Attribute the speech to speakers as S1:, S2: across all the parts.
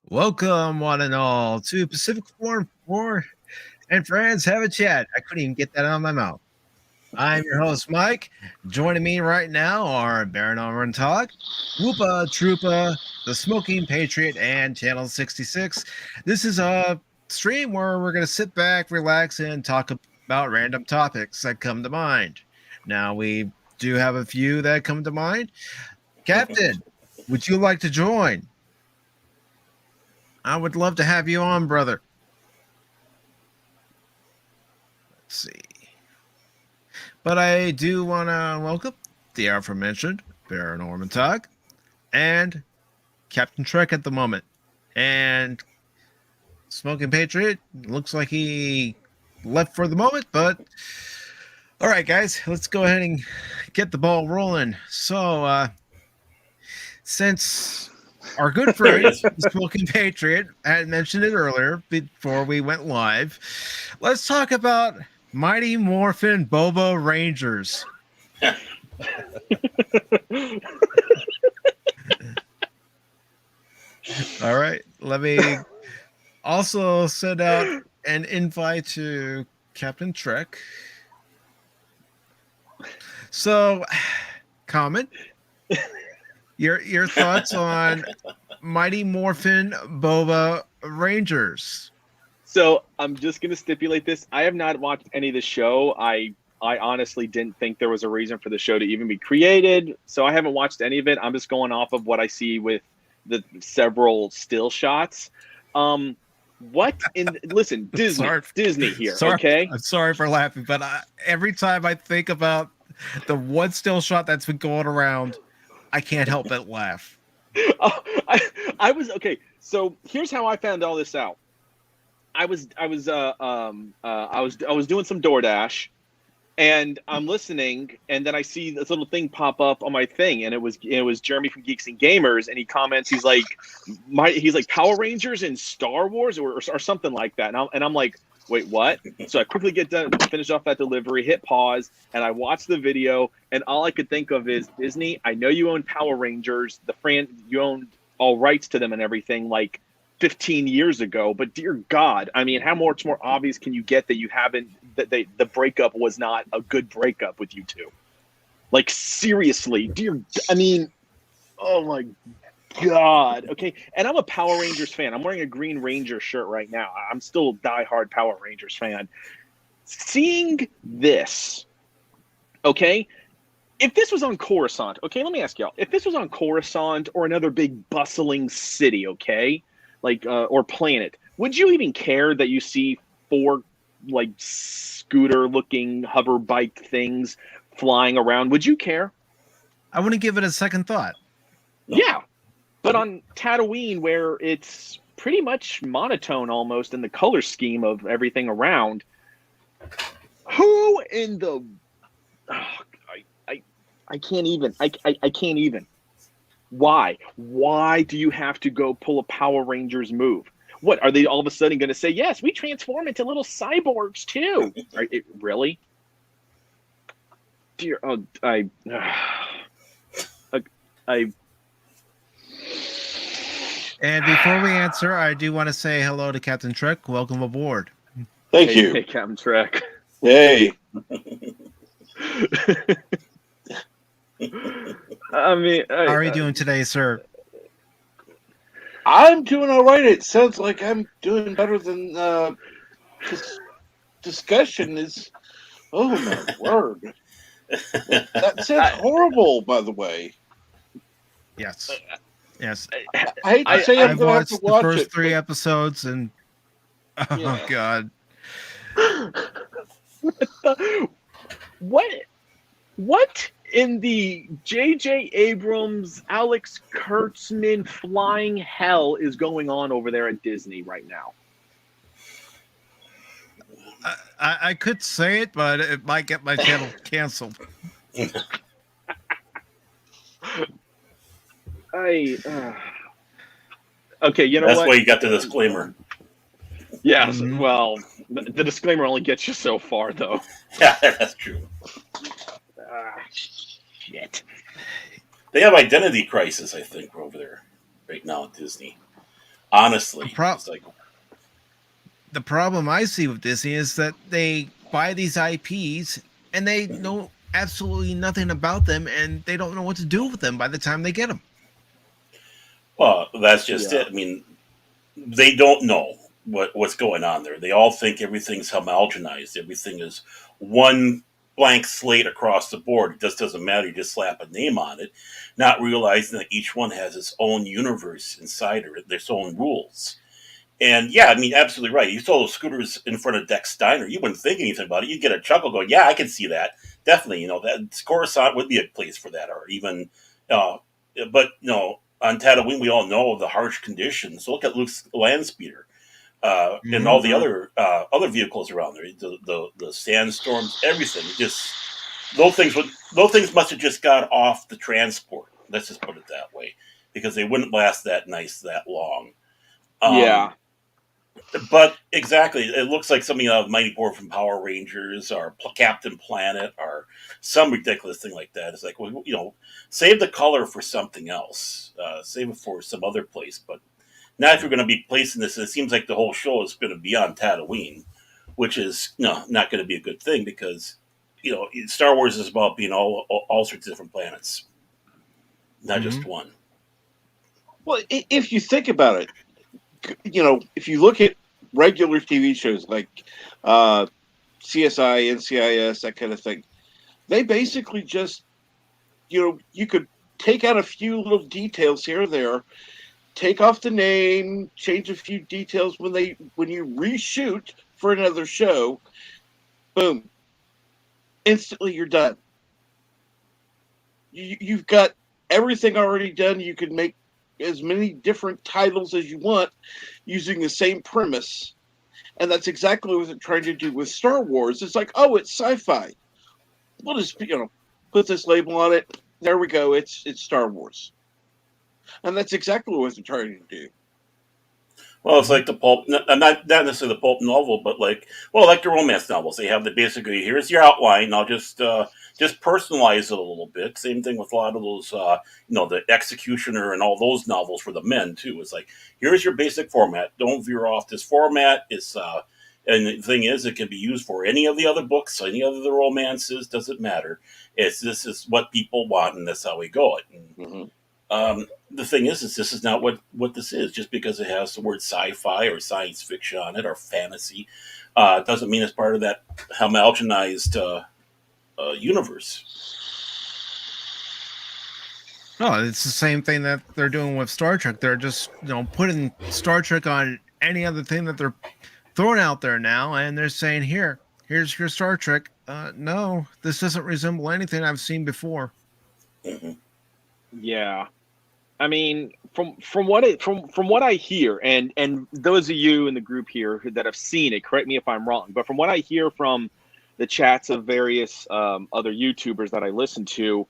S1: Welcome, one and all, to Pacific414 and Friends Have a Chat. I couldn't even get that out of my mouth. I'm your host, Mike. Joining me right now are Baron Orman Tagge, Woopah Troopah, The Smoking Patriot, and Channel 66. This is a stream where we're going to sit back, relax, and talk about random topics that come to mind. Now, we do have a few that come to mind. Captain, would you like to join? I would love to have you on, brother. Let's see. But I do want to welcome the aforementioned Baron Orman Tagge and Captain Trek at the moment. And Smoking Patriot looks like he left for the moment, but all right, guys, let's go ahead and get the ball rolling. So, since our good friend, Smoking Patriot, had mentioned it earlier before we went live, let's talk about Mighty Morphin Boba Rangers. All right, let me also send out an invite to Captain Trek. So, Common, your thoughts on Mighty Morphin Boba Rangers?
S2: So I'm just going to stipulate this. I have not watched any of the show. I honestly didn't think there was a reason for the show to even be created. So I haven't watched any of it. I'm just going off of what I see with the several still shots. Listen, Disney here, okay?
S1: I'm sorry for laughing, but every time I think about the one still shot that's been going around, I can't help but laugh.
S2: I was okay. So here's how I found all this out. I was doing some DoorDash, and I'm listening, and then I see this little thing pop up on my thing, and it was Jeremy from Geeks and Gamers, and he comments, he's like Power Rangers in Star Wars or something like that, and I'm like, wait, what? So I quickly get done, finish off that delivery, hit pause, and I watch the video, and all I could think of is, Disney, I know you own Power Rangers, you owned all rights to them and everything, like 15 years ago, but dear God, I mean, how much more obvious can you get that you haven't, that the breakup was not a good breakup with you two? Like, seriously, I mean, oh my God. Okay. And I'm a Power Rangers fan. I'm wearing a Green Ranger shirt right now. I'm still a diehard Power Rangers fan. Seeing this, okay, if this was on Coruscant, okay, let me ask y'all, if this was on Coruscant or another big bustling city, okay, like, or planet, would you even care that you see 4 like scooter-looking hover bike things flying around? Would you care?
S1: I wouldn't give it a second thought.
S2: Yeah, but on Tatooine, where it's pretty much monotone almost in the color scheme of everything around, who in the... I can't even. I can't even. Why? Why do you have to go pull a Power Rangers move? What, are they all of a sudden going to say, yes, we transform into little cyborgs too? Really? Dear, and
S1: before we answer, I do want to say hello to Captain Trek. Welcome aboard.
S3: Thank you.
S2: Hey, Captain Trek.
S3: Hey.
S1: I mean, how are you doing today, sir?
S3: I'm doing all right. It sounds like I'm doing better than this discussion is. Oh my word! That sounds horrible. By the way.
S1: Yes.
S3: I hate to say I'm going to have to watch
S1: the first 3 episodes, and oh God.
S2: What in the J.J. Abrams, Alex Kurtzman flying hell is going on over there at Disney right now?
S1: I could say it, but it might get my channel canceled.
S2: Okay, you know
S4: That's
S2: what?
S4: why you got the disclaimer.
S2: Yes, well, the disclaimer only gets you so far, though.
S4: Yeah, that's true.
S2: Shit.
S4: They have identity crisis, I think, over there right now at Disney. Honestly, it's like,
S1: the problem I see with Disney is that they buy these IPs and they know absolutely nothing about them, and they don't know what to do with them by the time they get them.
S4: well, that's just
S2: Yeah.
S4: it. I mean, they don't know what's going on there. They all think everything's homogenized. Everything is one blank slate across the board. It just doesn't matter. You just slap a name on it, not realizing that each one has its own universe inside it, their own rules. And yeah, I mean, absolutely right. You saw those scooters in front of Dex Steiner. You wouldn't think anything about it. You get a chuckle going, yeah, I can see that. Definitely, that Coruscant would be a place for that, or even, uh, but on Tatooine, we all know the harsh conditions. Look at Luke's land speeder, and all the other vehicles around there, the sandstorms, everything. Just those things must have just got off the transport. Let's just put it that way, because they wouldn't last that long.
S2: Yeah.
S4: But exactly, it looks like something out of Mighty Morphin Power Rangers or Captain Planet or some ridiculous thing like that. It's like, well, save the color for something else. Save it for some other place. But not if you're going to be placing this. It seems like the whole show is going to be on Tatooine, which is not going to be a good thing because Star Wars is about being all sorts of different planets, not just one.
S3: Well, if you think about it, if you look at regular TV shows like CSI, NCIS, that kind of thing, they basically just, you could take out a few little details here or there, take off the name, change a few details when you reshoot for another show, boom, instantly you're done. You've got everything already done. You can make as many different titles as you want using the same premise. And that's exactly what they're trying to do with Star Wars. It's like, oh, it's sci-fi. We'll just, put this label on it. There we go. It's Star Wars. And that's exactly what they're trying to do.
S4: Well, it's like the pulp, not necessarily the pulp novel, but like the romance novels. They have basically, here's your outline. I'll just personalize it a little bit. Same thing with a lot of those, the Executioner and all those novels for the men too. It's like, here's your basic format. Don't veer off this format. It's and the thing is, it can be used for any of the other books, any of the romances. Doesn't matter. This is what people want, and that's how we go it. And, the thing is this is not what this is. Just because it has the word sci-fi or science fiction on it or fantasy, doesn't mean it's part of that homogenized universe.
S1: No, it's the same thing that they're doing with Star Trek. They're just putting Star Trek on any other thing that they're throwing out there now, and they're saying, here's your Star Trek. No, this doesn't resemble anything I've seen before.
S4: Mm-hmm.
S2: Yeah. I mean, from what I hear, and those of you in the group here that have seen it, correct me if I'm wrong, but from what I hear from the chats of various other YouTubers that I listen to,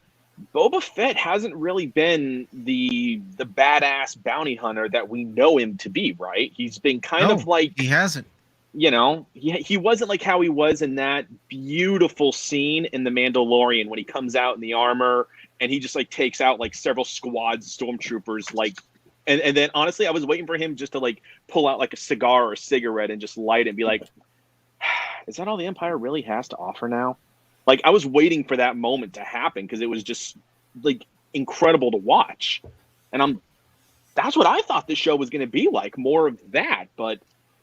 S2: Boba Fett hasn't really been the badass bounty hunter that we know him to be, right? He's been kind of like,
S1: he hasn't.
S2: He wasn't like how he was in that beautiful scene in The Mandalorian when he comes out in the armor and he just like takes out like several squads of stormtroopers, like, and then honestly, I was waiting for him just to like pull out like a cigar or a cigarette and just light it and be like, is that all the Empire really has to offer now? Like, I was waiting for that moment to happen because it was just like incredible to watch, and that's what I thought this show was going to be like, more of that, but.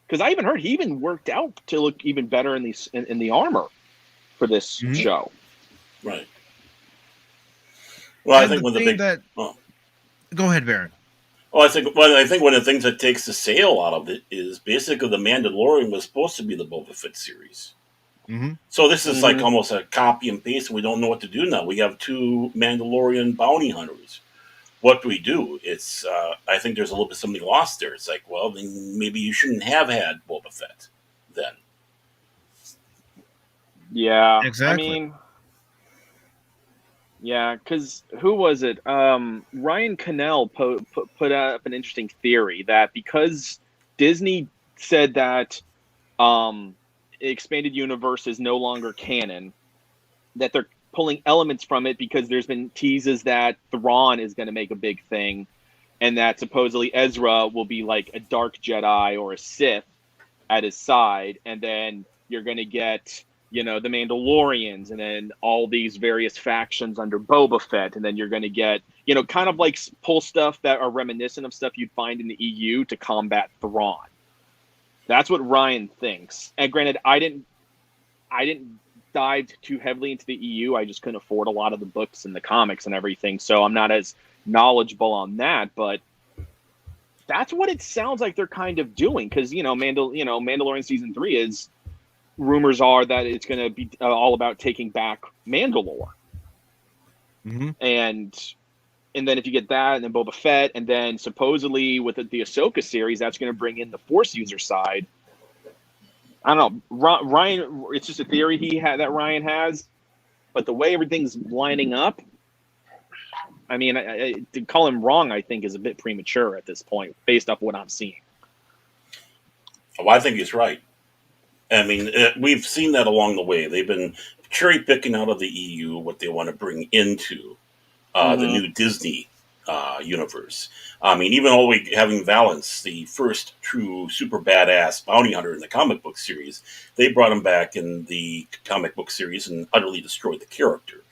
S2: Because I even heard he even worked out to look even better in the armor for this show.
S4: Right. Well,
S1: And
S4: I think one of the big.
S1: Go ahead, Baron.
S4: Well, I think one of the things that takes the sale out of it is basically the Mandalorian was supposed to be the Boba Fett series.
S1: Mm-hmm.
S4: So this is like almost a copy and paste, and we don't know what to do now. We have 2 Mandalorian bounty hunters. What do we do? It's I think there's a little bit something lost there. It's like, well, then maybe you shouldn't have had Boba Fett then.
S2: Yeah,
S1: Exactly.
S2: I mean, yeah, because who was it? Ryan Cannell put up an interesting theory that because Disney said that expanded universe is no longer canon, that they're pulling elements from it because there's been teases that Thrawn is going to make a big thing. and that supposedly Ezra will be like a dark Jedi or a Sith at his side, and then you're going to get, you know, the Mandalorians, and then all these various factions under Boba Fett, and then you're going to get, you know, kind of like pull stuff that are reminiscent of stuff you'd find in the EU to combat Thrawn. That's what Ryan thinks. And granted, I didn't dive too heavily into the EU. I just couldn't afford a lot of the books and the comics and everything, so I'm not as knowledgeable on that, but that's what it sounds like they're kind of doing, because Mandalorian season 3 is, rumors are that it's going to be all about taking back Mandalore.
S1: Mm-hmm.
S2: And then if you get that, and then Boba Fett, and then supposedly with the Ahsoka series, that's going to bring in the Force user side. I don't know, Ryan. It's just a theory that Ryan has, but the way everything's lining up, I mean, to call him wrong, I think, is a bit premature at this point, based off what I'm seeing.
S4: Well, I think he's right. I mean, we've seen that along the way. They've been cherry picking out of the EU what they want to bring into the new Disney universe. I mean, even all the way having Valance, the first true super badass bounty hunter in the comic book series, they brought him back in the comic book series and utterly destroyed the character.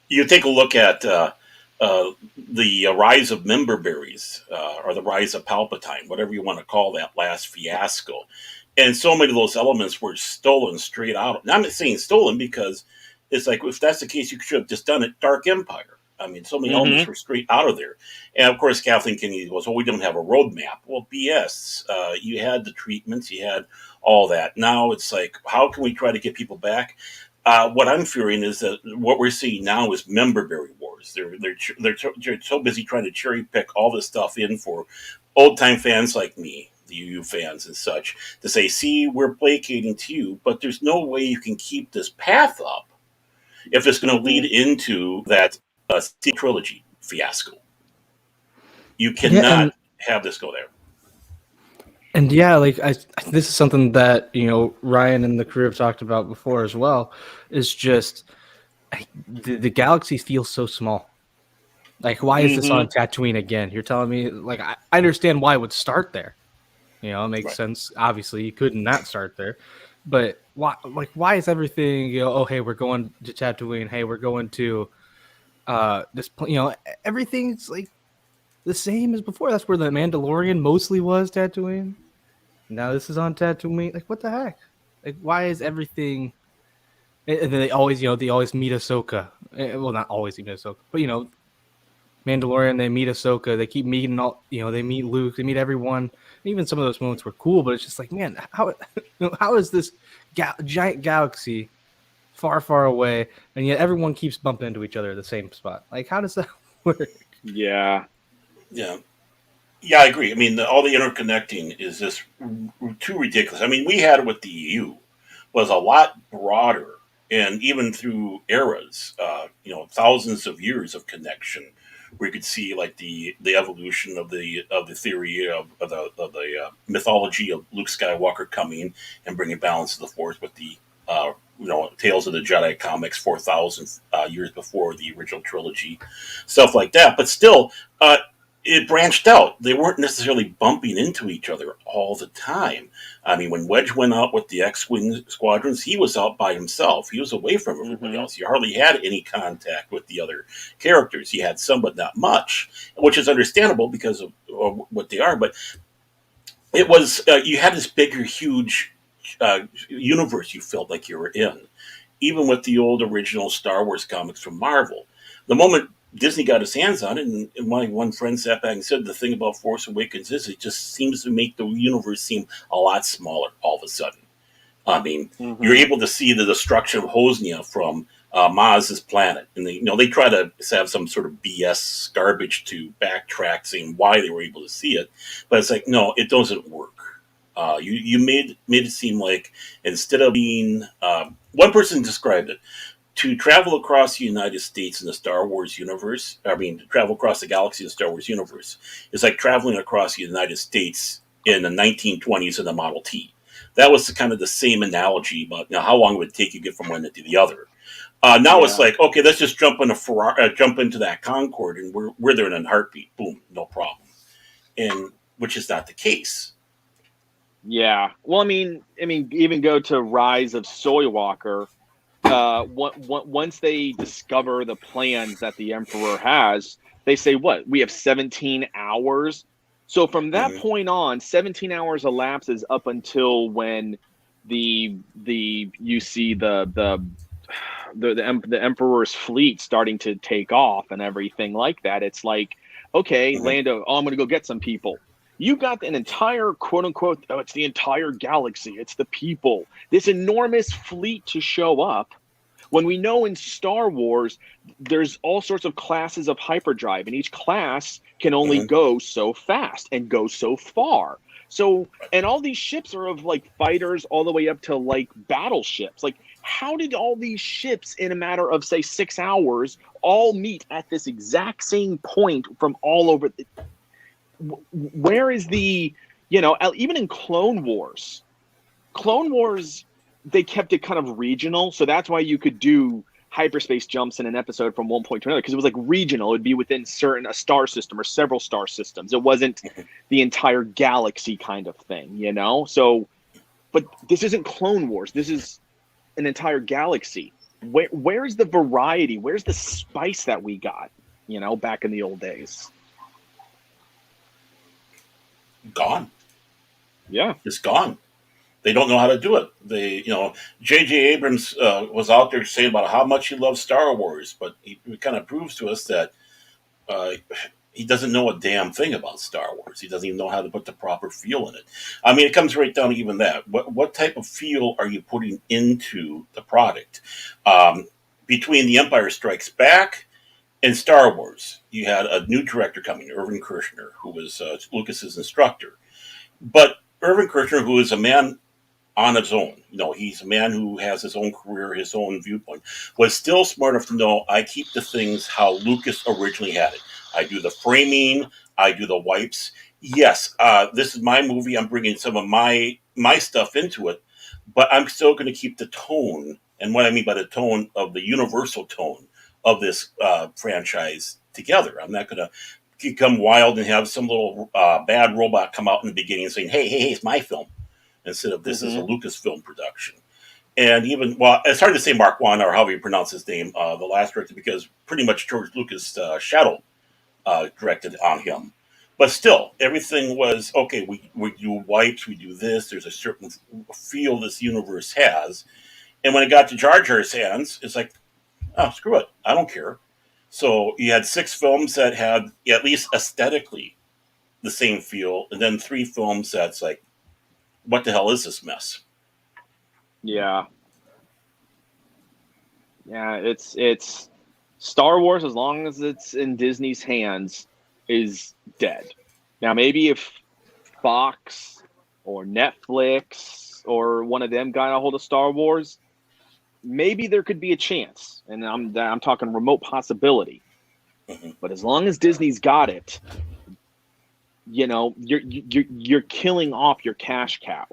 S4: You take a look at the rise of member berries, or the rise of Palpatine, whatever you want to call that last fiasco. And so many of those elements were stolen straight out. Now, I'm not saying stolen because it's like, if that's the case, you should have just done it Dark Empire. I mean, so many elements were straight out of there. And of course, Kathleen Kennedy goes, well, we don't have a roadmap. Well, BS. You had the treatments, you had all that. Now it's like, how can we try to get people back? What I'm fearing is that what we're seeing now is member berry wars. They're so busy trying to cherry pick all this stuff in for old time fans like me, the UU fans and such, to say, see, we're placating to you, but there's no way you can keep this path up if it's going to lead into that trilogy fiasco. You cannot have this go there.
S5: And yeah, like this is something that, you know, Ryan and the crew have talked about before as well, is just the galaxy feels so small. Like, why is this on Tatooine again? You're telling me, like, I understand why it would start there. You know, it makes sense. Obviously, you couldn't not start there. But why is everything, you know, oh, hey, we're going to Tatooine. Hey, we're going to this, you know, everything's like the same as before. That's where the Mandalorian mostly was, Tatooine. Now this is on Tatooine. Like, what the heck? Like, why is everything? And then they always meet Ahsoka. Well, not always meet Ahsoka, but, you know, Mandalorian, they meet Ahsoka. They keep meeting all, you know, they meet Luke. They meet everyone. Even some of those moments were cool, but it's just like, man, how is this giant galaxy far, far away, and yet everyone keeps bumping into each other at the same spot? Like, how does that work?
S2: Yeah,
S4: I agree. I mean, all the interconnecting is just too ridiculous. I mean, we had it with the EU, was a lot broader, and even through eras, you know, thousands of years of connection, where you could see like the evolution of the theory of the mythology of Luke Skywalker coming and bringing balance to the Force with the Tales of the Jedi comics 4,000 years before the original trilogy, stuff like that. But still, it branched out. They weren't necessarily bumping into each other all the time. I mean, when Wedge went out with the X-Wing squadrons, he was out by himself. He was away from everybody else. He hardly had any contact with the other characters. He had some, but not much, which is understandable because of what they are. But it was, you had this bigger, huge universe you felt like you were in, even with the old original Star Wars comics from Marvel. The moment Disney got his hands on it, and my one friend sat back and said, the thing about Force Awakens is it just seems to make the universe seem a lot smaller all of a sudden. I mean, you're able to see the destruction of Hosnia from Maz's planet. And they try to have some sort of BS garbage to backtrack saying why they were able to see it. But it's like, no, it doesn't work. You made it seem like instead of being... one person described it. To travel across the United States in the Star Wars universe, to travel across the galaxy in the Star Wars universe, is like traveling across the United States in the 1920s in the Model T. That was kind of the same analogy about how long it would take you to get from one to the other. Now it's
S2: Yeah.
S4: like, okay, let's just jump in a Ferrari, jump into that Concorde, and we're there in a heartbeat. Boom, no problem. And which is not the case.
S2: Yeah. Well, I mean, even go to Rise of Soywalker. Once they discover the plans that the Emperor has, they say, "What? We have 17 hours." So from that
S4: Mhm.
S2: point on, 17 hours elapses up until when you see the Emperor's fleet starting to take off and everything like that. It's like, okay,
S4: Mhm.
S2: Lando, I'm going to go get some people. You got an entire quote unquote, oh, it's the entire galaxy, it's the people, this enormous fleet to show up. When we know in Star Wars, there's all sorts of classes of hyperdrive, and each class can only
S4: Mhm.
S2: go so fast and go so far. So, and all these ships are of like fighters all the way up to like battleships. Like, how did all these ships in a matter of say 6 hours all meet at this exact same point from all over? Where is the, even in Clone Wars, they kept it kind of regional, so that's why you could do hyperspace jumps in an episode from one point to another, because it was like regional. It'd be within a star system or several star systems. It wasn't the entire galaxy kind of thing, So, but this isn't Clone Wars. This is an entire galaxy. Where's the variety? Where's the spice that we got, back in the old days?
S4: Gone.
S2: Yeah.
S4: It's gone. They don't know how to do it. J.J. Abrams was out there saying about how much he loves Star Wars, but he kind of proves to us that uh, he doesn't know a damn thing about Star Wars. He doesn't even know how to put the proper feel in it. I mean, it comes right down to even that. What type of feel are you putting into the product? Between The Empire Strikes Back and Star Wars, you had a new director coming, Irvin Kershner, who was Lucas's instructor. But Irvin Kershner, who is a man on his own. He's a man who has his own career, his own viewpoint, was still smart enough to know I keep the things how Lucas originally had it. I do the framing, I do the wipes. Yes, this is my movie. I'm bringing some of my stuff into it, but I'm still going to keep the tone. And what I mean by the tone of the universal tone of this franchise together. I'm not going to become wild and have some little bad robot come out in the beginning saying, hey, it's my film, instead of this is a Lucasfilm production. And even, well, it's hard to say Mark Juan or however you pronounce his name, the last director, because pretty much George Lucas shadow directed on him. But still, everything was okay. We do wipes, we do this. There's a certain feel this universe has. And when it got to Jar Jar's hands, it's like, oh, screw it. I don't care. So you had 6 films that had at least aesthetically the same feel, and then 3 films that's like, what the hell is this mess?
S2: Yeah. Yeah, it's Star Wars, as long as it's in Disney's hands, is dead. Now maybe if Fox or Netflix or one of them got a hold of Star Wars, maybe there could be a chance. And I'm talking remote possibility.
S4: Mm-hmm.
S2: But as long as Disney's got it, you're killing off your cash cow.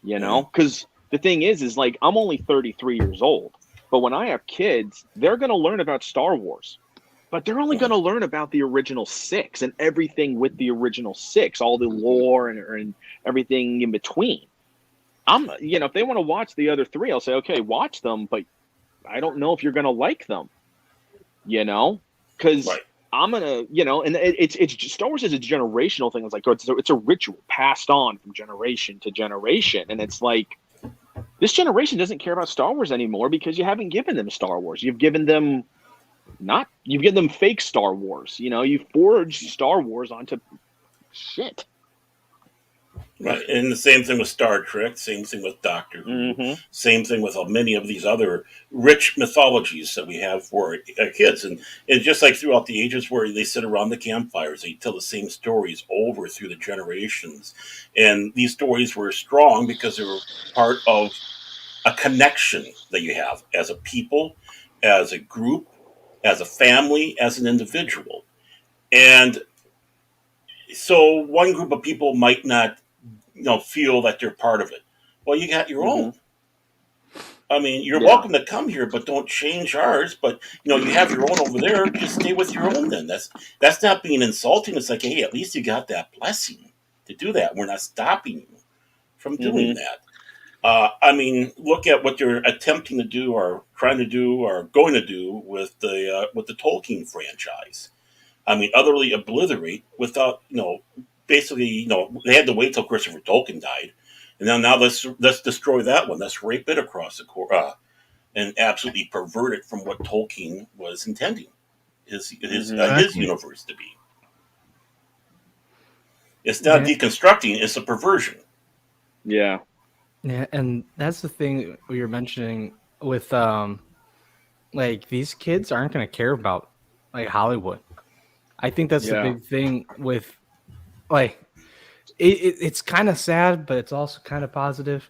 S2: Because the thing is like, I'm only 33 years old. But when I have kids, they're going to learn about Star Wars. But they're only going to learn about the original 6 and everything with the original 6, all the lore and everything in between. If they want to watch the other 3, I'll say, okay, watch them. But I don't know if you're going to like them, because
S4: Right.
S2: I'm going to, and it's Star Wars is a generational thing. It's like, it's a ritual passed on from generation to generation. And it's like, this generation doesn't care about Star Wars anymore because you haven't given them Star Wars. You've given them fake Star Wars. You forged Star Wars onto shit.
S4: Right. And the same thing with Star Trek, same thing with Doctor Who, same thing with many of these other rich mythologies that we have for kids. And it's just like throughout the ages where they sit around the campfires, they tell the same stories over through the generations. And these stories were strong because they were part of a connection that you have as a people, as a group, as a family, as an individual. And so one group of people might not feel that they're part of it. Well, you got your own. I mean, you're
S2: Yeah.
S4: welcome to come here, but don't change ours. But you have your own over there. Just stay with your own. Then that's not being insulting. It's like, hey, at least you got that blessing to do that. We're not stopping you from doing that. I mean, look at what you're attempting to do, or trying to do, or going to do with the Tolkien franchise. I mean, utterly obliterate without basically they had to wait till Christopher Tolkien died, and now let's destroy that one. Let's rape it across the core and absolutely pervert it from what Tolkien was intending his universe to be. It's not deconstructing; it's a perversion.
S2: Yeah.
S5: Yeah, and that's the thing we were mentioning with like these kids aren't going to care about like Hollywood. I think that's the big thing with like it's kind of sad, but it's also kind of positive.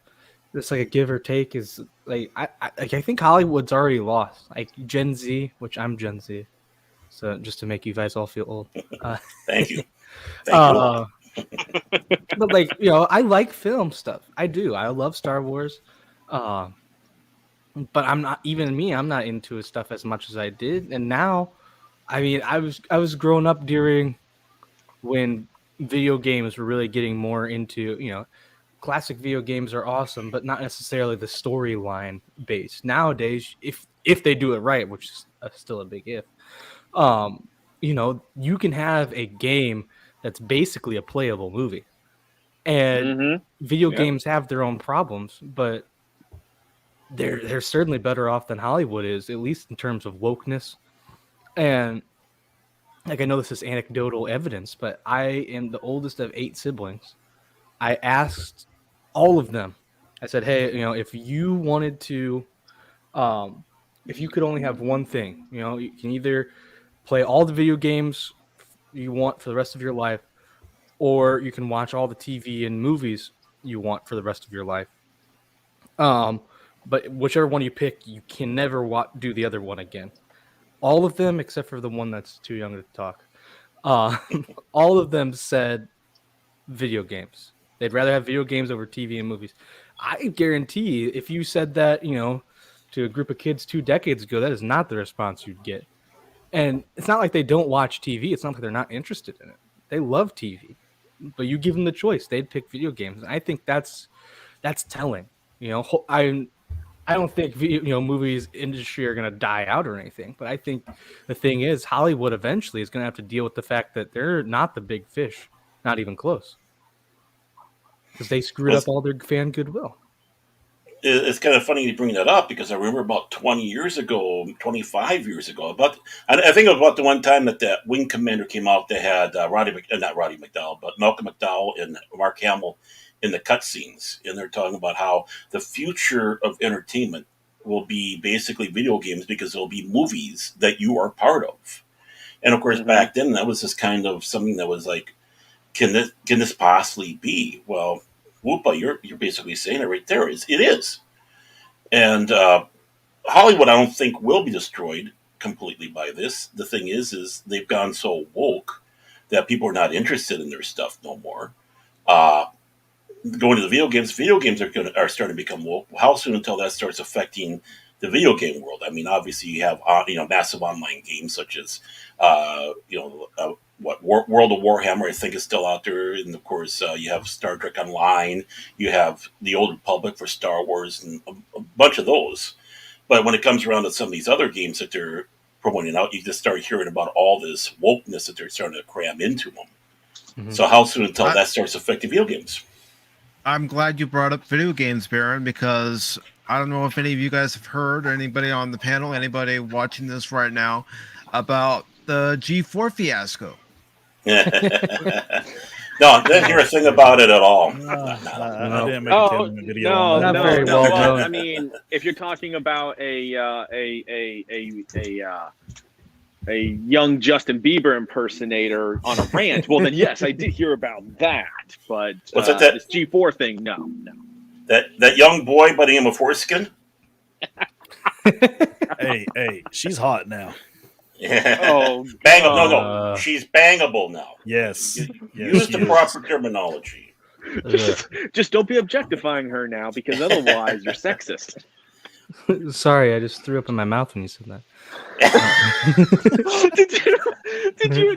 S5: It's like a give or take. Is like I think Hollywood's already lost. Like Gen Z, which I'm Gen Z, so just to make you guys all feel old.
S4: Thank you. Thank you.
S5: But like I like film stuff. I do. I love Star Wars, but I'm not into his stuff as much as I did. And now, I mean, I was growing up during when video games were really getting more into classic video games are awesome, but not necessarily the storyline based. Nowadays, if they do it right, which is still a big if, you can have a game that's basically a playable movie. And video games have their own problems, but they're certainly better off than Hollywood is, at least in terms of wokeness. And like I know this is anecdotal evidence, but I am the oldest of 8 siblings. I asked all of them. I said, "Hey, if you wanted to, if you could only have one thing, you can either play all the video games you want for the rest of your life, or you can watch all the TV and movies you want for the rest of your life. But whichever one you pick, you can never do the other one again." All of them, except for the one that's too young to talk, all of them said video games. They'd rather have video games over TV and movies. I guarantee if you said that, to a group of kids 2 decades ago, that is not the response you'd get. And it's not like they don't watch TV. It's not like they're not interested in it. They love TV. But you give them the choice, they'd pick video games. And I think that's telling. I don't think movies industry are going to die out or anything. But I think the thing is, Hollywood eventually is going to have to deal with the fact that they're not the big fish, not even close, because they screwed up all their fan goodwill.
S4: It's kind of funny you bring that up, because I remember about 20 years ago, 25 years ago, I think it was about the one time that Wing Commander came out. They had not Roddy McDowell, but Malcolm McDowell and Mark Hamill in the cutscenes, and they're talking about how the future of entertainment will be basically video games, because there'll be movies that you are part of. And of course, back then that was just kind of something that was like, can this possibly be? Well, Woopah, you're basically saying it right there. It is. And Hollywood, I don't think, will be destroyed completely by this. The thing is they've gone so woke that people are not interested in their stuff no more. Going to the video games are starting to become woke. How soon until that starts affecting the video game world? I mean, obviously you have massive online games such as World of Warhammer, I think, is still out there, and of course you have Star Trek Online, you have the Old Republic for Star Wars, and a bunch of those. But when it comes around to some of these other games that they're promoting out, you just start hearing about all this wokeness that they're starting to cram into them. Mm-hmm. So how soon until that starts affecting video games?
S1: I'm glad you brought up video games, Baron, because I don't know if any of you guys have heard, or anybody on the panel, anybody watching this right now, about the G4 fiasco.
S4: No, I didn't hear a thing about it at all.
S6: I didn't make a 10-minute video on that.
S2: No. Well, I mean, if you're talking about a young Justin Bieber impersonator on a rant, well, then yes, I did hear about that. But this G4 thing, no.
S4: That young boy by the name of Foreskin?
S6: Hey, she's hot now.
S4: Yeah. Oh, bangable. No, she's bangable now.
S6: Yes.
S4: Use the proper terminology.
S2: Just don't be objectifying her now, because otherwise you're sexist.
S5: Sorry, I just threw up in my mouth when you said that.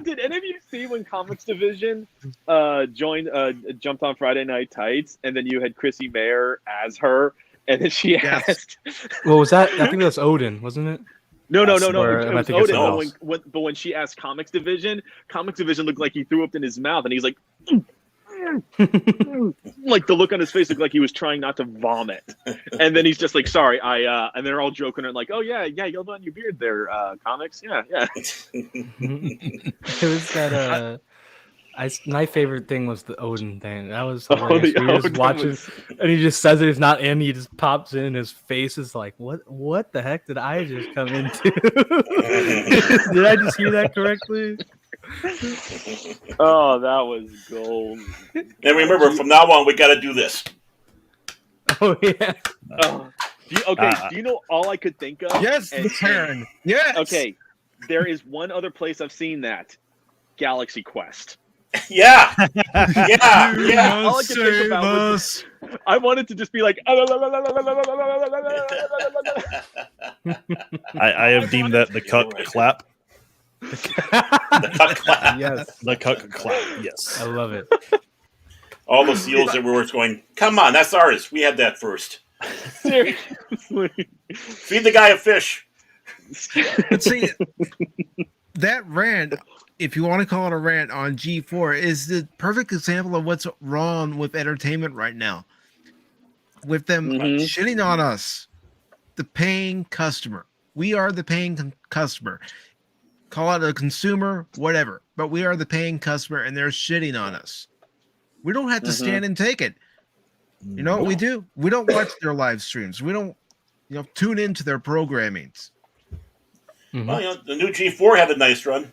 S2: Did any of you see when Comics Division jumped on Friday Night Tights, and then you had Chrissy Mayer as her, and then she
S1: Yes.
S2: asked,
S5: Well, was that? I think that was Odin, wasn't it?
S2: No.
S5: Or
S2: It
S5: am I
S2: was
S5: thinking
S2: Odin.
S5: something
S2: But when she asked Comics Division looked like he threw up in his mouth, and he's like, like the look on his face looked like he was trying not to vomit. And then he's just like, sorry, and they're all joking and like, oh yeah, you'll on your beard there, Comics, yeah.
S5: It was that. My favorite thing was the Odin thing. That was
S2: Oh,
S5: hilarious.
S2: the
S5: He just
S2: Odin
S5: watches, and he just says it. He's not in. He just pops in. His face is like, what the heck did I just come into? Did I just hear that correctly?
S2: Oh, that was gold.
S4: And remember, from now on, we got to do this.
S5: Oh yeah.
S2: Do you know all I could think of?
S1: Yes, the Karen. Yes.
S2: Okay, there is one other place I've seen that. Galaxy Quest.
S4: Yeah.
S1: You
S2: All I
S1: must
S2: could think
S1: save
S2: about was
S1: us.
S2: I wanted to just be like,
S6: I have deemed that the cuck clap.
S4: The cuck clap.
S5: Yes,
S6: The cuck clap. Yes.
S5: I love it.
S4: All the seals everywhere going, come on, that's ours. We had that first.
S2: seriously.
S4: Feed the guy a fish.
S1: But see, that rant, if you want to call it a rant on G4, is the perfect example of what's wrong with entertainment right now. With them shitting on us, the paying customer. We are the paying customer. Call it a consumer, whatever. But we are the paying customer, and they're shitting on us. We don't have to stand and take it. You know what we do? We don't watch their live streams. We don't, tune into their programmings.
S5: Mhm.
S4: Well, the new G4 had a nice run.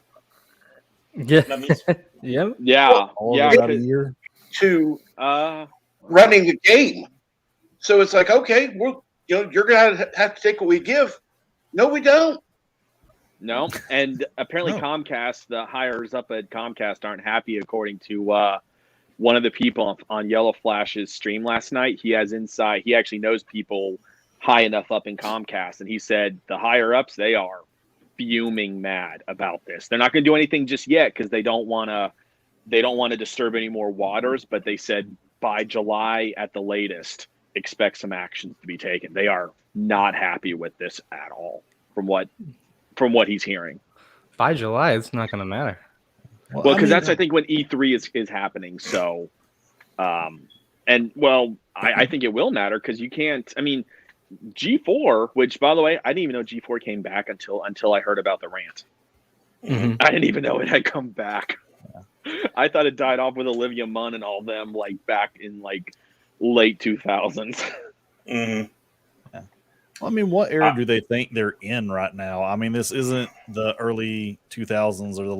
S5: Yeah.
S4: That means
S2: Yeah.
S6: About a year.
S3: To
S2: Uh,
S3: running the game. So it's like, okay, you're gonna have to take what we give. No, we don't.
S2: no, and apparently
S1: No.
S2: Comcast, the hires up at Comcast aren't happy, according to one of the people on Yellow Flash's stream last night. He actually knows people high enough up in Comcast, and he said the higher ups, they are fuming mad about this. They're not going to do anything just yet because they don't want to disturb any more waters, but they said by July at the latest, expect some actions to be taken. They are not happy with this at all from what he's hearing.
S5: By July, it's not going to matter.
S2: Well, because I think when E3 is happening. So, I think it will matter because you can't. I mean, G4, which by the way, I didn't even know G4 came back until I heard about the rant.
S5: Mhm.
S2: I didn't even know it had come back. I thought it died off with Olivia Munn and all them back in late 2000s.
S4: mm-hmm.
S6: Well, I mean, what era do they think they're in right now? I mean, this isn't the early 2000s or the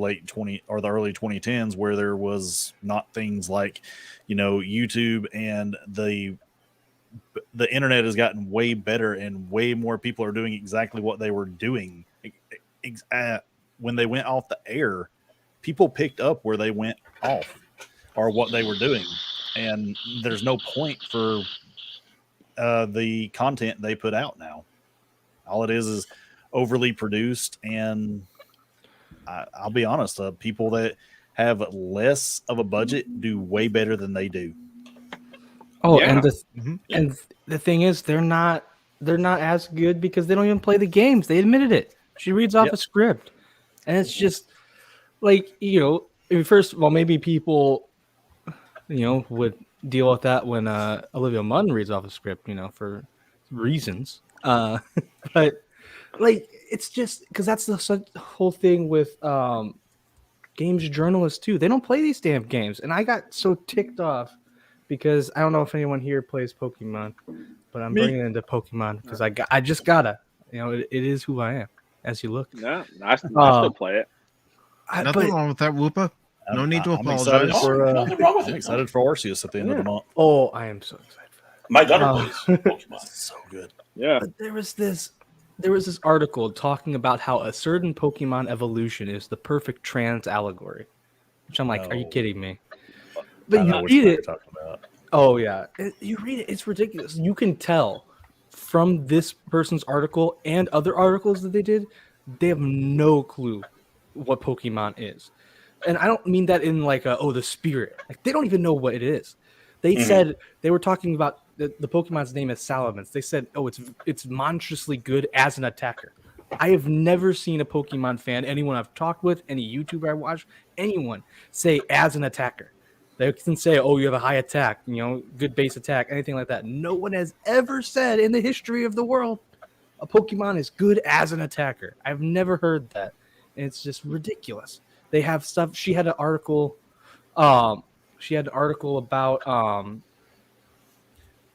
S6: the early 2010s where there was not things like, YouTube, and the internet has gotten way better and way more people are doing exactly what they were doing. When they went off the air, people picked up where they went off or what they were doing. And there's no point for the content they put out now. All it is overly produced, and I'll be honest, people that have less of a budget do way better than they do.
S5: Oh,
S2: Yeah.
S5: and the thing is, they're not as good because they don't even play the games. They admitted it. She reads off a script, and it's just first of all, maybe people would deal with that when Olivia Munn reads off a script, for reasons. But it's just because that's the whole thing with games journalists too. They don't play these damn games, and I got so ticked off because I don't know if anyone here plays Pokemon, but I'm bringing it into Pokemon because I just gotta, it is who I am. As you look,
S2: No, I still play it.
S1: Nothing wrong with that, Woopah. No need to
S6: I'm
S1: apologize.
S4: Nothing wrong with
S6: I'm
S4: it.
S6: excited for Arceus at the end of the month.
S5: Oh, I am so excited for that.
S4: My daughter plays Pokemon.
S6: So good.
S2: Yeah.
S5: But there was this article talking about how a certain Pokemon evolution is the perfect trans allegory, which I'm like, are you
S6: No.
S5: kidding me?
S6: I
S5: But you
S6: know what
S5: read
S6: you're
S5: it.
S6: talking about.
S5: Oh yeah, you read it. It's ridiculous. You can tell from this person's article and other articles that they did, they have no clue what Pokemon is. And I don't mean that in like the spirit. Like they don't even know what it is. They said they were talking about the Pokemon's name is Salamence. They said, oh, it's monstrously good as an attacker. I have never seen a Pokemon fan, anyone I've talked with, any YouTuber I watch, anyone say as an attacker. They can say, oh, you have a high attack, good base attack, anything like that. No one has ever said in the history of the world a Pokemon is good as an attacker. I've never heard that. And it's just ridiculous. They have stuff. She had an article about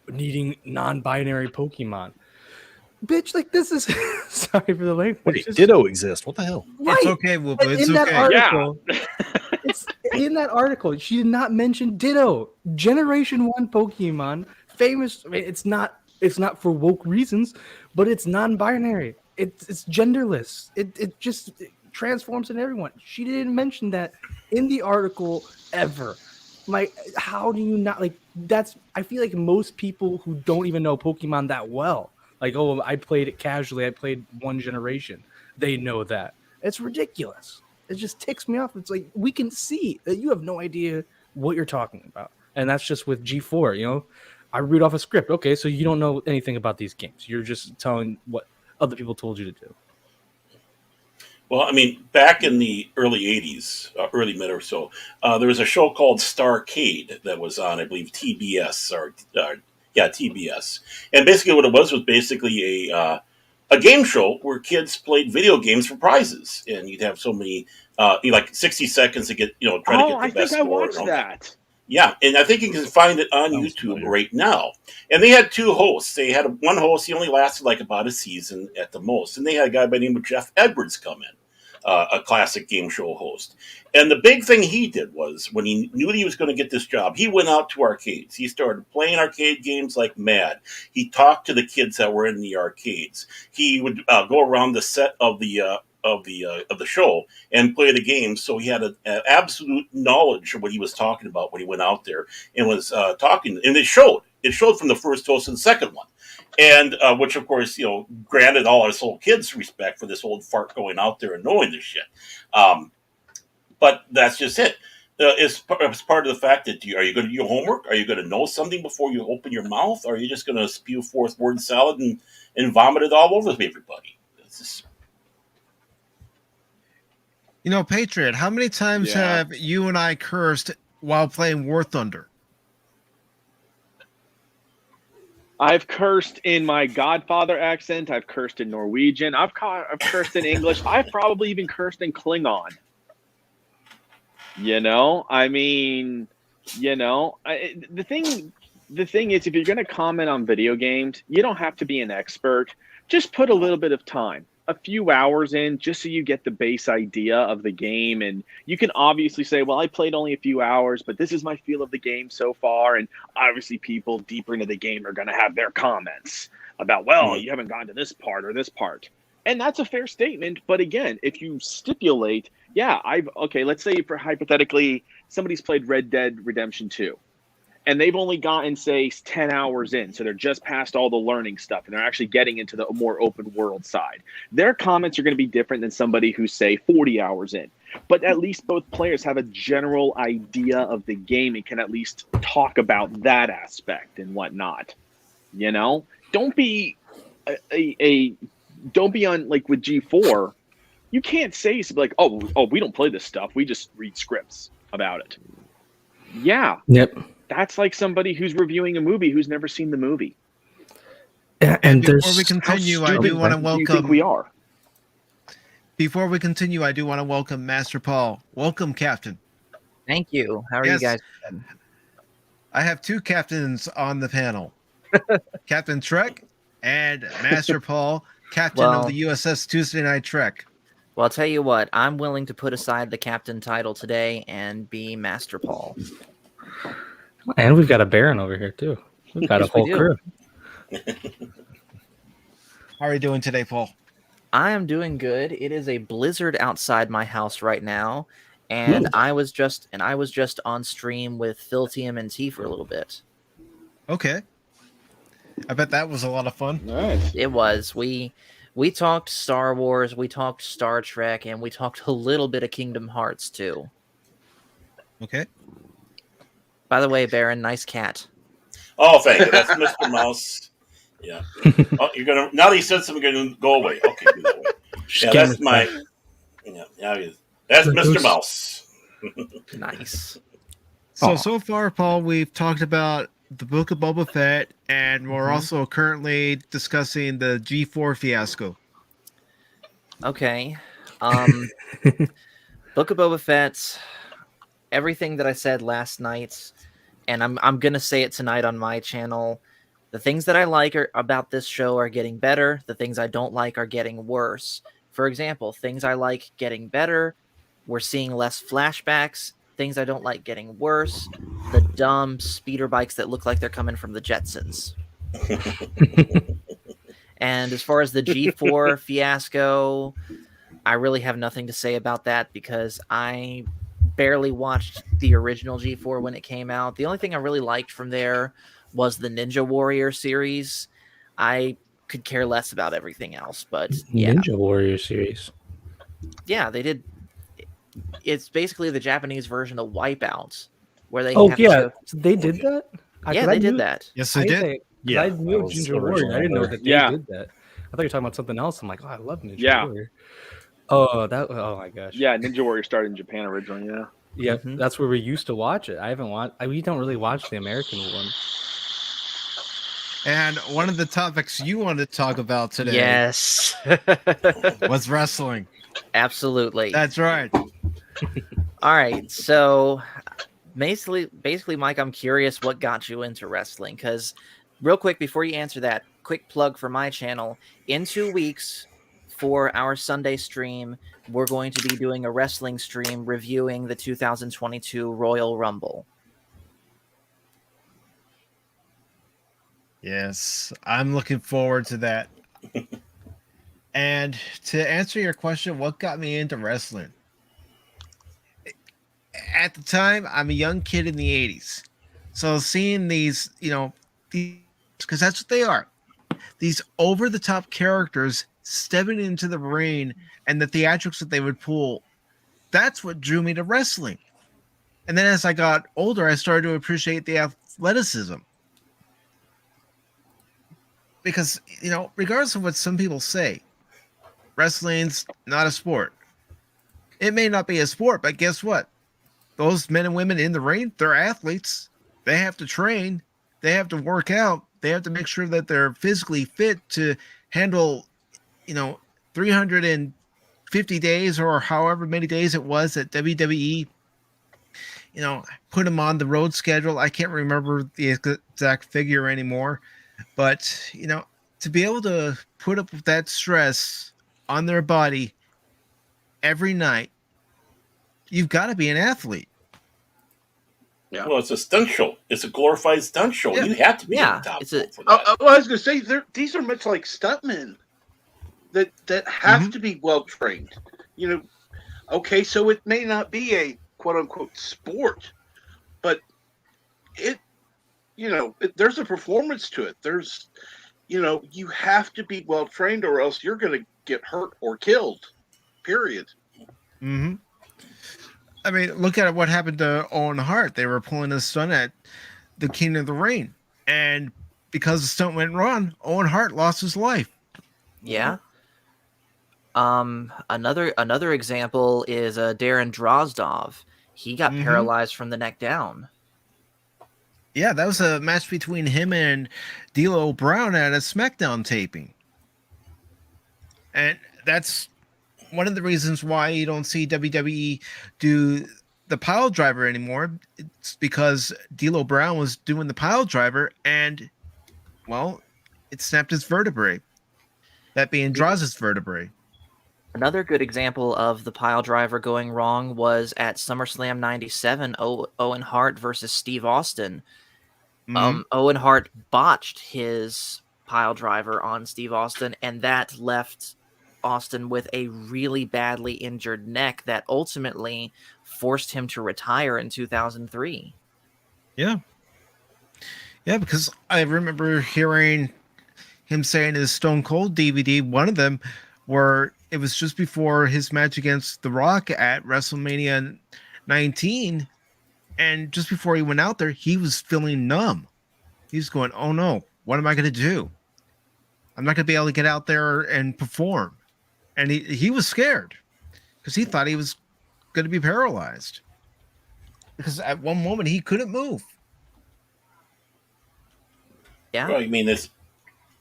S5: needing non-binary Pokemon. Bitch, like this is sorry for the language.
S6: Wait, Ditto exists. What the hell?
S5: Right.
S1: It's okay, Woopah. It's
S5: in
S1: okay.
S5: That article, it's in that article. She did not mention Ditto, Generation 1 Pokemon, famous. I mean, it's not for woke reasons, but it's non-binary. It's genderless. It just transforms in everyone. She didn't mention that in the article ever. Like, how do you not like? I feel like most people who don't even know Pokemon that well. Like, oh, I played it casually. I played one generation. They know that. It's ridiculous. It just ticks me off. It's like we can see that you have no idea what you're talking about. And that's just with G4, I read off a script. Okay, so you don't know anything about these games. You're just telling what other people told you to do.
S4: Well, I mean, back in the early 80s, early mid or so, there was a show called Starcade that was on, I believe, TBS TBS. And basically what it was basically a game show where kids played video games for prizes. And you'd have so many, like 60 seconds to get, try to get the best score.
S2: I think I watched that.
S4: Yeah, and I think you can find it on YouTube right now. And they had two hosts. They had one host, he only lasted like about a season at the most. And they had a guy by the name of Jeff Edwards come in, a classic game show host. And the big thing he did was, when he knew that he was going to get this job, he went out to arcades. He started playing arcade games like mad. He talked to the kids that were in the arcades. He would go around the set of the show and play the game, so he had an absolute knowledge of what he was talking about when he went out there and was talking. And it showed from the first host and the second one, and which of course granted all us old kids respect for this old fart going out there and knowing this shit. But that's just it. It's part of the fact that are you going to do your homework? Are you going to know something before you open your mouth? Or are you just going to spew forth word salad and vomit it all over everybody? It's just...
S1: Patriot, how many times have you and I cursed while playing War Thunder?
S2: I've cursed in my Godfather accent. I've cursed in Norwegian. I've cursed in English. I've probably even cursed in Klingon. I mean, the thing is, if you're going to comment on video games, you don't have to be an expert. Just put a little bit of time. A few hours in, just so you get the base idea of the game. And you can obviously say, well, I played only a few hours, but this is my feel of the game so far. And obviously people deeper into the game are going to have their comments about, well, you haven't gotten to this part or this part. And that's a fair statement. But again, if you stipulate, let's say for hypothetically, somebody's played Red Dead Redemption 2. And they've only gotten, say, 10 hours in. So they're just past all the learning stuff. And they're actually getting into the more open world side. Their comments are going to be different than somebody who's, say, 40 hours in. But at least both players have a general idea of the game and can at least talk about that aspect and whatnot. Don't be don't be on, like, with G4. You can't say like, oh, we don't play this stuff. We just read scripts about it. Yeah.
S5: Yep.
S2: That's like somebody who's reviewing a movie who's never seen the movie.
S5: And
S1: before we continue, I do want to welcome.
S2: Do you think we are?
S1: Before we continue, I do want to welcome Master Paul. Welcome, Captain.
S7: Thank you. How are you guys?
S1: I have two captains on the panel: Captain Trek and Master Paul, Captain of the USS Tuesday Night Trek.
S7: Well, I'll tell you what. I'm willing to put aside the captain title today and be Master Paul.
S5: And we've got a Baron over here too. We've got a whole crew.
S1: How are you doing today, Paul?
S7: I am doing good. It is a blizzard outside my house right now, and I was just on stream with Phil TMNT for a little bit.
S1: Okay. I bet that was a lot of fun.
S3: Nice.
S7: It was. We talked Star Wars, we talked Star Trek, and we talked a little bit of Kingdom Hearts too.
S1: Okay.
S7: By the way, Baron, nice cat.
S4: Oh, thank you. That's Mr. Mouse. Yeah. Oh, you're gonna now that you said something, you're gonna go away. Okay, go that way. Yeah, that's my. Yeah, that's Mr. Mouse.
S7: Nice.
S1: So far, Paul, we've talked about the Book of Boba Fett, and we're also currently discussing the G4 fiasco.
S7: Okay. Book of Boba Fett, everything that I said last night, and I'm gonna say it tonight on my channel. The things that I like about this show are getting better. The things I don't like are getting worse. For example, things I like getting better, we're seeing less flashbacks. Things I don't like getting worse, the dumb speeder bikes that look like they're coming from the Jetsons. And as far as the G4 fiasco, I really have nothing to say about that because I barely watched the original G4 when it came out. The only thing I really liked from there was the Ninja Warrior series. I could care less about everything else, but yeah.
S5: Ninja Warrior series.
S7: Yeah, they did. It's basically the Japanese version of Wipeout, where they
S5: Oh
S7: have to
S5: yeah,
S7: show...
S5: so they did that.
S7: Yeah, they did that.
S1: Yes, they did.
S6: Yeah,
S5: I
S6: that
S5: knew
S6: was
S5: Ninja Warrior.
S6: originally
S5: I didn't know
S6: there.
S5: that they
S2: Yeah.
S5: did that. I thought you were talking about something else. I'm like, oh, I love Ninja
S2: Yeah.
S5: Warrior. Oh, that. Oh my gosh.
S2: Yeah, Ninja Warrior started in Japan originally. Yeah.
S5: Yeah,
S7: Mhm.
S5: that's where we used to watch it. I haven't watched. We don't really watch the American one.
S1: And one of the topics you wanted to talk about today
S7: Yes.
S1: was wrestling.
S7: Absolutely.
S1: That's right.
S7: All right, so basically, Mike, I'm curious what got you into wrestling. Because real quick, before you answer that, quick plug for my channel. In 2 weeks for our Sunday stream, we're going to be doing a wrestling stream reviewing the 2022 Royal Rumble.
S1: Yes, I'm looking forward to that. And to answer your question, what got me into wrestling? At the time, I'm a young kid in the 80s. So seeing these, because that's what they are. These over-the-top characters stepping into the ring and the theatrics that they would pull, that's what drew me to wrestling. And then as I got older, I started to appreciate the athleticism. Because, regardless of what some people say, wrestling's not a sport. It may not be a sport, but guess what? Those men and women in the ring, they're athletes. They have to train. They have to work out. They have to make sure that they're physically fit to handle, 350 days or however many days it was that WWE, put them on the road schedule. I can't remember the exact figure anymore. But, to be able to put up with that stress on their body every night, you've got to be an athlete.
S3: Yeah.
S4: Well, it's a stunt show. It's a glorified stunt show.
S1: Yeah.
S4: You have to be
S7: Yeah,
S4: on top
S7: it's a-
S4: for that.
S3: Well, I was going to say, these are much like stuntmen that have to be well trained. Okay, so it may not be a quote unquote sport, but there's a performance to it. There's, you have to be well trained or else you're going to get hurt or killed. Period.
S1: Mm-hmm. I mean, look at what happened to Owen Hart. They were pulling a stunt at the King of the Ring, and because the stunt went wrong, Owen Hart lost his life.
S7: Yeah. Another example is Darren Drozdov. He got paralyzed from the neck down.
S1: Yeah, that was a match between him and D'Lo Brown at a SmackDown taping. And that's one of the reasons why you don't see WWE do the pile driver anymore. It's because D'Lo Brown was doing the pile driver and, well, it snapped his vertebrae. That being Droz's vertebrae.
S7: Another good example of the pile driver going wrong was at SummerSlam 97, Owen Hart versus Steve Austin. Owen Hart botched his pile driver on Steve Austin, and that left Austin with a really badly injured neck that ultimately forced him to retire in 2003.
S1: Yeah. Yeah, because I remember hearing him saying in his Stone Cold DVD, one of them where it was just before his match against The Rock at WrestleMania 19, and just before he went out there, he was feeling numb. He was going, "Oh no, what am I going to do? I'm not going to be able to get out there and perform." And he was scared because he thought he was going to be paralyzed because at one moment he couldn't move.
S7: Yeah.
S4: Well, I mean, it's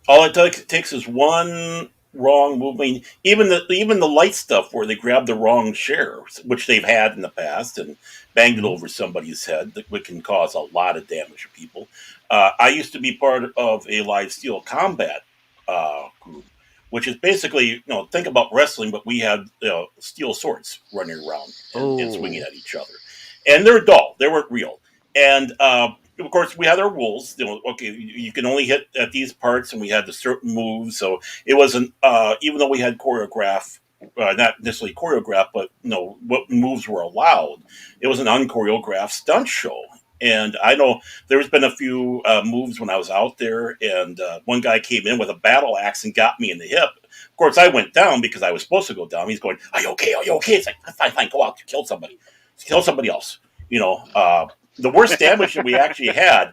S4: all it takes is one wrong move. I mean, even the light stuff where they grab the wrong chair, which they've had in the past, and banged it over somebody's head, that can cause a lot of damage to people. I used to be part of a live steel combat group, which is basically, think about wrestling, but we had steel swords running around and swinging at each other, and they're dull. They weren't real, and of course, we had our rules. Okay, you can only hit at these parts, and we had the certain moves. So it wasn't, even though we had choreograph, not necessarily choreographed, but what moves were allowed. It was an unchoreographed stunt show, and I know there's been a few moves when I was out there, and one guy came in with a battle axe and got me in the hip. Of course, I went down because I was supposed to go down. He's going, "Are you okay? Are you okay?" It's like, fine, go out, kill somebody, kill somebody else. The worst damage that we actually had,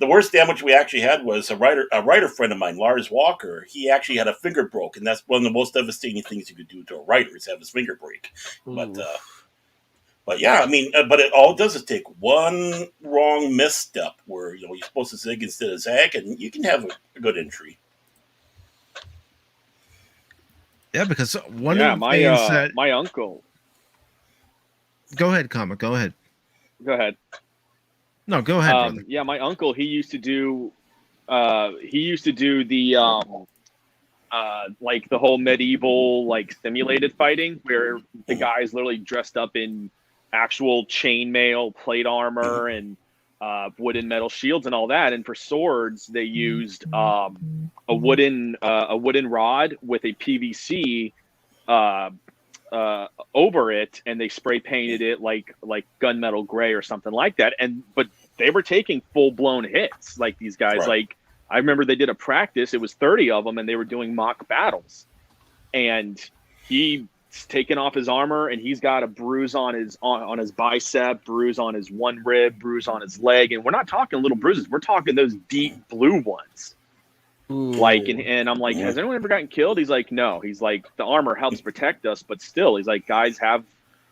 S4: was a writer friend of mine, Lars Walker. He actually had a finger broke, and that's one of the most devastating things you could do to a writer is have his finger break. But yeah, I mean, but it all does is take one wrong misstep where you're supposed to zig instead of zag, and you can have a good injury.
S1: Yeah, because one of the things that
S2: my uncle.
S1: Go ahead, Comic. Go ahead.
S2: Go ahead.
S1: No, go ahead, brother.
S2: Yeah, my uncle, he used to do the like the whole medieval like simulated fighting where the guys literally dressed up in actual chainmail, plate armor, and wooden metal shields and all that. And for swords, they used a wooden rod with a PVC over it, and they spray painted it like gunmetal gray or something like that. But they were taking full blown hits. Like these guys,
S4: Right.
S2: like I remember they did a practice. It was 30 of them, and they were doing mock battles. And he's taken off his armor, and he's got a bruise on his bicep, bruise on his one rib, bruise on his leg. And we're not talking little bruises. We're talking those deep blue ones. Like, and I'm like, has anyone ever gotten killed? He's like, no. He's like, the armor helps protect us, but still, he's like,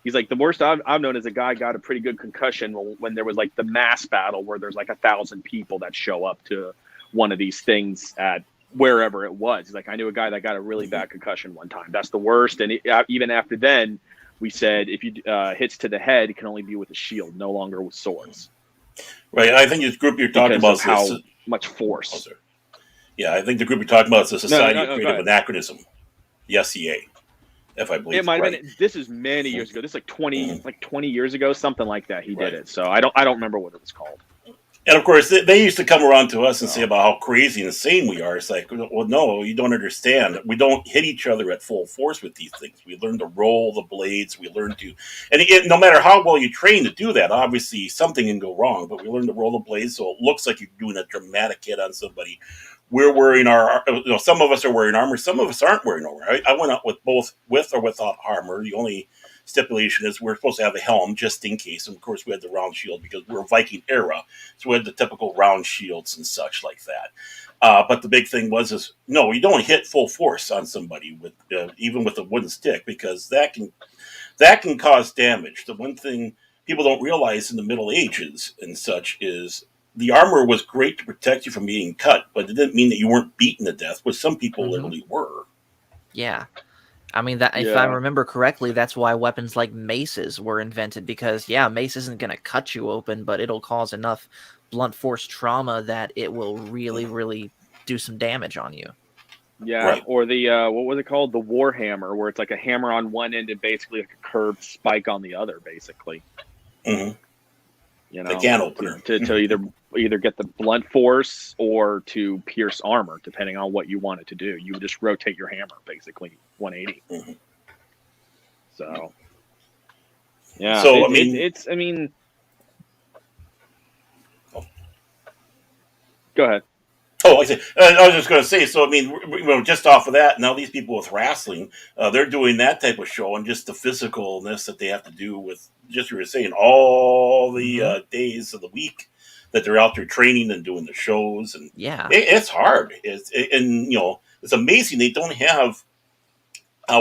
S2: he's like, the worst I've known is a guy got a pretty good concussion when there was like the mass battle where there's like 1,000 people that show up to one of these things at wherever it was. He's like, I knew a guy that got a really bad concussion one time. That's the worst. And even after then, we said if you hits to the head, it can only be with a shield, no longer with swords.
S4: Right. I think this group you're talking
S2: Because
S4: about
S2: of
S4: is
S2: how much force.
S4: Yeah, I think the group you're talking about is the Society of
S2: go
S4: Creative
S2: ahead.
S4: Anachronism, the SCA, if I believe
S2: It might
S4: right.
S2: have been. This is many years ago. This is like 20 years ago, something like that. He did it. So I don't remember what it was called.
S4: And of course, they used to come around to us and say about how crazy and insane we are. It's like, well, no, you don't understand. We don't hit each other at full force with these things. We learn to roll the blades. We learn to, and no matter how well you train to do that, obviously something can go wrong. But we learn to roll the blades so it looks like you're doing a dramatic hit on somebody. We're wearing some of us are wearing armor. Some of us aren't wearing armor. I went out with both with or without armor. The only stipulation is we're supposed to have a helm just in case. And of course, we had the round shield because we're Viking era, so we had the typical round shields and such like that. But the big thing is no, you don't hit full force on somebody with even with a wooden stick because that can cause damage. The one thing people don't realize in the Middle Ages and such is the armor was great to protect you from being cut, but it didn't mean that you weren't beaten to death, which some people literally were.
S7: Yeah. I mean, that if I remember correctly, that's why weapons like maces were invented, because, mace isn't going to cut you open, but it'll cause enough blunt force trauma that it will really, really do some damage on you.
S2: Yeah,
S4: Right.
S2: or the, what was it called? The Warhammer, where it's like a hammer on one end and basically like a curved spike on the other, basically.
S4: Mm-hmm.
S2: You know,
S4: The can opener.
S2: To either get the blunt force or to pierce armor, depending on what you want it to do. You would just rotate your hammer, basically 180.
S4: Mm-hmm.
S2: So, yeah.
S4: So,
S2: Go ahead.
S4: Oh, I was just going to say. So I mean, just off of that, now these people with wrestling, they're doing that type of show, and just the physicalness that they have to do with just what you were saying, all the days of the week that they're out there training and doing the shows, and
S7: Yeah.
S4: it's hard. And it's amazing they don't have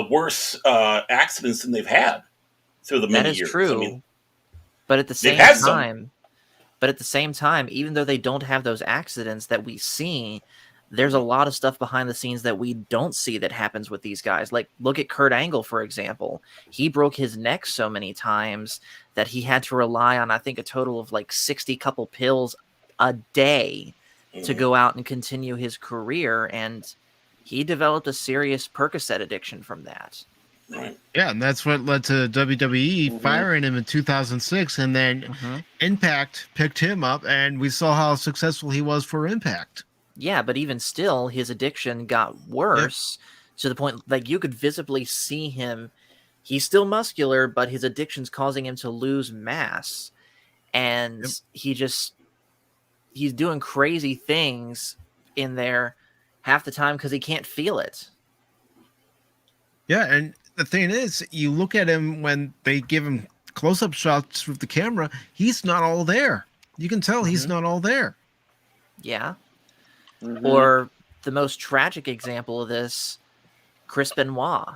S4: worse accidents than they've had through the many
S7: That is
S4: years.
S7: true.
S4: I mean,
S7: but at the
S4: they've
S7: same
S4: had some.
S7: time, even though they don't have those accidents that we see, there's a lot of stuff behind the scenes that we don't see that happens with these guys. Like, look at Kurt Angle, for example. He broke his neck so many times that he had to rely on, I think, a total of like 60 couple pills a day to go out and continue his career. And he developed a serious Percocet addiction from that.
S4: Right.
S1: Yeah, and that's what led to WWE firing him in 2006, and then Impact picked him up, and we saw how successful he was for Impact.
S7: Yeah, but even still, his addiction got worse to the point, like, you could visibly see him. He's still muscular, but his addiction's causing him to lose mass, and he's doing crazy things in there half the time because he can't feel it.
S1: Yeah, and the thing is, you look at him when they give him close-up shots with the camera, he's not all there. You can tell he's not all there.
S7: Yeah. Or the most tragic example of this, Chris Benoit.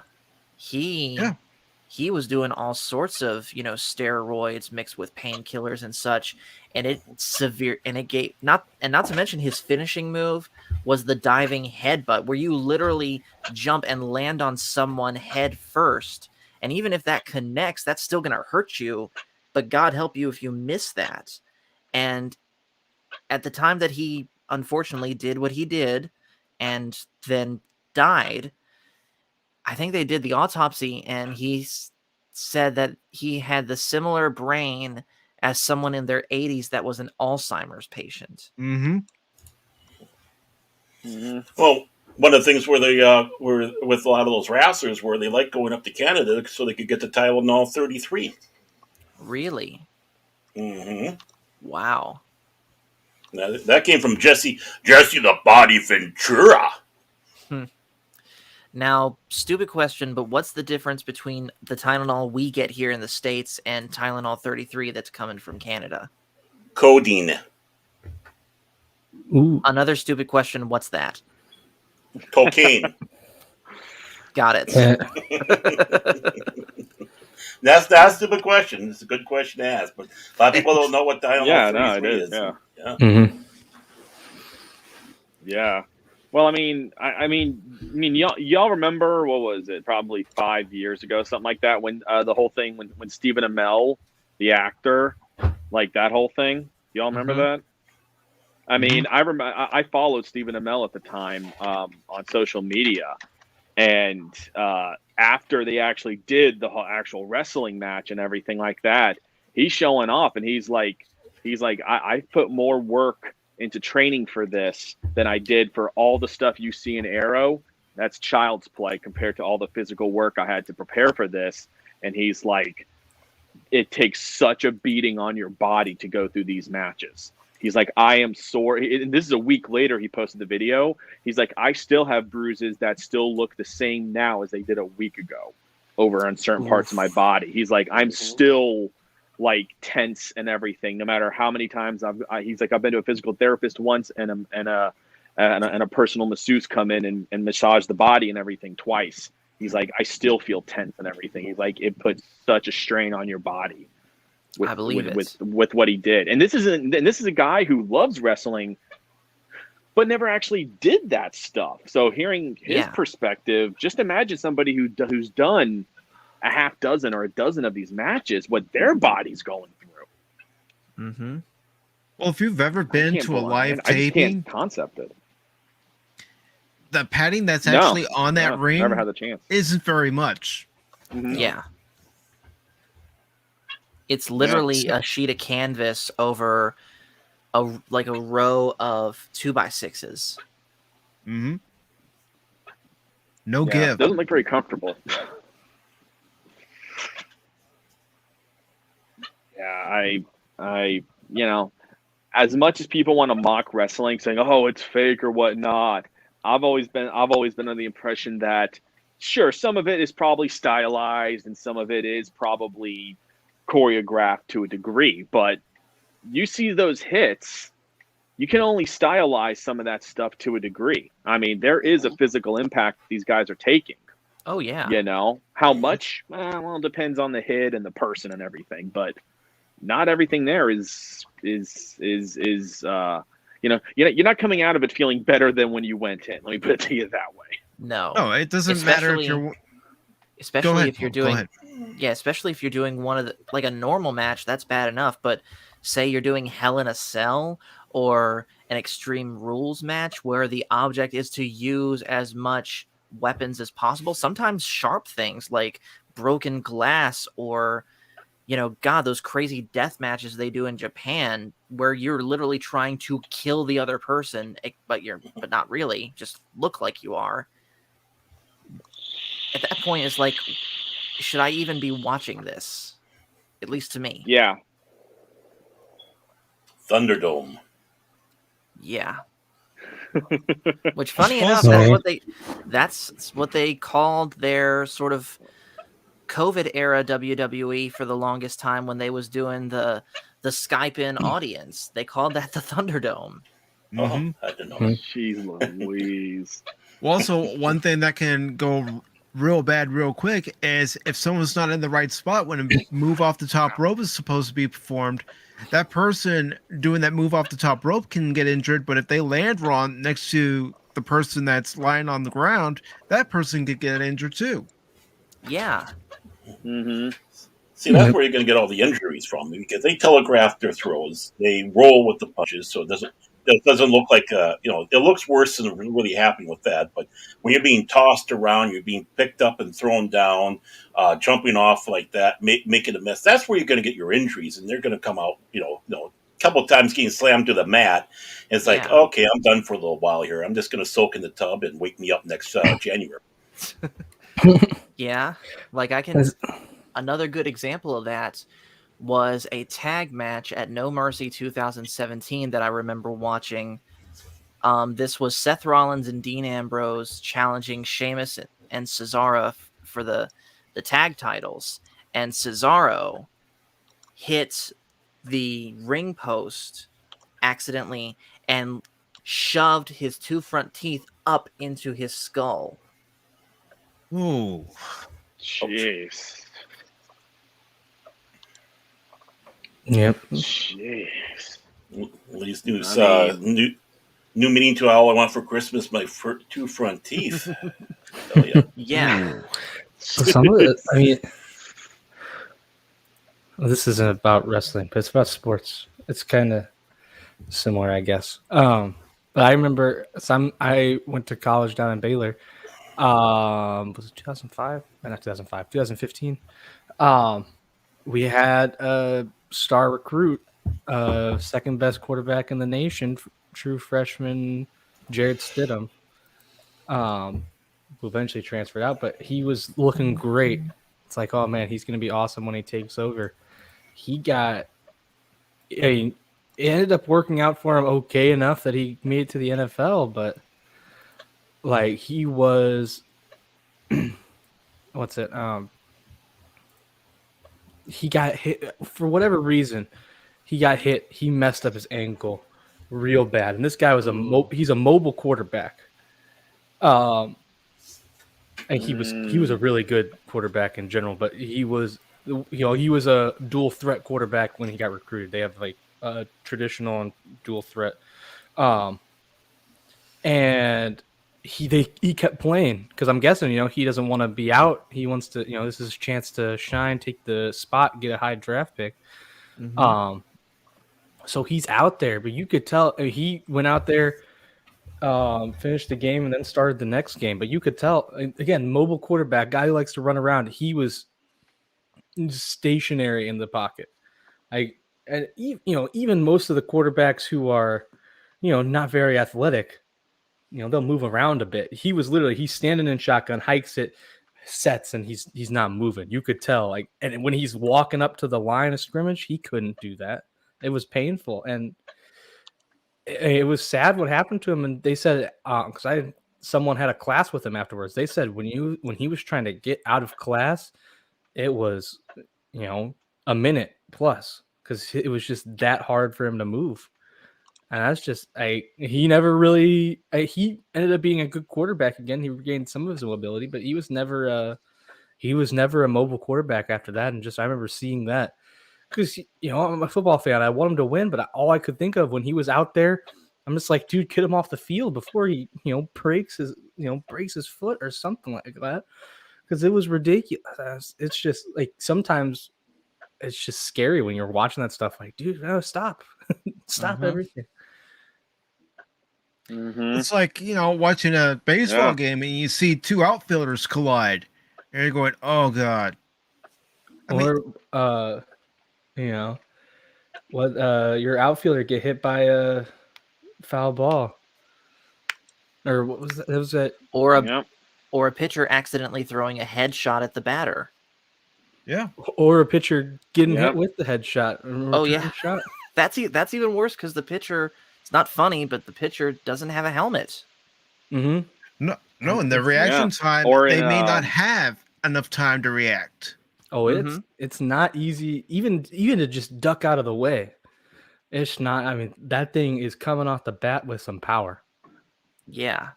S7: He was doing all sorts of, steroids mixed with painkillers and such, and it gave not to mention his finishing move was the diving headbutt, where you literally jump and land on someone head first. And even if that connects, that's still going to hurt you. But God help you if you miss that. And at the time that he unfortunately did what he did and then died, I think they did the autopsy, and he said that he had the similar brain as someone in their 80s that was an Alzheimer's patient.
S4: Well, one of the things where they were with a lot of those wrestlers where they like going up to Canada so they could get the Tylenol 33.
S7: Really?
S4: Mm-hmm.
S7: Wow.
S4: Now, that came from Jesse the Body Ventura.
S7: Now, stupid question, but what's the difference between the Tylenol we get here in the States and Tylenol 33 that's coming from Canada?
S4: Codeine.
S5: Ooh.
S7: Another stupid question, what's that?
S4: Cocaine.
S7: Got it.
S4: That's not a stupid question. It's a good question to ask, but a lot of people don't know what Tylenol 33 is.
S2: Yeah. Well, I mean, y'all remember, what was it? Probably 5 years ago, something like that, when the whole thing, when Stephen Amell, the actor, like that whole thing. Y'all remember that? I mean, I followed Stephen Amell at the time on social media, and after they actually did the whole actual wrestling match and everything like that, he's showing off, and he's like, I put more work into training for this than I did for all the stuff you see in Arrow. That's child's play compared to all the physical work I had to prepare for this. And he's like, it takes such a beating on your body to go through these matches. He's like, I am sore. And this is a week later he posted the video. He's like, I still have bruises that still look the same now as they did a week ago over on certain parts of my body. He's like, I'm still like tense and everything, no matter how many times he's like, I've been to a physical therapist once and a personal masseuse come in and massage the body and everything twice. He's like, I still feel tense and everything. He's like, it puts such a strain on your body with what he did. And this is a guy who loves wrestling, but never actually did that stuff. So hearing his perspective, just imagine somebody who's done a half dozen or a dozen of these matches, what their body's going through.
S1: Well, if you've ever been to a live taping,
S2: I just can't concept it.
S1: The padding that's actually on that ring
S2: never had the chance.
S1: Isn't very much.
S7: Yeah. It's literally a sheet of canvas over a row of 2x6s.
S1: No give.
S2: Doesn't look very comfortable. I as much as people want to mock wrestling, saying, "Oh, it's fake" or whatnot, I've always been under the impression that sure, some of it is probably stylized and some of it is probably choreographed to a degree, but you see those hits, you can only stylize some of that stuff to a degree. I mean, there is a physical impact these guys are taking.
S7: Oh yeah.
S2: You know, how much? Well, it depends on the hit and the person and everything, but not everything there is you know, you're not coming out of it feeling better than when you went in. Let me put it to you that way.
S7: No.
S1: No, it doesn't matter if you're.
S7: Especially
S1: Go ahead,
S7: if you're
S1: Paul, go
S7: doing,
S1: ahead.
S7: yeah, especially if you're doing one of the, like a normal match, that's bad enough. But say you're doing Hell in a Cell or an Extreme Rules match where the object is to use as much weapons as possible, sometimes sharp things like broken glass or, you know, God, those crazy death matches they do in Japan where you're literally trying to kill the other person, but not really, just look like you are. At that point, it's like, should I even be watching this? At least to me.
S2: Yeah.
S4: Thunderdome.
S7: Yeah. Which, funny enough, that's what they called their sort of COVID era WWE for the longest time when they was doing the Skype in audience. They called that the Thunderdome.
S4: Oh, I didn't know.
S2: Jeez Louise.
S1: Well, also, one thing that can go real bad real quick is if someone's not in the right spot when a move off the top rope is supposed to be performed, that person doing that move off the top rope can get injured, but if they land wrong next to the person that's lying on the ground, that person could get injured too.
S7: Yeah.
S2: Mm-hmm.
S4: See, that's where you're going to get all the injuries from, because they telegraph their throws, they roll with the punches, so it doesn't look like it looks worse than really happening with that. But when you're being tossed around, you're being picked up and thrown down, jumping off like that, making a mess. That's where you're going to get your injuries, and they're going to come out, a couple of times getting slammed to the mat. And it's like, okay, I'm done for a little while here. I'm just going to soak in the tub and wake me up next January.
S7: Yeah, like I can. Another good example of that was a tag match at No Mercy 2017 that I remember watching. This was Seth Rollins and Dean Ambrose challenging Sheamus and Cesaro for the tag titles, and Cesaro hit the ring post accidentally and shoved his two front teeth up into his skull.
S1: Ooh.
S2: Jeez.
S5: Yep.
S2: Jeez.
S4: Lee's news. New meaning to all I want for Christmas: my two front teeth. Oh yeah.
S7: Yeah.
S5: Some of it, I mean, this isn't about wrestling, but it's about sports. It's kind of similar, I guess. But I remember I went to college down in Baylor. Was it 2005? Not 2005, 2015. We had a star recruit, second best quarterback in the nation, true freshman Jared Stidham, who eventually transferred out, but he was looking great. It's like, oh man, he's going to be awesome when he takes over. It ended up working out for him okay enough that he made it to the NFL, but like he was, he got hit for whatever reason. He got hit. He messed up his ankle real bad. And this guy was he's a mobile quarterback. And he was a really good quarterback in general, but he was a dual threat quarterback when he got recruited. They have like a traditional and dual threat. And he kept playing because I'm guessing, he doesn't want to be out. He wants to, this is his chance to shine, take the spot, get a high draft pick. Mm-hmm. So he's out there, but you could tell he went out there, finished the game, and then started the next game. But you could tell, again, mobile quarterback, guy who likes to run around. He was stationary in the pocket. Even most of the quarterbacks who are, not very athletic, they'll move around a bit. He's standing in shotgun, hikes it, sets, and he's not moving. You could tell, and when he's walking up to the line of scrimmage, he couldn't do that. It was painful. And it was sad what happened to him, and they said because someone had a class with him afterwards. They said when he was trying to get out of class, it was a minute plus because it was just that hard for him to move. And that's just he never really he ended up being a good quarterback again. He regained some of his mobility, but he was never a mobile quarterback after that. And just I remember seeing that because I'm a football fan. I want him to win, but all I could think of when he was out there, I'm just like, dude, get him off the field before he breaks his foot or something like that. Because it was ridiculous. It's just like sometimes it's just scary when you're watching that stuff. Like, dude, no, stop, stop everything.
S1: It's like watching a baseball game and you see two outfielders collide, and you're going, "Oh God!"
S5: Your outfielder get hit by a foul ball, or what was that? It was that,
S7: or a pitcher accidentally throwing a headshot at the batter.
S1: Yeah,
S5: or a pitcher getting hit with the headshot.
S7: Oh yeah, shot. That's even worse because the pitcher. It's not funny, but the pitcher doesn't have a helmet.
S1: No, and the reaction time, they may not have enough time to react.
S5: Oh, it's not easy, even to just duck out of the way. It's not. I mean, that thing is coming off the bat with some power.
S7: Yeah.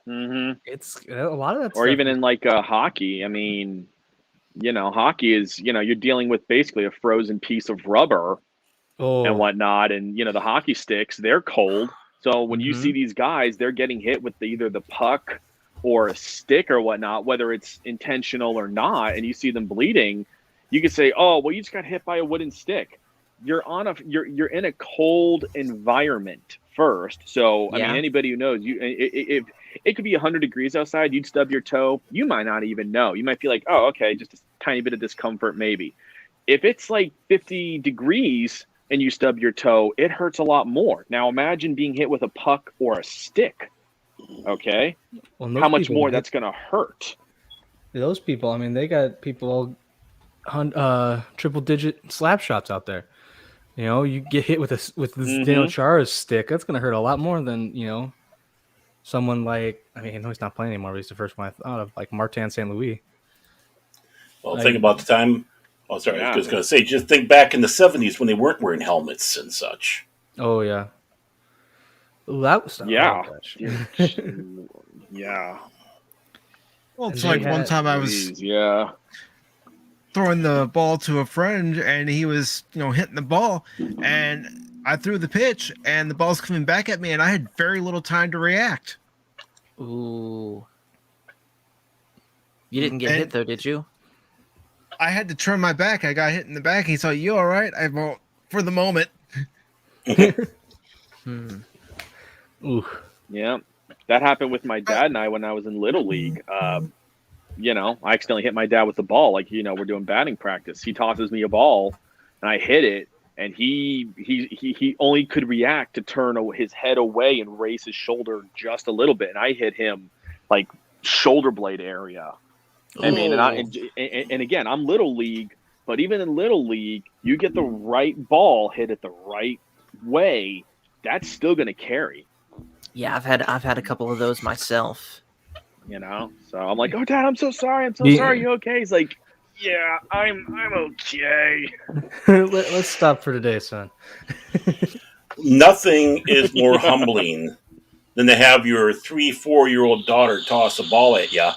S5: It's a lot of that.
S2: Or even in like hockey. I mean, hockey is you're dealing with basically a frozen piece of rubber. And whatnot, and the hockey sticks, they're cold. So when you see these guys, they're getting hit with either the puck or a stick or whatnot, whether it's intentional or not, and you see them bleeding, you could say, "Oh, well, you just got hit by a wooden stick." You're you're in a cold environment first. So I mean, anybody who knows if it could be 100 degrees outside, you'd stub your toe, you might not even know. You might feel like, "Oh, okay, just a tiny bit of discomfort, maybe." If it's like 50 degrees and you stub your toe, it hurts a lot more. Now imagine being hit with a puck or a stick. Okay, how much more that's going to hurt?
S5: Those people, I mean, they got people triple-digit slap shots out there. You get hit with this Daniel Chara's stick, that's going to hurt a lot more than someone like. I mean, I know he's not playing anymore. But he's the first one I thought of, like Martin St. Louis.
S4: Well, think about the time. Oh, sorry. I was going to say, just think back in the 70s when they weren't wearing helmets and such.
S5: Oh, yeah. Ooh, that was
S2: yeah.
S1: Well, it's like one time I was throwing the ball to a friend, and he was hitting the ball, and I threw the pitch, and the ball's coming back at me, and I had very little time to react.
S7: Ooh. You didn't get hit, though, did you?
S1: I had to turn my back. I got hit in the back. He's like, "You all right?" I won't for the moment.
S5: Ooh.
S2: Yeah, that happened with my dad and I when I was in Little League. I accidentally hit my dad with the ball. Like, we're doing batting practice. He tosses me a ball, and I hit it, and he only could react to turn his head away and raise his shoulder just a little bit, and I hit him like shoulder blade area. I mean, and again, I'm Little League, but even in Little League, you get the right ball hit it the right way, that's still going to carry.
S7: Yeah, I've had a couple of those myself.
S2: So I'm like, "Oh, Dad, I'm so sorry. I'm so sorry. You okay?" He's like, "Yeah, I'm okay."
S5: Let's stop for today, son.
S4: Nothing is more humbling than to have your 3-4-year-old daughter toss a ball at you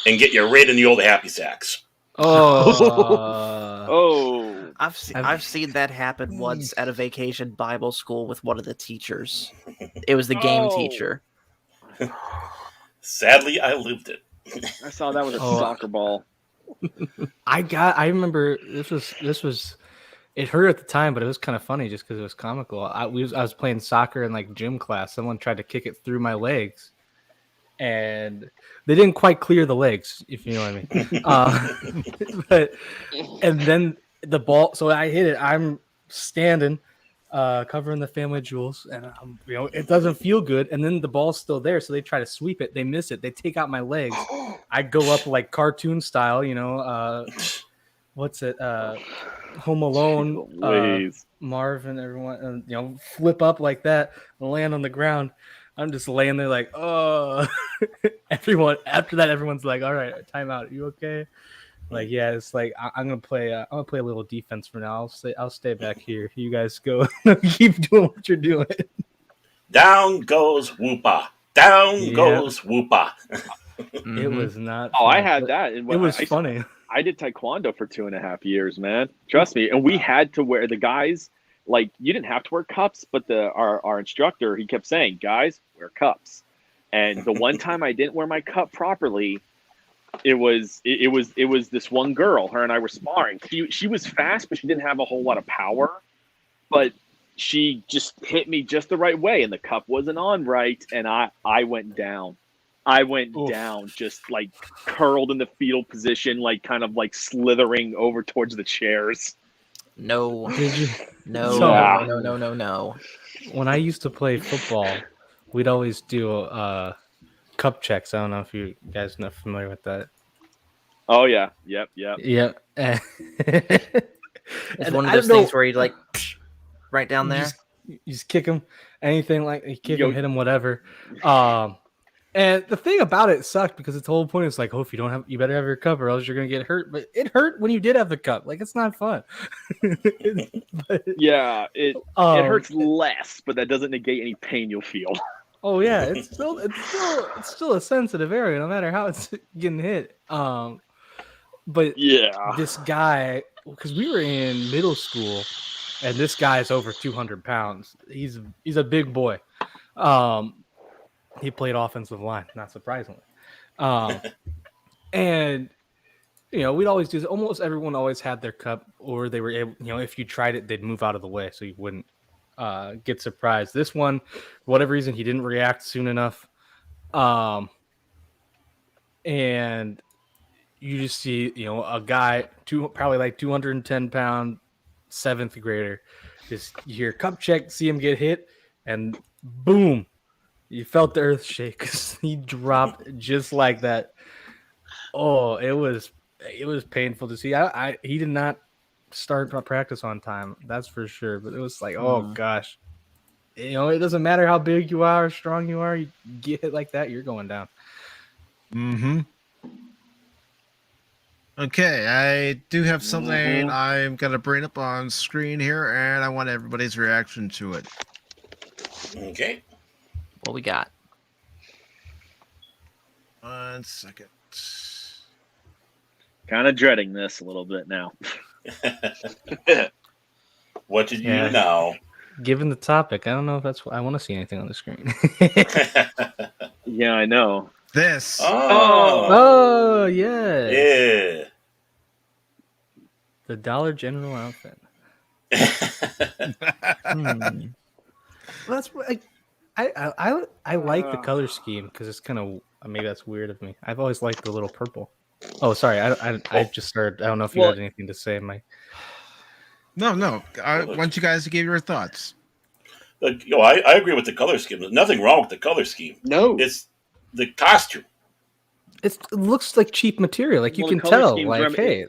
S4: and get you right in the old happy sacks.
S7: I've seen that happen once at a vacation Bible school with one of the teachers. It was the game teacher.
S4: Sadly, I lived it.
S2: I saw that with a soccer ball.
S5: I remember this was it hurt at the time, but it was kind of funny just because it was comical. I was playing soccer in like gym class. Someone tried to kick it through my legs, and they didn't quite clear the legs, if you know what I mean. And then the ball. So I hit it. I'm standing, covering the family jewels, and it doesn't feel good. And then the ball's still there, so they try to sweep it. They miss it. They take out my legs. I go up like cartoon style, what's it? Home Alone,
S2: Please.
S5: Marvin, everyone, and flip up like that and land on the ground. I'm just laying there like, oh. Everyone after that, everyone's like, all right, time out. Are you okay? Like, yeah, it's like I'm gonna play. I'm gonna play a little defense for now. I'll stay back here. You guys go keep doing what you're doing.
S4: Down goes Woopah. Down goes Woopah.
S5: It was not.
S2: Oh,
S5: fun,
S2: I had
S5: but
S2: that.
S5: It was funny.
S2: I did taekwondo for 2.5 years, man. Trust me. And we had to wear, the guys, like, you didn't have to wear cups, but our instructor, he kept saying, guys, wear cups. And the one time I didn't wear my cup properly, it was this one girl. Her and I were sparring. She was fast, but she didn't have a whole lot of power. But she just hit me just the right way, and the cup wasn't on right, and I went down. I went down, just like curled in the fetal position, like kind of like slithering over towards the chairs.
S7: No.
S5: Did you?
S7: No.
S5: When I used to play football, we'd always do cup checks. I don't know if you guys are not familiar with that.
S2: Oh yeah, yep.
S5: Yeah.
S7: It's one of those things where you like right down there.
S5: You just kick him, anything like you kick him, hit him, whatever. And the thing about it sucked because its whole point is like, oh, if you don't have, you better have your cup or else you're gonna get hurt. But it hurt when you did have the cup. Like, it's not fun.
S2: Yeah, it hurts less, but that doesn't negate any pain you'll feel.
S5: Oh yeah, it's still a sensitive area, no matter how it's getting hit. But yeah, this guy, because we were in middle school, and this guy is over 200 pounds. He's a big boy. He played offensive line, not surprisingly. And we'd always do this. Almost everyone always had their cup, or they were able, if you tried it, they'd move out of the way so you wouldn't get surprised. This one, for whatever reason, he didn't react soon enough. And you just see, a guy, probably like 210-pound 7th grader, just you hear cup check, see him get hit, and boom. You felt the earth shake because he dropped just like that. Oh, it was painful to see. He did not start practice on time, that's for sure. But it was like, oh gosh, it doesn't matter how big you are, strong you are. You get hit like that, you're going down.
S1: Mm-hmm. Okay, I do have something I'm gonna bring up on screen here, and I want everybody's reaction to it.
S4: Okay.
S7: What we got?
S1: 1 second.
S2: Kind of dreading this a little bit now.
S4: What did you know?
S5: Given the topic, I don't know if that's what I want to see anything on the screen.
S2: Yeah, I know.
S1: This.
S5: Oh, yeah.
S4: Yeah.
S5: The Dollar General outfit. Well, that's what I like the color scheme because it's kind of, maybe that's weird of me. I've always liked the little purple. Oh, sorry. I just started. I don't know if you had anything to say, Mike.
S1: No. I want you guys to give your thoughts.
S4: I agree with the color scheme. There's nothing wrong with the color scheme.
S3: No.
S4: It's the costume.
S5: It looks like cheap material. Like, you can tell. Like, hey.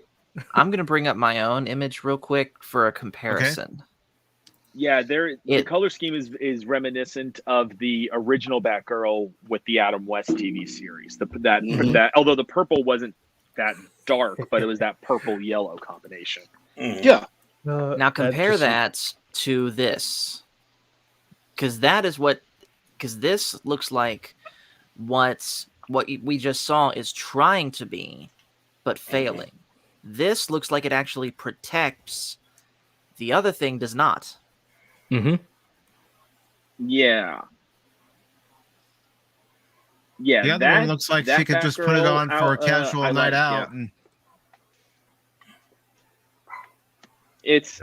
S7: I'm going to bring up my own image real quick for a comparison.
S2: Okay. Yeah, the color scheme is reminiscent of the original Batgirl with the Adam West TV series. That although the purple wasn't that dark, but it was that purple-yellow combination.
S4: Mm-hmm.
S3: Yeah.
S7: Now compare that to this, because this looks like what we just saw is trying to be, but failing. This looks like it actually protects. The other thing does not.
S5: Mm-hmm.
S2: Yeah. Yeah.
S1: The other one looks like she could just put it on for a casual night out.
S2: Yeah. It's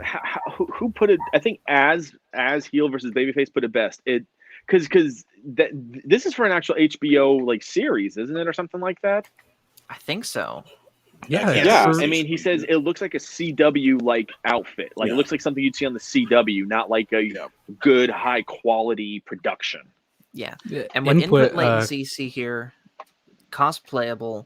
S2: who put it. I think as heel versus babyface put it best. Because this is for an actual HBO like series, isn't it, or something like that?
S7: I think so.
S2: Yeah. I mean, he says it looks like a CW like outfit. Like it looks like something you'd see on the CW, not like a good high quality production.
S7: Yeah. And when input latency see here, cosplayable,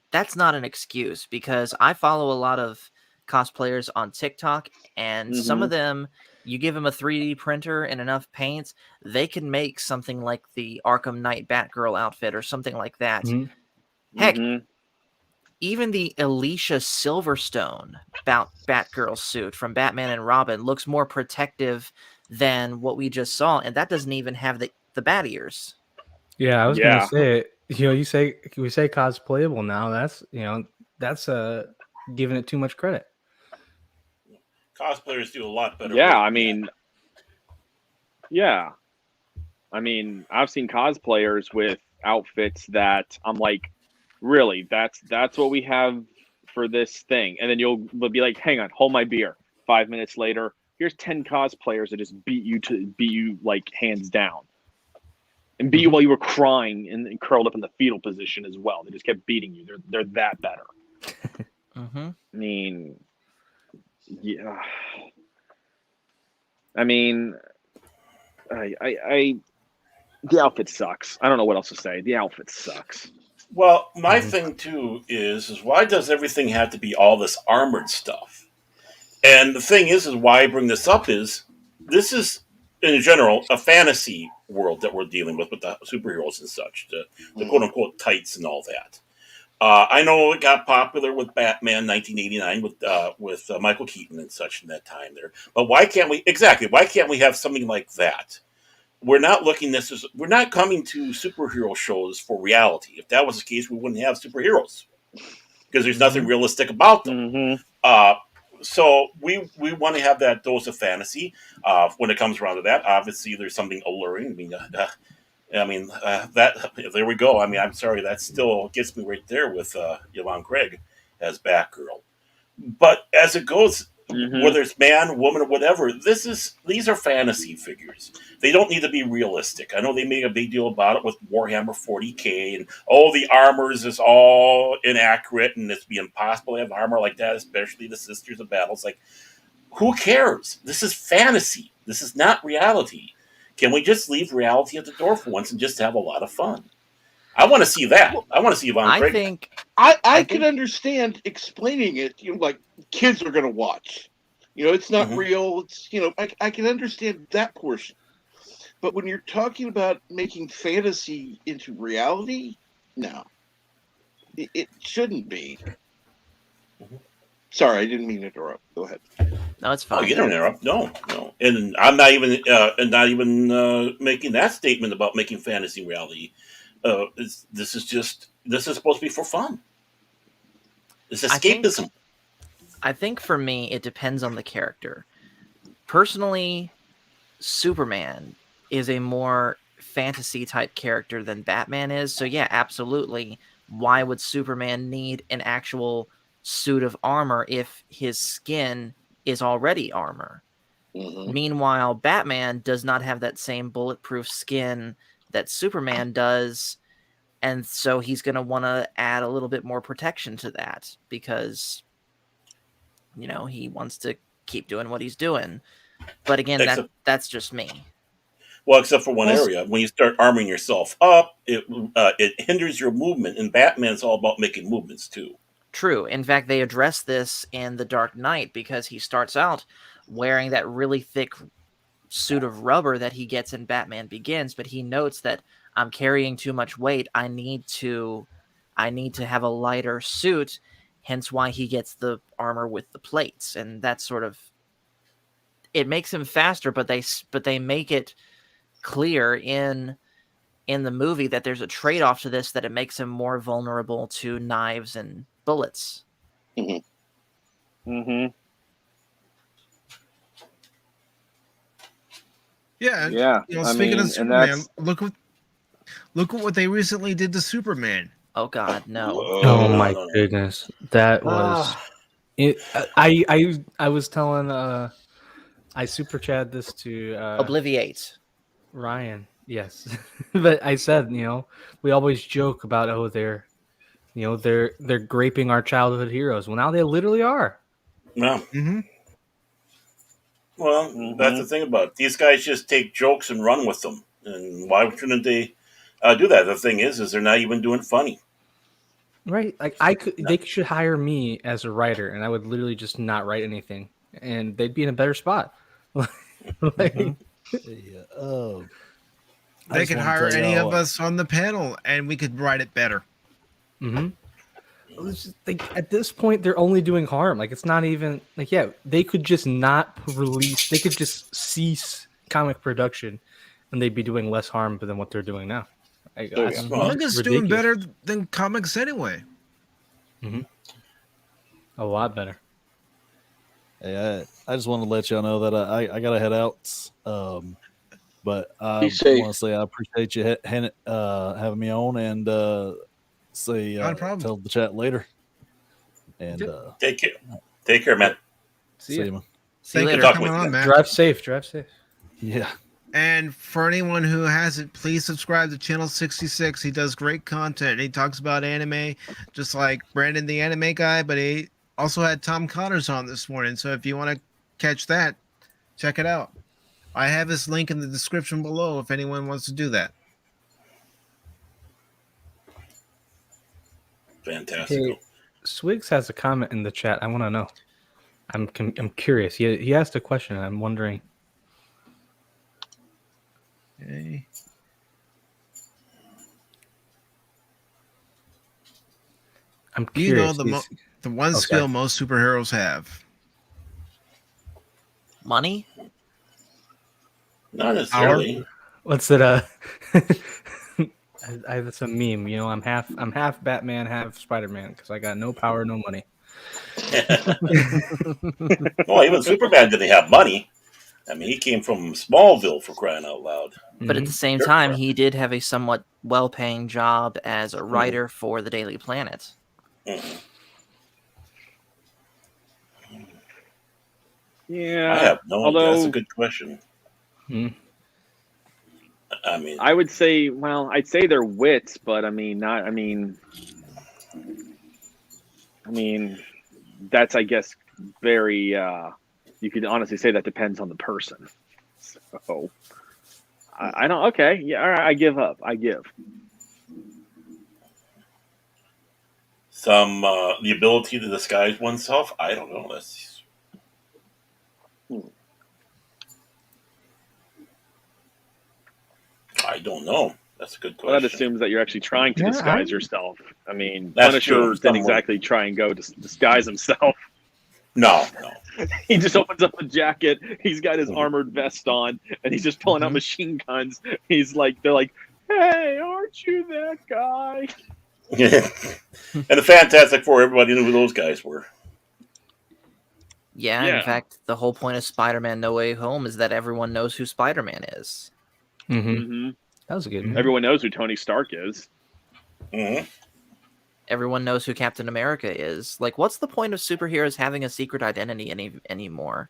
S7: that's not an excuse because I follow a lot of cosplayers on TikTok, and some of them, you give them a 3D printer and enough paints, they can make something like the Arkham Knight Batgirl outfit or something like that. Heck, even the Alicia Silverstone Batgirl suit from Batman and Robin looks more protective than what we just saw, and that doesn't even have the bat ears.
S5: Yeah, I was gonna say, we say cosplayable now. That's giving it too much credit.
S4: Cosplayers do a lot better.
S2: Yeah, I mean, I've seen cosplayers with outfits that I'm like, really, that's what we have for this thing, and then you'll be like, hang on, hold my beer. 5 minutes later, here's 10 cosplayers that just beat you like hands down, and beat you while you were crying and curled up in the fetal position as well. They just kept beating you. They're that better. I mean, yeah. I mean, I the outfit sucks. I don't know what else to say. The outfit sucks.
S4: Well, my thing too is why does everything have to be all this armored stuff? And the thing is why I bring this up is this is in general a fantasy world that we're dealing with the superheroes and such, the quote unquote tights and all that. I know it got popular with Batman 1989 with Michael Keaton and such in that time there. But why can't we have something like that? We're not we're not coming to superhero shows for reality. If that was the case, we wouldn't have superheroes because there's nothing realistic about them. So we want to have that dose of fantasy when it comes around to that. Obviously, there's something alluring. There we go. I mean, I'm sorry, that still gets me right there with Yvonne Craig as Batgirl. But as it goes, whether it's man, woman, or whatever, these are fantasy figures. They don't need to be realistic. I know they make a big deal about it with Warhammer 40K, and the armors is all inaccurate, and it'd be impossible to have armor like that, especially the Sisters of Battles. Like, who cares? This is fantasy. This is not reality. Can we just leave reality at the door for once and just have a lot of fun? I want to see that. I want to see Yvonne Craig.
S3: I can understand explaining it. Like kids are going to watch. It's not real. It's I can understand that portion. But when you're talking about making fantasy into reality, no, it shouldn't be. Sorry, I didn't mean to interrupt. Go ahead.
S7: No, it's fine.
S4: Oh, you don't interrupt. No. And I'm not even making that statement about making fantasy reality. This is supposed to be for fun. It's escapism.
S7: I think for me, it depends on the character. Personally, Superman is a more fantasy type character than Batman is. So yeah, absolutely. Why would Superman need an actual suit of armor if his skin is already armor? Meanwhile, Batman does not have that same bulletproof skin that Superman does, and so he's going to want to add a little bit more protection to that because he wants to keep doing what he's doing. But again, that's just me.
S4: Well, except for one area. When you start arming yourself up, it hinders your movement, and Batman's all about making movements too.
S7: True. In fact, they address this in The Dark Knight because he starts out wearing that really thick suit of rubber that he gets in Batman Begins, but he notes that I'm carrying too much weight. I need to have a lighter suit, hence why he gets the armor with the plates. And that's sort of, it makes him faster, but they make it clear in the movie that there's a trade-off to this, that it makes him more vulnerable to knives and bullets.
S1: Yeah, speaking of Superman, look at what they recently did to Superman.
S7: Oh God, no!
S5: Oh my goodness, that was it. I was telling I super chatted this to
S7: Obliviate
S5: Ryan. Yes, but I said we always joke about they're graping our childhood heroes. Well, now they literally are.
S4: Yeah. Well, that's the thing about it. These guys just take jokes and run with them. And why shouldn't they do that? The thing is they're not even doing funny.
S5: Right? Like they should hire me as a writer, and I would literally just not write anything, and they'd be in a better spot. Like,
S6: Yeah. I
S1: They
S6: just
S1: could
S6: want to
S1: hire
S6: tell
S1: any
S6: y'all,
S1: of us on the panel, and we could write it better.
S5: it's just, like, at this point, they're only doing harm. Like, it's not even like, yeah, they could just not release. They could just cease comic production, and they'd be doing less harm than what they're doing now. Like,
S3: Oh,
S5: that's
S3: yeah.
S1: Manga's doing better than comics anyway.
S5: A lot better.
S6: hey, I just want to let y'all know that I gotta head out. But I
S3: Be
S6: want
S3: safe.
S6: to say I appreciate you having me on, and say
S1: Not a problem.
S6: tell the chat later. And
S4: Take care. Take care, man.
S5: See
S6: see
S5: ya.
S6: you, man.
S7: See you
S1: Thank you
S7: later.
S1: for coming on, man.
S5: Drive safe. Drive safe.
S6: Yeah.
S1: And for anyone who hasn't, please subscribe to Channel 66. He does great content. He talks about anime, just like Brandon, the anime guy, but he also had Tom Connors on this morning. So if you want to catch that, check it out. I have his link in the description below if anyone wants to do that.
S4: Fantastic.
S5: Hey, Swigs has a comment in the chat. I want to know. I'm curious. He asked a question. And I'm wondering.
S1: Okay.
S5: I'm
S1: Do you know
S5: curious.
S1: the one
S5: Oh,
S1: skill
S5: sorry.
S1: most superheroes have?
S7: Money?
S4: Not necessarily.
S5: What's it? That's a meme. You know, I'm half Batman, half Spider-Man because I got no power, no money.
S4: Well, even Superman didn't have money. I mean, he came from Smallville, for crying out loud.
S7: But at the same
S4: Sure.
S7: time, he did have a somewhat well-paying job as a writer for the Daily Planet.
S4: Mhm.
S2: Yeah.
S4: I have no idea.
S2: Although
S4: That's a good question.
S5: Hmm.
S4: I mean,
S2: I would say, well, I'd say they're wits, but I mean, not. I mean, that's, I guess, very. You could honestly say that depends on the person. So, I don't. Okay, yeah, all right. I give up. I give.
S4: the ability to disguise oneself. I don't know. That's I don't know. That's a good
S2: Well, that
S4: question.
S2: assumes that you're actually trying to
S5: Yeah,
S2: disguise yourself. I mean,
S4: That's
S2: Punisher
S4: true.
S2: didn't exactly try and go to disguise himself.
S4: No.
S2: He just opens up a jacket. He's got his armored vest on, and he's just pulling out machine guns. He's like, they're like, "Hey, aren't you that guy?"
S4: And the Fantastic Four, everybody knew who those guys were.
S7: Yeah,
S2: Yeah.
S7: in fact, the whole point of Spider-Man No Way Home is that everyone knows who Spider-Man is.
S2: Mm-hmm.
S5: That was a good one.
S2: Everyone knows who Tony Stark is.
S4: Mm-hmm.
S7: Everyone knows who Captain America is. Like, what's the point of superheroes having a secret identity anymore?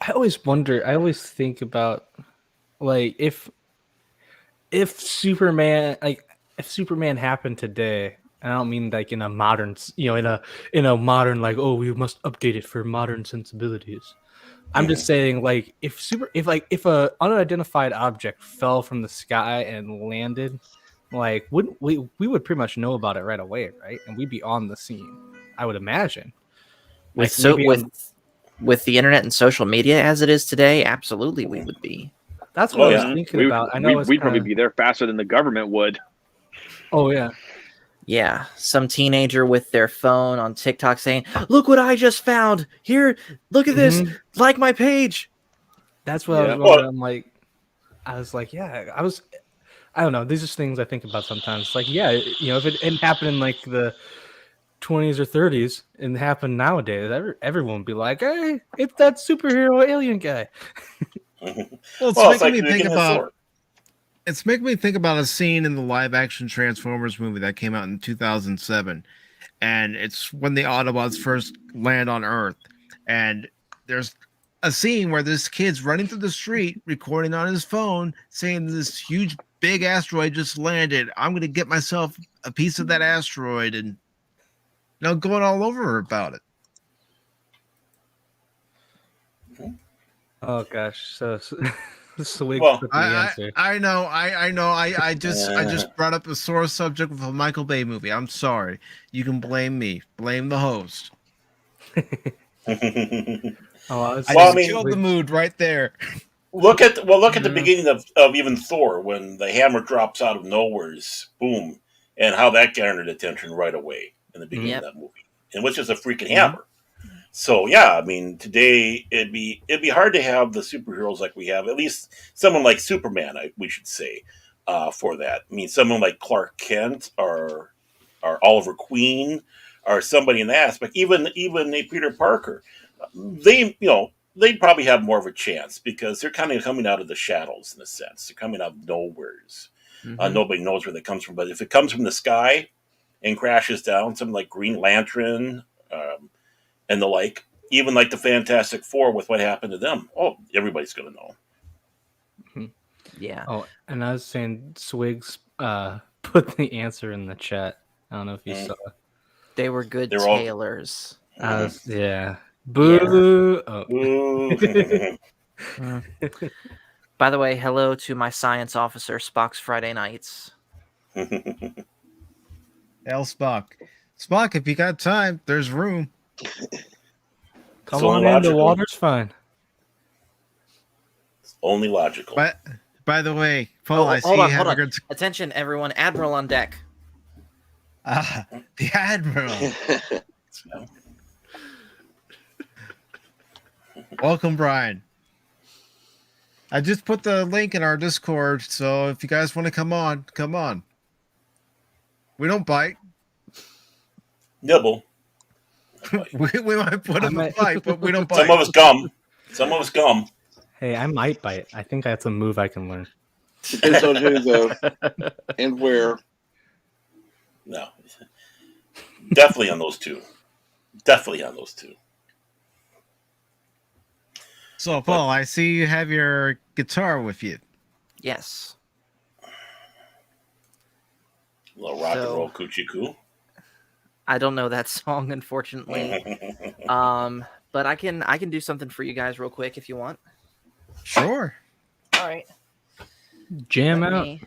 S5: I always wonder. I always think about, like, if Superman, if Superman happened today. I don't mean like in a modern, in a modern, like, oh, we must update it for modern sensibilities. I'm just saying, like, if a unidentified object fell from the sky and landed, like, wouldn't we would pretty much know about it right away, right? And we'd be on the scene, I would imagine.
S7: With
S5: Like, maybe
S7: with the internet and social media as it is today, absolutely we would be.
S5: that's what I was
S4: yeah.
S5: thinking about. I know
S2: we'd probably be there faster than the government would.
S5: Oh yeah.
S7: Yeah, some teenager with their phone on TikTok saying, "Look what I just found! Here, look at this! Like my page!"
S5: That's what I was
S2: Yeah.
S5: wondering. I was like, yeah, I don't know. These are things I think about sometimes. Like, yeah, if it hadn't happened in like the 20s or 30s and happened nowadays, everyone would be like, hey, it's that superhero alien guy.
S1: Well,
S4: It's like making a sword.
S1: it's making me think about a scene in the live action Transformers movie that came out in 2007. And it's when the Autobots first land on Earth. And there's a scene where this kid's running through the street, recording on his phone, saying this huge, big asteroid just landed. I'm going to get myself a piece of that asteroid, and going all over about it.
S5: Oh gosh, so Swig
S4: Well,
S5: put the
S1: I
S5: answer.
S1: know. I just
S4: Yeah.
S1: brought up a sore subject with a Michael Bay movie. I'm sorry. You can blame me. Blame the host.
S5: Oh, I was
S1: I
S4: Well, I
S1: just
S5: saying
S4: mean,
S1: killed the
S5: Swig-
S1: mood right there.
S4: look at the
S5: Yeah.
S4: beginning of even Thor when the hammer drops out of nowhere's boom, and how that garnered attention right away in the beginning
S7: Yep.
S4: of that movie, and which is a freaking
S1: Mhm.
S4: hammer. So yeah, I mean, today it'd be hard to have the superheroes like we have. At least someone like Superman, we should say, for that. I mean, someone like Clark Kent or Oliver Queen or somebody in that aspect. Even a Peter Parker, they'd probably have more of a chance because they're kind of coming out of the shadows in a sense. They're coming out of nowheres.
S7: Mhm.
S4: Nobody knows where that comes from. But if it comes from the sky and crashes down, something like Green Lantern. And the like, even like the Fantastic Four with what happened to them. Oh, everybody's going to know.
S7: Yeah.
S5: Oh, and I was saying Swigs put the answer in the chat. I don't know if you
S4: Mm.
S5: saw.
S7: They were good
S4: They're all-
S7: tailors.
S5: Yeah. Boo. Oh.
S4: Ooh.
S7: By the way, hello to my science officer, Spock's Friday Nights.
S1: Hell, Spock. Spock, if you got time, there's room.
S5: Come
S4: It's
S5: on
S4: only
S5: in. The
S4: logical.
S5: water's fine.
S4: It's only logical.
S1: But by the way, Paul, I see
S7: hold
S1: you
S7: on,
S1: have
S7: hold
S1: a
S7: on.
S1: good.
S7: Attention, everyone. Admiral on deck.
S1: The Admiral. Welcome, Brian. I just put the link in our Discord, so if you guys want to come on, come on. We don't bite.
S4: Nibble.
S1: We might put up a
S5: might-
S1: fight, but we don't bite.
S4: Some of us gum. Some of us gum.
S5: Hey, I might bite. I think that's a move I can learn.
S3: Depends on who though and where.
S4: No. Definitely on those two. Definitely on those two.
S1: So, Paul, I see you have your guitar with you.
S7: Yes.
S4: A little rock and
S7: So-
S4: roll coochie coo.
S7: I don't know that song, unfortunately. But I can do something for you guys real quick if you want.
S1: Sure.
S7: All right.
S5: Jam
S7: Let
S5: out.
S7: me-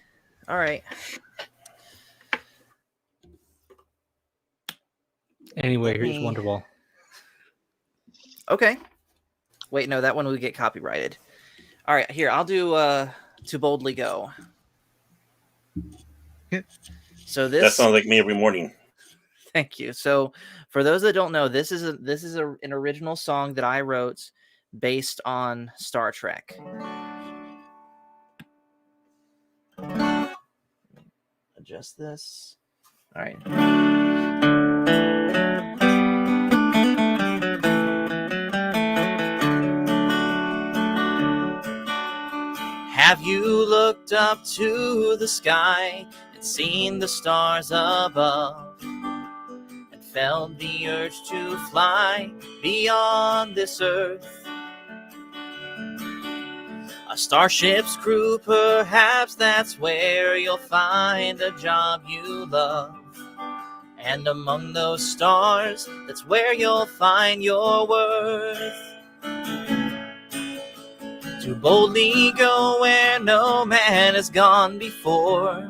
S7: All right.
S5: Anyway,
S7: Let
S5: here's
S7: me-
S5: Wonderwall.
S7: Okay. Wait, no, that one would get copyrighted. All right, here, I'll do To Boldly Go.
S1: Okay.
S7: So
S4: That
S7: this
S4: sounds like me every morning.
S7: Thank you. So for those that don't know, this is an original song that I wrote based on Star Trek. Adjust this. All right. Have you looked up to the sky and seen the stars above and felt the urge to fly beyond this earth? A starship's crew, perhaps that's where you'll find a job you love. And among those stars, that's where you'll find your worth. To boldly go where no man has gone before.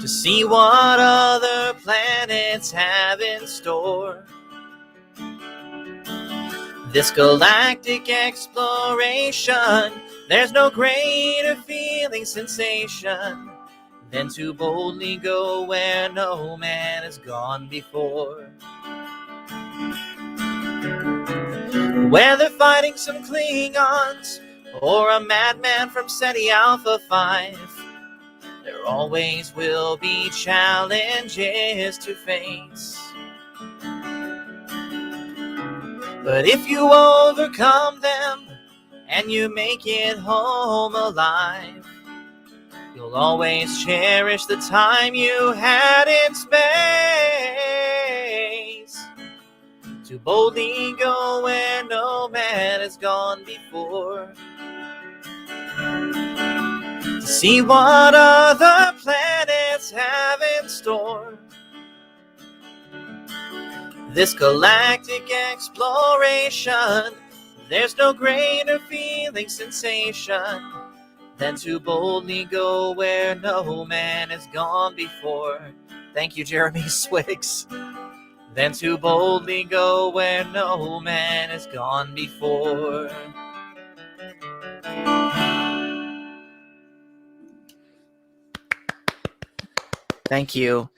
S7: To see what other planets have in store. This galactic exploration, there's no greater feeling sensation than to boldly go where no man has gone before. Whether fighting some Klingons or a madman from SETI Alpha 5, there always will be challenges to face. But if you overcome them and you make it home alive, you'll always cherish the time you had in space. To boldly go where no man has gone before. To see what other planets have in store. This galactic exploration, There's no greater feeling sensation than to boldly go where no man has gone before. Thank you, Jeremy Swiggs. Than to boldly go where no man has gone before. Thank you.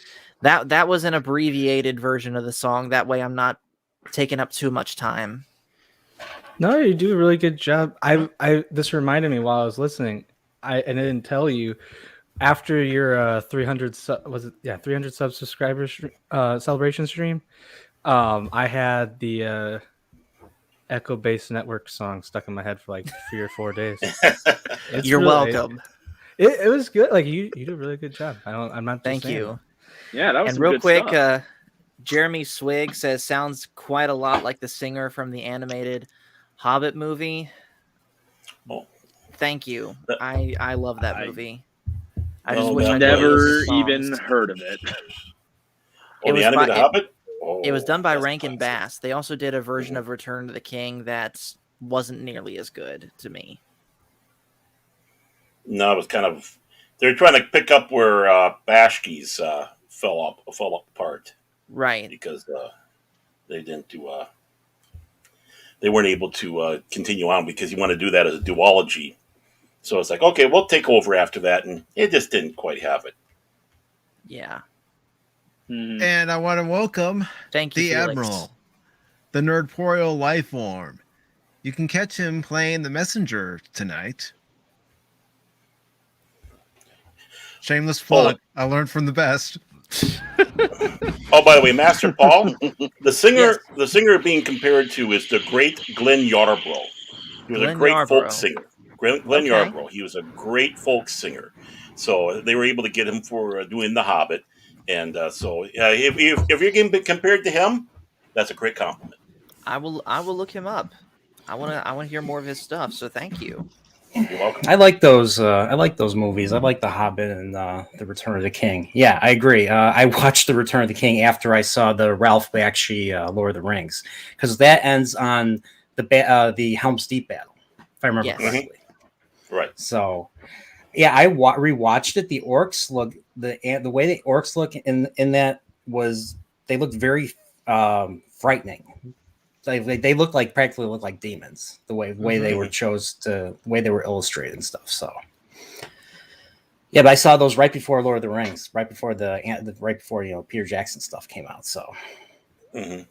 S7: That was an abbreviated version of the song. That way I'm not taking up too much time.
S5: No, you do a really good job. This reminded me while I was listening. I didn't tell you after your 300 300 subscribers celebration stream. I had the Echo Base Network song stuck in my head for like 3 or 4 days.
S7: You're welcome.
S5: It was good. Like you did a really good job. I'm not.
S7: Thank you.
S2: Yeah, that was
S7: and
S2: some
S7: real
S2: good
S7: quick.
S2: stuff.
S7: Jeremy Swig says sounds quite a lot like the singer from the animated Hobbit movie.
S4: Oh.
S7: Thank you. I love that movie. I
S4: Oh,
S7: just wish
S4: that
S7: I knew
S2: Never
S7: the songs.
S2: even heard of it.
S4: Oh, the animated Hobbit?
S7: It was done by
S4: that's
S7: Rankin
S4: classic.
S7: Bass. They also did a version of Return to the King that wasn't nearly as good to me.
S4: No, it was kind of. They're trying to pick up where Bashki's fell apart.
S7: Right.
S4: Because they didn't do. They weren't able to continue on because you want to do that as a duology. So it's like, okay, we'll take over after that, and it just didn't quite have it.
S7: Yeah.
S1: And I want to welcome
S7: Thank you,
S1: the
S7: Felix.
S1: Admiral, the Nerdporeal Lifeform. You can catch him playing the Messenger tonight. Shameless plug. I learned from the best.
S4: Oh, by the way, Master Paul, the singer,
S7: Yes.
S4: the singer being compared to is the great Glenn Yarbrough. He was
S7: Glenn
S4: a great
S7: Yarbrough.
S4: folk singer. Glenn
S7: Okay.
S4: Yarbrough. He was a great folk singer. So they were able to get him for doing The Hobbit. And if you're getting compared to him, that's a great compliment.
S7: I will look him up. I want to hear more of his stuff. So thank you.
S4: You're welcome.
S8: I like those. I like those movies. I like The Hobbit and The Return of the King. Yeah, I agree. I watched The Return of the King after I saw the Ralph Bakshi Lord of the Rings, because that ends on the Helm's Deep battle, if I remember
S7: Yes.
S8: correctly.
S4: Right.
S8: So, yeah, I rewatched it. The orcs look the way the orcs look in that was they looked very frightening. They practically look like demons. The way they were the way they were illustrated and stuff. So, yeah, but I saw those right before Lord of the Rings, right before Peter Jackson stuff came out. So,
S4: And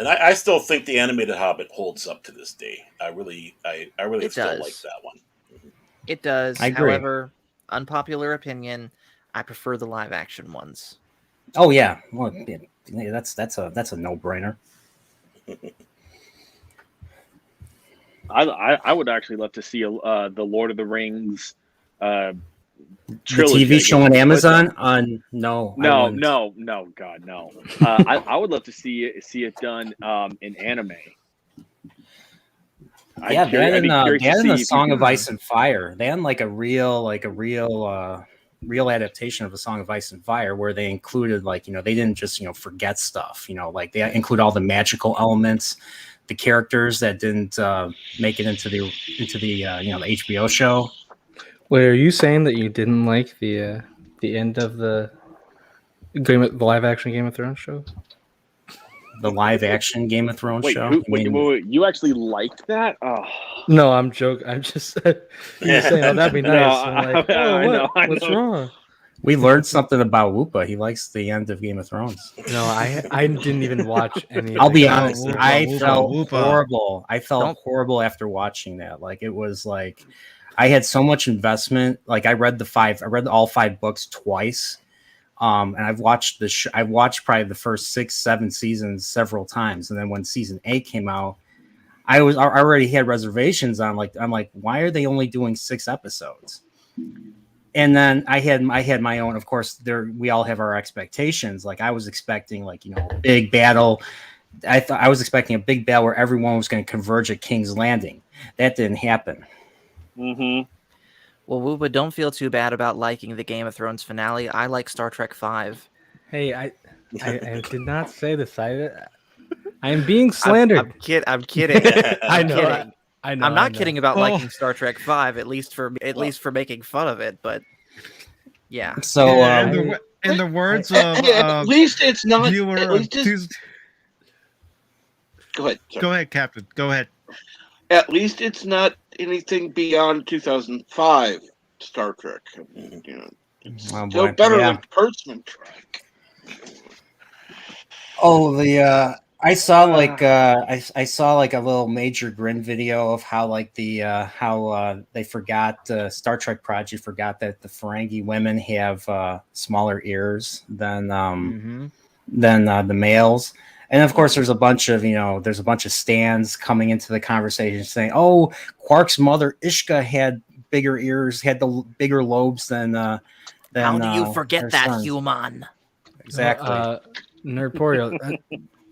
S4: I still think the animated Hobbit holds up to this day. I really
S7: It
S4: still
S7: does.
S4: like that one.
S7: It does.
S8: I agree.
S7: However, unpopular opinion, I prefer the live action ones.
S8: oh yeah, well, yeah, that's a no brainer.
S2: I would actually love to see the Lord of the Rings
S8: The
S2: trilogy.
S8: TV show on
S2: But
S8: Amazon on no, I
S2: no,
S8: wouldn't.
S2: no, God, no. I would love to see it done in anime.
S8: Yeah,
S2: I'd
S8: that
S2: be
S8: and
S2: curious to
S8: that and
S2: see
S8: the
S2: if you
S8: Song of
S2: can-
S8: Ice and Fire. They had like a real adaptation of a Song of Ice and Fire where they included they didn't just forget stuff. Like they include all the magical elements, the characters that didn't make it into the the HBO show.
S5: Wait, are you saying that you didn't like the end of the live action Game of Thrones show?
S8: The live action Game of Thrones
S2: Wait,
S8: show.
S2: wait, you actually liked that? Oh.
S5: No, I'm joking. I'm just you're saying, "Oh, that'd be
S2: No,
S5: nice." I'm like,
S2: I
S5: "Oh,
S2: know, I
S5: what's
S2: know.
S5: wrong?"
S8: We learned something about Woopah. He likes the end of Game of Thrones.
S5: No, I didn't even watch any.
S8: I'll be
S1: Oh,
S8: honest.
S1: Woopah,
S8: I
S1: Woopah,
S8: felt
S1: Woopah.
S8: horrible. I felt
S7: Don't-
S8: horrible after watching that. Like it was like I had so much investment. Like I read all 5 books twice. And I've watched I've watched probably the first 6-7 seasons several times. And then when season 8 came out, I already had reservations on I'm like, why are they only doing 6 episodes? And then I had my own, of course, we all have our expectations. Like I was expecting big battle. I was expecting a big battle where everyone was going to converge at King's Landing. That didn't happen.
S2: Mm-hmm.
S7: Well, Woopa, don't feel too bad about liking the Game of Thrones finale. I like Star Trek V.
S5: Hey, I did not say this. I am being slandered.
S7: I'm kidding. I'm kidding.
S5: I know.
S7: Kidding.
S5: I know.
S7: I'm not kidding about
S1: Well-
S7: liking Star Trek V, at least for making fun of it. But yeah,
S8: So
S1: Yeah, in the words of
S3: At least it's not.
S1: viewer
S3: At
S1: of
S3: least it's,
S1: Tuesday.
S3: go ahead. Sorry.
S1: Go ahead, Captain. Go ahead.
S3: At least it's not anything beyond 2005 Star Trek. You know, it's
S8: Oh,
S3: still
S8: boy.
S3: better
S8: Yeah.
S3: than Kurtzman Trek.
S8: Oh, I saw I saw like a little Major Grin video of how like how they forgot Star Trek Project forgot that the Ferengi women have smaller ears than the males. And of course, there's a bunch of stands coming into the conversation saying, "Oh, Quark's mother Ishka had bigger ears, had the bigger lobes than."
S7: how do you
S8: her
S7: forget that,
S8: sons."
S7: human?
S8: Exactly.
S5: Nerdporeal.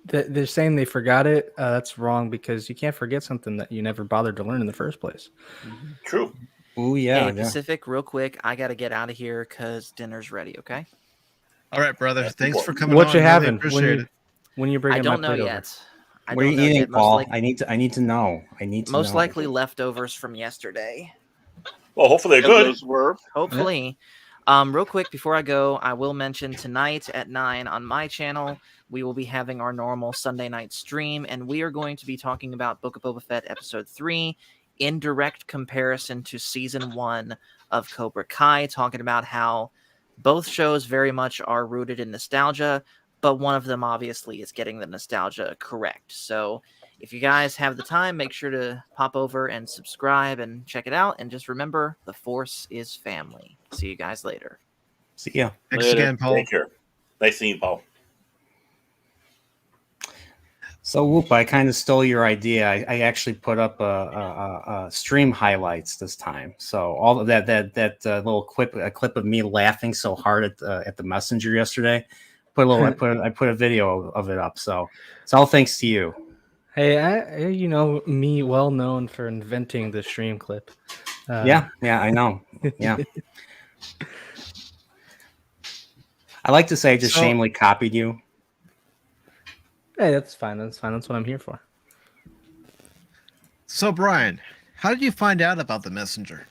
S5: They're saying they forgot it. That's wrong because you can't forget something that you never bothered to learn in the first place.
S4: True.
S8: Oh yeah,
S7: Hey, Pacific, real quick, I gotta get out of here because dinner's ready. Okay.
S1: All right, brother.
S4: That's
S1: Thanks for
S4: important.
S1: coming
S5: What
S1: on.
S5: you
S1: Really
S5: having?
S1: appreciate it.
S5: When you bring
S7: I
S5: my
S7: don't know
S5: plate over?
S7: yet. I
S8: What are
S7: don't
S8: you
S7: know
S8: eating,
S7: yet.
S8: Paul? I need to know. I need to
S7: Most
S8: know.
S7: likely leftovers from yesterday.
S4: Well, hopefully they're
S3: And
S4: good.
S3: those were
S7: Hopefully. Real quick before I go, I will mention tonight at 9 on my channel, we will be having our normal Sunday night stream, and we are going to be talking about Book of Boba Fett Episode 3 in direct comparison to Season 1 of Cobra Kai, talking about how both shows very much are rooted in nostalgia, but one of them obviously is getting the nostalgia correct. So if you guys have the time, make sure to pop over and subscribe and check it out. And just remember, the Force is family. See you guys later.
S8: See ya.
S1: Thanks
S3: Later.
S1: again, Paul.
S4: Take care. Nice seeing you, Paul.
S8: So Whoop, I kind of stole your idea. I actually put up a stream highlights this time. So all of that little clip of me laughing so hard at the messenger yesterday. I put a video of it up. So it's all thanks to you.
S5: Hey, me well known for inventing the stream clip.
S8: Yeah, I know. Yeah. I like to say I just
S1: So-
S8: shamelessly copied you.
S5: Hey, that's fine. That's fine. That's what I'm here for.
S1: So, Brian, how did you find out about the messenger?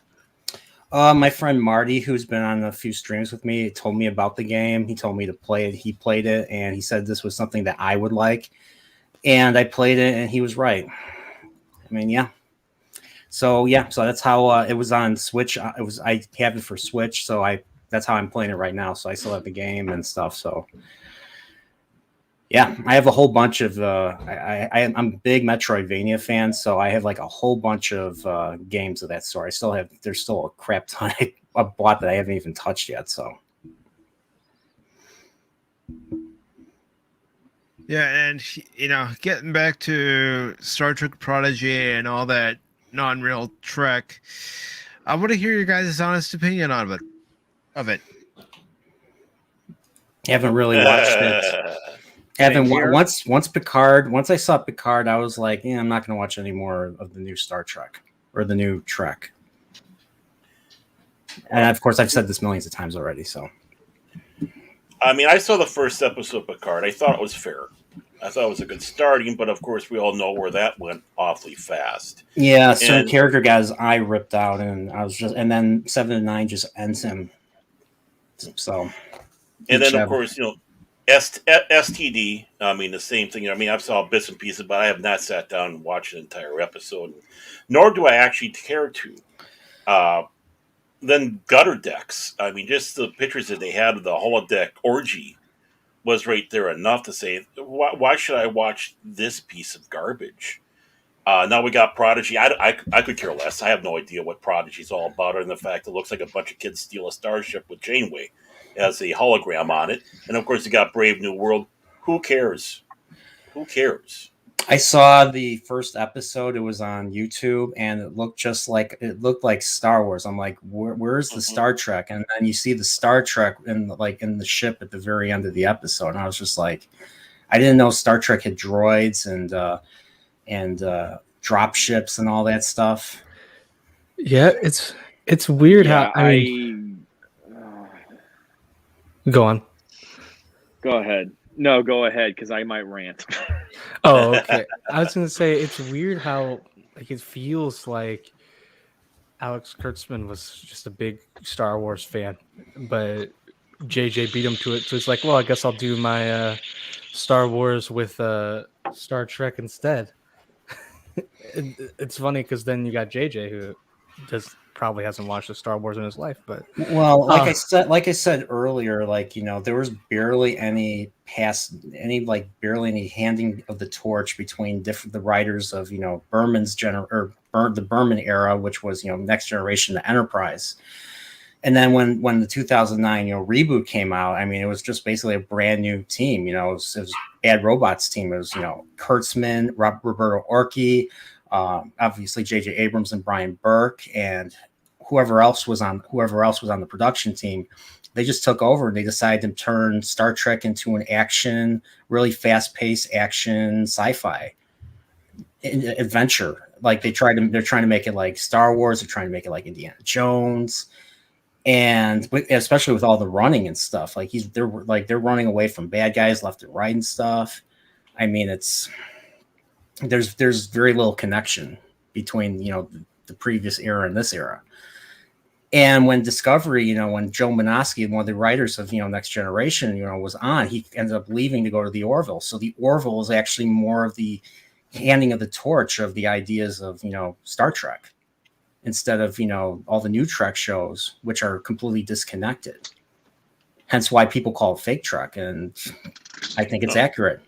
S8: My friend Marty, who's been on a few streams with me, told me about the game. He told me to play it. He played it, and he said this was something that I would like. And I played it, and he was right. I mean, yeah. So that's how it was on Switch. I have it for Switch, so that's how I'm playing it right now. So I still have the game and stuff. So yeah, I have a whole bunch of. I'm a big Metroidvania fan, so I have like a whole bunch of games of that sort. There's still a crap ton I bought that I haven't even touched yet. So
S1: Yeah, and getting back to Star Trek Prodigy and all that non-real Trek, I want to hear your guys' honest opinion on it.
S8: haven't really watched it. Haven't once Picard. Once I saw Picard, I was like, I'm not going to watch any more of the new Star Trek or the new Trek. And of course, I've said this millions of times already. So,
S4: I mean, I saw the first episode of Picard. I thought it was fair. I thought it was a good starting, but of course, we all know where that went awfully fast.
S8: yeah, certain character got his eye ripped out, and and then 7 and 9 just ends him. So,
S4: and then of course, STD. I mean, the same thing. I mean, I've saw bits and pieces, but I have not sat down and watched an entire episode. Nor do I actually care to. Then gutter decks. I mean, just the pictures that they had of the holodeck orgy was right there enough to say, why should I watch this piece of garbage? Now we got Prodigy. I could care less. I have no idea what Prodigy's all about, other than the fact it looks like a bunch of kids steal a starship with Janeway as a hologram on it. And of course, you got Brave New World. Who cares? Who cares?
S8: I saw the first episode. It was on YouTube, and it looked like Star Wars. I'm like, where's the Star Trek? And then you see the Star Trek in the ship at the very end of the episode, and I was just like, I didn't know Star Trek had droids and drop ships and all that stuff.
S5: Yeah, it's weird how
S2: I
S5: go on.
S2: go ahead. No, go ahead, because I might rant.
S5: Oh, okay. I was gonna say it's weird how like it feels like Alex Kurtzman was just a big Star Wars fan, but JJ beat him to it. So it's like, well, I guess I'll do my Star Wars with Star Trek instead. It's funny because then you got JJ who probably hasn't watched a Star Wars in his life, but
S8: Well, like I said earlier, like, you know, there was barely any barely any handing of the torch between the writers of, you know, the Berman era, which was, you know, Next Generation, the Enterprise. And then when the 2009, you know, reboot came out, I mean, it was just basically a brand new team. You know, it was Bad Robot's team. It was, you know, Kurtzman, Roberto Orci, obviously J.J. Abrams and Brian Burke, and whoever else was on the production team. They just took over and they decided to turn Star Trek into an action, really fast-paced action sci-fi adventure. Like they're trying to make it like Star Wars. They're trying to make it like Indiana Jones. And especially with all the running and stuff, like they're running away from bad guys left and right and stuff. I mean, there's very little connection between, you know, the previous era and this era. And when Discovery, you know, when Joe Menosky, one of the writers of, you know, Next Generation, you know, was on, he ended up leaving to go to the Orville. So the Orville is actually more of the handing of the torch of the ideas of, you know, Star Trek, instead of, you know, all the new Trek shows, which are completely disconnected. Hence why people call it fake Trek, and I think it's accurate.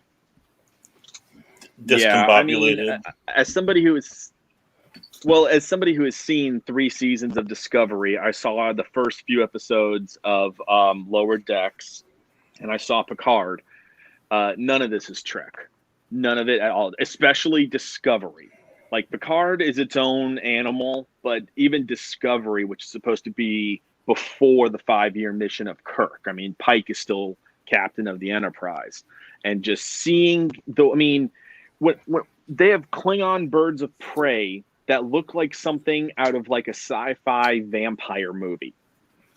S2: Yeah, I mean, as somebody who has seen 3 seasons of Discovery, I saw the first few episodes of Lower Decks, and I saw Picard. None of this is Trek. None of it at all, especially Discovery. Like, Picard is its own animal, but even Discovery, which is supposed to be before the 5-year mission of Kirk. I mean, Pike is still captain of the Enterprise. And just seeing, what they have Klingon birds of prey that look like something out of like a sci-fi vampire movie.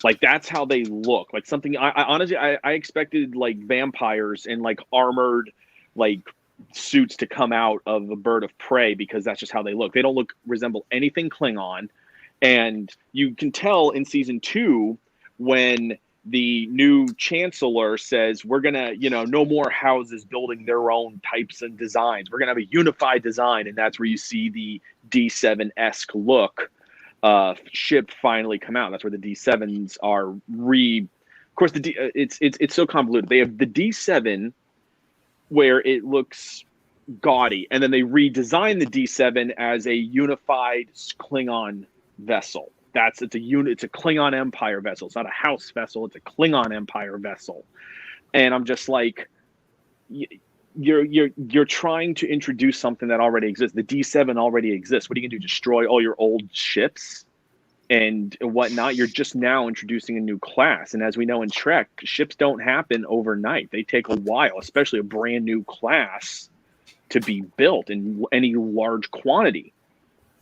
S2: Like, that's how they look. Like something, I honestly expected like vampires in like armored, like, suits to come out of a bird of prey, because that's just how they look. They don't resemble anything Klingon. And you can tell in season 2 when the new chancellor says, we're gonna, you know, no more houses building their own types and designs, we're gonna have a unified design. And that's where you see the D7-esque look ship finally come out. That's where the D7s are of course it's so convoluted. They have the D7 where it looks gaudy, and then they redesign the D7 as a unified Klingon vessel. It's a Klingon Empire vessel. It's not a house vessel. It's a Klingon Empire vessel. And I'm just like, you're trying to introduce something that already exists. The D7 already exists. What are you gonna do? Destroy all your old ships and whatnot? You're just now introducing a new class. And as we know in Trek, ships don't happen overnight. They take a while, especially a brand new class, to be built in any large quantity.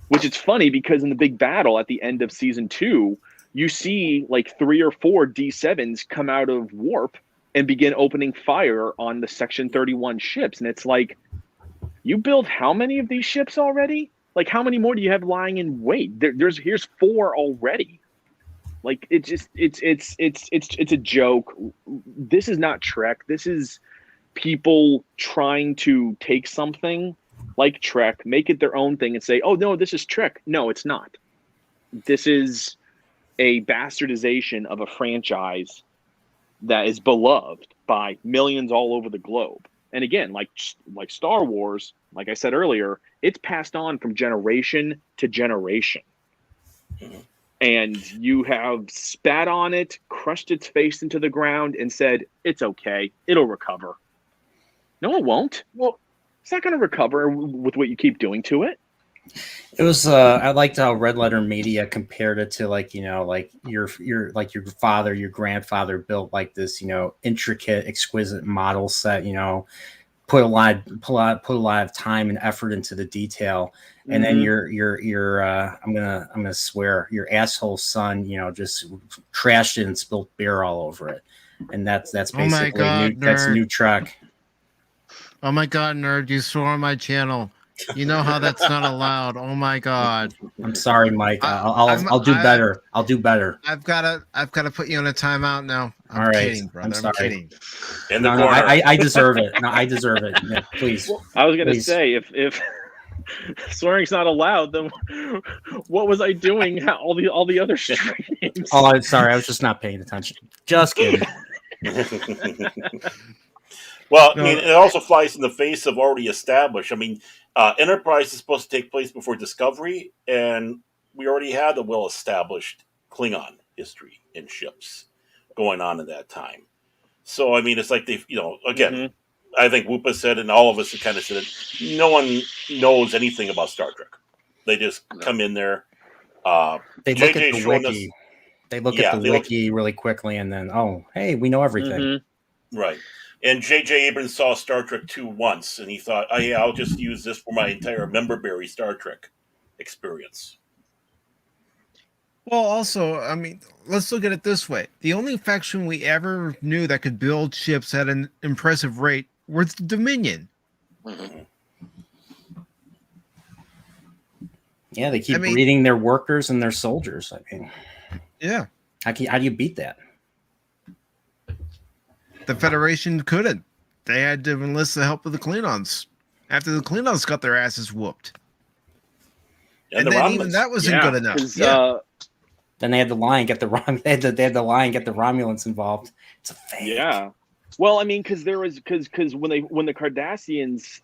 S2: Which is funny, because in the big battle at the end of season 2, you see like 3 or 4 D7s come out of warp and begin opening fire on the Section 31 ships. And it's like, you built how many of these ships already? Like, how many more do you have lying in wait? Here's 4 already. Like, it's a joke. This is not Trek. This is people trying to take something like Trek, make it their own thing, and say, oh no, this is Trek. No, it's not. This is a bastardization of a franchise that is beloved by millions all over the globe. And again, like Star Wars, like I said earlier, it's passed on from generation to generation. And you have spat on it, crushed its face into the ground, and said, it's okay, it'll recover. No, it won't. Well, it's not going to recover with what you keep doing to it.
S8: It was I liked how Red Letter Media compared it to, like, you know, like your father, your grandfather built like this, you know, intricate, exquisite model set, you know, put a lot of time and effort into the detail, and then your I'm gonna swear, your asshole son, you know, just trashed it and spilled beer all over it. and that's
S1: Oh my
S8: basically
S1: God,
S8: that's
S1: nerd.
S8: New Trek.
S1: Oh my God, nerd! You swore on my channel. You know how that's not allowed. Oh my God.
S8: I'm sorry, Mike.
S1: I'm-
S8: I'll do better. I'll do better.
S1: I've gotta put you on a timeout now. I'm
S8: All right.
S1: kidding, brother.
S8: I'm
S1: I'm
S8: sorry.
S1: kidding.
S4: In the
S8: No,
S4: corner.
S8: I deserve it. No, I deserve it. Yeah, please.
S2: I was gonna
S8: Please.
S2: say if swearing's not allowed, then what was I doing? All the other streams.
S8: Oh, I'm sorry. I was just not paying attention. Just kidding.
S4: Well,
S1: No.
S4: I mean, it also flies in the face of already established. I mean, Enterprise is supposed to take place before Discovery, and we already had a well-established Klingon history in ships going on at that time. So, I mean, it's like they, again, I think Woopah said, and all of us have kind of said it, no one knows anything about Star Trek. They just come in there.
S8: They look
S4: JJ
S8: at the
S4: showing
S8: wiki.
S4: us-
S8: They look
S4: Yeah,
S8: at the
S4: they look-
S8: wiki really quickly, and then, oh, hey, we know everything.
S2: Mm-hmm.
S4: Right. And J.J. Abrams saw Star Trek 2 once, and he thought, oh, yeah, I'll just use this for my entire memberberry Star Trek experience.
S1: Well, also, I mean, let's look at it this way. The only faction we ever knew that could build ships at an impressive rate was the Dominion.
S8: Yeah, they keep
S1: I mean-
S8: breeding their workers and their soldiers. I mean,
S1: Yeah.
S8: how do you beat that?
S1: The Federation couldn't. They had to enlist the help of the Klingons after the Klingons got their asses whooped. And
S4: the
S1: then even
S4: Romulans.
S1: that wasn't good enough.
S2: 'Cause,
S8: Then they had the lie and get the they had the lie and get the Romulans involved. It's a fake.
S2: yeah. Well, I mean, because when the Cardassians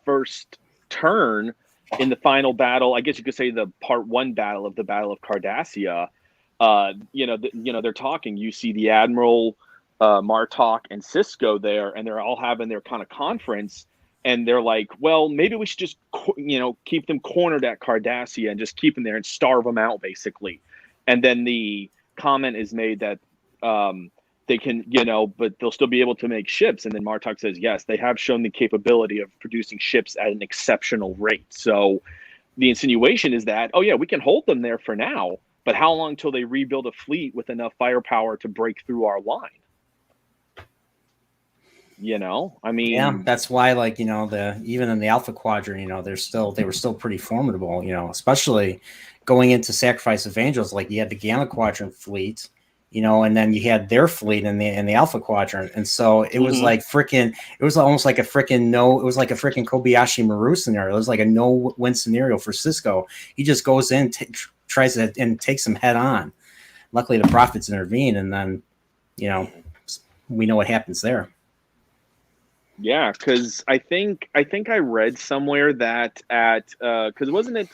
S2: first turn in the final battle, I guess you could say the part 1 battle of the Battle of Cardassia. They're talking. You see the Admiral, Martok, and Cisco there, and they're all having their kind of conference. And they're like, well, maybe we should just, keep them cornered at Cardassia and just keep them there and starve them out, basically. And then the comment is made that they can, but they'll still be able to make ships. And then Martok says, yes, they have shown the capability of producing ships at an exceptional rate. So the insinuation is that, oh, yeah, we can hold them there for now. But how long till they rebuild a fleet with enough firepower to break through our line? I mean,
S8: Yeah, that's why, like, even in the Alpha Quadrant, they were still pretty formidable, especially going into Sacrifice of Angels. Like, you had the Gamma Quadrant fleet, and then you had their fleet in the Alpha Quadrant, and so it was like it was almost like a freaking Kobayashi Maru scenario. It was like a no-win scenario for Cisco. He just goes in, tries to, and takes them head on. Luckily, the Prophets intervene, and then, we know what happens there.
S2: yeah, because I think I read somewhere that because wasn't it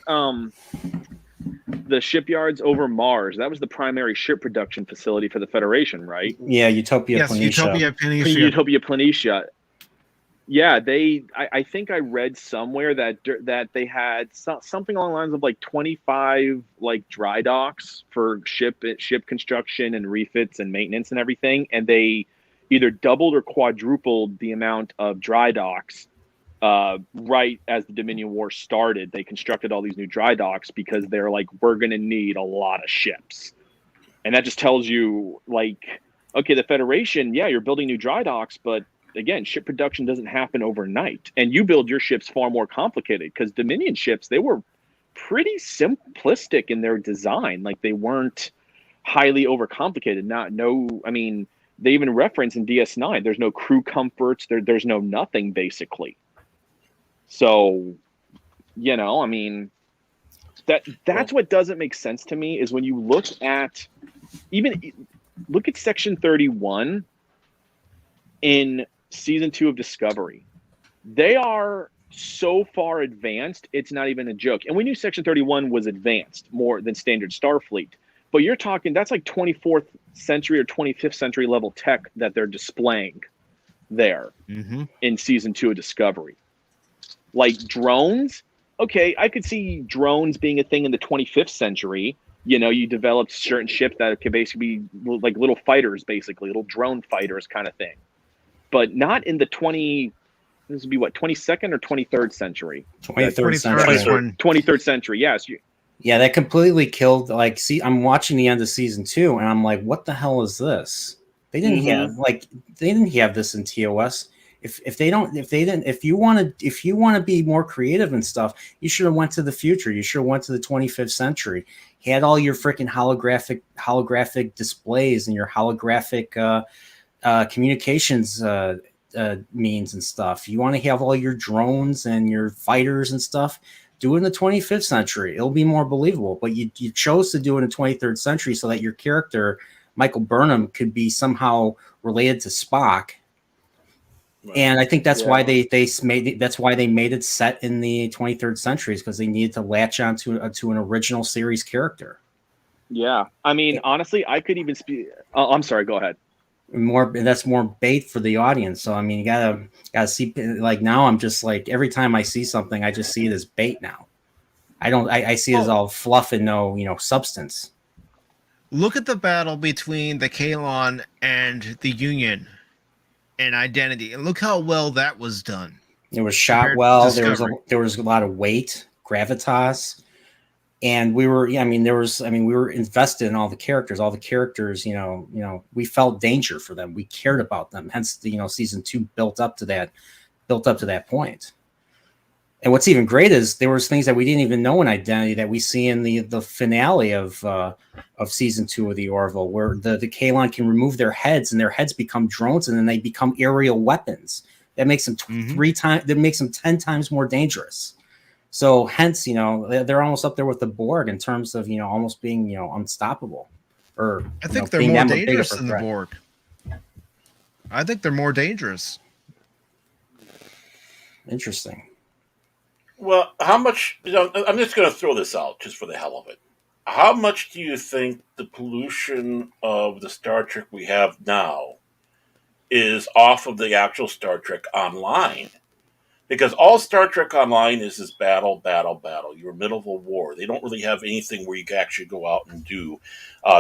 S2: the shipyards over Mars? That was the primary ship production facility for the Federation, right?
S8: Yeah, Utopia
S1: Yes,
S8: Planitia.
S1: Utopia Planitia.
S2: Utopia Planitia. Yeah, I think I read somewhere that they had something along the lines of like 25 like dry docks for ship construction and refits and maintenance and everything, and they either doubled or quadrupled the amount of dry docks right as the Dominion War started. They constructed all these new dry docks because they're like, we're going to need a lot of ships. And that just tells you, like, okay, the Federation, yeah, you're building new dry docks, but again, ship production doesn't happen overnight. And you build your ships far more complicated, because Dominion ships, they were pretty simplistic in their design. Like, they weren't highly overcomplicated. I mean, they even reference in DS9, there's no crew comforts, there's no nothing, basically. So, I mean, that's what doesn't make sense to me, is when you look at Section 31 in Season 2 of Discovery. They are so far advanced, it's not even a joke. And we knew Section 31 was advanced more than standard Starfleet. But you're talking, that's like 24th century or 25th century level tech that they're displaying there in Season 2 of Discovery. Like drones, okay, I could see drones being a thing in the 25th century. You developed certain ships that could basically be like little fighters, basically, little drone fighters kind of thing. But not in the 22nd or 23rd century?
S8: 23rd century.
S2: 23rd century, yes.
S8: Yeah, that completely killed. Like, see, I'm watching the end of Season 2, and I'm like, what the hell is this? They didn't have this in TOS. If you want to be more creative and stuff, you should have went to the future. You should have went to the 25th century. Had all your freaking holographic displays and your holographic communications means and stuff. You want to have all your drones and your fighters and stuff. Do it in the 25th century. It'll be more believable. But you chose to do it in the 23rd century so that your character, Michael Burnham, could be somehow related to Spock. Right. And I think that's why they made it set in the 23rd century, because they needed to latch on to an original series character.
S2: Yeah, I mean, honestly, I could even speak. I'm sorry. Go ahead.
S8: That's more bait for the audience. So I mean, you gotta see. Like now, I'm just like, every time I see something, I just see it as bait now. I see it as all fluff and no substance.
S1: Look at the battle between the Kaylon and the Union and Identity, and look how well that was done.
S8: It was shot well. There was a lot of weight, gravitas. And we were invested in all the characters. All the characters, we felt danger for them. We cared about them. Hence, season 2 built up to that point. And what's even great is there was things that we didn't even know in Identity that we see in the finale of season 2 of the Orville, where the Kaylon can remove their heads and their heads become drones, and then they become aerial weapons. That makes them 10 times more dangerous. So hence, they're almost up there with the Borg in terms of, almost being, unstoppable. Or
S1: I think they're more dangerous than the Borg. I think they're more dangerous.
S8: Interesting.
S4: Well, how much, I'm just going to throw this out just for the hell of it. How much do you think the pollution of the Star Trek we have now is off of the actual Star Trek Online? Because all Star Trek Online is battle, battle, battle. You're in the middle of a war. They don't really have anything where you can actually go out and do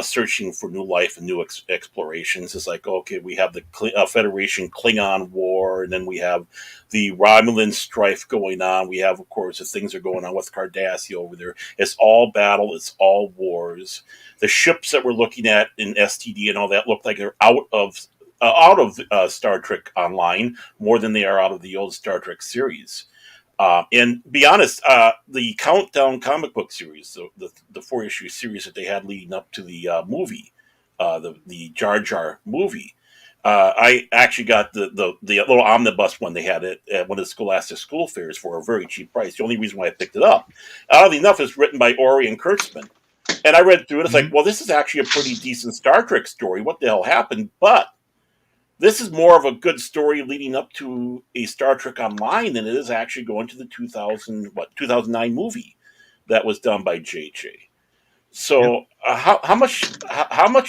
S4: searching for new life and new explorations. It's like, okay, we have the Federation Klingon War, and then we have the Romulan strife going on. We have, of course, the things that are going on with Cardassia over there. It's all battle. It's all wars. The ships that we're looking at in STD and all that look like they're out of Star Trek Online more than they are out of the old Star Trek series. And be honest, the Countdown comic book series, the 4-issue series that they had leading up to the movie, the Jar Jar movie, I actually got the little omnibus one they had at one of the Scholastic School Fairs for a very cheap price. The only reason why I picked it up, oddly enough, is written by Ori and Kurtzman. And I read through it. It's like, well, this is actually a pretty decent Star Trek story. What the hell happened? But this is more of a good story leading up to a Star Trek Online than it is actually going to the 2009 movie that was done by JJ. So how much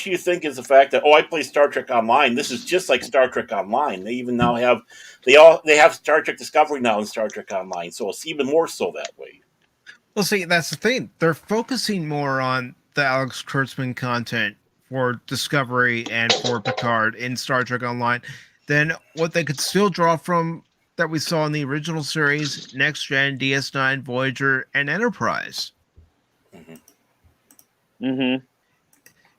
S4: do you think is the fact that, I play Star Trek Online? This is just like Star Trek Online. They even now have they have Star Trek Discovery now in Star Trek Online, so it's even more so that way.
S1: Well, see, that's the thing. They're focusing more on the Alex Kurtzman content for Discovery and for Picard in Star Trek Online than what they could still draw from that we saw in the original series, Next Gen, DS9, Voyager, and Enterprise.
S2: Mm-hmm.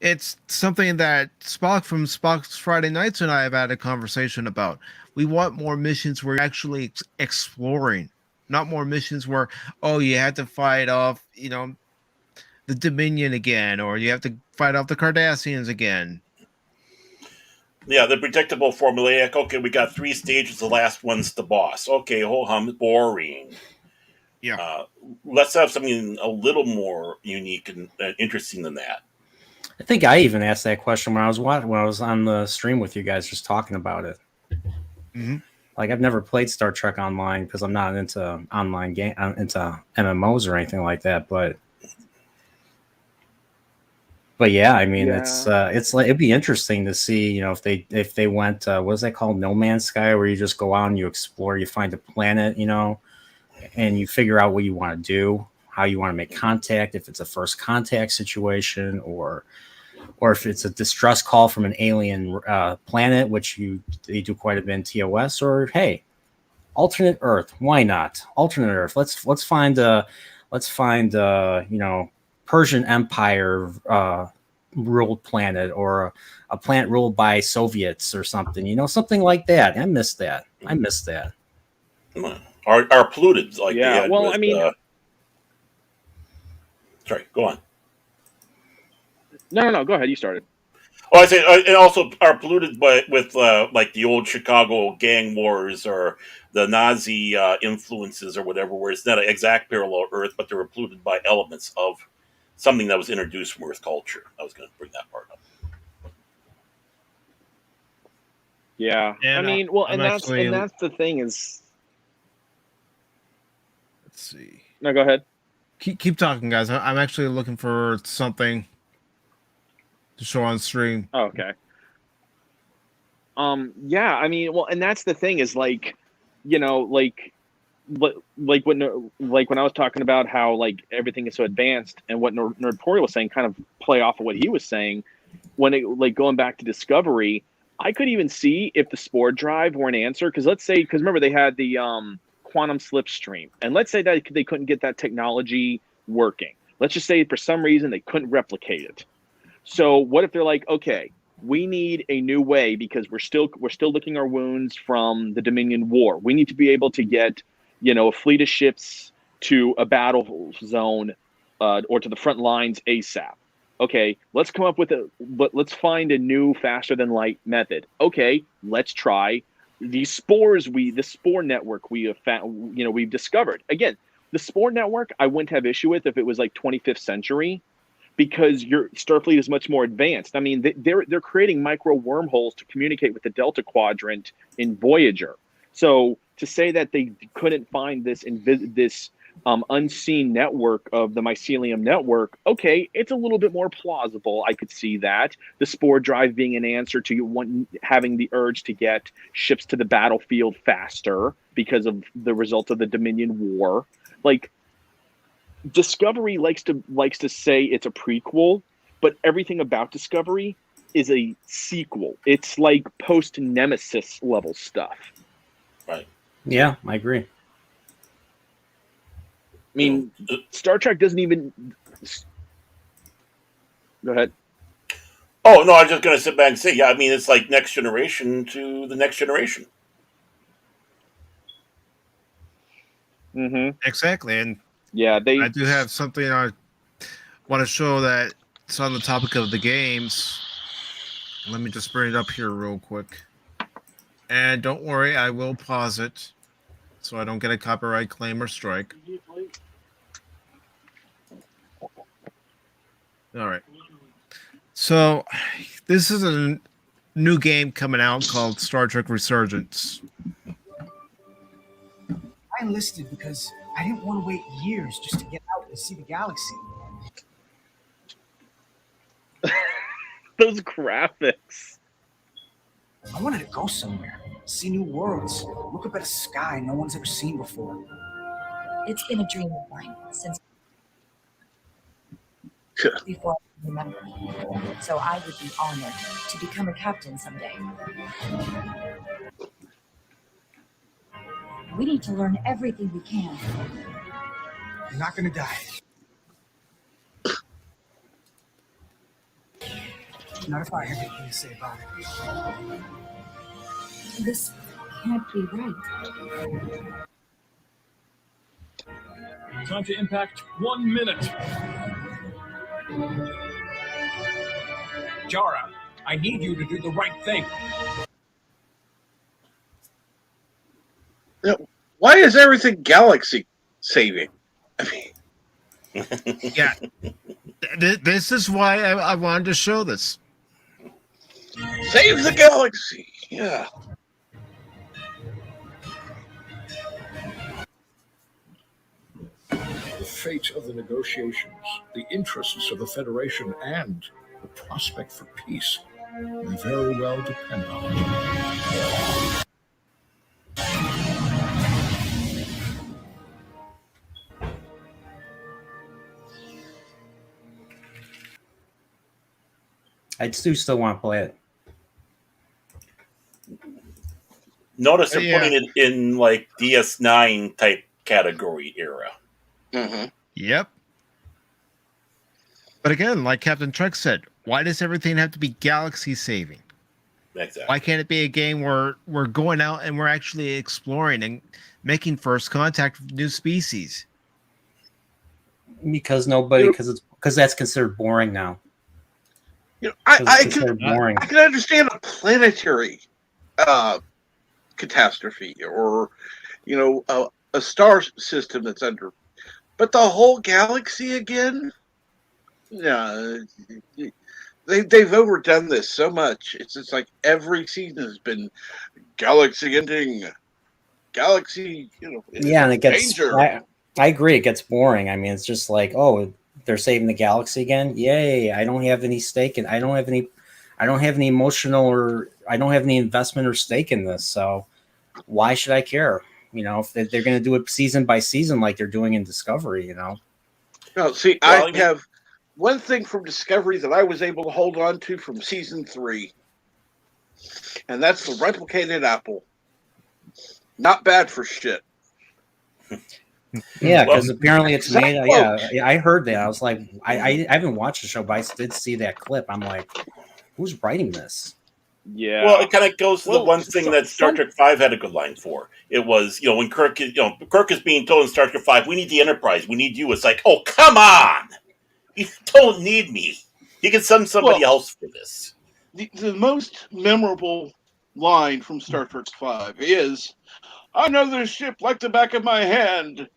S1: It's something that Spock from Spock's Friday Nights and I have had a conversation about. We want more missions where you're actually exploring, not more missions where, you had to fight off, the Dominion again, or you have to fight off the Cardassians again.
S4: Yeah, the predictable formulaic. Okay, we got 3 stages. The last one's the boss. Okay, whole hum, boring.
S1: Yeah.
S4: Let's have something a little more unique and interesting than that.
S8: I think I even asked that question when I was on the stream with you guys, just talking about it.
S1: Mm-hmm.
S8: Like, I've never played Star Trek Online because I'm not into online game, into MMOs or anything like that, but yeah, I mean, it's like, it'd be interesting to see, if they went, what is that called? No Man's Sky, where you just go out and you explore, you find a planet, and you figure out what you want to do, how you want to make contact, if it's a first contact situation, or if it's a distress call from an alien planet, which they do quite a bit in TOS, or hey, alternate Earth, why not? Alternate Earth. Let's find Persian Empire ruled planet, or a planet ruled by Soviets or something. You know, something like that. I miss that.
S4: Are polluted like they
S2: Yeah.
S4: had
S2: Well,
S4: with,
S2: I mean,
S4: sorry, go on.
S2: no. Go ahead. You started.
S4: Oh, I say, and also are polluted with like the old Chicago gang wars or the Nazi influences or whatever, where it's not an exact parallel Earth, but they were polluted by elements of something that was introduced from Earth culture. I was going to bring that part up.
S2: Yeah.
S1: And
S2: I mean, well,
S1: I'm
S2: and that's the thing is.
S1: Let's see.
S2: No, go ahead.
S1: Keep talking, guys. I'm actually looking for something to show on stream.
S2: Oh, okay. Yeah, I mean, well, and that's the thing is like, you know, like when I was talking about how like everything is so advanced, and what Nerdporeal was saying, kind of play off of what he was saying, when it like going back to Discovery, I could even see if the spore drive were an answer, because remember they had the quantum slipstream, and let's say that they couldn't get that technology working. Let's just say for some reason they couldn't replicate it. So what if they're like, okay, we need a new way, because we're still licking our wounds from the Dominion War. We need to be able to get, you know, a fleet of ships to a battle zone or to the front lines ASAP. Okay, let's come up with let's find a new faster than light method. Okay, let's try these spores. The spore network we have found, you know, we've discovered. Again, the spore network I wouldn't have issue with if it was like 25th century, because your Starfleet is much more advanced. I mean, they're creating micro wormholes to communicate with the Delta Quadrant in Voyager. So to say that they couldn't find this unseen network of the mycelium network, okay, it's a little bit more plausible. I could see that. The spore drive being an answer to having the urge to get ships to the battlefield faster because of the result of the Dominion War. Like, Discovery likes to say it's a prequel, but everything about Discovery is a sequel. It's like post Nemesis level stuff.
S4: Right.
S8: Yeah, I agree.
S2: I mean, Star Trek doesn't even. Go ahead.
S4: Oh no, I was just going to sit back and say, yeah. I mean, it's like Next Generation to the Next Generation.
S2: Mm-hmm.
S1: Exactly, and
S2: yeah,
S1: I do have something I want to show that it's on the topic of the games. Let me just bring it up here real quick. And don't worry, I will pause it so I don't get a copyright claim or strike. All right. So this is a new game coming out called Star Trek Resurgence.
S9: I enlisted because I didn't want to wait years just to get out and see the galaxy.
S2: Those graphics.
S9: I wanted to go somewhere, see new worlds, look up at a sky no one's ever seen before.
S10: It's been a dream of mine since before I remember. So I would be honored to become a captain someday. We need to learn everything we can.
S9: You're not gonna die. Not if I have anything to say about it.
S10: This can't be right.
S11: Time to impact 1 minute. Jara, I need you to do the right thing.
S3: Why is everything galaxy saving? I mean,
S1: Yeah, this is why I wanted to show this.
S3: Save the galaxy! Yeah.
S11: The fate of the negotiations, the interests of the Federation, and the prospect for peace may very well depend on it.
S8: I do still want to play it.
S4: Notice they're putting it in like DS9 type category era.
S3: Mm-hmm.
S1: Yep. But again, like Captain Trek said, Why does everything have to be galaxy saving?
S4: Exactly.
S1: Why can't it be a game where we're going out and we're actually exploring and making first contact with new species?
S8: Because that's considered boring now.
S3: I
S8: boring.
S3: can understand a planetary catastrophe or a star system that's under, but the whole galaxy again. Yeah, they've overdone this so much. It's just like every season has been galaxy ending, galaxy.
S8: Yeah, and it gets.
S3: danger.
S8: I agree. It gets boring. I mean, it's just like, oh, they're saving the galaxy again. Yay! I don't have any stake in. I don't have any emotional or I don't have any investment or stake in this. So why should I care? If they're going to do it season by season like they're doing in Discovery.
S3: No, see, I have one thing from Discovery that I was able to hold on to from season 3, and that's the replicated apple. Not bad for shit.
S8: Yeah, because apparently it's made. Yeah, I heard that. I was like, I haven't watched the show, but I did see that clip. I'm like, who's writing this?
S2: Yeah.
S4: Well, it kind of goes to the one thing that Star Trek V had a good line for. It was, when Kirk is being told in Star Trek V, we need the Enterprise, we need you. It's like, oh, come on, you don't need me. You can send somebody else for this.
S3: The most memorable line from Star Trek V is, "I know this ship like the back of my hand."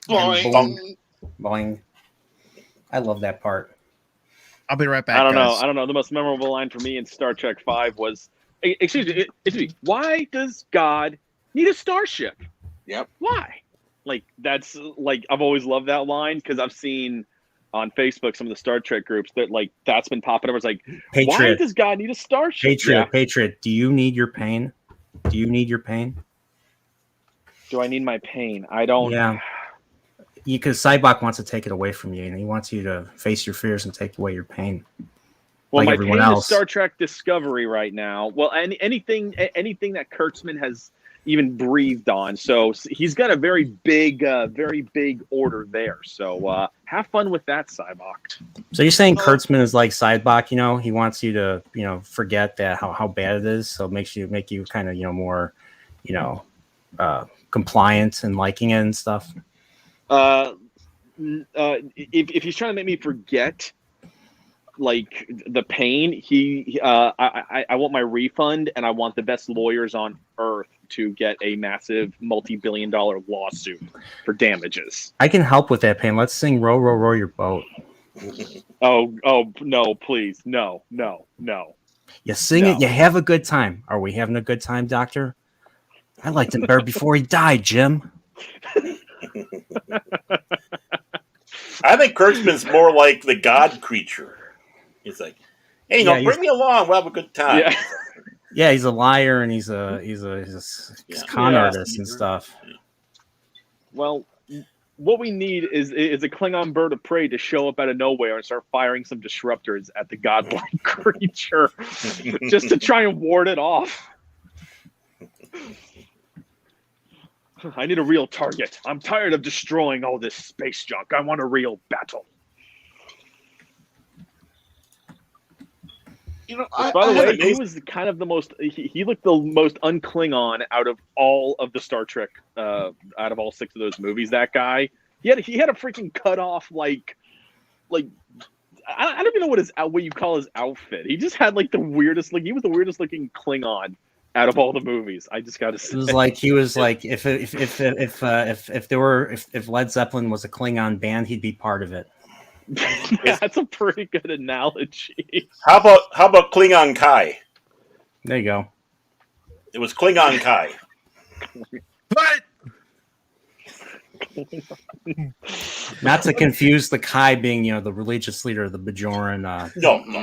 S3: Boing.
S8: Boing. Boing. I love that part.
S1: I'll be right back.
S2: I don't
S1: guys.
S2: know. The most memorable line for me in Star Trek V was, excuse me, why does God need a starship?
S3: Yep.
S2: Why? That's I've always loved that line because I've seen on Facebook some of the Star Trek groups that that's been popping up. It's like, why does God need a starship?
S8: Patriot, do you need your pain? Do you need your pain?
S2: Do I need my pain? I don't.
S8: Yeah. Because Cybok wants to take it away from you, and he wants you to face your fears and take away your pain.
S2: Well,
S8: like
S2: my
S8: everyone
S2: pain
S8: else.
S2: is Star Trek Discovery right now. Well, anything that Kurtzman has even breathed on. So he's got a very big order there. So have fun with that, Cybok.
S8: So you're saying Kurtzman is like Cybok? He wants you to forget that how bad it is. So it make you kind of more compliant and liking it and stuff.
S2: If he's trying to make me forget the pain, I want my refund, and I want the best lawyers on earth to get a massive multi-billion-dollar lawsuit for damages.
S8: I can help with that pain. Let's sing "Row, Row, Row Your Boat."
S2: Oh no, please, no.
S8: You sing it, you have a good time. Are we having a good time, Doctor? I liked him better before he died, Jim.
S4: I think Kurtzman's more like the God creature. He's like, hey, bring me along. We'll have a good time.
S2: Yeah.
S8: Yeah, he's a liar and he's a con artist and stuff.
S2: Well, what we need is a Klingon bird of prey to show up out of nowhere and start firing some disruptors at the godlike creature just to try and ward it off. I need a real target. I'm tired of destroying all this space junk. I want a real battle. By the way, he was kind of the most. He looked the most un-Klingon out of all of the Star Trek. Out of all 6 of those movies, that guy he had a freaking cut off I don't even know what you call his outfit. He just had the weirdest. He was the weirdest looking Klingon out of all the movies. I just got to say,
S8: it was like he was like if Led Zeppelin was a Klingon band, he'd be part of it.
S2: Yeah, that's a pretty good analogy.
S4: How about Klingon Kai?
S8: There you go.
S4: It was Klingon Kai.
S1: What?
S8: Not to confuse the Kai being the religious leader of the Bajoran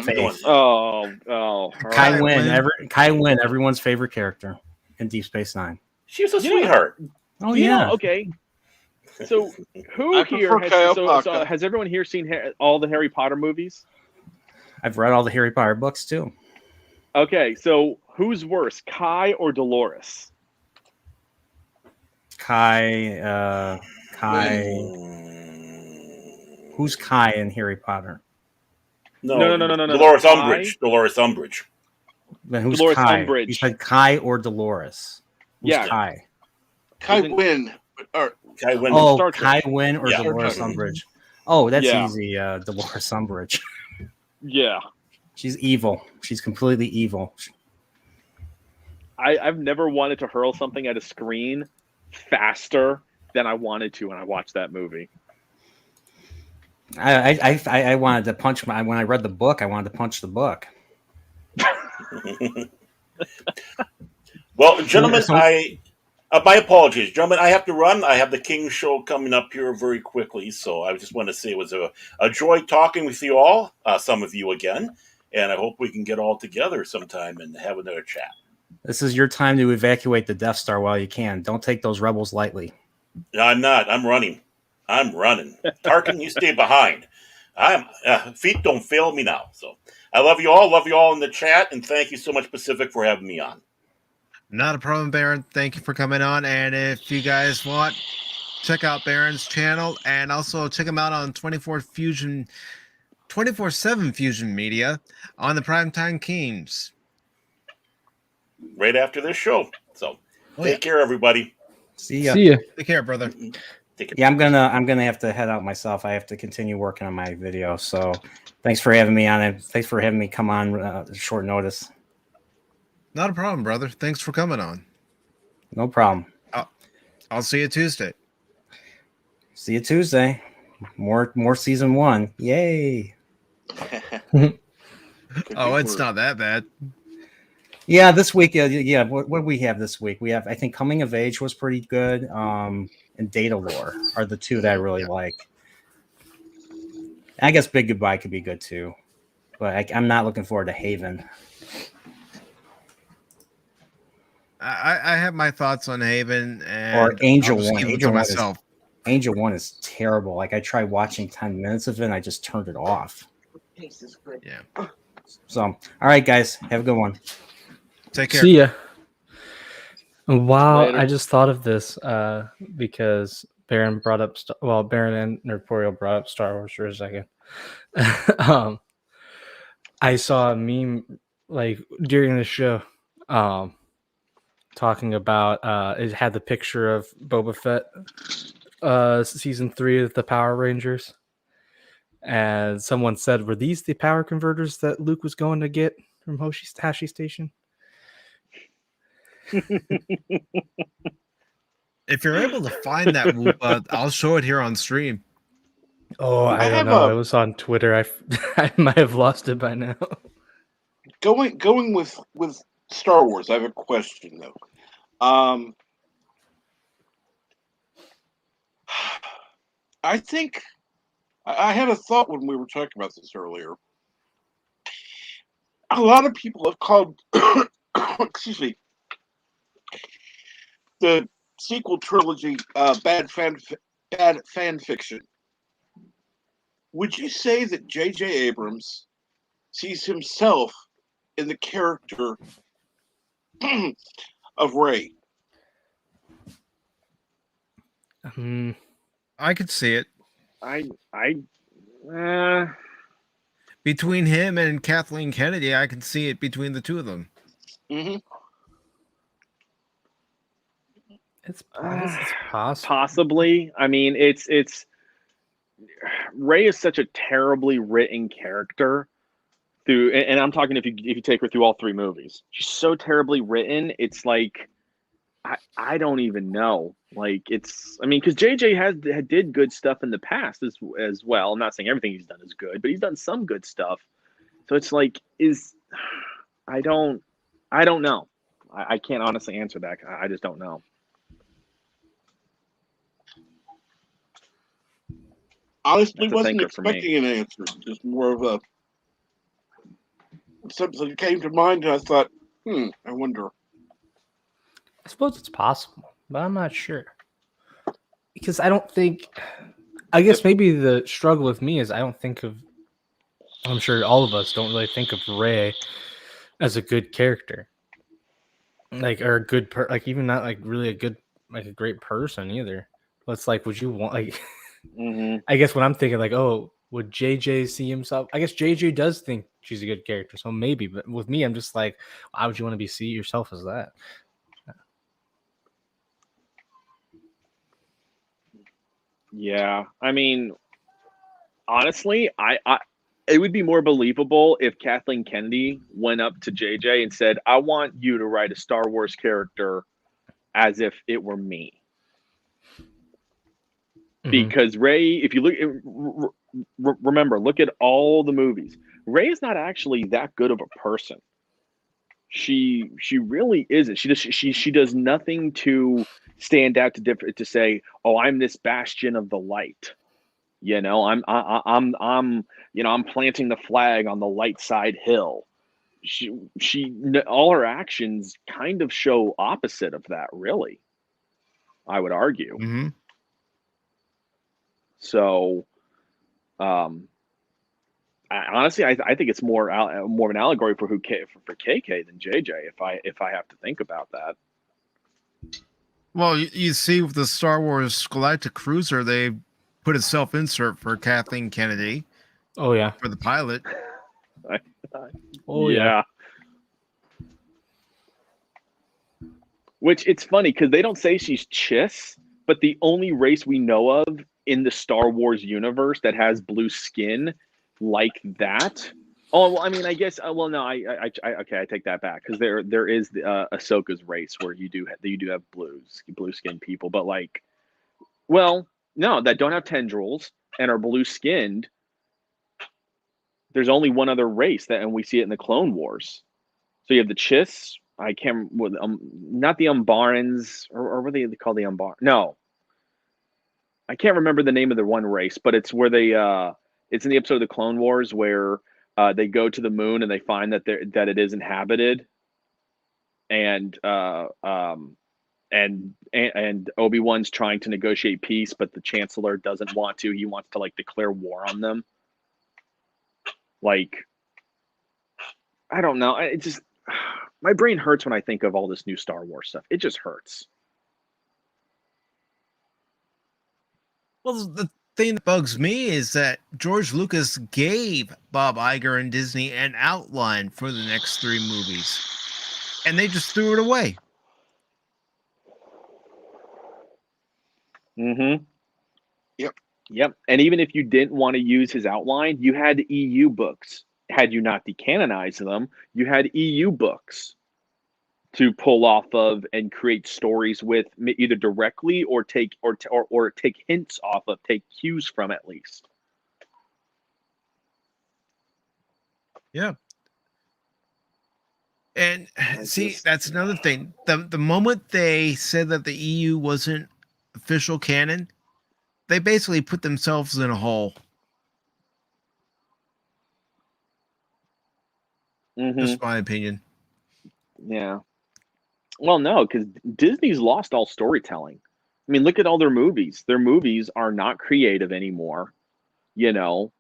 S8: faith.
S2: Oh.
S8: Kai Wynn, Kai Wynn, everyone's favorite character in Deep Space Nine.
S4: She was a sweetheart.
S8: Oh yeah.
S2: Okay. So who here has everyone here seen all the Harry Potter movies?
S8: I've read all the Harry Potter books too.
S2: Okay, so who's worse, Kai or Dolores?
S8: Kai. Who's Kai in Harry Potter?
S2: No.
S4: Dolores
S2: Kai?
S4: Umbridge. Dolores Umbridge.
S8: Then who's
S2: Dolores
S8: Kai?
S2: Umbridge.
S8: You said Kai or Dolores? Who's
S2: Yeah.
S8: Kai?
S3: Kai
S2: Isn't-
S3: Wynn. Or,
S4: Kai Wynn.
S8: Oh,
S2: Star
S8: Kai
S2: Trek.
S8: Wynn or
S4: Yeah.
S8: Dolores
S3: Star Trek.
S8: Umbridge? Oh, that's
S2: Yeah.
S8: easy. Dolores Umbridge.
S2: Yeah.
S8: She's evil. She's completely evil.
S2: I've never wanted to hurl something at a screen faster than I wanted to when I watched that movie.
S8: I wanted to punch when I read the book. I wanted to punch the book.
S4: Well, gentlemen, my apologies, gentlemen. I have to run. I have the King show coming up here very quickly, so I just want to say it was a joy talking with you all. Some of you again, and I hope we can get all together sometime and have another chat.
S8: This is your time to evacuate the Death Star while you can. Don't take those rebels lightly.
S4: No, I'm not. I'm running. Tarkin, you stay behind. Feet don't fail me now. So I love you all. Love you all in the chat, and thank you so much, Pacific, for having me on.
S1: Not a problem, Baron. Thank you for coming on. And if you guys want, check out Baron's channel and also check him out on 24/7 Fusion Media on the Primetime Kings.
S4: Right after this show. So
S1: Oh,
S4: take care, everybody.
S8: See ya.
S5: See ya.
S1: Take care, brother.
S4: Take care.
S8: Yeah, I'm gonna have to head out myself. I have to continue working on my video. So, thanks for having me on it. Thanks for having me come on short notice.
S1: Not a problem, brother. Thanks for coming on.
S8: No problem.
S1: I'll see you Tuesday.
S8: See you Tuesday. More season 1. Yay!
S1: Oh, it's not that bad.
S8: Yeah, this week. Yeah. What do we have this week? We have, I think, Coming of Age was pretty good. And Data Lore are the two that I really like. I guess Big Goodbye could be good too, but I'm not looking forward to Haven.
S1: I have my thoughts on Haven and
S8: Or Angel
S1: I'll just
S8: One.
S1: keep it
S8: Angel
S1: to
S8: One
S1: myself.
S8: Angel 1 is terrible. Like I tried watching 10 minutes of it and I just turned it off.
S1: Yeah.
S8: So, all right, guys, have a good one.
S1: Take care.
S5: See ya. Wow,
S2: Later.
S5: I just thought of this because Baron brought up, Baron and Nerdporeal brought up Star Wars for a second. I saw a meme like during the show talking about it had the picture of Boba Fett season 3 of the Power Rangers. And someone said, were these the power converters that Luke was going to get from Hashi Station?
S1: If you're able to find that Woopah, I'll show it here on stream.
S5: Oh, I don't know. It was on Twitter. I might have lost it by now.
S3: Going with Star Wars, I have a question though. I think I had a thought when we were talking about this earlier. A lot of people have called, excuse me, the sequel trilogy bad fan fiction. Would you say that J.J. Abrams sees himself in the character of Rey?
S1: I could see it.
S2: I
S1: Between him and Kathleen Kennedy, I can see it between the two of them.
S3: Mm-hmm.
S5: It's possible.
S2: Possibly. I mean, it's Rey is such a terribly written character through, and I'm talking if you take her through all 3 movies. She's so terribly written. It's like I don't even know. Like I mean, because JJ did good stuff in the past as well. I'm not saying everything he's done is good, but he's done some good stuff. So it's like I don't know. I can't honestly answer that. I just don't know.
S3: Honestly,
S2: That's a
S3: wasn't
S2: thinker for me.
S3: expecting an answer. Just more of a something that came to mind, and I thought, I wonder.
S5: I suppose it's possible, but I'm not sure. Because I don't think... I guess maybe the struggle with me is I don't think of... I'm sure all of us don't really think of Rey as a good character. Like, or a good... even not, like, really a good... Like, a great person, either. But it's like, would you want... Like...
S2: Mm-hmm.
S5: I guess when I'm thinking, like, oh, would JJ see himself? I guess JJ does think she's a good character, so maybe. But with me, I'm just like, why would you want to see yourself as that?
S2: Yeah, I mean, honestly, I it would be more believable if Kathleen Kennedy went up to JJ and said, "I want you to write a Star Wars character as if it were me." Because Rey, if you look, remember, look at all the movies. Rey is not actually that good of a person. She really isn't. She does nothing to stand out to say, "Oh, I'm this bastion of the light." You know, I'm planting the flag on the light side hill. All her actions kind of show opposite of that, really. I would argue.
S1: Mm-hmm.
S2: So, honestly, I think it's more of an allegory for for KK than JJ. If I have to think about that.
S1: Well, you see with the Star Wars Galactic Cruiser, they put a self-insert for Kathleen Kennedy.
S5: Oh yeah,
S1: for the pilot.
S5: Oh yeah.
S2: Which it's funny because they don't say she's Chiss, but the only race we know of in the Star Wars universe that has blue skin like that. Oh, well, I mean, I guess. Well, no, I take that back because there is the Ahsoka's race where you do have blue skin people, but like, well, no, that don't have tendrils and are blue skinned. There's only one other race and we see it in the Clone Wars. So you have the Chiss. I can't. Not the Umbarans, or what they call the Umbar. No, I can't remember the name of the one race, but it's where they. It's in the episode of the Clone Wars where they go to the moon and they find that it is inhabited, and Obi-Wan's trying to negotiate peace, but the Chancellor doesn't want to. He wants to like declare war on them. Like, I don't know. It just. My brain hurts when I think of all this new Star Wars stuff. It just hurts.
S1: Well, the thing that bugs me is that George Lucas gave Bob Iger and Disney an outline for the next 3 movies, and they just threw it away.
S2: Mm-hmm.
S3: Yep.
S2: And even if you didn't want to use his outline, you had EU books. Had you not decanonized them, you had EU books to pull off of and create stories with, either directly or take hints off of, take cues from at least.
S1: Yeah. And see, that's another thing. The moment they said that the EU wasn't official canon, they basically put themselves in a hole.
S2: Mm-hmm.
S1: Just my opinion.
S2: Yeah. Well, no, because Disney's lost all storytelling. I mean, look at all their movies. Their movies are not creative anymore. There's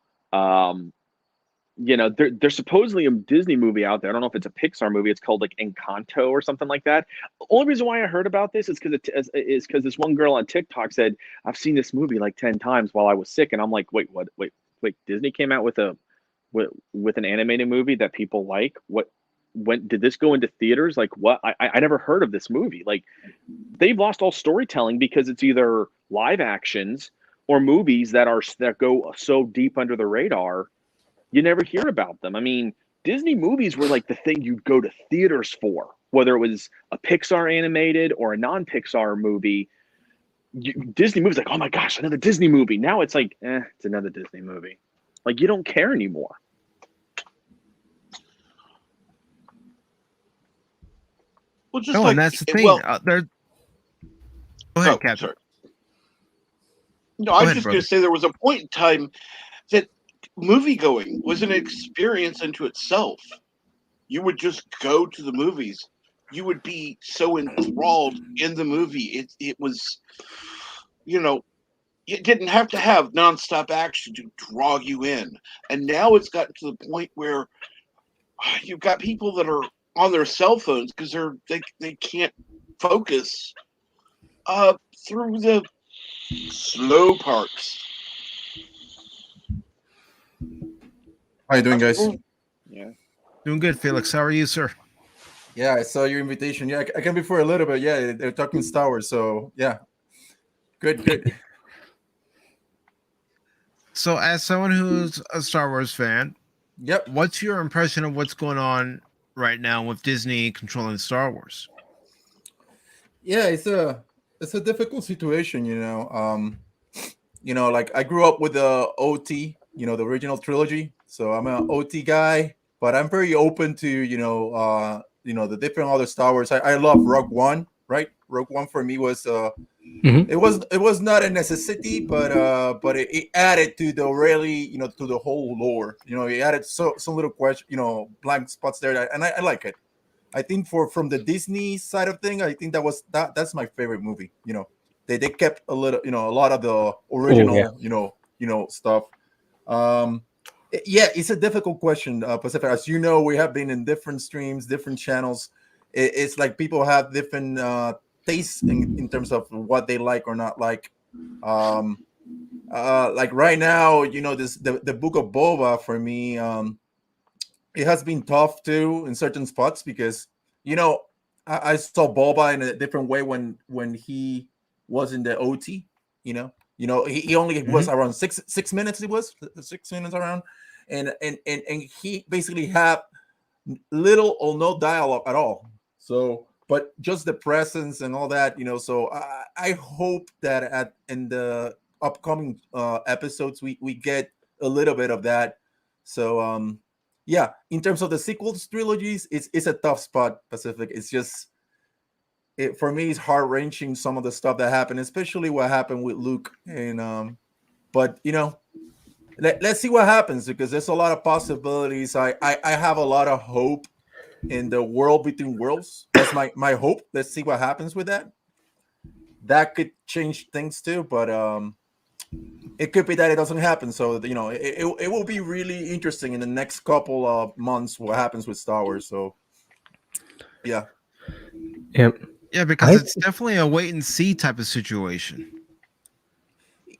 S2: supposedly a Disney movie out there. I don't know if it's a Pixar movie. It's called like Encanto or something like that. The only reason why I heard about this is because this one girl on TikTok said, "I've seen this movie like 10 times while I was sick," and I'm like, wait, Disney came out with an animated movie that people like? When did this go into theaters? Like, what? I never heard of this movie. Like, they've lost all storytelling because it's either live actions or movies that go so deep under the radar, you never hear about them. I mean, Disney movies were like the thing you'd go to theaters for, whether it was a Pixar animated or a non-Pixar movie. Disney movies, like, oh my gosh, another Disney movie. Now it's like, it's another Disney movie. Like, you don't care anymore.
S3: Well, just
S1: and that's the thing. Go ahead, Captain.
S3: Sorry. No, I was just going to say there was a point in time that movie-going was an experience unto itself. You would just go to the movies. You would be so enthralled in the movie. It was, you didn't have to have nonstop action to draw you in. And now it's gotten to the point where you've got people that are on their cell phones because they can't focus through the slow parts.
S12: How you doing, guys?
S2: Yeah.
S1: Doing good, Felix. How are you, sir?
S12: Yeah, I saw your invitation. Yeah, I came before a little bit. Yeah, they're talking Star Wars, so yeah, good.
S1: So, as someone who's a Star Wars fan,
S12: Yep.
S1: what's your impression of what's going on right now with Disney controlling Star Wars?
S12: Yeah, it's a difficult situation, like I grew up with the OT, the original trilogy. So I'm an OT guy, but I'm very open to, the different other Star Wars. I love Rogue One, right? Rogue One for me was it was not a necessity, but it added to the really, to the whole lore. It added some little question, blank spots there, and I like it. I think from the Disney side of thing, I think that's my favorite movie. They kept a little, a lot of the original, stuff. Yeah, it's a difficult question, Pacific. As you know, we have been in different streams, different channels. It's like people have different tastes in terms of what they like or not like. Like right now, the Book of Boba for me. It has been tough too in certain spots because I saw Boba in a different way when he was in the OT. He only was around 6 minutes. It was 6 minutes around, and he basically had little or no dialogue at all. So, but just the presence and all that. So I hope that in the upcoming episodes we get a little bit of that. So yeah, in terms of the sequels trilogies, it's a tough spot, Pacific. It's just for me, it's heart wrenching some of the stuff that happened, especially what happened with Luke. And but let's see what happens because there's a lot of possibilities. I have a lot of hope in the world between worlds. That's my hope. Let's see what happens with that. That could change things too, but it could be that it doesn't happen. So it will be really interesting in the next couple of months what happens with Star Wars. So yeah,
S1: because it's definitely a wait and see type of situation.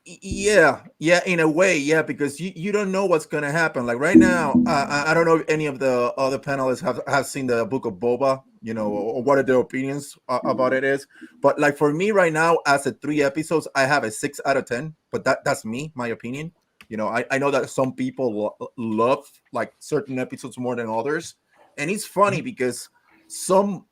S12: Yeah, in a way, yeah, because you don't know what's gonna happen. Like right now, I don't know if any of the other panelists have seen the Book of Boba, or what are their opinions about it is. But like for me right now, as a 3 episodes, I have a 6 out of 10. But that's me, my opinion. I know that some people love like certain episodes more than others, and it's funny because some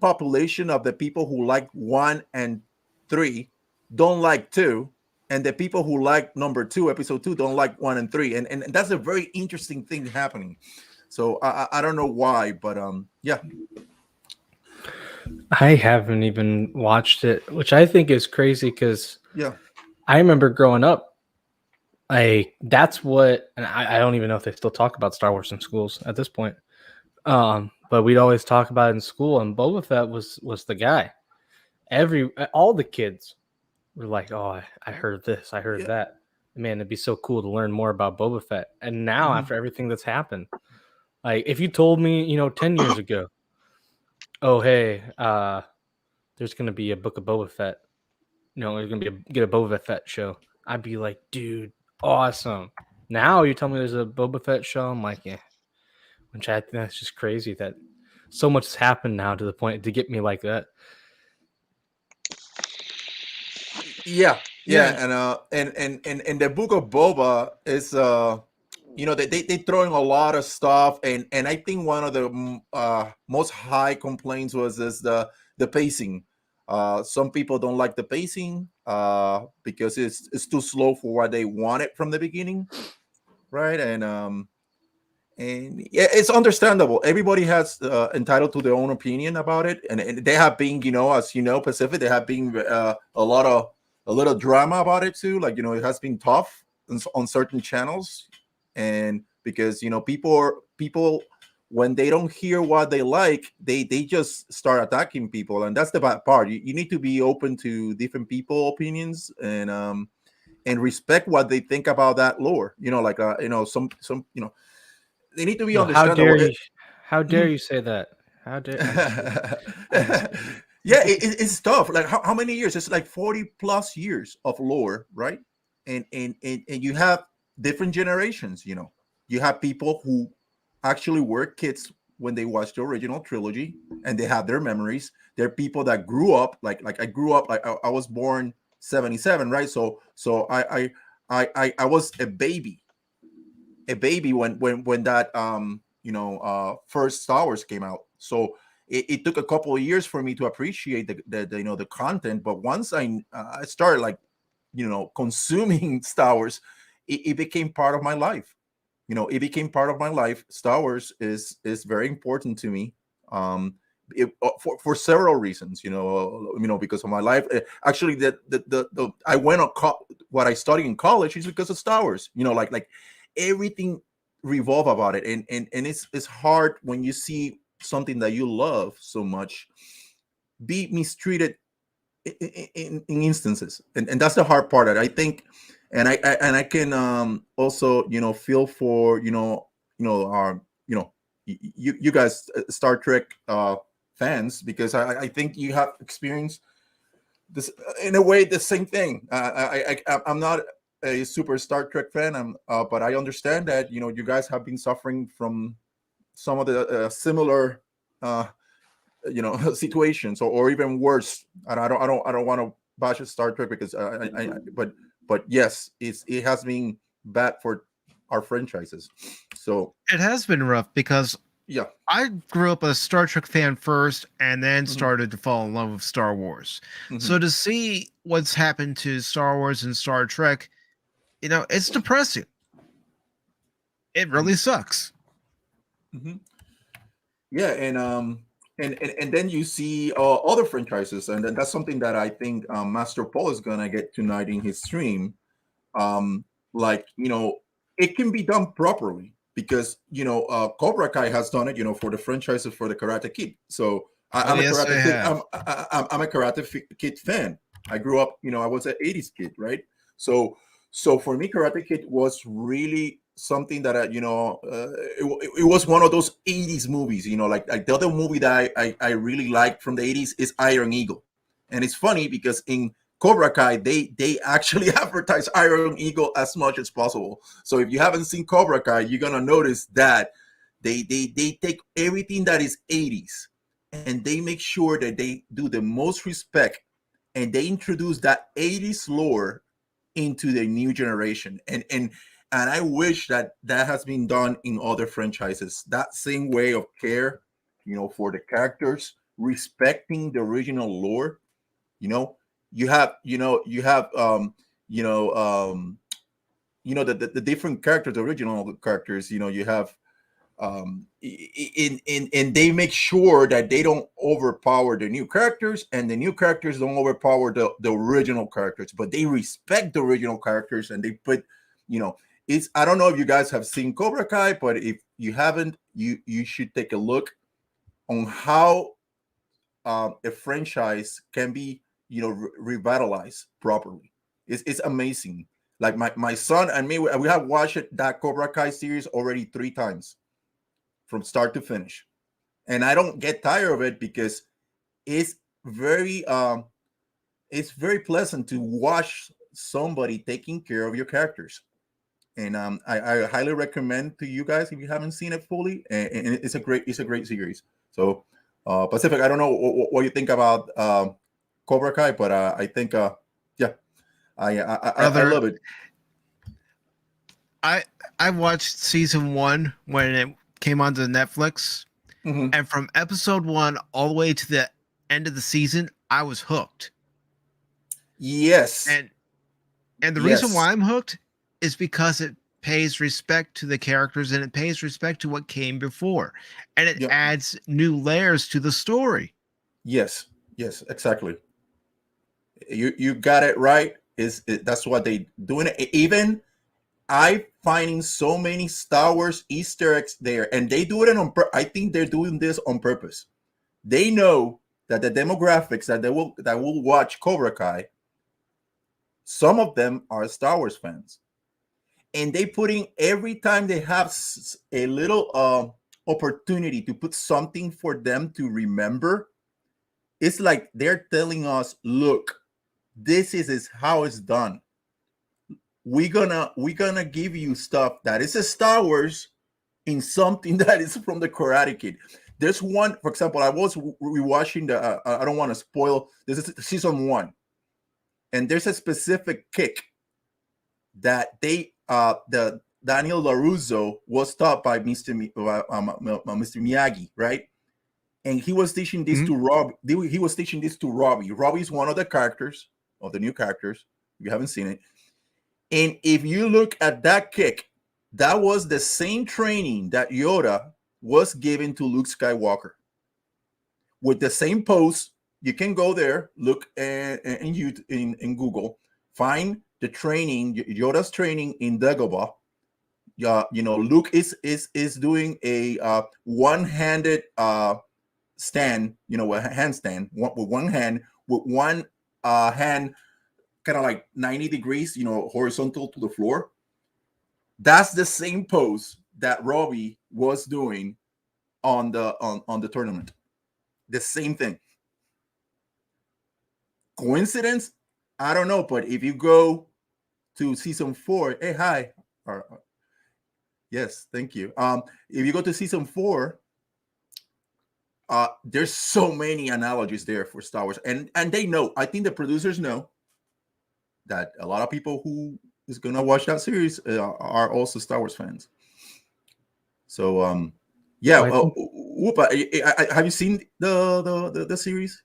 S12: population of the people who like 1 and 3 don't like 2. And the people who like number 2, episode 2, don't like 1 and 3, and that's a very interesting thing happening. So I don't know why, but yeah.
S5: I haven't even watched it, which I think is crazy because I remember growing up. That's what, and I don't even know if they still talk about Star Wars in schools at this point. But we'd always talk about it in school, and Boba Fett was the guy. All the kids were like, oh, I heard this, I heard that. Man, it'd be so cool to learn more about Boba Fett. And now, after everything that's happened, like if you told me, 10 years ago, oh, hey, there's going to be a Book of Boba Fett, there's going to get a Boba Fett show, I'd be like, dude, awesome. Now you tell me there's a Boba Fett show, I'm like, yeah. Which I think that's just crazy that so much has happened now to the point to get me like that.
S12: Yeah. And the Book of Boba is they throwing a lot of stuff, and I think one of the most high complaints was the pacing. Some people don't like the pacing because it's too slow for what they wanted from the beginning, right? And yeah, it's understandable. Everybody has entitled to their own opinion about it, and they have been, as Pacific, there have been a little drama about it too. Like, it has been tough on certain channels, and because people when they don't hear what they like, they just start attacking people, and that's the bad part. You need to be open to different people opinions and respect what they think about that lore. Some they need to be understandable.
S5: How dare you say that? How dare
S12: Yeah, it's tough. Like how many years? It's like 40 plus years of lore, right? And you have different generations. You have people who actually were kids when they watched the original trilogy and they have their memories. There are people that grew up like I grew up. I was born 77, right? So I was a baby when that first Star Wars came out. So it took a couple of years for me to appreciate the content. But once I started consuming Star Wars, it became part of my life. It became part of my life. Star Wars is very important to me. For several reasons, because of my life. Actually, the I went on what I studied in college is because of Star Wars. Like everything revolve about it, and it's hard when you see something that you love so much be mistreated in instances, and that's the hard part. That I think, and I can also feel for our you guys Star Trek fans, because I think you have experienced this in a way the same thing. I'm not a super Star Trek fan, but I understand that you guys have been suffering from some of the similar situations, or even worse. And I don't want to bash Star Trek because but yes, it has been bad for our franchises. So
S1: it has been rough because
S12: yeah,
S1: I grew up a Star Trek fan first and then started to fall in love with Star Wars. So to see what's happened to Star Wars and Star Trek, it's depressing. It really sucks.
S12: Yeah, and then you see other franchises, and then that's something that I think Master Paul is gonna get tonight in his stream. It can be done properly, because Cobra Kai has done it, for the franchises for the Karate Kid. So I'm a Karate Kid fan. I grew up, I was an 80s kid, right? So for me, Karate Kid was really something that it was one of those 80s movies, like the other movie that I really liked from the 80s is Iron Eagle. And it's funny because in Cobra Kai, they actually advertise Iron Eagle as much as possible. So if you haven't seen Cobra Kai, you're gonna notice that they take everything that is 80s and they make sure that they do the most respect, and they introduce that 80s lore into the new generation. And I wish that has been done in other franchises. That same way of care, for the characters, respecting the original lore. You have the different characters, the original characters. You have and they make sure that they don't overpower the new characters, and the new characters don't overpower the original characters, but they respect the original characters, and they put it's, I don't know if you guys have seen Cobra Kai, but if you haven't, you should take a look on how a franchise can be revitalized properly. It's amazing. Like my son and me, we have watched that Cobra Kai series already 3 times from start to finish, and I don't get tired of it, because it's very pleasant to watch somebody taking care of your characters. And I highly recommend to you guys if you haven't seen it fully, and it's a great series. So Pacific, I don't know what you think about Cobra Kai, but I think yeah, I love it.
S1: I watched season 1 when it came onto Netflix, and from episode 1 all the way to the end of the season, I was hooked.
S12: Yes,
S1: and the reason why I'm hooked is because it pays respect to the characters, and it pays respect to what came before, and it adds new layers to the story.
S12: Yes, exactly. You got it right. That's what they doing it. Even I finding so many Star Wars Easter eggs there, and they do it I think they're doing this on purpose. They know that the demographics that will watch Cobra Kai, some of them are Star Wars fans, and they putting every time they have a little opportunity to put something for them to remember. It's like they're telling us, look, this is how it's done. we're gonna give you stuff that is a Star Wars in something that is from the Karate Kid. There's one, for example, I was rewatching the. I don't want to spoil. This is season 1, and there's a specific kick that the Daniel LaRusso was taught by Mr. Miyagi, right? And he was teaching this to Rob. He was teaching this to Robbie. Robbie is one of the characters, of the new characters. If you haven't seen it, and if you look at that kick, that was the same training that Yoda was given to Luke Skywalker. With the same pose, you can go there, look in Google, find the training, Yoda's training in Dagobah. Luke is doing a one-handed stand, a handstand with one hand, with one hand kind of like 90 degrees, horizontal to the floor. That's the same pose that Robbie was doing on the tournament. The same thing. Coincidence? I don't know, but if you go to season 4, hey, hi. Yes, thank you. If you go to season 4, there's so many analogies there for Star Wars, and they know. I think the producers know that a lot of people who is gonna watch that series are also Star Wars fans. So Woopah, have you seen the series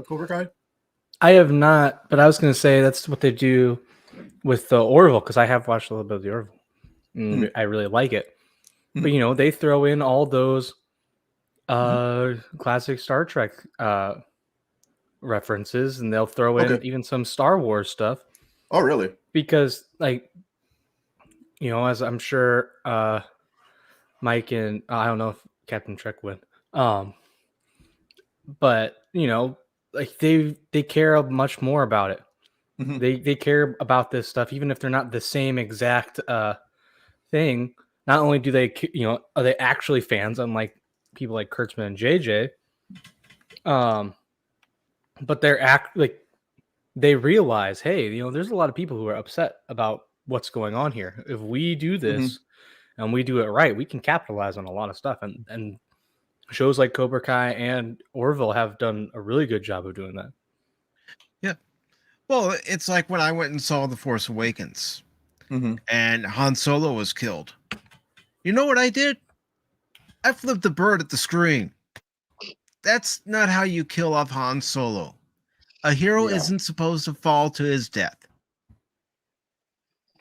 S12: Cobra Kai?
S5: I have not, but I was going to say that's what they do with the Orville, because I have watched a little bit of the Orville. I really like it. But they throw in all those classic Star Trek references, and they'll throw in even some Star Wars stuff.
S12: Oh, really?
S5: Because, as I'm sure Mike and I don't know if Captain Trek would, but they care much more about it. They care about this stuff, even if they're not the same exact thing. Not only do they, are they actually fans, unlike people like Kurtzman and JJ, but they realize, hey, there's a lot of people who are upset about what's going on here. If we do this and we do it right, we can capitalize on a lot of stuff. And shows like Cobra Kai and Orville have done a really good job of doing that.
S1: Yeah. Well, it's like when I went and saw The Force Awakens and Han Solo was killed. You know what I did? I flipped the bird at the screen. That's not how you kill off Han Solo. A hero isn't supposed to fall to his death.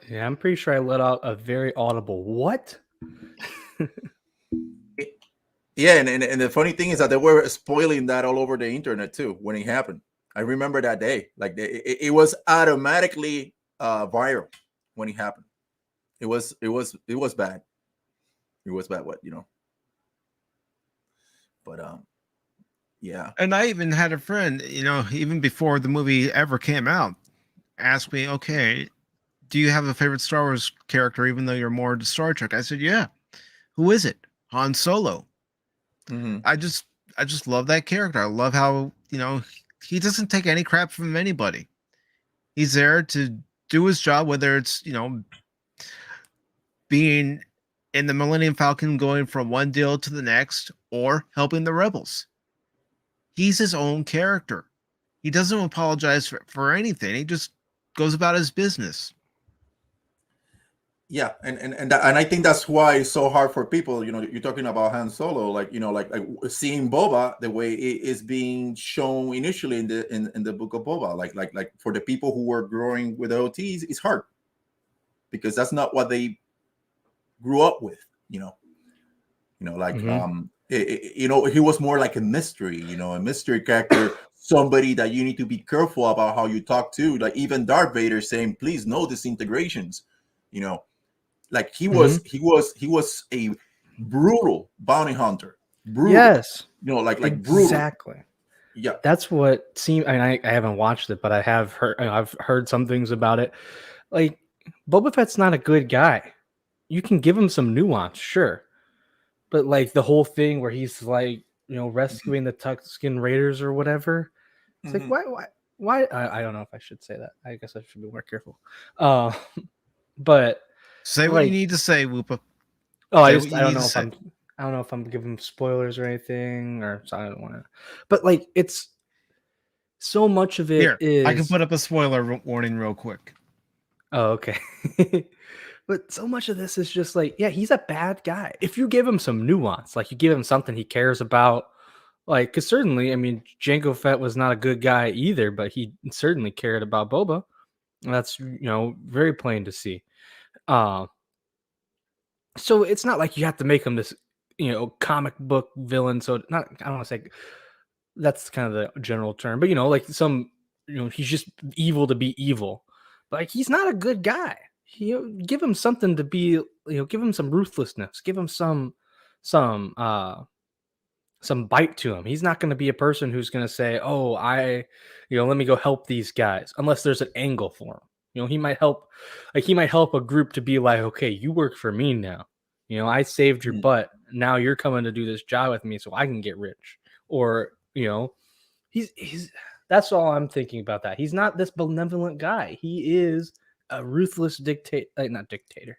S5: Yeah, I'm pretty sure I let out a very audible "what?"
S12: Yeah, and the funny thing is that they were spoiling that all over the internet too when it happened. I remember that day. Like it was automatically viral when it happened. It was bad. It was bad. But yeah.
S1: And I even had a friend, even before the movie ever came out, ask me, okay, do you have a favorite Star Wars character, even though you're more into Star Trek? I said, yeah. Who is it? Han Solo. I just love that character. I love how, he doesn't take any crap from anybody. He's there to do his job, whether it's, being in the Millennium Falcon, going from one deal to the next, or helping the rebels. He's his own character. He doesn't apologize for anything. He just goes about his business.
S12: Yeah, and I think that's why it's so hard for people. You're talking about Han Solo, like seeing Boba the way it is being shown initially in the book of Boba. Like for the people who were growing with OTs, it's hard because that's not what they grew up with. He was more like a mystery, a mystery character, somebody that you need to be careful about how you talk to. Like even Darth Vader saying, "Please, no disintegrations." Like he was a brutal bounty hunter. Brutal.
S5: Yes.
S12: Like
S5: brutal.
S12: Exactly. Yeah.
S5: That's what seemed. I haven't watched it, but I have heard. I've heard some things about it. Like Boba Fett's not a good guy. You can give him some nuance, sure, but like the whole thing where he's like, rescuing the Tusken Raiders or whatever. It's like why? I don't know if I should say that. I guess I should be more careful. But
S1: Say what you need to say, Woopah.
S5: I
S1: Say what you
S5: don't
S1: need
S5: know
S1: to
S5: if
S1: say.
S5: I don't know if I'm giving spoilers or anything, or so I don't want to. But like, it's so much of it
S1: Here,
S5: is.
S1: I can put up a spoiler warning real quick.
S5: Oh, okay. But so much of this is just like, yeah, he's a bad guy. If you give him some nuance, like you give him something he cares about, like, because certainly, I mean, Jango Fett was not a good guy either, but he certainly cared about Boba. And that's, very plain to see. So it's not like you have to make him this, comic book villain. So I don't want to say that's kind of the general term, but like he's just evil to be evil. But like, he's not a good guy. Give him something to be, give him some ruthlessness, give him some bite to him. He's not going to be a person who's going to say, "Oh, let me go help these guys," unless there's an angle for him. He might help a group to be like, "Okay, you work for me now. I saved your butt. Now you're coming to do this job with me so I can get rich." Or, he's that's all I'm thinking about that. He's not this benevolent guy. He is a ruthless not dictator.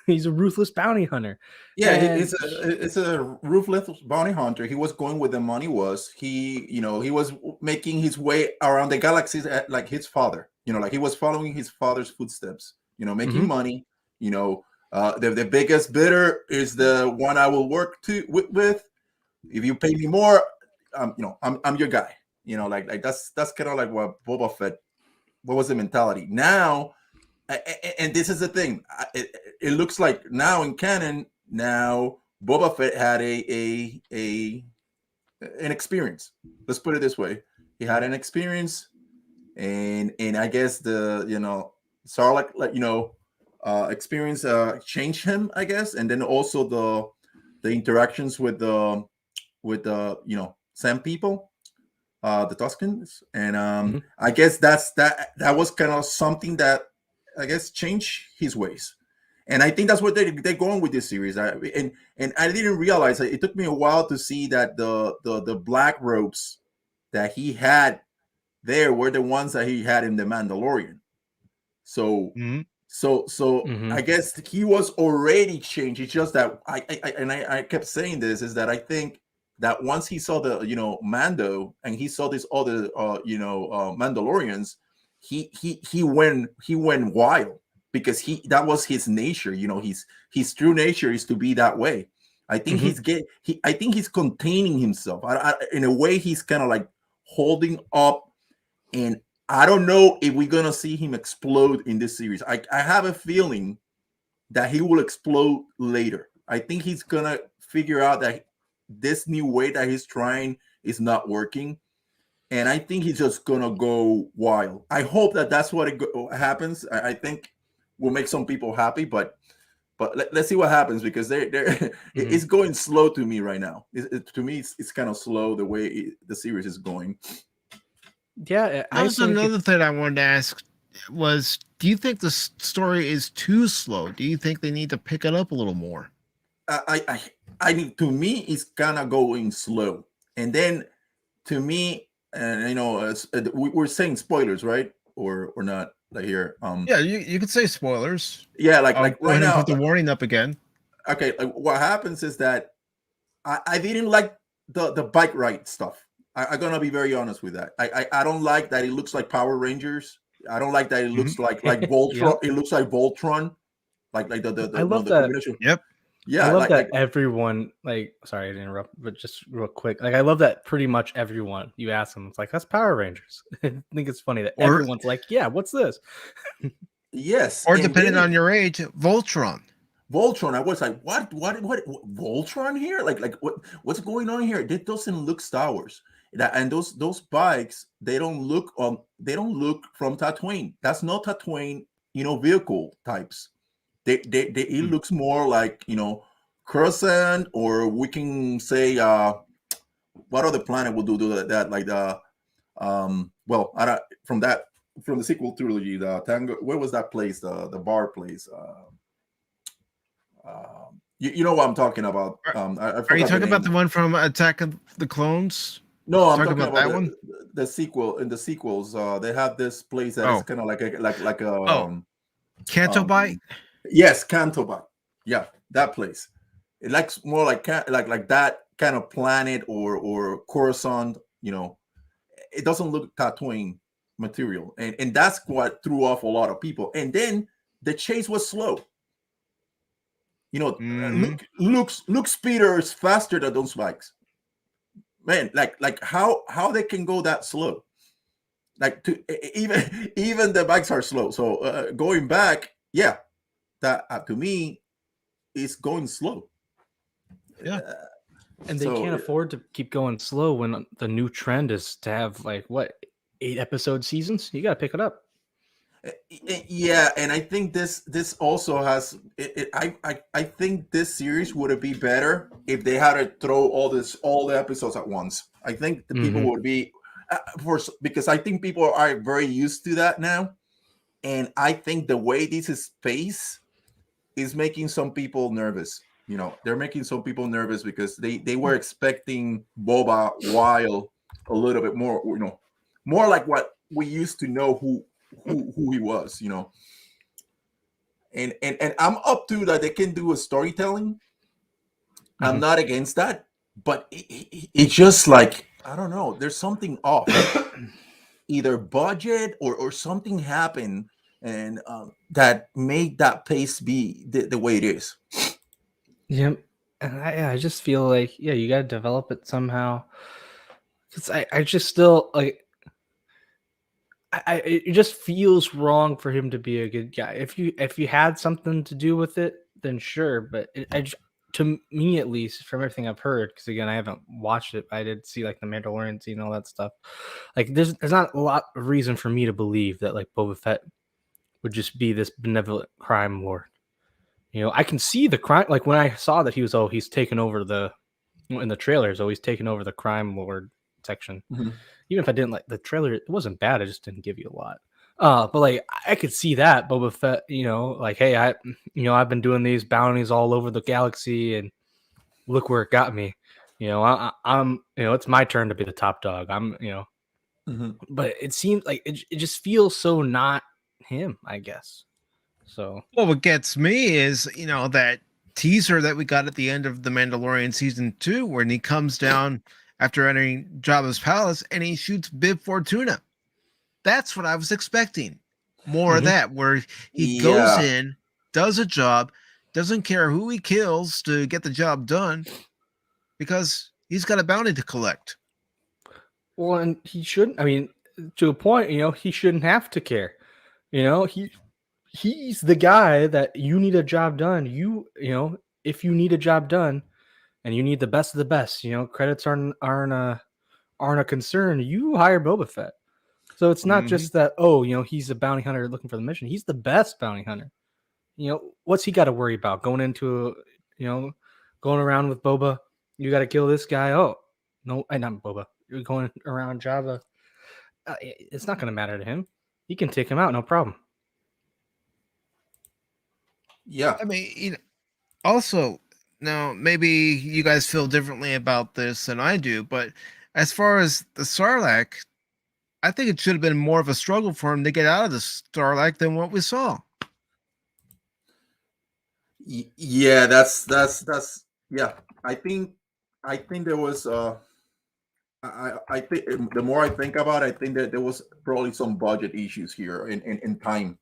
S5: He's a ruthless bounty hunter.
S12: Yeah, it's a ruthless bounty hunter. He was going where the money was. He was making his way around the galaxies like his father. Like he was following his father's footsteps. Making money. The biggest bidder is the one I will work with. If you pay me more, I'm your guy. Like that's kind of like what Boba Fett. What was the mentality now? And this is the thing. It looks like now in canon, Boba Fett had an experience. Let's put it this way: he had an experience, and I guess the Sarlacc experience changed him, I guess, and then also the interactions with the Sand people, the Tuscans, and I guess that was kind of something that I guess change his ways, and I think that's what they're going with this series. And I didn't realize it took me a while to see that the black robes that he had there were the ones that he had in the Mandalorian. So I guess he was already changed. It's just that I kept saying this is that I think that once he saw the Mando and he saw these other Mandalorians. He went wild because that was his nature. His true nature is to be that way. I think I think he's containing himself. In a way, he's kind of like holding up, and I don't know if we're gonna see him explode in this series. I have a feeling that he will explode later. I think he's gonna figure out that this new way that he's trying is not working. And I think he's just gonna go wild. I hope that that's what happens. I think will make some people happy, but let's see what happens because it's going slow to me right now. To me, it's kind of slow the way the series is going.
S5: Yeah,
S1: that was another thing I wanted to ask was: do you think the story is too slow? Do you think they need to pick it up a little more?
S12: I mean, to me, it's kind of going slow, and then to me. And we're saying spoilers, right? Or not? Like here.
S1: Yeah, you could say spoilers.
S12: Yeah, like
S1: right now. Put the warning up again.
S12: Okay, like what happens is that I didn't like the bike ride stuff. I'm gonna be very honest with that. I don't like that it looks like Power Rangers. I don't like that it looks like Voltron. It looks like Voltron. Like the
S5: I love that.
S1: Yep.
S5: Yeah, I love that everyone, sorry to interrupt, but just real quick, I love that pretty much everyone you ask them, it's like, that's Power Rangers. I think it's funny that everyone's like, yeah, what's this?
S12: Yes.
S1: Or depending on your age, Voltron.
S12: I was like, what Voltron here? Like what's going on here? It doesn't look Star Wars. And those bikes, they don't look from Tatooine. That's not Tatooine, vehicle types. It looks more like Coruscant, or we can say what other planet will do that like the from the sequel trilogy, the Tango. Where was that place? The bar place. You know what I'm talking about.
S1: Are you talking about the one from Attack of the Clones?
S12: No, I'm talking about that one. The sequel. In the sequels, they have this place that is kind of like a
S1: Canto Bite?
S12: Yes, Canto Bite. Yeah, that place. It likes more like that kind of planet or Coruscant. It doesn't look Tatooine material, and that's what threw off a lot of people. And then the chase was slow. Luke's speeder is faster than those bikes. Man, like how they can go that slow? Like even the bikes are slow. So going back, yeah, that to me is going slow.
S1: Yeah.
S5: And they can't afford to keep going slow when the new trend is to have 8 episode seasons. You got to pick it up.
S12: Yeah, and I think this also has I think this series would be better if they had to throw all the episodes at once. I think the people would be because I think people are very used to that now, and I think the way this is spaced is making some people nervous. They're making some people nervous because they were expecting Boba Wild a little bit more, more like what we used to know who he was, and I'm up to that. They can do a storytelling. I'm not against that, but it's just like, I don't know, there's something off. Either budget or something happened and that made that pace be the way it is.
S5: Yeah, and I just feel like, you got to develop it somehow. Because I just still it just feels wrong for him to be a good guy. If you had something to do with it, then sure. But to me, at least, from everything I've heard, because again, I haven't watched it, I did see the Mandalorian scene and all that stuff. There's not a lot of reason for me to believe that Boba Fett would just be this benevolent crime lord. I can see the crime. When I saw that he's taken over in the trailers, he's taken over the crime lord section. Even if I didn't like the trailer, it wasn't bad. I just didn't give you a lot. But I could see that Boba Fett, hey, I've been doing these bounties all over the galaxy, and look where it got me. I'm, it's my turn to be the top dog. I'm, but it seems like it just feels so not him, I guess. So,
S1: well, what gets me is, that teaser that we got at the end of The Mandalorian season 2, when he comes down after entering Jabba's palace and he shoots Bib Fortuna. That's what I was expecting. More of that, where he goes in, does a job, doesn't care who he kills to get the job done, because he's got a bounty to collect.
S5: Well, and he shouldn't. I mean, to a point, he shouldn't have to care. He's the guy that you need a job done. If you need a job done and you need the best of the best, credits aren't a concern. You hire Boba Fett. So it's not just that, he's a bounty hunter looking for the mission. He's the best bounty hunter. What's he got to worry about going around with Boba? You got to kill this guy. Oh, no, not Boba. You're going around Jabba. It's not going to matter to him. He can take him out, no problem.
S12: Yeah.
S1: I mean, also, now maybe you guys feel differently about this than I do, but as far as the Sarlacc, I think it should have been more of a struggle for him to get out of the Sarlacc than what we saw.
S12: Yeah, that's yeah. I think there was I think the more I think about it, I think that there was probably some budget issues here in time.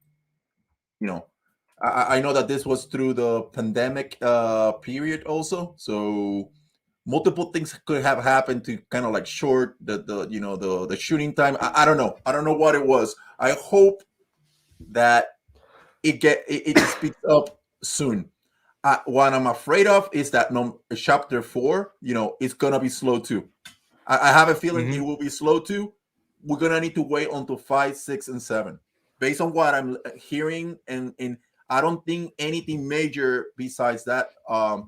S12: I know that this was through the pandemic period also, so multiple things could have happened to kind of short the shooting time. I don't know what it was. I hope that it speeds up soon. What I'm afraid of is that chapter 4, it's gonna be slow too. I have a feeling it will be slow too. We're gonna need to wait until 5, 6, and 7, based on what I'm hearing, and I don't think anything major besides that. I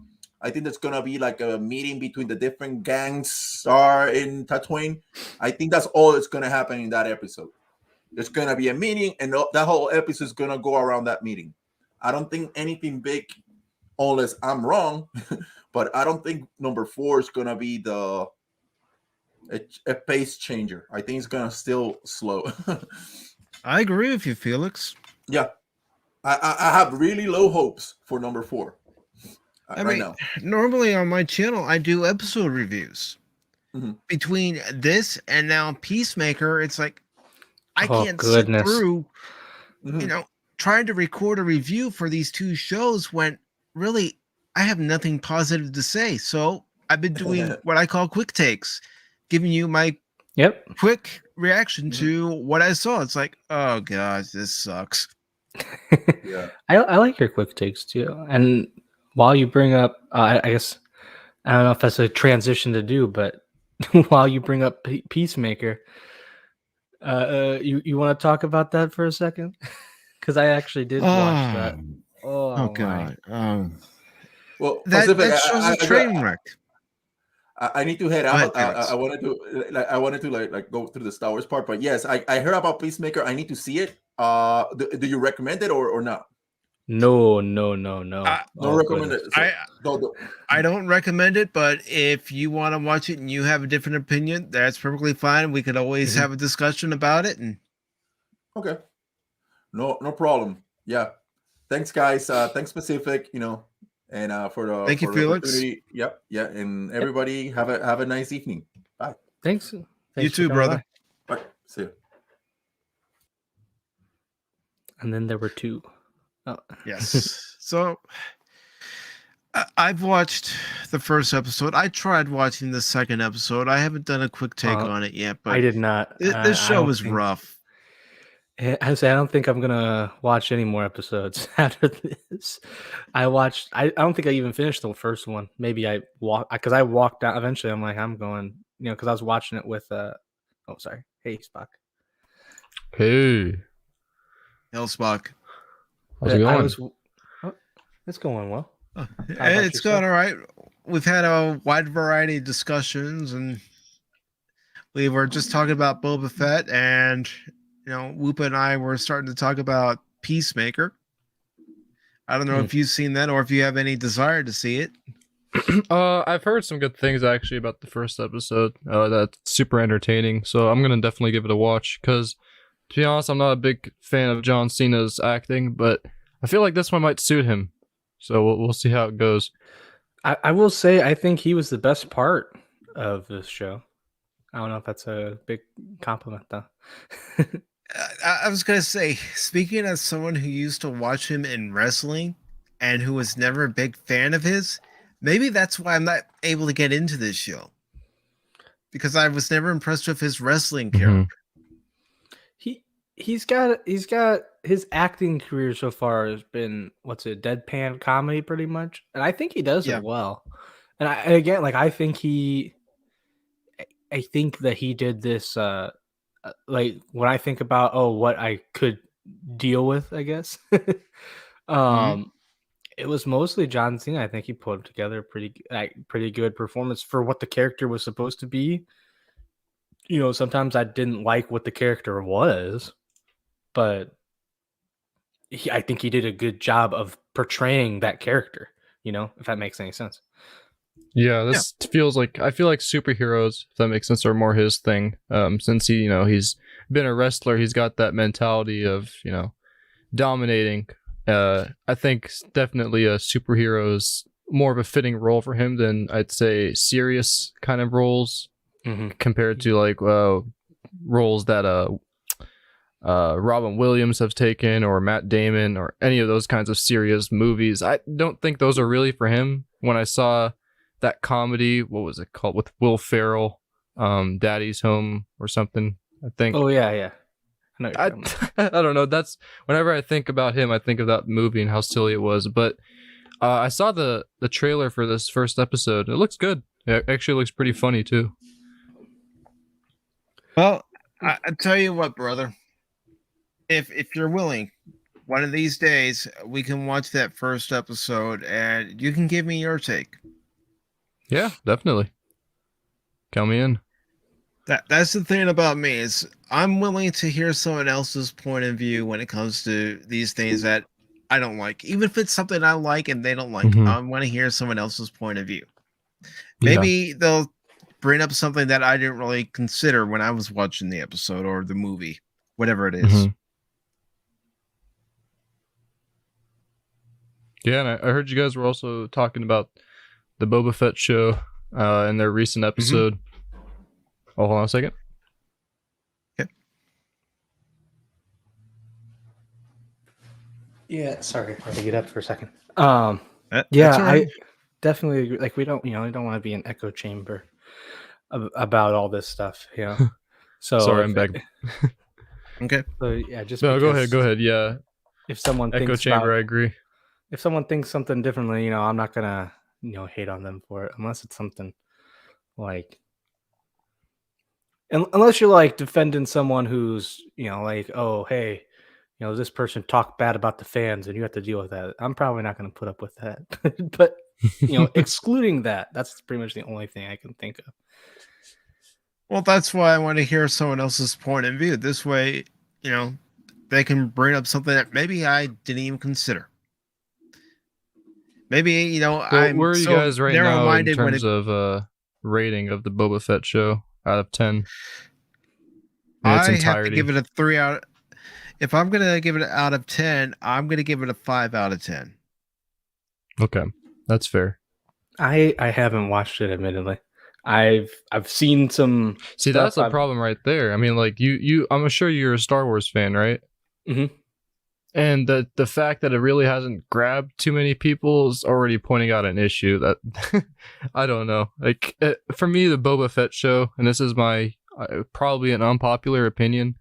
S12: think there's gonna be a meeting between the different gangs are in Tatooine. I think that's all that's gonna happen in that episode. There's gonna be a meeting, and that whole episode is gonna go around that meeting. I don't think anything big, unless I'm wrong, but I don't think number 4 is gonna be a pace changer. I think it's gonna still slow.
S1: I agree with you, Felix.
S12: Yeah, I have really low hopes for number 4. Right now.
S1: Normally on my channel, I do episode reviews. Between this and now Peacemaker, it's like I can't sit through, trying to record a review for these 2 shows when really I have nothing positive to say. So I've been doing what I call quick takes, giving you my quick reaction to what I saw. It's like, oh gosh, this sucks.
S5: Yeah, I like your quick takes too. And while you bring up, I guess I don't know if that's a transition to do, but while you bring up Peacemaker, you want to talk about that for a second? Because I actually did watch that. Oh
S1: God.
S12: Well,
S1: that
S12: Pacific,
S1: shows a train wreck.
S12: I need to head out. I wanted to like go through the Star Wars part, but yes, I heard about Peacemaker. I need to see it. Do you recommend it or not?
S5: No.
S12: Don't recommend it. So,
S1: I don't recommend it, but if you want to watch it and you have a different opinion, that's perfectly fine. We could always have a discussion about it. And
S12: okay, no problem. Yeah, thanks, guys. Thanks, Pacific. And for the
S1: thank you, Felix.
S12: Yep, yeah, and everybody have a nice evening. Bye.
S5: Thanks.
S1: You too, brother.
S12: Bye. See you.
S5: And then there were 2. Oh.
S1: Yes. So I've watched the first episode. I tried watching the second episode. I haven't done a quick take on it yet, but
S5: I did not.
S1: This show was rough.
S5: I don't think I'm gonna watch any more episodes after this. I don't think I even finished the first one. Maybe I walked out. Eventually, I'm like, I'm going. Because I was watching it with. Oh, sorry. Hey, Spock.
S13: Hey.
S1: Hell, Spock.
S13: How's it going?
S5: It's going well.
S1: It's going all right. We've had a wide variety of discussions, and we were just talking about Boba Fett, and Woopah and I were starting to talk about Peacemaker. I don't know if you've seen that or if you have any desire to see it.
S13: I've heard some good things actually about the first episode. That's super entertaining, so I'm gonna definitely give it a watch. Because to be honest, I'm not a big fan of John Cena's acting, but I feel like this one might suit him. So we'll see how it goes.
S5: I will say I think he was the best part of this show. I don't know if that's a big compliment though.
S1: I was going to say, speaking as someone who used to watch him in wrestling and who was never a big fan of his, maybe that's why I'm not able to get into this show. Because I was never impressed with his wrestling character.
S5: He's got his acting career so far has been deadpan comedy pretty much, and I think he does it well. And I think that he did this. Like when I think about what I could deal with, I guess it was mostly John Cena. I think he put together a pretty good performance for what the character was supposed to be. Sometimes I didn't like what the character was, but I think he did a good job of portraying that character. If that makes any sense.
S13: Yeah, this feels like I feel like superheroes, if that makes sense, are more his thing. Since he's been a wrestler, he's got that mentality of dominating. I think definitely a superhero is more of a fitting role for him than I'd say serious kind of roles compared to like roles that Robin Williams have taken or Matt Damon or any of those kinds of serious movies. I don't think those are really for him. When I saw that comedy, what was it called, with Will Ferrell, Daddy's Home or something, I think.
S5: Oh yeah.
S13: I don't know. That's whenever I think about him, I think of that movie and how silly it was. But I saw the trailer for this first episode. It looks good. It actually looks pretty funny too.
S1: Well, I tell you what, brother. If you're willing, one of these days we can watch that first episode and you can give me your take.
S13: Yeah, definitely. Count me in.
S1: That's the thing about me is I'm willing to hear someone else's point of view when it comes to these things that I don't like. Even if it's something I like and they don't like, I want to hear someone else's point of view. Maybe they'll bring up something that I didn't really consider when I was watching the episode or the movie, whatever it is.
S13: Yeah, and I heard you guys were also talking about the Boba Fett show in their recent episode. Oh, hold on a second.
S5: Yeah, sorry, I had to get up for a second.
S1: That's
S5: Yeah,
S1: all right.
S5: I definitely agree. Like, we don't want to be an echo chamber about all this stuff, you know. So
S13: Sorry, I'm back.
S1: Okay.
S5: So yeah, just
S13: No, go
S5: because
S13: ahead. Yeah,
S5: if someone
S13: echo
S5: thinks
S13: chamber.
S5: about,
S13: I agree.
S5: if someone thinks something differently, you know, I'm not gonna hate on them for it unless it's something like, unless you're like defending someone who's like, oh hey, this person talked bad about the fans and you have to deal with that. I'm probably not going to put up with that. But excluding that, that's pretty much the only thing I can think of.
S1: Well, that's why I want to hear someone else's point of view. This way, they can bring up something that maybe I didn't even consider. Maybe, I'm
S13: where are you
S1: so
S13: guys right now in
S1: narrow-minded
S13: terms of rating of the Boba Fett show out of 10?
S1: I have to give it a 3 out. If I'm gonna give it out of 10, I'm gonna give it a 5 out of 10.
S13: Okay, that's fair.
S5: I haven't watched it, admittedly. I've seen some.
S13: See, that's a problem right there. I mean, like I'm sure you're a Star Wars fan, right?
S5: Mm-hmm.
S13: And the fact that it really hasn't grabbed too many people is already pointing out an issue that I don't know. Like for me, the Boba Fett show, and this is my probably an unpopular opinion,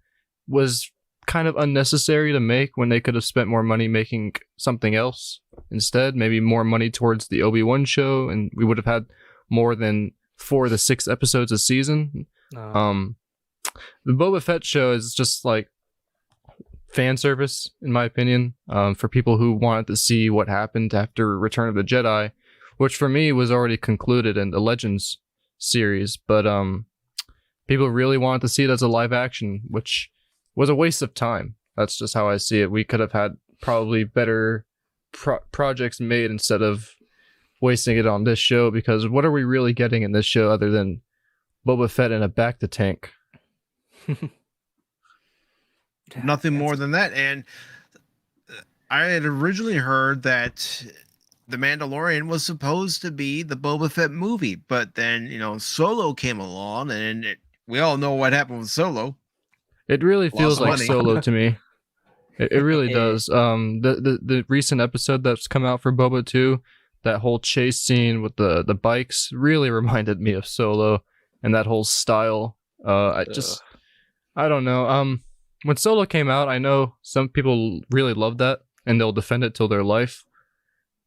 S13: was kind of unnecessary to make when they could have spent more money making something else instead. Maybe more money towards the Obi-Wan show, and we would have had more than 4 to 6 episodes a season. The Boba Fett show is just like fan service, in my opinion, for people who wanted to see what happened after Return of the Jedi, which for me was already concluded in the Legends series, but people really wanted to see it as a live action, which was a waste of time. That's just how I see it. We could have had probably better projects made instead of wasting it on this show, because what are we really getting in this show other than Boba Fett in a bacta tank?
S1: Nothing more than that. And I had originally heard that The Mandalorian was supposed to be the Boba Fett movie, but then Solo came along, and we all know what happened with Solo.
S13: It really feels like
S1: money.
S13: Solo to me. It really does. The recent episode that's come out for Boba 2, that whole chase scene with the bikes really reminded me of Solo, and that whole style. I don't know. When Solo came out, I know some people really love that, and they'll defend it till their life.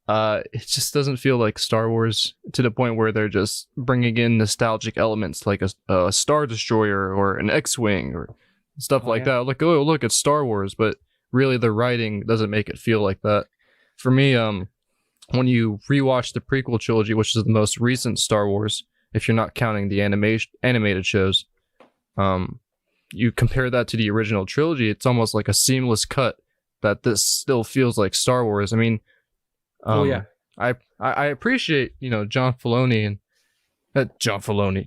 S13: It just doesn't feel like Star Wars to the point where they're just bringing in nostalgic elements like a Star Destroyer or an X-Wing or stuff like that. Like, oh, look, it's Star Wars, but really the writing doesn't make it feel like that. For me, when you rewatch the prequel trilogy, which is the most recent Star Wars, if you're not counting the animated shows, you compare that to the original trilogy, it's almost like a seamless cut that this still feels like Star Wars. I mean, I appreciate John Filoni and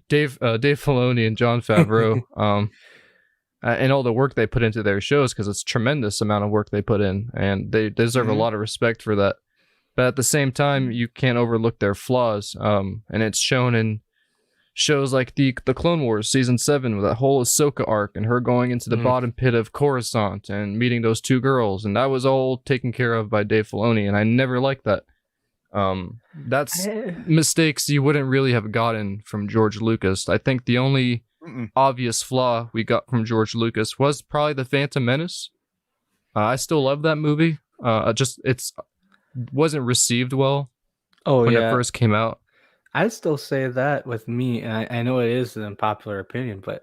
S13: Dave Filoni and John Favreau and all the work they put into their shows, because it's a tremendous amount of work they put in, and they deserve a lot of respect for that. But at the same time, you can't overlook their flaws, and it's shown in shows like the Clone Wars Season 7 with that whole Ahsoka arc and her going into the bottom pit of Coruscant and meeting those 2 girls, and that was all taken care of by Dave Filoni, and I never liked that. That's mistakes you wouldn't really have gotten from George Lucas. I think the only obvious flaw we got from George Lucas was probably The Phantom Menace. I still love that movie. It's wasn't received well when it first came out.
S5: I'd still say that with me, and I know it is an unpopular opinion, but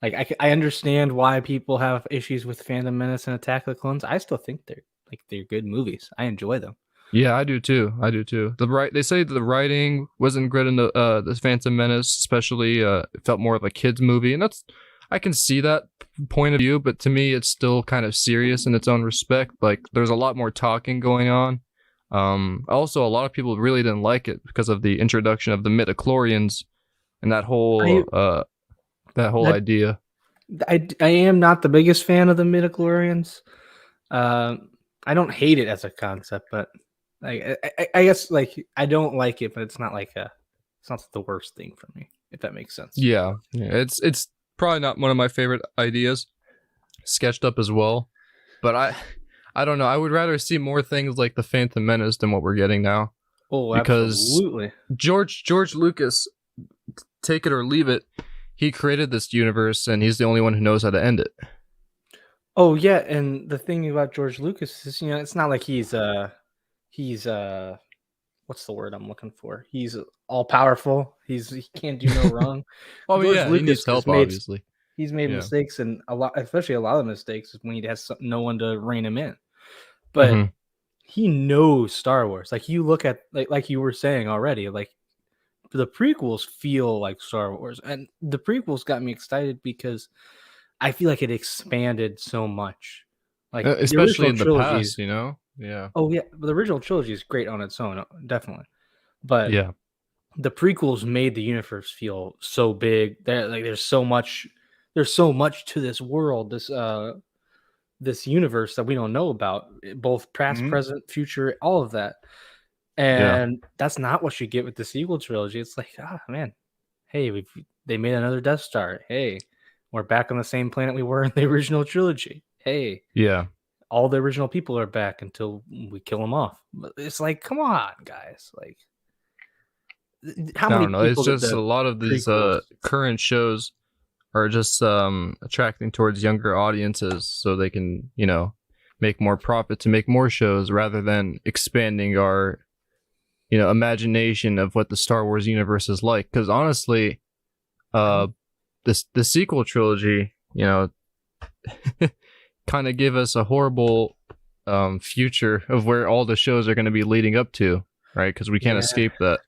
S5: like I understand why people have issues with Phantom Menace and Attack of the Clones. I still think they're good movies. I enjoy them.
S13: Yeah, I do too. They say the writing wasn't good in the Phantom Menace, especially it felt more of a kids movie, and I can see that point of view, but to me it's still kind of serious in its own respect. Like, there's a lot more talking going on. Also, a lot of people really didn't like it because of the introduction of the midichlorians and that whole idea.
S5: I am not the biggest fan of the midichlorians. I don't hate it as a concept, but Like I guess like I don't like it, but it's not like it's not the worst thing for me, if that makes sense.
S13: Yeah. It's probably not one of my favorite ideas, sketched up as well. But I don't know. I would rather see more things like the Phantom Menace than what we're getting now.
S5: Oh,
S13: because
S5: absolutely.
S13: George Lucas, take it or leave it, he created this universe, and he's the only one who knows how to end it.
S5: Oh yeah, and the thing about George Lucas is, it's not like he's what's the word I'm looking for? He's all powerful. He can't do no wrong.
S13: George Lucas he needs help, obviously.
S5: He's made mistakes, and especially a lot of mistakes when he has no one to rein him in. But he knows Star Wars. Like you look at like you were saying already, like the prequels feel like Star Wars, and the prequels got me excited because I feel like it expanded so much, like
S13: especially in the
S5: trilogies,
S13: past, Yeah.
S5: Oh yeah, the original trilogy is great on its own, definitely. But
S13: yeah,
S5: the prequels made the universe feel so big. That like there's so much to this world, this universe that we don't know about, both past, present, future, all of that. And that's not what you get with the sequel trilogy. It's like, man, hey, they made another Death Star. Hey, we're back on the same planet we were in the original trilogy. Hey,
S13: yeah,
S5: all the original people are back until we kill them off. But it's like, come on, guys. Like, how many?
S13: I don't know. It's just a lot of these current shows are just attracting towards younger audiences, so they can make more profit to make more shows rather than expanding our imagination of what the Star Wars universe is like. Because honestly, the sequel trilogy, kind of give us a horrible future of where all the shows are going to be leading up to, right? Because we can't escape that,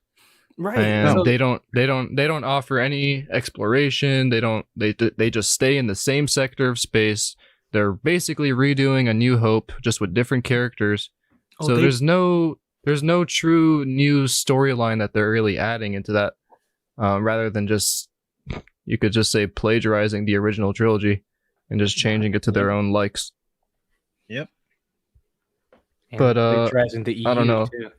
S5: right?
S13: And they don't offer any exploration. They just stay in the same sector of space. They're basically redoing A New Hope, just with different characters. So there's no true new storyline that they're really adding into that, rather than just, you could just say, plagiarizing the original trilogy and just changing it to their own likes.
S1: Yep.
S5: But plagiarizing the EU
S13: I don't know.
S5: Too.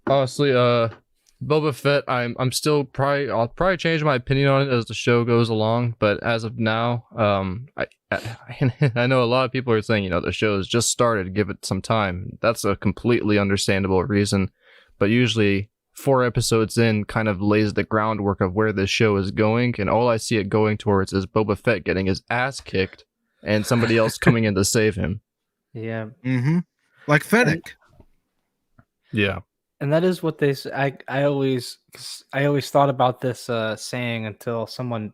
S13: Honestly, Boba Fett, I'm still I'll probably change my opinion on it as the show goes along, but as of now, I know a lot of people are saying, the show has just started, give it some time. That's a completely understandable reason, but usually 4 episodes in kind of lays the groundwork of where this show is going, and all I see it going towards is Boba Fett getting his ass kicked and somebody else coming in to save him.
S5: Yeah.
S1: Like Fennec.
S13: Yeah.
S5: And that is what they say. I always thought about this saying until someone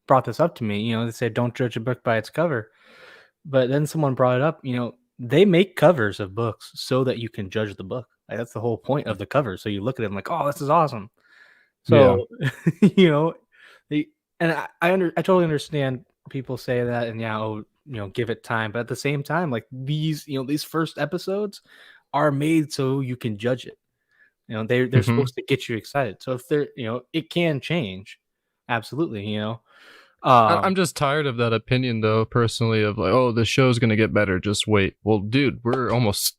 S5: brought this up to me. They say don't judge a book by its cover, but then someone brought it up. They make covers of books so that you can judge the book. Like, that's the whole point of the cover. So you look at it like, oh, this is awesome. So I totally understand people say that, and give it time. But at the same time, like these first episodes are made so you can judge it. They're supposed to get you excited. So if they're, it can change. Absolutely.
S13: I'm just tired of that opinion, though, personally, of like, oh, the show's going to get better. Just wait. Well, dude, we're almost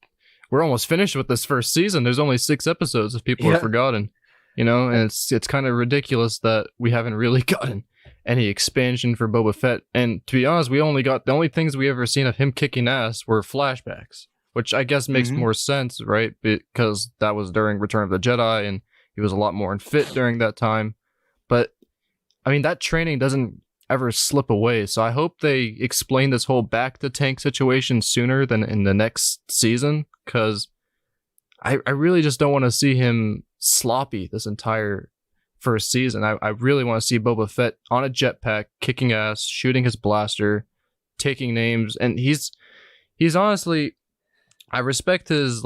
S13: finished with this first season. There's only 6 episodes if people have forgotten, and it's kind of ridiculous that we haven't really gotten any expansion for Boba Fett. And to be honest, the only things we ever seen of him kicking ass were flashbacks, which I guess makes more sense, right? Because that was during Return of the Jedi, and he was a lot more unfit during that time. But I mean, that training doesn't ever slip away. So I hope they explain this whole back to tank situation sooner than in the next season, because I really just don't want to see him sloppy this entire first season. I really want to see Boba Fett on a jetpack, kicking ass, shooting his blaster, taking names, and he's honestly, I respect his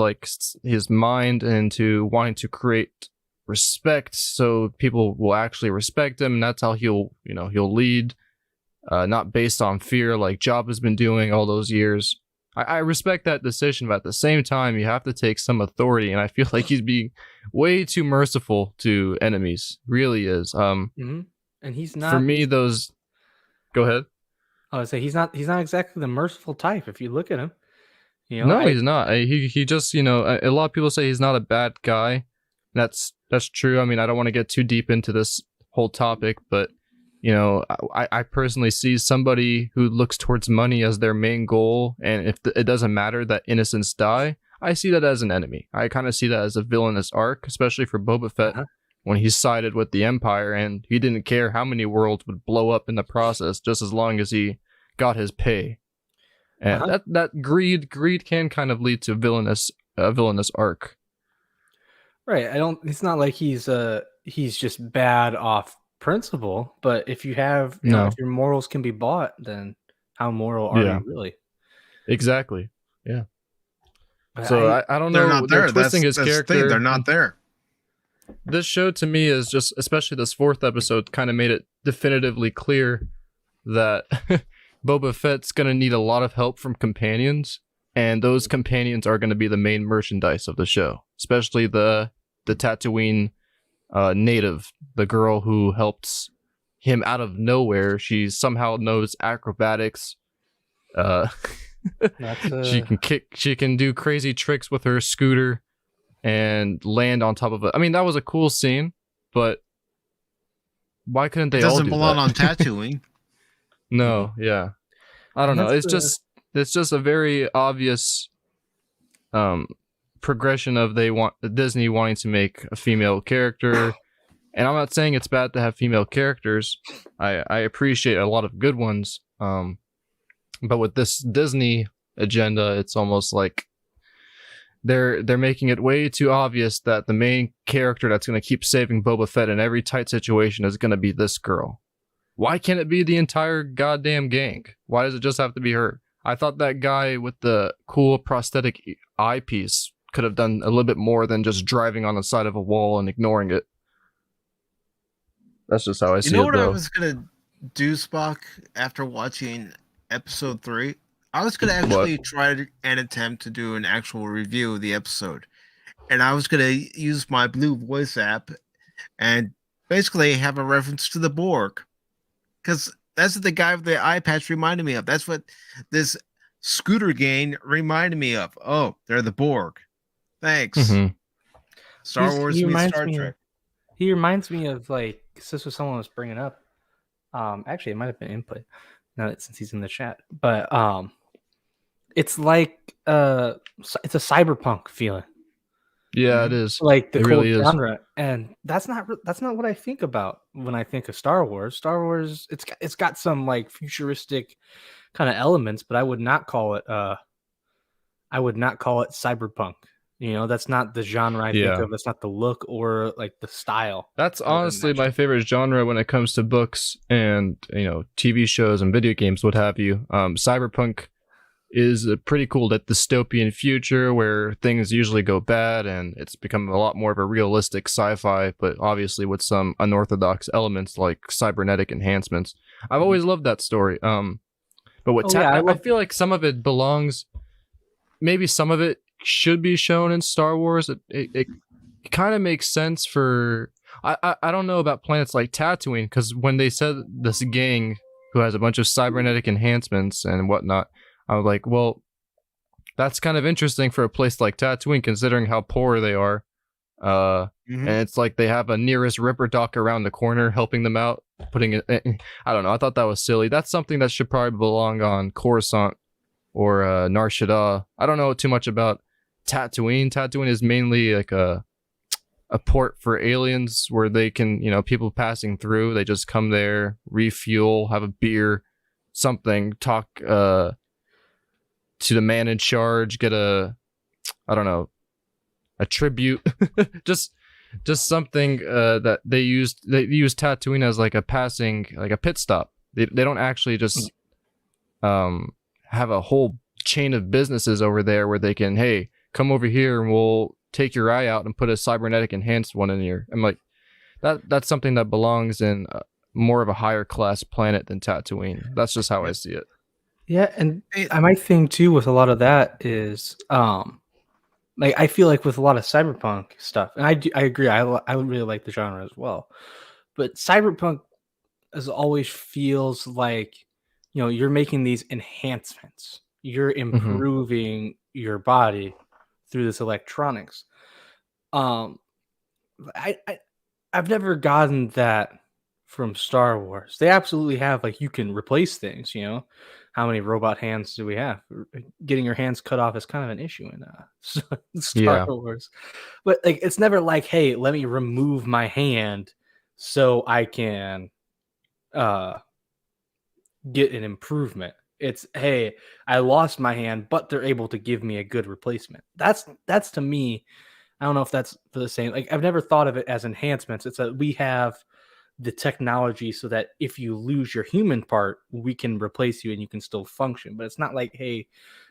S13: mind into wanting to create respect so people will actually respect him, and that's how he'll lead, not based on fear like Jabba's been doing all those years. I respect that decision, but at the same time, you have to take some authority, and I feel like he's being way too merciful to enemies. Really is.
S5: And he's not.
S13: For me, those. Go ahead.
S5: I would say he's not exactly the merciful type. If you look at him,
S8: You know,
S13: No, he's not. He just, you know, a lot of people say he's not a bad guy. That's true. I mean, I don't want to get too deep into this whole topic, but you know, I personally see somebody who looks towards money as their main goal, and if it doesn't matter that innocents die, I see that as an enemy. I kind of see that as a villainous arc, especially for Boba Fett when he sided with the Empire and he didn't care how many worlds would blow up in the process, just as long as he got his pay. And that greed can kind of lead to a villainous arc.
S8: Right. It's not like he's just bad off principle, but if you have you know, if your morals can be bought, then how moral are you really?
S13: Exactly. Yeah. So I don't know. They're twisting his character.
S1: They're not there.
S13: This show to me is just, especially this 4th episode, kind of made it definitively clear that Boba Fett's going to need a lot of help from companions, and those companions are going to be the main merchandise of the show, especially the Tatooine native, the girl who helps him out of nowhere. She somehow knows acrobatics. She can do crazy tricks with her scooter and land on top of it. I mean, that was a cool scene, but why couldn't they all do that?
S1: It doesn't belong on Tatooine.
S13: No, yeah. I don't know. It's just a very obvious progression of Disney wanting to make a female character. And I'm not saying it's bad to have female characters. I appreciate a lot of good ones. But with this Disney agenda, it's almost like they're making it way too obvious that the main character that's going to keep saving Boba Fett in every tight situation is going to be this girl. Why can't it be the entire goddamn gang? Why does it just have to be her? I thought that guy with the cool prosthetic eyepiece could have done a little bit more than just driving on the side of a wall and ignoring it. That's just how I see it.
S1: You know what I was gonna do, Spock, after watching episode 3? I was gonna actually try and attempt to do an actual review of the episode, and I was gonna use my Blue Voice app and basically have a reference to the Borg, because that's what the guy with the eye patch reminded me of. That's what this scooter gang reminded me of. Oh, they're the Borg. Thanks.
S13: Mm-hmm.
S1: Star Wars meets Star Trek.
S8: He reminds me of, like, this was someone was bringing up. Actually, it might have been input. Now that since he's in the chat, but it's like it's a cyberpunk feeling.
S13: Yeah, it is.
S8: Like the
S13: it
S8: cool
S13: really
S8: genre, is. And that's not what I think about when I think of Star Wars. Star Wars, it's got some like futuristic kind of elements, but I would not call it cyberpunk. You know, that's not the genre I think of. That's not the look or like the style.
S13: That's honestly my favorite genre when it comes to books and, you know, TV shows and video games, what have you. Cyberpunk is a pretty cool dystopian future where things usually go bad, and it's become a lot more of a realistic sci-fi, but obviously with some unorthodox elements like cybernetic enhancements. I've always loved that story. But what I feel like some of it belongs, maybe some of it should be shown in Star Wars. It kind of makes sense for I don't know about planets like Tatooine, because when they said this gang who has a bunch of cybernetic enhancements and whatnot, I was like, well, that's kind of interesting for a place like Tatooine, considering how poor they are. And it's like they have a nearest Ripper dock around the corner helping them out, putting it. I don't know. I thought that was silly. That's something that should probably belong on Coruscant or Nar Shaddaa. I don't know too much about Tatooine. Tatooine is mainly like a port for aliens where they can, you know, people passing through, they just come there, refuel, have a beer, something, talk to the man in charge, get a tribute, just something that they use Tatooine as like a passing, like a pit stop. They don't actually just have a whole chain of businesses over there where they can, hey, come over here and we'll take your eye out and put a cybernetic enhanced one in here. I'm like, that's something that belongs in more of a higher class planet than Tatooine. That's just how I see it.
S8: Yeah, and my thing too with a lot of that is, like, I feel like with a lot of cyberpunk stuff, and I agree, I really like the genre as well, but cyberpunk as always feels like, you know, you're making these enhancements, you're improving
S5: your body through this electronics. I've never gotten that from Star Wars. They absolutely have, like, you can replace things, you know. How many robot hands do we have? Getting your hands cut off is kind of an issue in Star Wars. But like, it's never like, hey, let me remove my hand so I can get an improvement. It's, hey, I lost my hand, but they're able to give me a good replacement. That's to me, I don't know if that's for the same. Like, I've never thought of it as enhancements. It's that we have the technology so that if you lose your human part, we can replace you and you can still function. But it's not like, hey,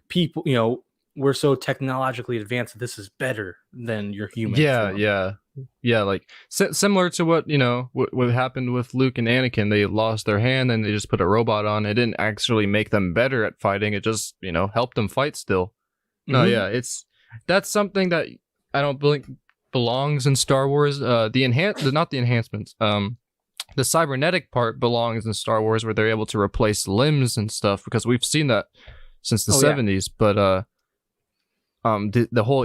S5: people, you know, we're so technologically advanced that this is better than your human form.
S13: Yeah, like similar to what, you know, what happened with Luke and Anakin. They lost their hand and they just put a robot on. It didn't actually make them better at fighting. It just, you know, helped them fight still. No, that's something that I don't think belongs in Star Wars. Not the enhancements. The cybernetic part belongs in Star Wars, where they're able to replace limbs and stuff, because we've seen that since the 70s. But the whole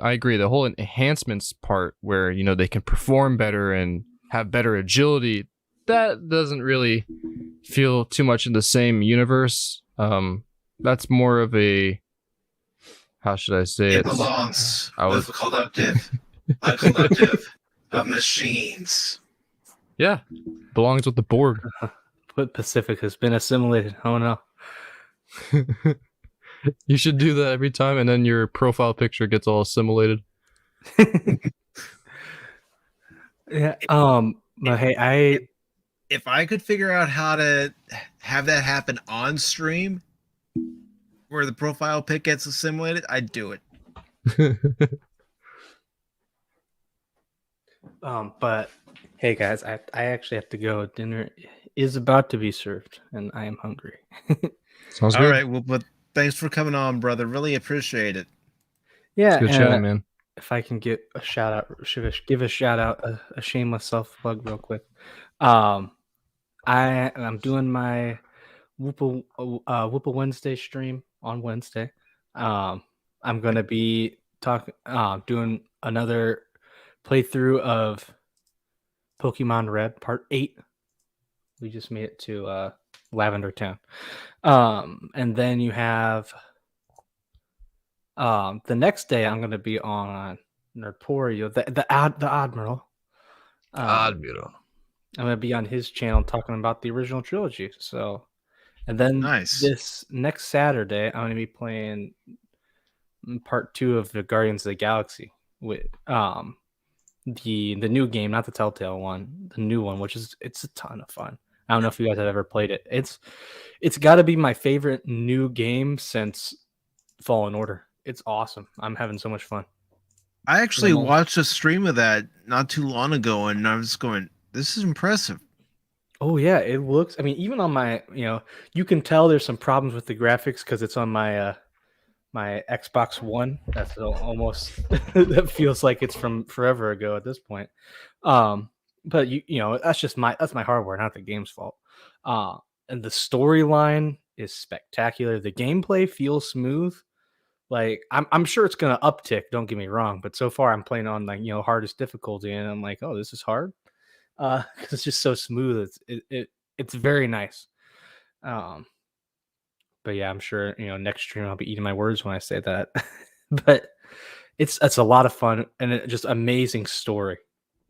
S13: I agree, the whole enhancements part, where, you know, they can perform better and have better agility, that doesn't really feel too much in the same universe. That's more of a, how should I say it?
S1: It belongs with a collective of machines.
S13: Yeah, belongs with the Borg.
S5: But Pacific has been assimilated. Oh no.
S13: You should do that every time, and then your profile picture gets all assimilated.
S5: Yeah. But hey,
S1: if I could figure out how to have that happen on stream, where the profile pic gets assimilated, I'd do it.
S5: But hey guys, I actually have to go. Dinner is about to be served, and I am hungry.
S13: Sounds
S1: all
S13: good.
S1: right. Well, but thanks for coming on, brother. Really appreciate it.
S5: Yeah,
S13: it's good chatting, man.
S5: If I can get a shout out, give a shout out, a shameless self plug, real quick. I'm doing my Woopah Wednesday stream on Wednesday. I'm gonna be doing another playthrough of Pokemon Red Part 8. We just made it to Lavender Town. And then you have the next day I'm going to be on Nerdporeal, the Admiral.
S13: Admiral.
S5: I'm going to be on his channel talking about the original trilogy. So, and then this next Saturday I'm going to be playing Part 2 of the Guardians of the Galaxy with the new game, not the Telltale one, the new one, which is, it's a ton of fun. I don't know if you guys have ever played it. It's got to be my favorite new game since Fallen Order. It's awesome. I'm having so much fun.
S1: I actually watched a stream of that not too long ago, and I was going, this is impressive.
S5: Oh yeah, it looks, I mean, even on my, you know, you can tell there's some problems with the graphics because it's on my my Xbox One. That's almost that feels like it's from forever ago at this point. But you know, that's my hardware, not the game's fault. And the storyline is spectacular. The gameplay feels smooth. Like, I'm sure it's gonna uptick, don't get me wrong, but so far I'm playing on, like, you know, hardest difficulty, and I'm like, oh, this is hard. Because it's just so smooth. It's very nice. But yeah, I'm sure, you know, next stream I'll be eating my words when I say that. But it's a lot of fun, and it just amazing story.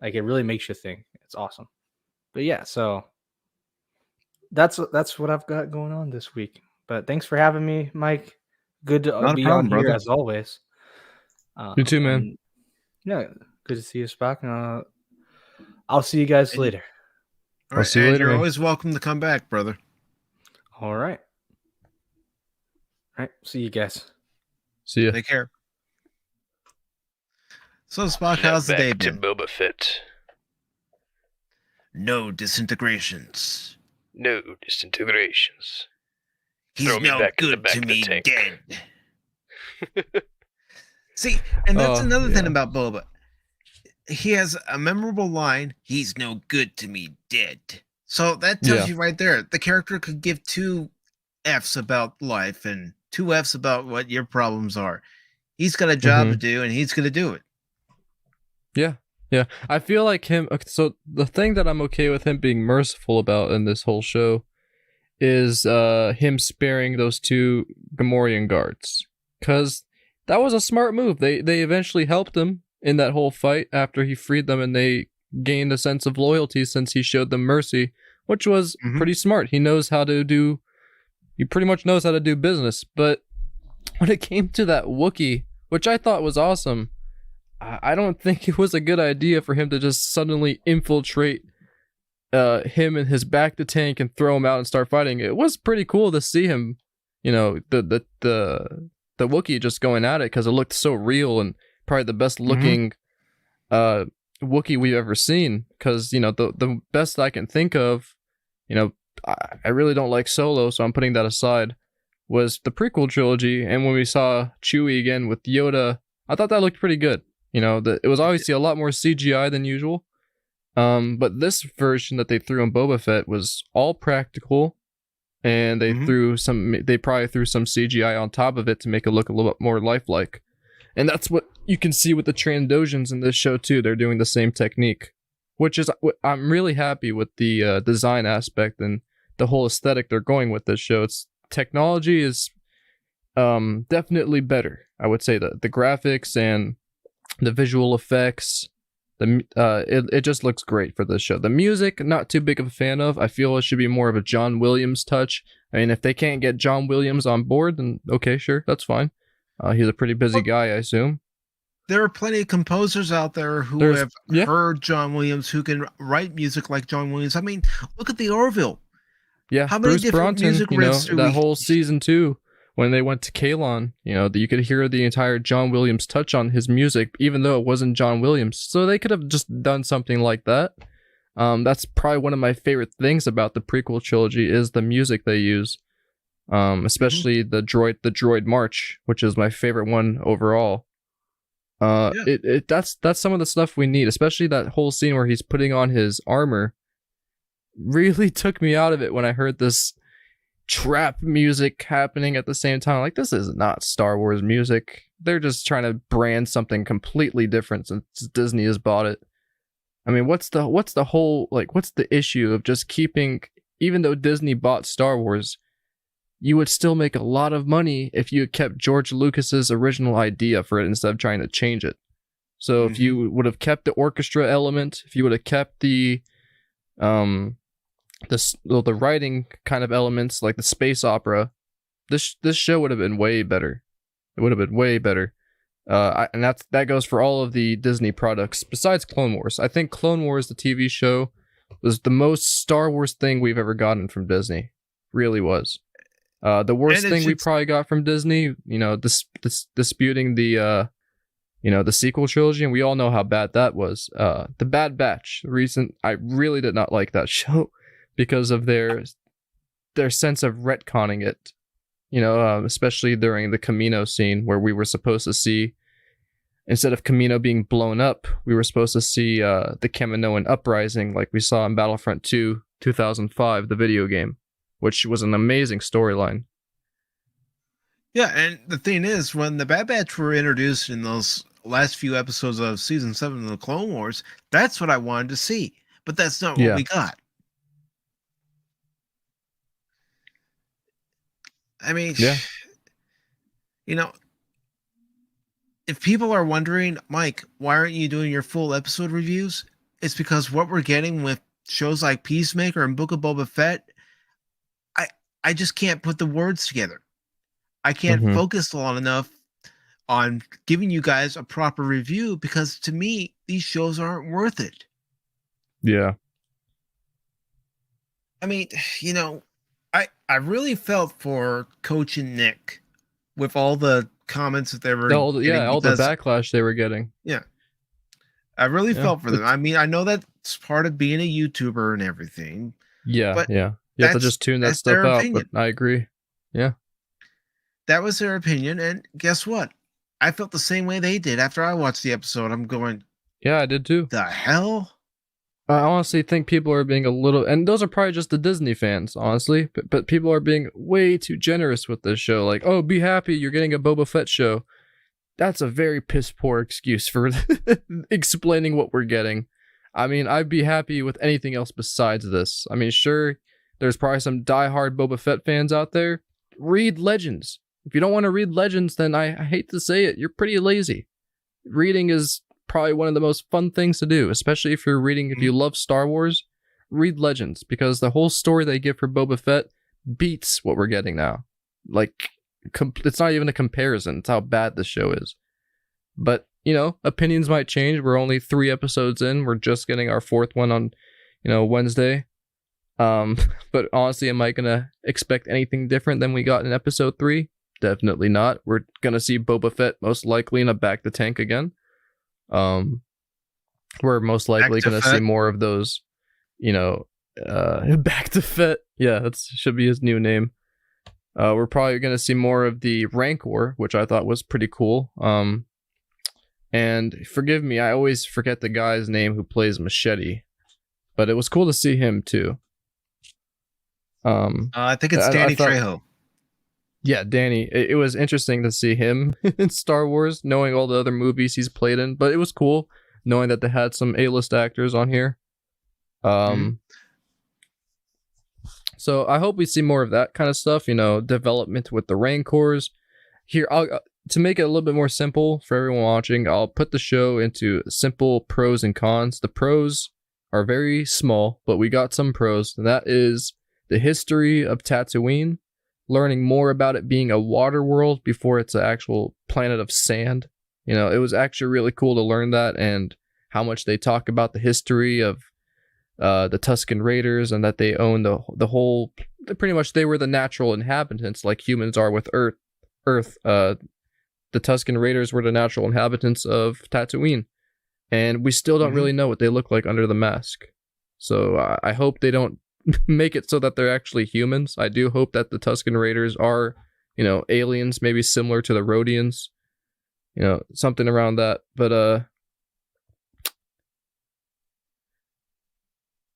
S5: Like, it really makes you think. It's awesome. But yeah, so that's what I've got going on this week. But thanks for having me, Mike. Good to be on here, as always.
S13: You too, man.
S5: Yeah, good to see you, Spock. I'll see you guys later.
S1: All right, see you later. You're always welcome to come back, brother.
S5: All right. All right. See you guys.
S13: See ya.
S1: Take care. So, Spock, how's the day been?
S14: Boba Fett.
S1: No disintegrations.
S14: No disintegrations.
S1: He's
S14: Throw me
S1: no
S14: back in the
S1: good
S14: back
S1: to
S14: of the
S1: me
S14: tank.
S1: dead. See, and that's another thing about Boba. He has a memorable line, he's no good to me dead. So that tells you right there, the character could give two F's about life and two F's about what your problems are. He's got a job to
S13: Mm-hmm.
S1: do, and he's going to do it.
S13: Yeah. Yeah. I feel like him. So the thing that I'm okay with him being merciful about in this whole show is him sparing those two Gamorrean guards. Because that was a smart move. They eventually helped him in that whole fight after he freed them, and they gained a sense of loyalty since he showed them mercy, which was pretty smart. He knows how to do. He pretty much knows how to do business. But when it came to that Wookiee, which I thought was awesome, I don't think it was a good idea for him to just suddenly infiltrate him and his back to tank and throw him out and start fighting. It was pretty cool to see him, the Wookiee just going at it, because it looked so real and probably the best looking Wookiee we've ever seen. Because the best I can think of, I really don't like Solo, so I'm putting that aside, was the prequel trilogy. And when we saw Chewie again with Yoda, I thought that looked pretty good. It was obviously a lot more CGI than usual. But this version that they threw on Boba Fett was all practical, and they probably threw some CGI on top of it to make it look a little bit more lifelike. And that's what you can see with the Trandoshans in this show too. They're doing the same technique, which is, I'm really happy with the design aspect and the whole aesthetic they're going with this show. It's technology is definitely better. I would say the graphics and the visual effects, it just looks great for this show. The music, not too big of a fan of. I feel it should be more of a John Williams touch. I mean, if they can't get John Williams on board, then okay, sure, that's fine. He's a pretty busy guy, I assume.
S1: There are plenty of composers out there who have heard John Williams, who can write music like John Williams. I mean, look at the Orville.
S13: Yeah,
S1: how many
S13: Bruce
S1: different
S13: Broughton,
S1: music riffs do
S13: that
S1: we...
S13: whole season 2, when they went to Kalon, you could hear the entire John Williams touch on his music, even though it wasn't John Williams. So they could have just done something like that. That's probably one of my favorite things about the prequel trilogy is the music they use, especially the droid march, which is my favorite one overall. That's some of the stuff we need, especially that whole scene where he's putting on his armor. Really took me out of it when I heard this trap music happening at the same time. Like, this is not Star Wars music. They're just trying to brand something completely different since Disney has bought it. I mean, what's the whole, like, what's the issue of just keeping, even though Disney bought Star Wars, you would still make a lot of money if you had kept George Lucas's original idea for it instead of trying to change it. So if you would have kept the orchestra element, if you would have kept the writing kind of elements, like the space opera, this show would have been way better. It would have been way better. And that goes for all of the Disney products besides Clone Wars. I think Clone Wars, the TV show, was the most Star Wars thing we've ever gotten from Disney. Really was. The worst thing we probably got from Disney, disputing the sequel trilogy, and we all know how bad that was. The Bad Batch. I really did not like that show because of their sense of retconning it. Especially during the Camino scene where we were supposed to see, instead of Camino being blown up, we were supposed to see the Kaminoan uprising like we saw in Battlefront 2 2005, the video game, which was an amazing storyline.
S1: Yeah, and the thing is, when the Bad Batch were introduced in those last few episodes of Season 7 of the Clone Wars, that's what I wanted to see. But that's not what we got. I mean, if people are wondering, Mike, why aren't you doing your full episode reviews? It's because what we're getting with shows like Peacemaker and Book of Boba Fett, I just can't put the words together. I can't focus long enough on giving you guys a proper review because to me, these shows aren't worth it.
S13: Yeah.
S1: I mean, I really felt for Coach and Nick with all the comments that they were
S13: all the backlash they were getting.
S1: Yeah. I really felt for them. I mean, I know that's part of being a YouTuber and everything.
S13: Yeah,
S1: but
S13: you have to just tune that stuff out, but I agree. Yeah.
S1: That was their opinion, and guess what? I felt the same way they did after I watched the episode. I'm going,
S13: yeah, I did too.
S1: The hell?
S13: I honestly think people are being a little, and those are probably just the Disney fans, honestly, but people are being way too generous with this show. Like, oh, be happy, you're getting a Boba Fett show. That's a very piss poor excuse for explaining what we're getting. I mean, I'd be happy with anything else besides this. I mean, sure, there's probably some diehard Boba Fett fans out there. Read Legends. If you don't want to read Legends, then I hate to say it, you're pretty lazy. Reading is probably one of the most fun things to do, especially if you're reading, if you love Star Wars, read Legends, because the whole story they give for Boba Fett beats what we're getting now. Like, it's not even a comparison. It's how bad the show is. But, you know, opinions might change. We're only 3 episodes in. We're just getting our 4th one on, you know, Wednesday. But honestly, am I going to expect anything different than we got in episode 3? Definitely not. We're going to see Boba Fett most likely in a back to tank again. We're most likely going to see more of those, you know, back to Fett. Yeah, that should be his new name. We're probably going to see more of the Rancor, which I thought was pretty cool. And forgive me, I always forget the guy's name who plays Machete, but it was cool to see him too.
S1: I think it's Danny Trejo.
S13: Yeah, Danny. It was interesting to see him in Star Wars, knowing all the other movies he's played in, but it was cool knowing that they had some A-list actors on here. So I hope we see more of that kind of stuff, you know, development with the Rancors. Here, to make it a little bit more simple for everyone watching, I'll put the show into simple pros and cons. The pros are very small, but we got some pros. And that is the history of Tatooine, learning more about it being a water world before it's an actual planet of sand. You know, it was actually really cool to learn that, and how much they talk about the history of the Tusken Raiders, and that they own the whole, pretty much they were the natural inhabitants like humans are with Earth. The Tusken Raiders were the natural inhabitants of Tatooine, and we still don't really know what they look like under the mask. So I hope they don't make it so that they're actually humans. I do hope that the Tusken Raiders are, you know, aliens, maybe similar to the Rhodians, you know, something around that. But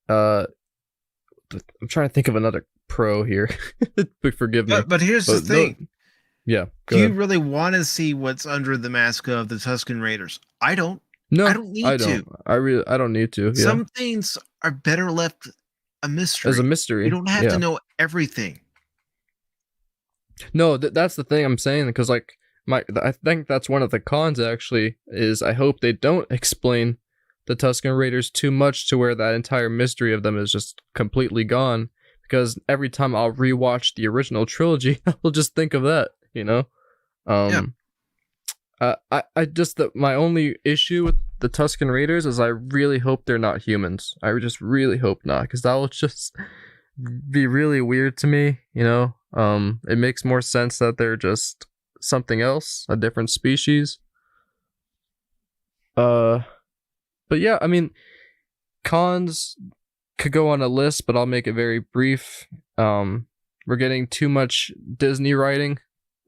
S13: I'm trying to think of another pro here. Forgive me.
S1: But here's the thing.
S13: Yeah.
S1: Do you really want to see what's under the mask of the Tusken Raiders? I don't.
S13: No,
S1: I don't need to.
S13: I don't need to. Yeah.
S1: Some things are better left a mystery.
S13: As a mystery.
S1: You don't have to know everything.
S13: No, that's the thing I'm saying, because like I think that's one of the cons actually, is I hope they don't explain the Tusken Raiders too much to where that entire mystery of them is just completely gone, because every time I'll rewatch the original trilogy, I'll just think of that, you know? I just, my only issue with the Tusken Raiders is I really hope they're not humans. I just really hope not, because that will just be really weird to me, you know? It makes more sense that they're just something else, a different species. But yeah, I mean, cons could go on a list, but I'll make it very brief. We're getting too much Disney writing,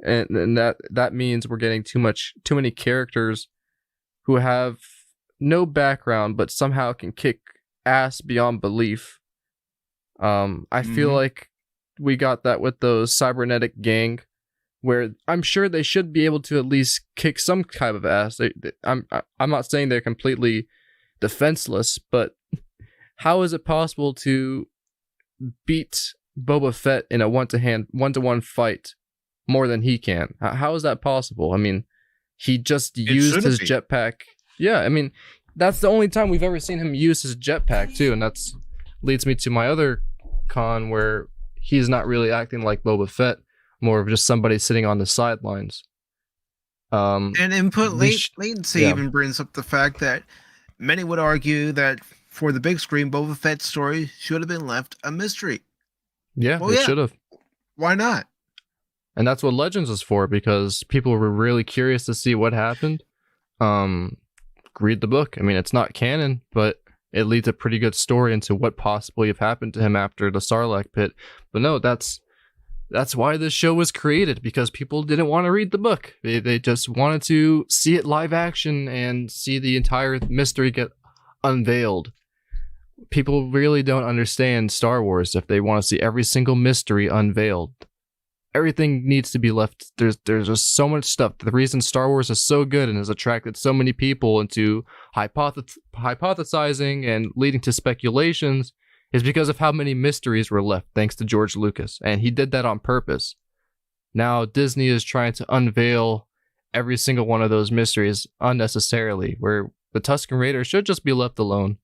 S13: and that means we're getting too many characters who have no background but somehow can kick ass beyond belief. I feel like we got that with those cybernetic gang, where I'm sure they should be able to at least kick some type of ass. I'm not saying they're completely defenseless, but how is it possible to beat Boba Fett in a one-to-one fight more than he can? How is that possible? I mean, he just used his jetpack. Yeah, I mean, that's the only time we've ever seen him use his jetpack too, and that's leads me to my other con, where he's not really acting like Boba Fett, more of just somebody sitting on the sidelines.
S1: And input latency even brings up the fact that many would argue that for the big screen, Boba Fett's story should have been left a mystery.
S13: Yeah, it should have.
S1: Why not?
S13: And that's what Legends is for, because people were really curious to see what happened. Read the book. I mean, it's not canon, but it leads a pretty good story into what possibly have happened to him after the Sarlacc pit. But no, that's why this show was created, because people didn't want to read the book. They just wanted to see it live action and see the entire mystery get unveiled. people really don't understand Star Wars if they want to see every single mystery unveiled. Everything needs to be left. There's just so much stuff. The reason Star Wars is so good and has attracted so many people into hypothesizing and leading to speculations is because of how many mysteries were left thanks to George Lucas. And he did that on purpose. Now Disney is trying to unveil every single one of those mysteries unnecessarily, where the Tusken Raider should just be left alone.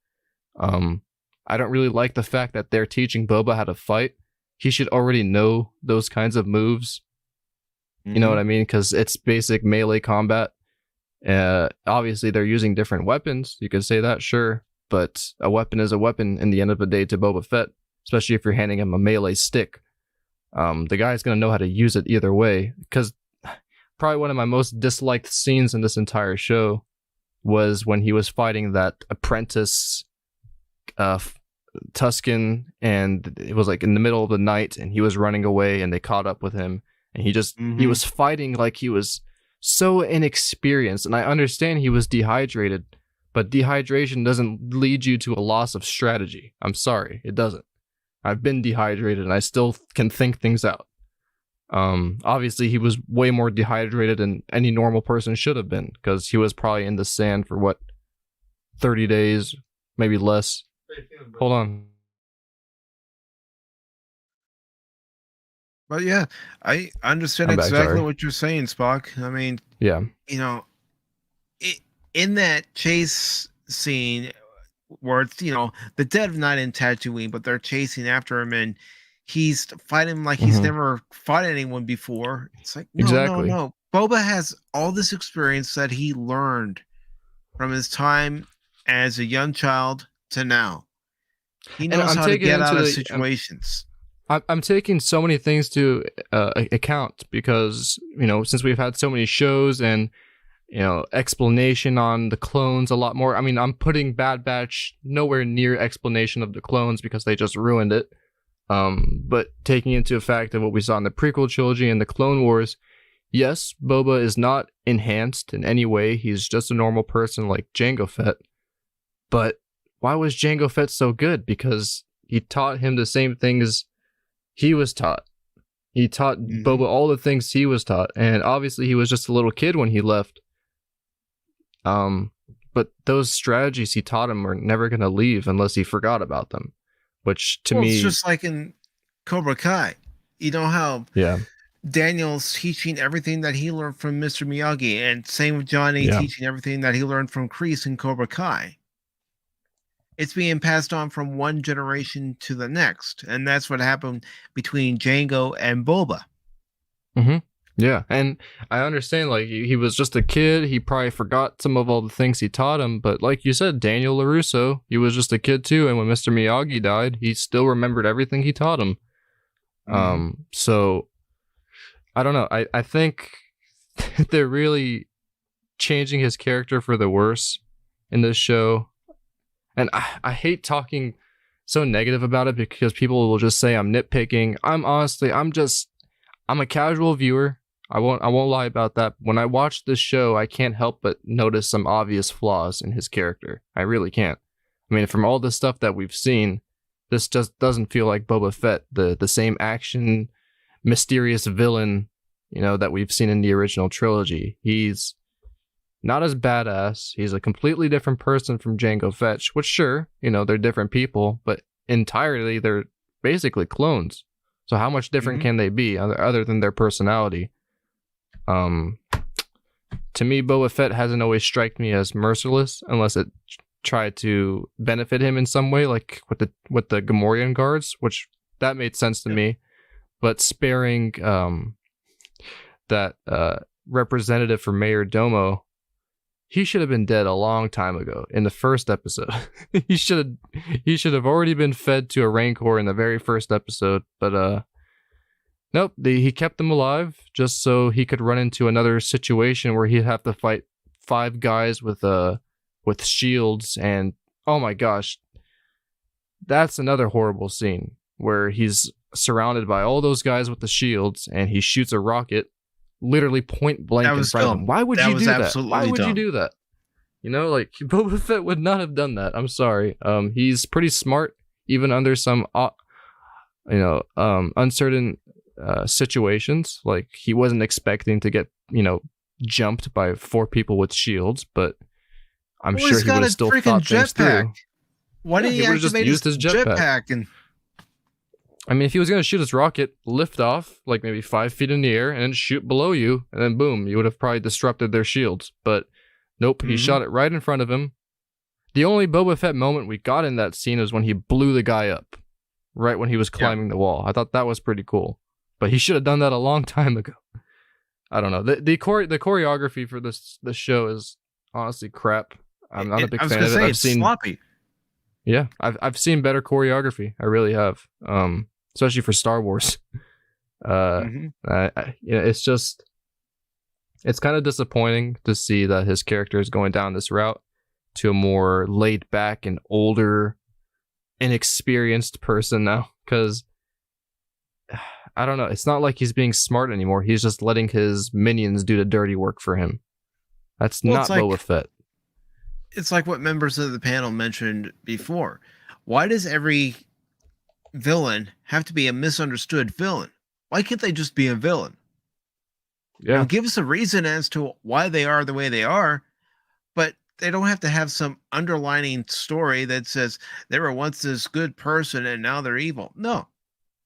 S13: I don't really like the fact that they're teaching Boba how to fight. He should already know those kinds of moves. You know what I mean? Because it's basic melee combat. Obviously, they're using different weapons. You could say that, sure. But a weapon is a weapon in the end of the day to Boba Fett, especially if you're handing him a melee stick. The guy's going to know how to use it either way. Because probably one of my most disliked scenes in this entire show was when he was fighting that apprentice Tusken, and it was like in the middle of the night, and he was running away, and they caught up with him, and he was fighting like he was so inexperienced. And I understand he was dehydrated, but dehydration doesn't lead you to a loss of strategy. I'm sorry, it doesn't. I've been dehydrated, and I still can think things out. Obviously, he was way more dehydrated than any normal person should have been, because he was probably in the sand for 30 days, maybe less. Hold on.
S1: But yeah, I understand
S13: I'm back,
S1: exactly
S13: sorry.
S1: what you're saying, Spock. I mean,
S13: Yeah.
S1: In that chase scene where it's, the dead of night in Tatooine, but they're chasing after him, and he's fighting like he's never fought anyone before. It's like, no. Boba has all this experience that he learned from his time as a young child to now. He knows how to get out of situations.
S13: I'm taking so many things to account because, since we've had so many shows and, explanation on the clones a lot more. I mean, I'm putting Bad Batch nowhere near explanation of the clones because they just ruined it. But taking into effect of what we saw in the prequel trilogy and the Clone Wars, yes, Boba is not enhanced in any way. He's just a normal person like Jango Fett. But why was Jango Fett so good? Because he taught him the same things he was taught. He taught Boba all the things he was taught. And obviously he was just a little kid when he left. But those strategies he taught him are never going to leave unless he forgot about them. Which to me...
S1: It's just like in Cobra Kai. You know how Daniel's teaching everything that he learned from Mr. Miyagi, and same with Johnny teaching everything that he learned from Kreese in Cobra Kai. It's being passed on from one generation to the next. And that's what happened between Jango and Boba.
S13: Yeah, and I understand, like, he was just a kid. He probably forgot some of all the things he taught him. But like you said, Daniel LaRusso, he was just a kid too. And when Mr. Miyagi died, he still remembered everything he taught him. So, I don't know. I think they're really changing his character for the worse in this show. And I hate talking so negative about it because people will just say I'm nitpicking. I'm a casual viewer. I won't lie about that. When I watch this show, I can't help but notice some obvious flaws in his character. I really can't. I mean, from all the stuff that we've seen, this just doesn't feel like Boba Fett, the same action, mysterious villain, that we've seen in the original trilogy. He's not as badass. He's a completely different person from Jango Fett, which sure, they're different people, but entirely they're basically clones. So how much different can they be other than their personality? To me, Boba Fett hasn't always struck me as merciless unless it tried to benefit him in some way, like with the Gamorrean guards, which that made sense to me. But sparing that representative for Mayor Domo, he should have been dead a long time ago in the first episode. he should have already been fed to a Rancor in the very first episode. But nope, he kept them alive just so he could run into another situation where he'd have to fight 5 guys with shields. And oh my gosh, that's another horrible scene where he's surrounded by all those guys with the shields and he shoots a rocket literally point blank in front of him. Why would you do that? Why would you do that? You know, like Boba Fett would not have done that. I'm sorry. He's pretty smart, even under some, uncertain situations. Like he wasn't expecting to get, jumped by 4 people with shields, but I'm sure he would have still thought things through.
S1: Why didn't he
S13: just
S1: activate
S13: used
S1: his
S13: his jetpack?
S1: And
S13: I mean, if he was going to shoot his rocket, lift off like maybe 5 feet in the air and then shoot below you, and then boom, you would have probably disrupted their shields. But nope, he shot it right in front of him. The only Boba Fett moment we got in that scene was when he blew the guy up, right when he was climbing the wall. I thought that was pretty cool. But he should have done that a long time ago. I don't know. The choreography for this show is honestly crap. I'm not a big fan of it.
S1: I've seen sloppy.
S13: Yeah, I've seen better choreography. I really have. Especially for Star Wars. It's just, it's kind of disappointing to see that his character is going down this route to a more laid back and older, inexperienced person now. Because I don't know, it's not like he's being smart anymore. He's just letting his minions do the dirty work for him. That's not Boba Fett.
S1: It's like what members of the panel mentioned before. Why does every villain have to be a misunderstood villain? Why can't they just be a villain?
S13: Yeah.
S1: Give us a reason as to why they are the way they are, but they don't have to have some underlining story that says they were once this good person and now they're evil. No.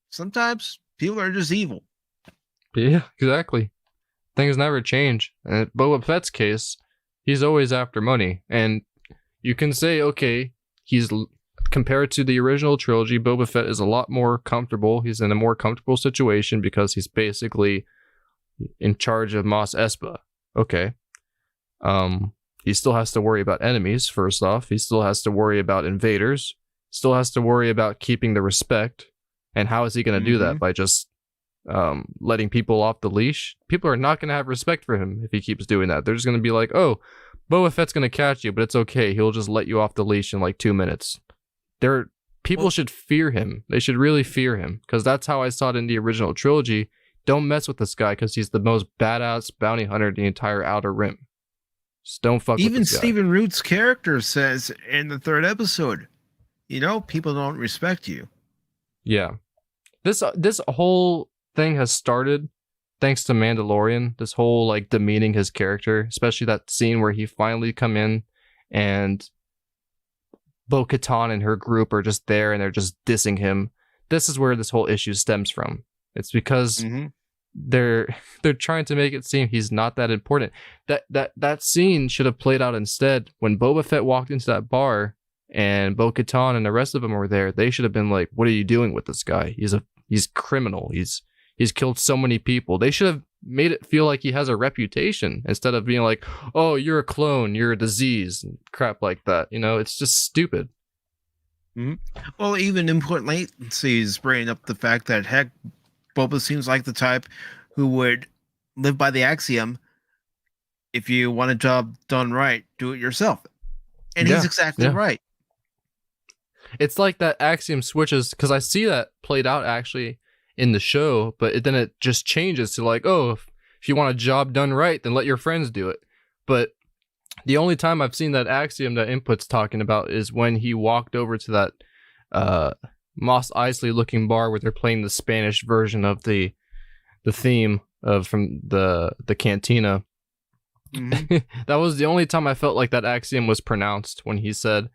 S1: Sometimes people are just evil.
S13: Yeah, exactly. Things never change. And in Boba Fett's case, he's always after money. And you can say, okay, compared to the original trilogy, Boba Fett is a lot more comfortable. He's in a more comfortable situation because he's basically in charge of Mos Espa. Okay. He still has to worry about enemies, first off. He still has to worry about invaders. Still has to worry about keeping the respect. And how is he going to do that? By just letting people off the leash? People are not going to have respect for him if he keeps doing that. They're just going to be like, oh, Boba Fett's going to catch you, but it's okay. He'll just let you off the leash in like 2 minutes. People should fear him. They should really fear him, because that's how I saw it in the original trilogy. Don't mess with this guy because he's the most badass bounty hunter in the entire Outer Rim. Just don't fuck with this guy.
S1: Even Stephen Root's character says in the 3rd episode, people don't respect you.
S13: Yeah. This whole thing has started thanks to Mandalorian. This whole like demeaning his character, especially that scene where he finally come in and Bo-Katan and her group are just there and they're just dissing him. This is where this whole issue stems from. It's because they're trying to make it seem he's not that important. That scene should have played out instead when Boba Fett walked into that bar and Bo-Katan and the rest of them were there. They should have been like, "What are you doing with this guy? He's criminal. He's killed so many people." They should have made it feel like he has a reputation instead of being like, "Oh, you're a clone, you're a disease," and crap like that. It's just stupid.
S1: Well, even input latency is bringing up the fact that heck, Boba seems like the type who would live by the axiom, if you want a job done right, do it yourself. And he's exactly right.
S13: It's like that axiom switches, because I see that played out actually in the show, but then it just changes to like, oh, if you want a job done right, then let your friends do it. But the only time I've seen that axiom that Input's talking about is when he walked over to that Mos Eisley looking bar where they're playing the Spanish version of the theme from the cantina. That was the only time I felt like that axiom was pronounced, when he said,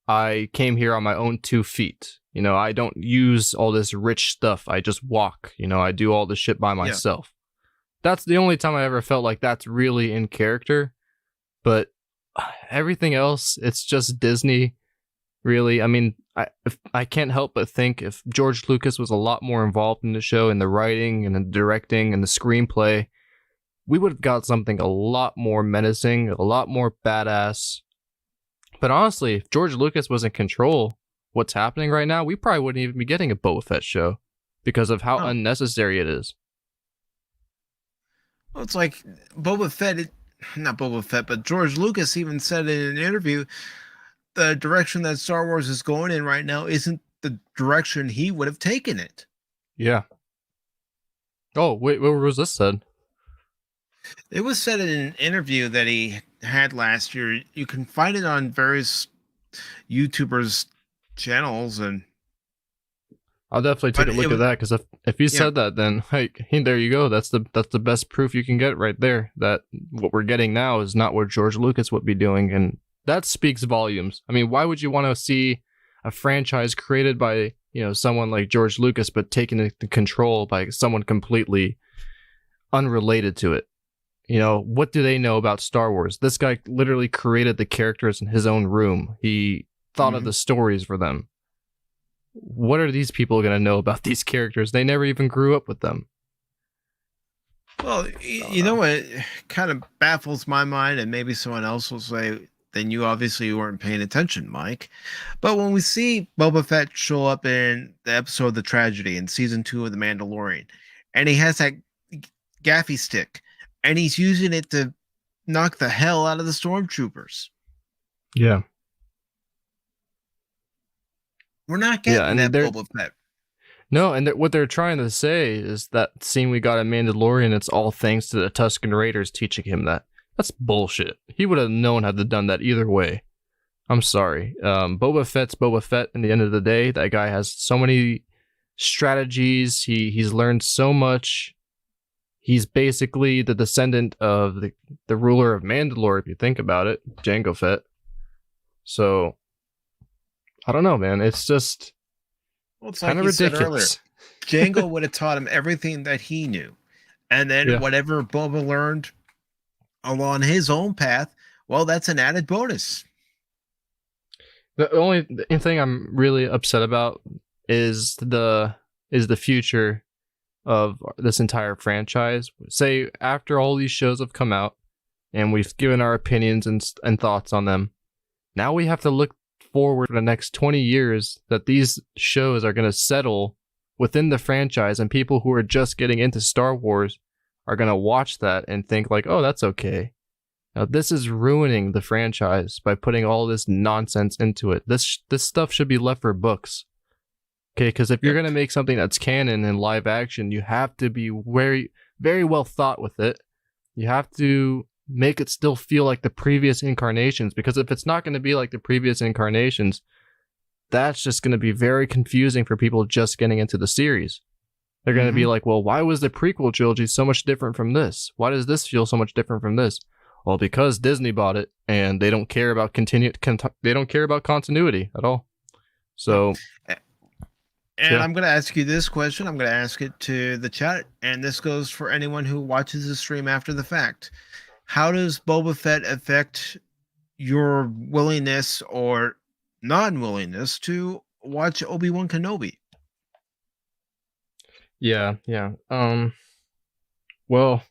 S13: "I came here on my own 2 feet. I don't use all this rich stuff. I just walk. I do all this shit by myself." That's the only time I ever felt like that's really in character. But everything else, it's just Disney, really. I mean, I can't help but think if George Lucas was a lot more involved in the show, in the writing and the directing and the screenplay, we would have got something a lot more menacing, a lot more badass. But honestly, if George Lucas was in control, what's happening right now, we probably wouldn't even be getting a Boba Fett show because of how unnecessary it is.
S1: Well, it's like Boba Fett, not Boba Fett, but George Lucas even said in an interview, the direction that Star Wars is going in right now isn't the direction he would have taken it.
S13: Yeah. Oh, wait, what was this said?
S1: It was said in an interview that he had last year. You can find it on various YouTubers' channels, and
S13: I'll definitely take a look at that, because if you said that, then like, hey, there you go. That's the best proof you can get right there. That what we're getting now is not what George Lucas would be doing, and that speaks volumes. I mean, why would you want to see a franchise created by someone like George Lucas, but taken into control by someone completely unrelated to it? What do they know about Star Wars? This guy literally created the characters in his own room. He thought of the stories for them. What are these people going to know about these characters? They never even grew up with them.
S1: Well, you know what kind of baffles my mind, and maybe someone else will say, then you obviously weren't paying attention, Mike. But when we see Boba Fett show up in the episode The Tragedy in season 2 of The Mandalorian, and he has that gaffy stick, and he's using it to knock the hell out of the stormtroopers.
S13: Yeah.
S1: We're not getting that Boba Fett.
S13: No, and what they're trying to say is that scene we got in Mandalorian, it's all thanks to the Tusken Raiders teaching him that. That's bullshit. He would have known how to done that either way. I'm sorry. Boba Fett's Boba Fett in the end of the day. That guy has so many strategies. He's learned so much. He's basically the descendant of the ruler of Mandalore, if you think about it, Jango Fett. So, I don't know, man. It's just kind of ridiculous.
S1: Jango would have taught him everything that he knew. And then whatever Boba learned along his own path, well, that's an added bonus.
S13: The only thing I'm really upset about is the future of this entire franchise. Say after all these shows have come out and we've given our opinions and thoughts on them, now we have to look forward for the next 20 years that these shows are going to settle within the franchise, and people who are just getting into Star Wars are going to watch that and think like, oh, that's okay. Now this is ruining the franchise by putting all this nonsense into it. This stuff should be left for books. Okay, because if you're going to make something that's canon and live action, you have to be very, very well thought with it. You have to make it still feel like the previous incarnations, because if it's not going to be like the previous incarnations, that's just going to be very confusing for people just getting into the series. They're going to be like, well, why was the prequel trilogy so much different from this? Why does this feel so much different from this? Well, because Disney bought it and they don't care about they don't care about continuity at all. So,
S1: and I'm going to ask you this question. I'm going to ask it to the chat, and this goes for anyone who watches the stream after the fact. How does Boba Fett affect your willingness or non-willingness to watch Obi-Wan Kenobi?
S13: Yeah. Well,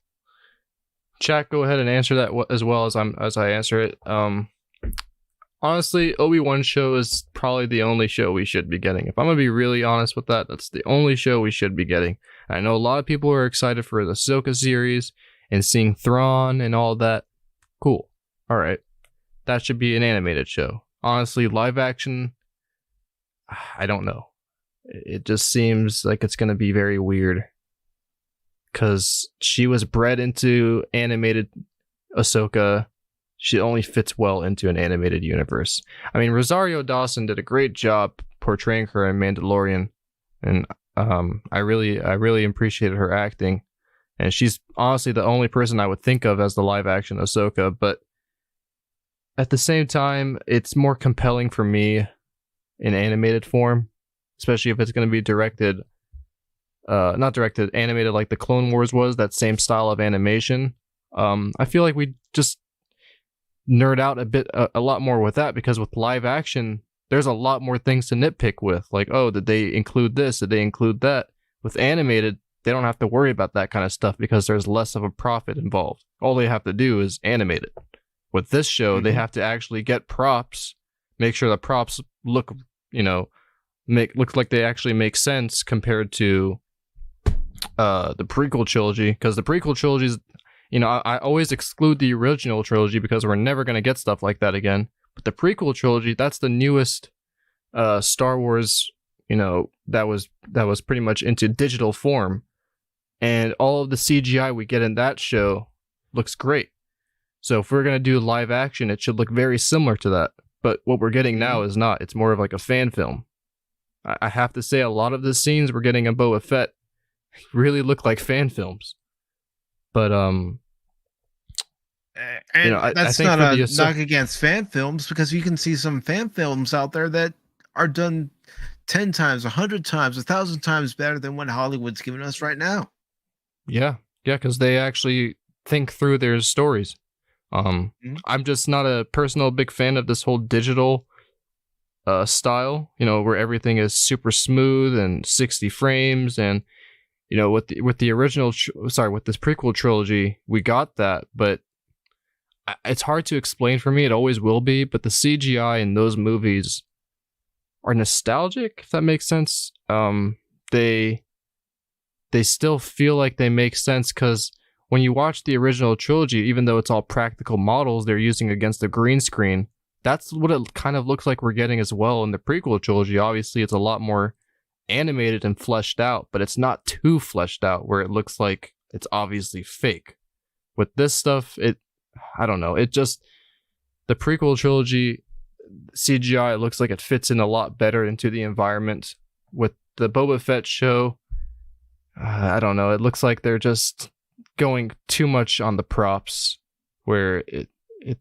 S13: chat, go ahead and answer that as well as I answer it. Honestly, Obi-Wan show is probably the only show we should be getting. If I'm gonna be really honest with that, that's the only show we should be getting. I know a lot of people are excited for the Ahsoka series and seeing Thrawn and all that. Cool. All right. That should be an animated show. Honestly, live action, I don't know. It just seems like it's going to be very weird. Because she was bred into animated Ahsoka. She only fits well into an animated universe. I mean, Rosario Dawson did a great job portraying her in Mandalorian. And I really appreciated her acting. And she's honestly the only person I would think of as the live action Ahsoka. But at the same time, it's more compelling for me in animated form, especially if it's going to be animated like the Clone Wars was, that same style of animation. I feel like we just nerd out a lot more with that, because with live action, there's a lot more things to nitpick with. Like, oh, did they include this? Did they include that? With animated, they don't have to worry about that kind of stuff because there's less of a profit involved. All they have to do is animate it. With this show, they have to actually get props, make sure the props look like they actually make sense compared to the prequel trilogy. Because the prequel trilogies, I always exclude the original trilogy because we're never going to get stuff like that again. But the prequel trilogy, that's the newest Star Wars, that was pretty much into digital form. And all of the CGI we get in that show looks great. So if we're gonna do live action, it should look very similar to that. But what we're getting now is not. It's more of like a fan film. I have to say, a lot of the scenes we're getting in Boba Fett really look like fan films. But
S1: And that's
S13: think
S1: not
S13: for
S1: a
S13: the
S1: knock against fan films, because you can see some fan films out there that are done 10 times, 100 times, 1,000 times better than what Hollywood's giving us right now.
S13: Yeah, because they actually think through their stories. I'm just not a personal big fan of this whole digital style, where everything is super smooth and 60 frames, and with the original, with this prequel trilogy, we got that, but it's hard to explain for me. It always will be, but the CGI in those movies are nostalgic, if that makes sense. They still feel like they make sense, because when you watch the original trilogy, even though it's all practical models they're using against the green screen, that's what it kind of looks like we're getting as well in the prequel trilogy. Obviously, it's a lot more animated and fleshed out, but it's not too fleshed out where it looks like it's obviously fake. With this stuff, I don't know. It just, the prequel trilogy CGI, it looks like it fits in a lot better into the environment. With the Boba Fett show, I don't know. It looks like they're just going too much on the props, where it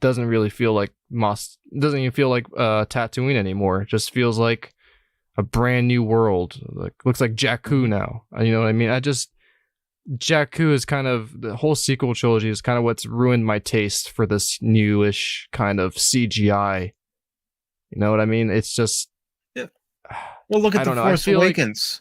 S13: doesn't really feel like it doesn't even feel like Tatooine anymore. It just feels like a brand new world. Like, looks like Jakku now. You know what I mean? Jakku is kind of, the whole sequel trilogy is kind of what's ruined my taste for this newish kind of CGI. You know what I mean? It's just,
S1: Well, look at The Force Awakens.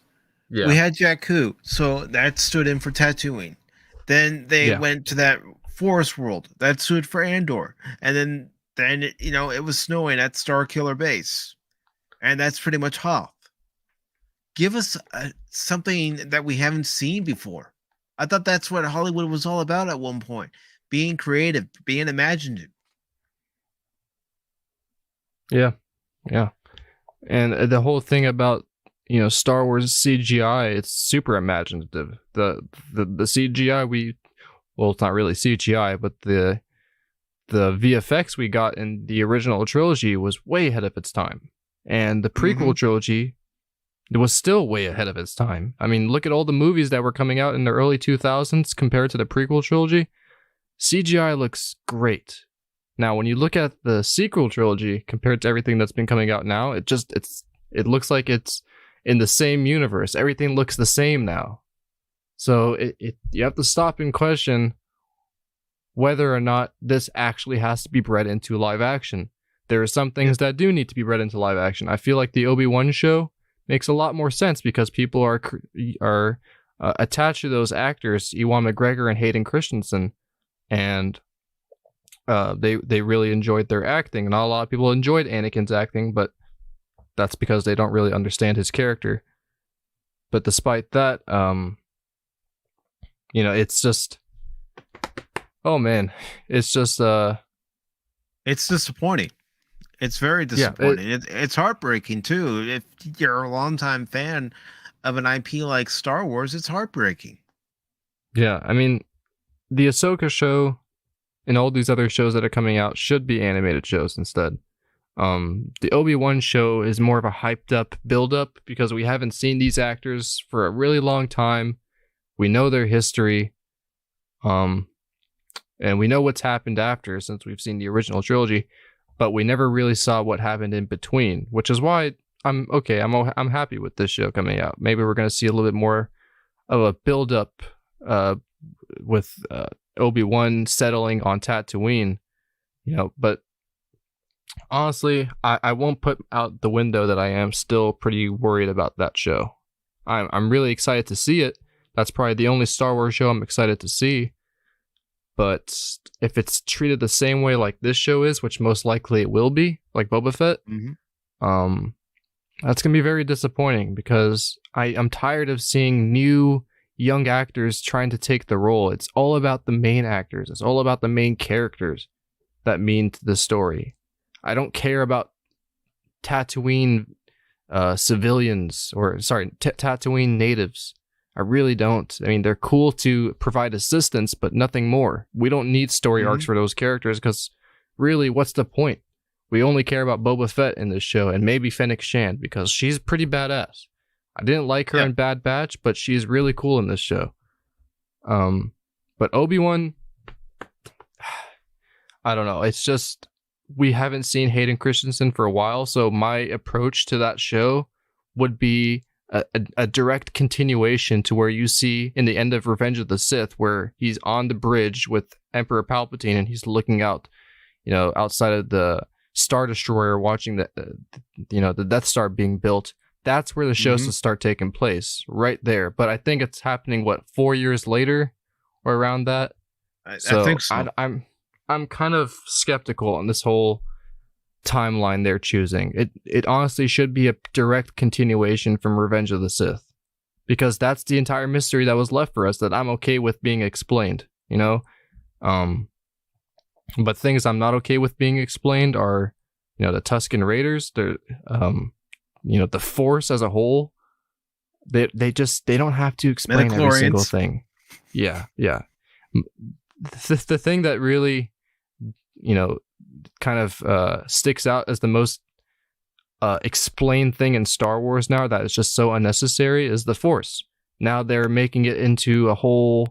S13: Yeah.
S1: We had Jakku, so that stood in for Tatooine. Then they went to that forest world that stood for Andor, and then it was snowing at Starkiller Base, and that's pretty much Hoth. Give us something that we haven't seen before. I thought that's what Hollywood was all about at one point: being creative, being imaginative.
S13: Yeah, and the whole thing about Star Wars CGI, it's super imaginative. The CGI it's not really CGI, but the VFX we got in the original trilogy was way ahead of its time, and the prequel trilogy, it was still way ahead of its time. I mean, look at all the movies that were coming out in the early 2000s compared to the prequel trilogy. CGI looks great. Now, when you look at the sequel trilogy compared to everything that's been coming out now, it looks like it's in the same universe. Everything looks the same now. So you have to stop and question whether or not this actually has to be bred into live action. There are some things that do need to be bred into live action. I feel like the Obi-Wan show makes a lot more sense because people are attached to those actors, Ewan McGregor and Hayden Christensen, and they really enjoyed their acting. Not a lot of people enjoyed Anakin's acting, but that's because they don't really understand his character. But despite that, it's just, oh man, it's just
S1: it's disappointing. It's very disappointing. It's heartbreaking too. If you're a longtime fan of an IP like Star Wars, it's heartbreaking.
S13: Yeah, I mean, the Ahsoka show and all these other shows that are coming out should be animated shows instead. The Obi-Wan show is more of a hyped up build up because we haven't seen these actors for a really long time. We know their history. And we know what's happened after since we've seen the original trilogy, but we never really saw what happened in between, which is why I'm happy with this show coming out. Maybe we're going to see a little bit more of a build up with Obi-Wan settling on Tatooine, but honestly, I won't put out the window that I am still pretty worried about that show. I'm really excited to see it. That's probably the only Star Wars show I'm excited to see. But if it's treated the same way like this show is, which most likely it will be, like Boba Fett, that's going to be very disappointing because I'm tired of seeing new young actors trying to take the role. It's all about the main actors. It's all about the main characters that mean to the story. I don't care about Tatooine civilians, Tatooine natives. I really don't. I mean, they're cool to provide assistance, but nothing more. We don't need story arcs for those characters because really, what's the point? We only care about Boba Fett in this show and maybe Fennec Shand because she's pretty badass. I didn't like her in Bad Batch, but she's really cool in this show. But Obi-Wan, I don't know. It's just, we haven't seen Hayden Christensen for a while, so my approach to that show would be a direct continuation to where you see in the end of Revenge of the Sith, where he's on the bridge with Emperor Palpatine and he's looking out, outside of the Star Destroyer, watching the Death Star being built. That's where the show should start taking place, right there. But I think it's happening 4 years later or around that.
S1: I think so.
S13: I'm kind of skeptical on this whole timeline they're choosing. It honestly should be a direct continuation from Revenge of the Sith, because that's the entire mystery that was left for us that I'm okay with being explained, but things I'm not okay with being explained are, the Tusken Raiders, the Force as a whole. They don't have to explain every single thing. Yeah. The thing that really, kind of sticks out as the most explained thing in Star Wars now that is just so unnecessary is the Force. Now they're making it into a whole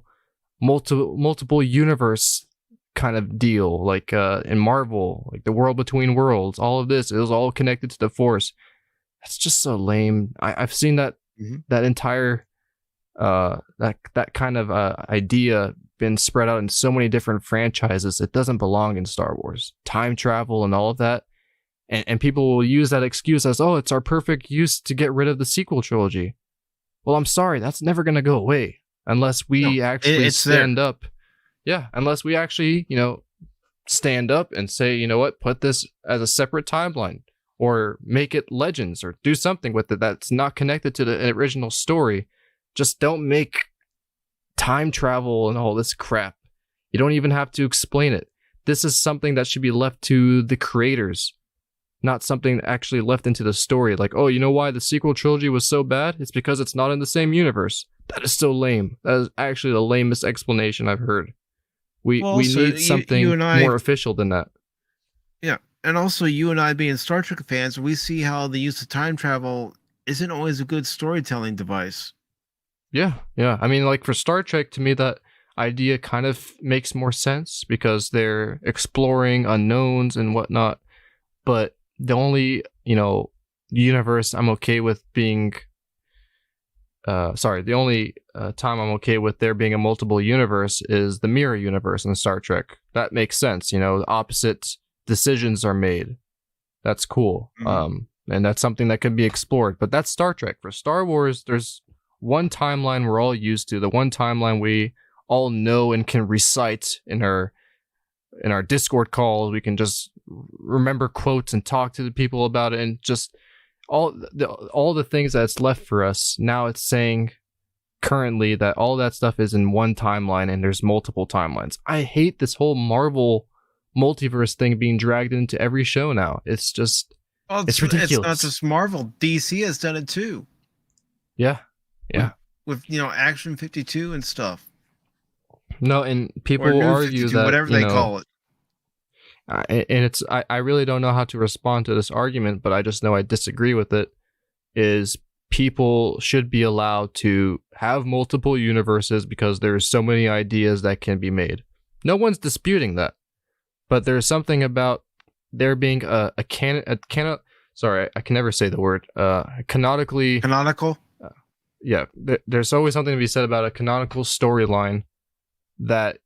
S13: multiple universe kind of deal, like in Marvel, like the world between worlds. All of this is all connected to the Force. That's just so lame. I've seen that that entire that kind of idea been spread out in so many different franchises. It doesn't belong in Star Wars. Time travel and all of that. And people will use that excuse as, oh, it's our perfect use to get rid of the sequel trilogy. Well, I'm sorry, that's never going to go away unless we actually stand up. Yeah, unless we actually, stand up and say, you know what, put this as a separate timeline or make it Legends or do something with it that's not connected to the original story. Just don't make time travel and all this crap. You don't even have to explain it. This is something that should be left to the creators, not something actually left into the story. Like, oh, you know why the sequel trilogy was so bad? It's because it's not in the same universe. That is so lame. That is actually the lamest explanation I've heard. We need something more official than that.
S1: Yeah, and also you and I being Star Trek fans, we see how the use of time travel isn't always a good storytelling device.
S13: Yeah. I mean, like for Star Trek, to me, that idea kind of makes more sense because they're exploring unknowns and whatnot. But the only, universe I'm okay with being... the only time I'm okay with there being a multiple universe is the mirror universe in Star Trek. That makes sense. The opposite decisions are made. That's cool. And that's something that can be explored. But that's Star Trek. For Star Wars, there's one timeline we're all used to, the one timeline we all know and can recite in our Discord calls. We can just remember quotes and talk to the people about it, and just all the things that's left for us. Now it's saying currently that all that stuff is in one timeline and there's multiple timelines. I hate this whole Marvel multiverse thing being dragged into every show now. It's just it's ridiculous.
S1: It's not just Marvel. DC has done it too.
S13: Yeah.
S1: With Action 52 and stuff.
S13: No, and people will argue that
S1: whatever they call it.
S13: And I really don't know how to respond to this argument, but I just know I disagree with it. Is people should be allowed to have multiple universes because there's so many ideas that can be made. No one's disputing that, but there's something about there being a sorry, I can never say the word.
S1: Canonical.
S13: Yeah, there's always something to be said about a canonical storyline that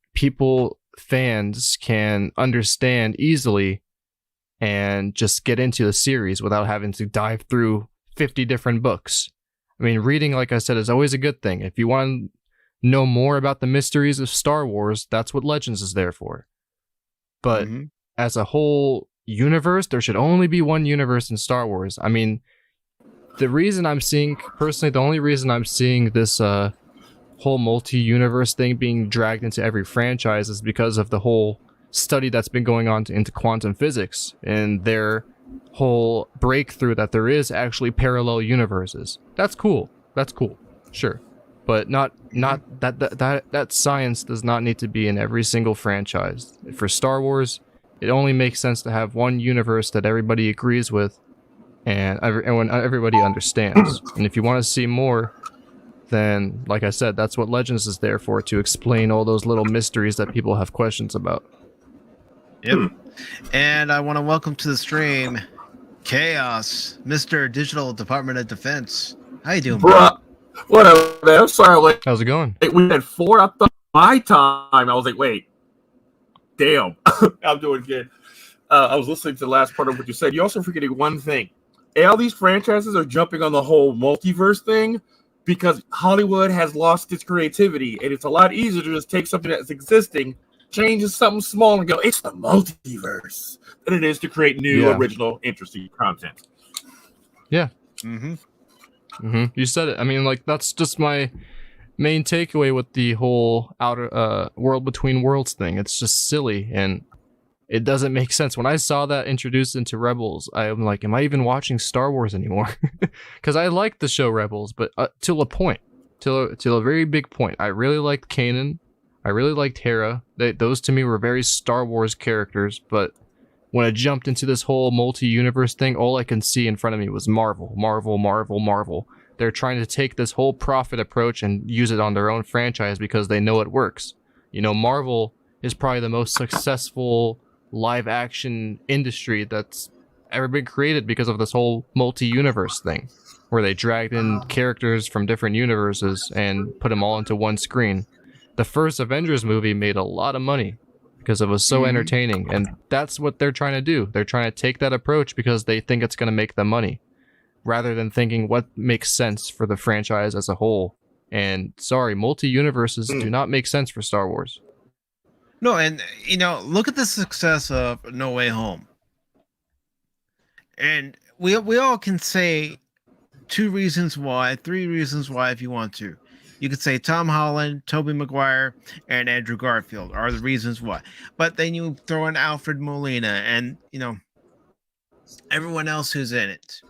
S13: fans can understand easily and just get into the series without having to dive through 50 different books. I mean, reading, like I said, is always a good thing. If you want to know more about the mysteries of Star Wars, that's what Legends is there for. But as a whole universe, there should only be one universe in Star Wars. I mean, the only reason I'm seeing this whole multi-universe thing being dragged into every franchise is because of the whole study that's been going on into quantum physics and their whole breakthrough that there is actually parallel universes. That's cool. Sure. but not that science does not need to be in every single franchise. For Star Wars, it only makes sense to have one universe that everybody agrees with, and when everybody understands. And if you want to see more, then, like I said, that's what Legends is there for, to explain all those little mysteries that people have questions about.
S1: Yep. And I want to welcome to the stream Chaos, Mr. Digital Department of Defense. How you doing,
S15: Bruh, what up, man? I'm sorry. Like,
S13: how's it going?
S15: We had 4 up my time. I was like, wait, damn. I'm doing good. I was listening to the last part of what you said. You're also forgetting one thing. All these franchises are jumping on the whole multiverse thing because Hollywood has lost its creativity, and it's a lot easier to just take something that's existing, change it to something small, and go, it's the multiverse, than it is to create new, original, interesting content.
S13: Yeah.
S1: Mm-hmm.
S13: You said it. I mean, like, that's just my main takeaway with the whole outer world between worlds thing. It's just silly, and it doesn't make sense. When I saw that introduced into Rebels, I'm like, am I even watching Star Wars anymore? Because I liked the show Rebels, but till a point, till a very big point. I really liked Kanan. I really liked Hera. Those to me were very Star Wars characters, but when I jumped into this whole multi-universe thing, all I can see in front of me was Marvel. They're trying to take this whole profit approach and use it on their own franchise because they know it works. You know, Marvel is probably the most successful live-action industry that's ever been created because of this whole multi-universe thing, where they dragged in characters from different universes and put them all into one screen. The first Avengers movie made a lot of money because it was so entertaining, and that's what they're trying to do. They're trying to take that approach because they think it's going to make them money, rather than thinking what makes sense for the franchise as a whole. And sorry, multi-universes do not make sense for Star Wars.
S1: No, and you know, look at the success of No Way Home. And we all can say 2 reasons why, 3 reasons why if you want to. You could say Tom Holland, Tobey Maguire, and Andrew Garfield are the reasons why. But then you throw in Alfred Molina and, you know, everyone else who's in it.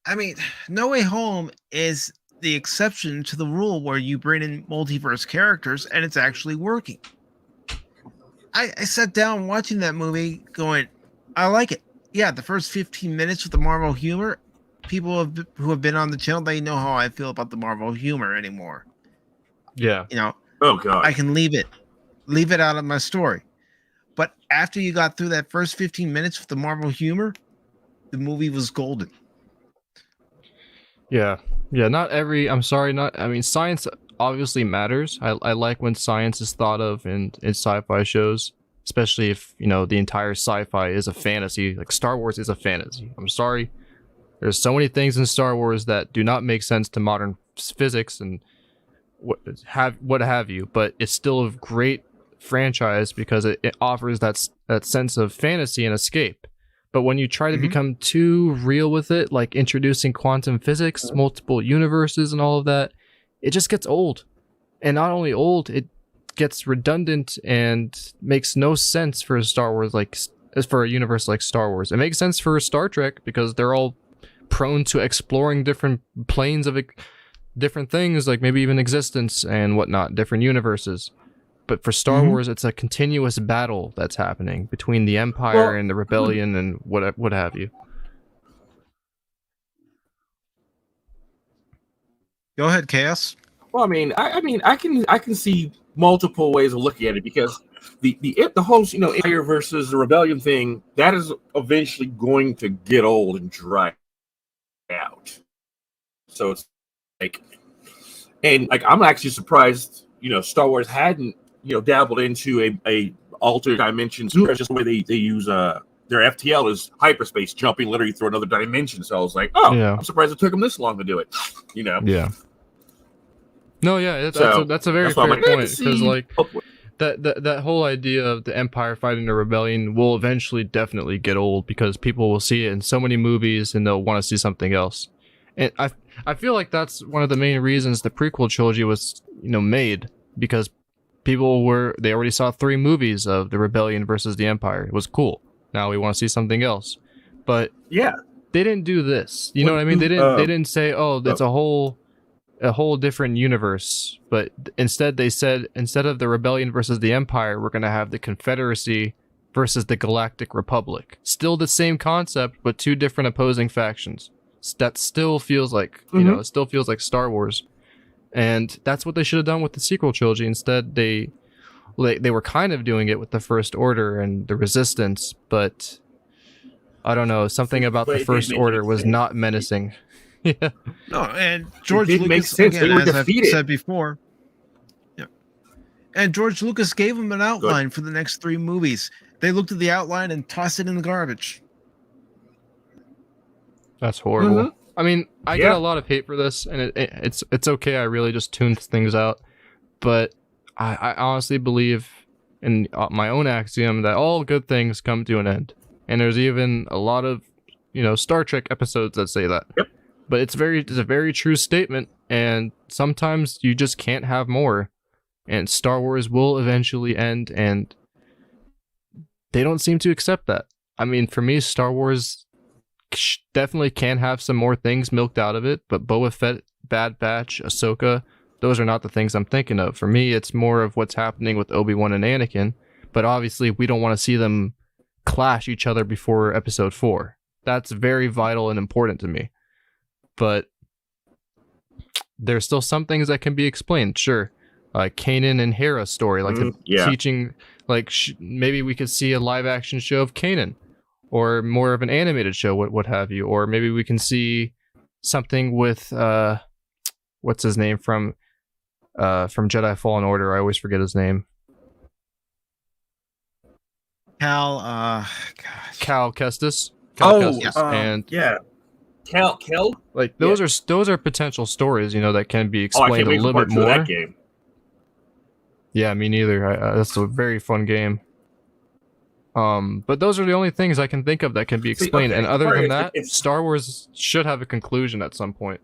S1: I mean, No Way Home is the exception to the rule where you bring in multiverse characters and it's actually working. I sat down watching that movie going, I like it. Yeah, the first 15 minutes with the Marvel humor, people who have been on the channel, they know how I feel about the Marvel humor anymore.
S13: Yeah.
S1: You know,
S15: oh god,
S1: I can leave it out of my story. But after you got through that first 15 minutes with the Marvel humor, the movie was golden.
S13: Yeah. I mean, science obviously matters. I like when science is thought of in sci-fi shows, especially if, you know, the entire sci-fi is a fantasy. Like Star Wars is a fantasy. I'm sorry. There's so many things in Star Wars that do not make sense to modern physics and what have you, but it's still a great franchise because it offers that sense of fantasy and escape. But when you try to become too real with it, like introducing quantum physics, multiple universes and all of that, it just gets old. And not only old, it gets redundant and makes no sense for Star Wars, like for a universe like Star Wars. It makes sense for Star Trek because they're all prone to exploring different planes of different things, like maybe even existence and whatnot, different universes. But for Star Wars, it's a continuous battle that's happening between the Empire and the Rebellion and what have you.
S1: Go ahead, Chaos.
S15: Well, I can see multiple ways of looking at it because the whole, you know, Empire versus the Rebellion thing, that is eventually going to get old and dry out. So it's like, and like, I'm actually surprised, you know, Star Wars hadn't, you know, dabbled into a alternate dimension. Just the way they use their FTL is hyperspace, jumping literally through another dimension. So I was like, oh, yeah. I'm surprised it took them this long to do it. You know?
S13: Yeah. No, yeah, that's a very fair point, because like that whole idea of the Empire fighting the Rebellion will eventually definitely get old because people will see it in so many movies and they'll want to see something else. And I feel like that's one of the main reasons the prequel trilogy was, you know, made, because they already saw 3 movies of the Rebellion versus the Empire. It was cool. Now we want to see something else. But
S15: yeah,
S13: they didn't do this. You know what I mean? They didn't say, oh, it's a whole a whole different universe, but instead they said, instead of the rebellion versus the Empire, we're going to have the Confederacy versus the Galactic Republic. Still the same concept, but two different opposing factions. That still feels like, you know, it still feels like Star Wars. And that's what they should have done with the sequel trilogy. Instead, they were kind of doing it with the First Order and the Resistance, but I don't know, something about the First Order was not menacing. Yeah.
S1: No, and George
S15: didn't make
S1: Lucas,
S15: sense.
S1: again,
S15: They were
S1: as I've
S15: defeated.
S1: said before, yeah. And George Lucas gave him an outline for the next 3 movies. They looked at the outline and tossed it in the garbage.
S13: That's horrible. I mean, I get a lot of hate for this, and it's okay. I really just tuned things out, but I honestly believe in my own axiom that all good things come to an end. And there's even a lot of, you know, Star Trek episodes that say that.
S15: Yep.
S13: But it's a very true statement, and sometimes you just can't have more. And Star Wars will eventually end, and they don't seem to accept that. I mean, for me, Star Wars definitely can have some more things milked out of it, but Boba Fett, Bad Batch, Ahsoka, those are not the things I'm thinking of. For me, it's more of what's happening with Obi-Wan and Anakin, but obviously we don't want to see them clash each other before Episode 4. That's very vital and important to me. But there's still some things that can be explained, sure. Like Kanan and Hera's story, like the teaching, like maybe we could see a live action show of Kanan, or more of an animated show, what have you, or maybe we can see something with what's his name from Jedi Fallen Order. I always forget his name.
S1: Cal
S13: Kestis.
S15: And Kel.
S13: Like those are potential stories, you know, that can be explained a little bit more.
S15: That game.
S13: Yeah, me neither. That's a very fun game. But those are the only things I can think of that can be explained. And other than that, Star Wars should have a conclusion at some point.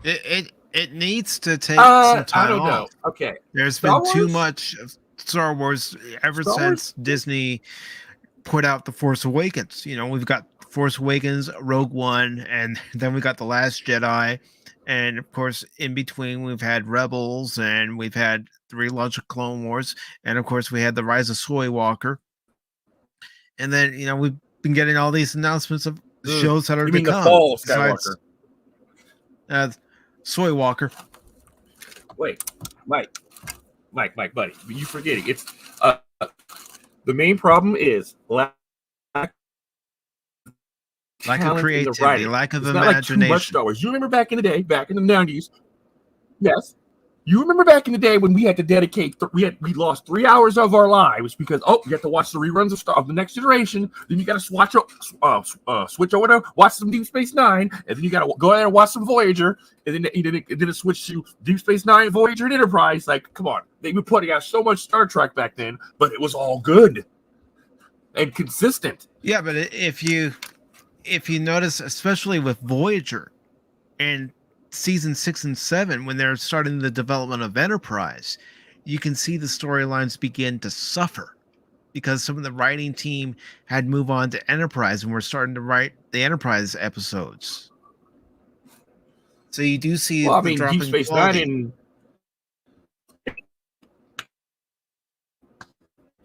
S1: It needs to take some time
S15: I don't
S1: off.
S15: know. Okay.
S1: There's
S15: Star
S1: been too
S15: Wars?
S1: much of Star Wars ever
S15: Star
S1: since Disney put out The Force Awakens. You know, we've got Force Awakens, Rogue One, and then we got The Last Jedi. And of course, in between, we've had Rebels, and we've had the relaunch of Clone Wars, and of course, we had the Rise of Soy Walker. And then, you know, we've been getting all these announcements of shows that are
S15: You
S1: to
S15: mean the
S1: come.
S15: fall of
S1: besides, Soy Walker.
S15: Wait, Mike, buddy, you forgetting? It's the main problem is lack
S1: of
S15: talent in the
S1: creativity,
S15: writing.
S1: lack of
S15: It's not like too much
S1: imagination.
S15: Star Wars. You remember back in the day, back in the 90s? Yes. You remember back in the day when we had to dedicate, we lost 3 hours of our lives because you have to watch the reruns of the Next Generation. Then you got to switch over to watch some Deep Space Nine, and then you got to go there and watch some Voyager, and then it switched to Deep Space Nine, Voyager, and Enterprise. Like, come on, they were putting out so much Star Trek back then, but it was all good and consistent.
S1: Yeah, but if you notice, especially with Voyager and season 6 and 7, when they're starting the development of Enterprise, you can see the storylines begin to suffer because some of the writing team had moved on to Enterprise and we're starting to write the Enterprise episodes. So you do see the drop
S15: Deep
S1: in
S15: Space
S1: quality.
S15: Nine and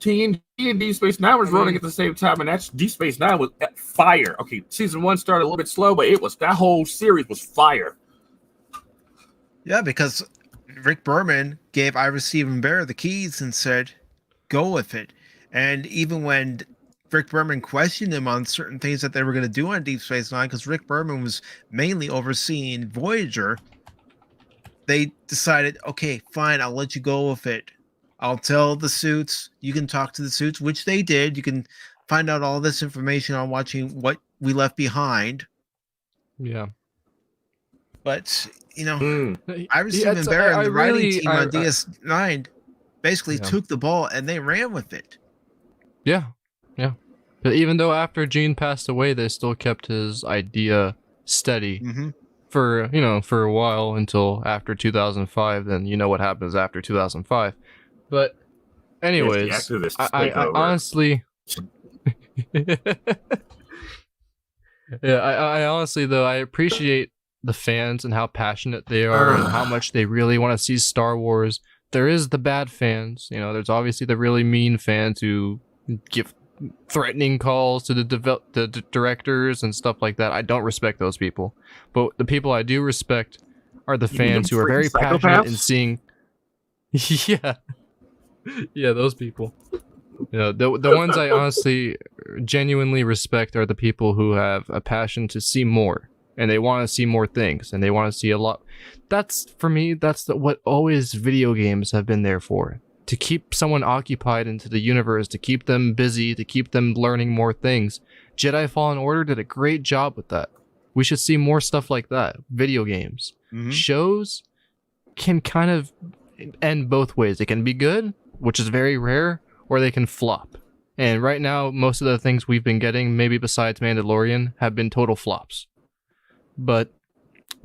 S15: TNG and Deep Space Nine was running at the same time, and that's Deep Space Nine was at fire. Okay, season 1 started a little bit slow, but that whole series was fire.
S1: Yeah, because Rick Berman gave Ira Steven Behr the keys and said, go with it. And even when Rick Berman questioned him on certain things that they were going to do on Deep Space Nine, because Rick Berman was mainly overseeing Voyager, they decided, okay, fine, I'll let you go with it. I'll tell the suits, you can talk to the suits, which they did. You can find out all this information on watching What We Left Behind.
S13: Yeah.
S1: But, you know, Ira Steven Behr and the writing team on DS9 basically took the ball and they ran with it.
S13: Yeah. But even though after Gene passed away, they still kept his idea steady for a while until after 2005. Then you know what happens after 2005. But anyways, I honestly... I honestly, though, I appreciate the fans and how passionate they are and how much they really want to see Star Wars. There is the bad fans, you know. There's obviously the really mean fans who give threatening calls to the directors and stuff like that. I don't respect those people, but the people I do respect are the fans who are very passionate in seeing. Yeah, those people. You know, the ones I honestly, genuinely respect are the people who have a passion to see more, and they want to see more things, and they want to see a lot. That's, for me, that's what always video games have been there for. To keep someone occupied into the universe, to keep them busy, to keep them learning more things. Jedi Fallen Order did a great job with that. We should see more stuff like that. Video games.
S1: Mm-hmm.
S13: Shows can kind of end both ways. They can be good, which is very rare, or they can flop. And right now, most of the things we've been getting, maybe besides Mandalorian, have been total flops. But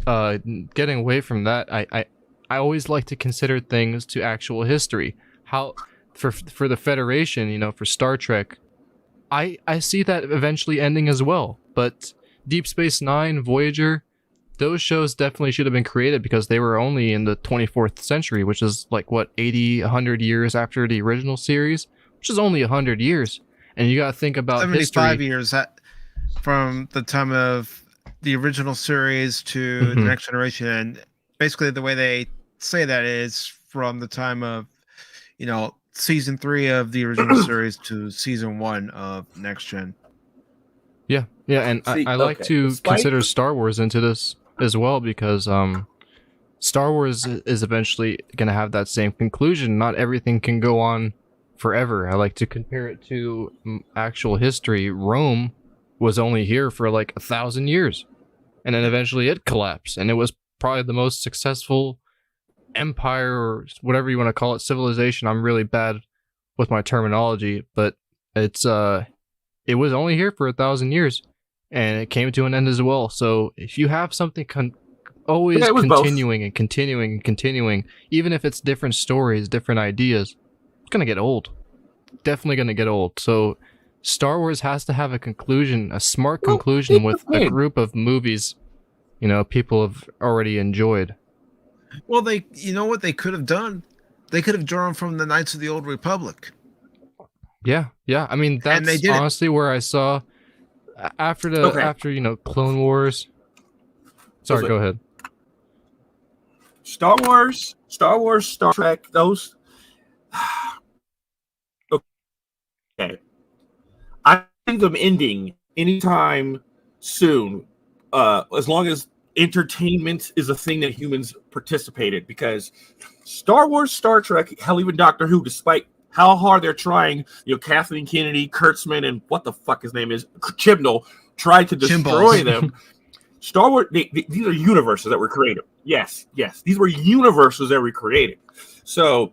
S13: getting away from that, I always like to consider things to actual history. How for the Federation, you know, for Star Trek, I see that eventually ending as well. But Deep Space Nine, Voyager, those shows definitely should have been created because they were only in the 24th century, which is like, what, 80, 100 years after the original series? Which is only 100 years. And you got to think about
S1: 75
S13: history.
S1: years from the time of the original series to the Next Generation. And basically the way they say that is from the time of, you know, season 3 of the original series to season 1 of Next Gen.
S13: Yeah, and
S15: See,
S13: I like to consider Star Wars into this as well because Star Wars is eventually going to have that same conclusion. Not everything can go on forever. I like to compare it to actual history. Rome was only here for like 1,000 years, and then eventually it collapsed, and it was probably the most successful empire, or whatever you want to call it, civilization. I'm really bad with my terminology, but it's it was only here for 1,000 years, and it came to an end as well. So if you have something always continuing and continuing and continuing, even if it's different stories, different ideas, it's gonna get old. Definitely gonna get old. So Star Wars has to have a conclusion, a smart conclusion with a group of movies, you know, people have already enjoyed.
S1: Well, you know what they could have done? They could have drawn from the Knights of the Old Republic.
S13: Yeah. I mean, that's honestly where I saw after you know, Clone Wars. Sorry, go ahead.
S15: Star Wars, Star Trek, those. Okay. I think them ending anytime soon, as long as entertainment is a thing that humans participate in, because Star Wars, Star Trek, hell, even Doctor Who, despite how hard they're trying, you know, Kathleen Kennedy, Kurtzman, and what the fuck his name is, Chibnall, tried to destroy them. Star Wars, these are universes that were created. Yes, these were universes that were created. So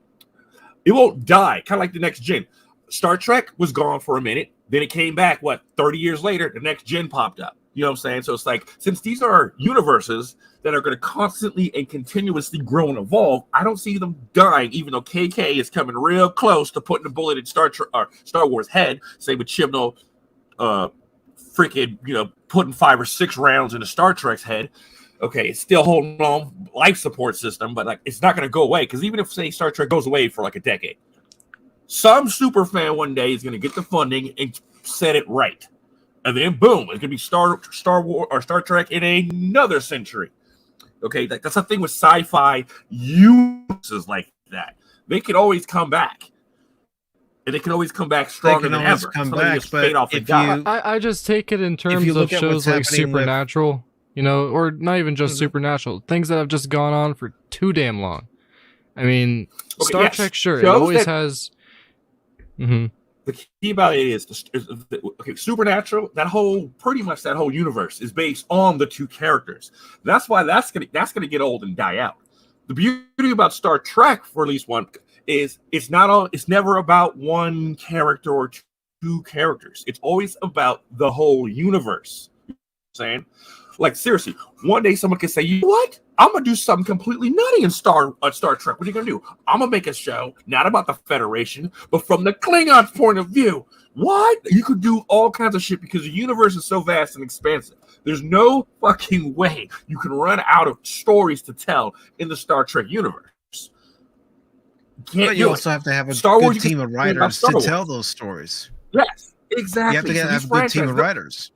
S15: it won't die, kind of like the Next Gen. Star Trek was gone for a minute, then it came back, 30 years later, the Next Gen popped up. You know what I'm saying? So it's like, since these are universes that are going to constantly and continuously grow and evolve, I don't see them dying, even though KK is coming real close to putting a bullet in Star Wars' head. Same with Chibnall, freaking, you know, putting 5 or 6 rounds into Star Trek's head. Okay, it's still holding on life support system, but like, it's not going to go away, because even if, say, Star Trek goes away for like a decade, some super fan one day is going to get the funding and set it right. And then boom, it could be Star Wars or Star Trek in another century. Okay, that's the thing with sci-fi universes like that. They can always come back, and they can always come back stronger than ever.
S13: I just take it in terms of shows like Supernatural, you know, or not even just Supernatural, things that have just gone on for too damn long. I mean, Star Trek, sure, it always has.
S15: The key about it is Supernatural. That whole universe is based on the 2 characters. That's why that's gonna get old and die out. The beauty about Star Trek, for at least one, is it's never about one character or 2 characters. It's always about the whole universe. You know what I'm saying? Like, seriously, one day someone can say, you know what? I'm going to do something completely nutty in Star Trek. What are you going to do? I'm going to make a show, not about the Federation, but from the Klingons' point of view. What? You could do all kinds of shit because the universe is so vast and expansive. There's no fucking way you can run out of stories to tell in the Star Trek universe.
S1: But you also have to have a
S15: Star Wars,
S1: good team of writers to tell those stories.
S15: Yes, exactly.
S1: You have to have a good team of writers.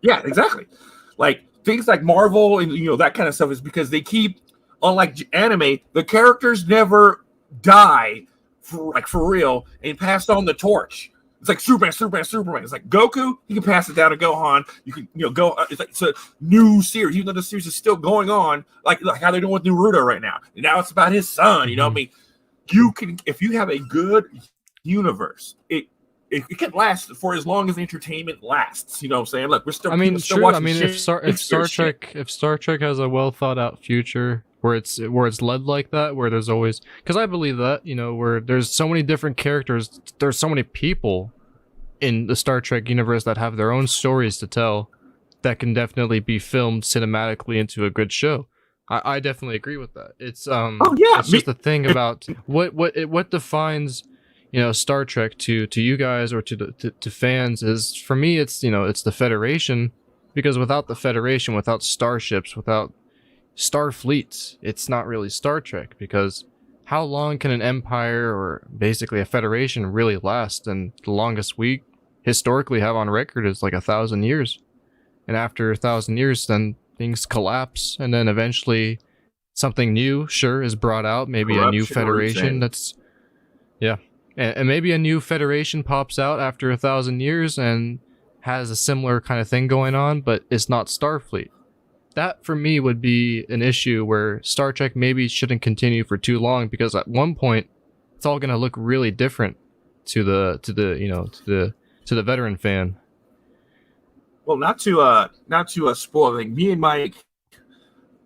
S15: Yeah, exactly. Like things like Marvel and that kind of stuff is because they keep, unlike anime, the characters never die for real and pass on the torch. It's like Superman. It's like Goku, you can pass it down to Gohan. You can go. It's a new series, even though the series is still going on. Like how they're doing with Naruto right now. And now it's about his son. You know what I mean? You can, if you have a good universe, it can last for as long as entertainment lasts. You know what I'm saying? Look, we're still.
S13: I mean,
S15: still
S13: true.
S15: watching
S13: I mean,
S15: shit.
S13: if Star Trek has a well thought out future where it's led like that, where there's always, because I believe that where there's so many different characters, there's so many people in the Star Trek universe that have their own stories to tell, that can definitely be filmed cinematically into a good show. I definitely agree with that. It's it's just the thing about what defines Star Trek to you guys or to fans is, for me, it's it's the Federation, because without the Federation, without starships, without Starfleets, it's not really Star Trek, because how long can an empire or basically a Federation really last? And the longest we historically have on record is like 1,000 years, and after 1,000 years, then things collapse, and then eventually something new is brought out, maybe a new Federation that's and maybe a new Federation pops out after 1,000 years and has a similar kind of thing going on, but it's not Starfleet. That for me would be an issue where Star Trek maybe shouldn't continue for too long, because at one point it's all going to look really different to the veteran fan.
S15: Well, not to spoil anything. Me and Mike,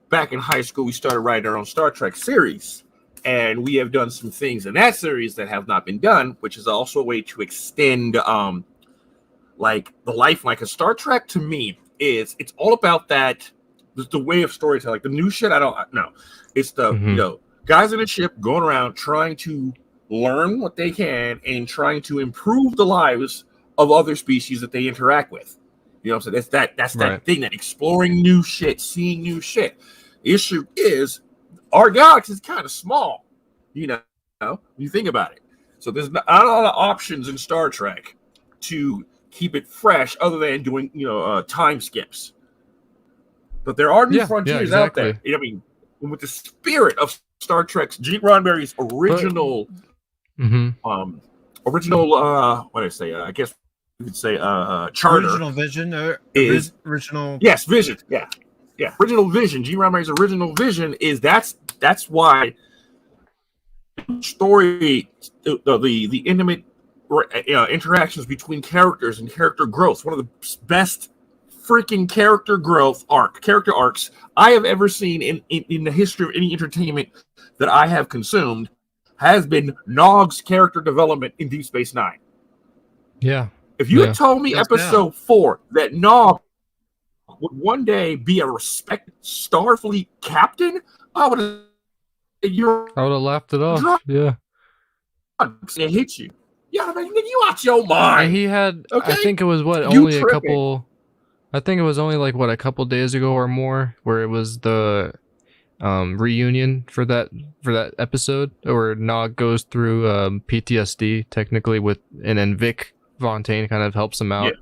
S15: back in high school, we started writing our own Star Trek series, and we have done some things in that series that have not been done, which is also a way to extend, like the life. Like a Star Trek to me it's all about that. The way of storytelling. Like the new shit, I don't know. It's the guys in a ship going around trying to learn what they can and trying to improve the lives of other species that they interact with. You know what I'm saying? That's that thing, that exploring new shit, seeing new shit. Issue is our galaxy is kind of small, when you think about it. So there's not a lot of options in Star Trek to keep it fresh, other than doing time skips. But there are new frontiers out there. I mean, with the spirit of Star Trek's Gene Roddenberry's original, what did I say? I guess you could say charter.
S1: Original vision
S15: is
S1: original.
S15: Yes, vision. Yeah. Original vision. Gene Roddenberry's original vision is that's why story, the intimate interactions between characters and character growth. One of the best freaking character arcs I have ever seen in the history of any entertainment that I have consumed has been Nog's character development in Deep Space Nine.
S13: Yeah.
S15: If you had told me episode 4 that Nog would one day be a respected Starfleet captain, I would have
S13: laughed it off. Yeah.
S15: It hit you. Yeah, I mean, you out your mind.
S13: And he had, I think it was only a couple days ago or more, where it was the reunion for that episode, where Nog goes through PTSD technically and then Vic Fontaine kind of helps him out.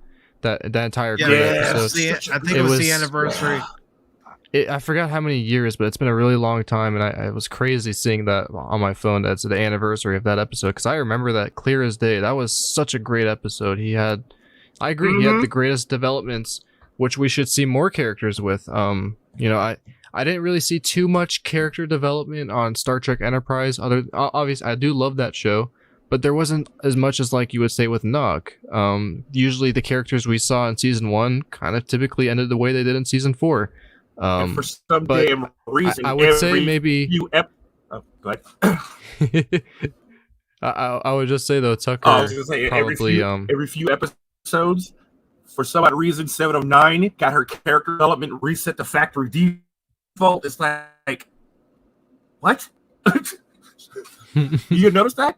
S13: That entire episode.
S1: I think it was the anniversary.
S13: I forgot how many years, but it's been a really long time, and it was crazy seeing that on my phone. That's the anniversary of that episode, because I remember that clear as day. That was such a great episode. I agree, he had the greatest developments, which we should see more characters with. I didn't really see too much character development on Star Trek Enterprise. Obviously, I do love that show, but there wasn't as much as like you would say with Nog. Usually, the characters we saw in season 1 kind of typically ended the way they did in season 4.
S15: For some damn reason,
S13: I would say maybe.
S15: Go ahead.
S13: I would just say though, Tucker.
S15: I was going to say
S13: probably
S15: every few episodes, for some odd reason, 7 of 9 got her character development reset to factory default. It's like, what? You notice that?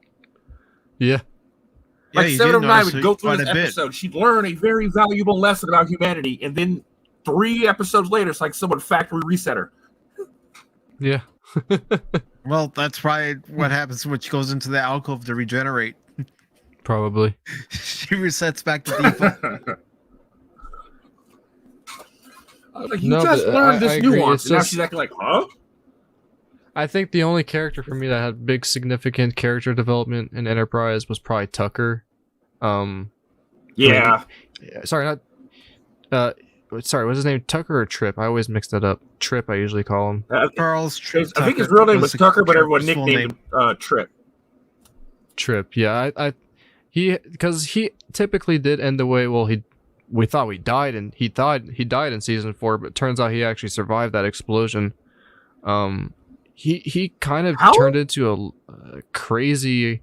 S13: Yeah.
S15: Like 7 of 9 would go through this episode. She'd learn a very valuable lesson about humanity, and then 3 episodes later, it's like someone factory reset her.
S13: Yeah.
S1: Well, that's probably what happens when she goes into the alcove to regenerate.
S13: Probably.
S1: She resets back to default.
S15: I was like, you just learned this nuance, and now she's acting like, huh?
S13: I think the only character for me that had big significant character development in Enterprise was probably Tucker.
S15: Yeah.
S13: Sorry, what's his name? Tucker or Trip? I always mix that up. Trip, I usually call him.
S1: Charles Trip.
S15: I think his real name was Tucker, but everyone nicknamed him Trip.
S13: Trip, yeah. Because he typically did end the way. Well, we thought he died in season 4, but it turns out he actually survived that explosion. He kind of turned into a crazy.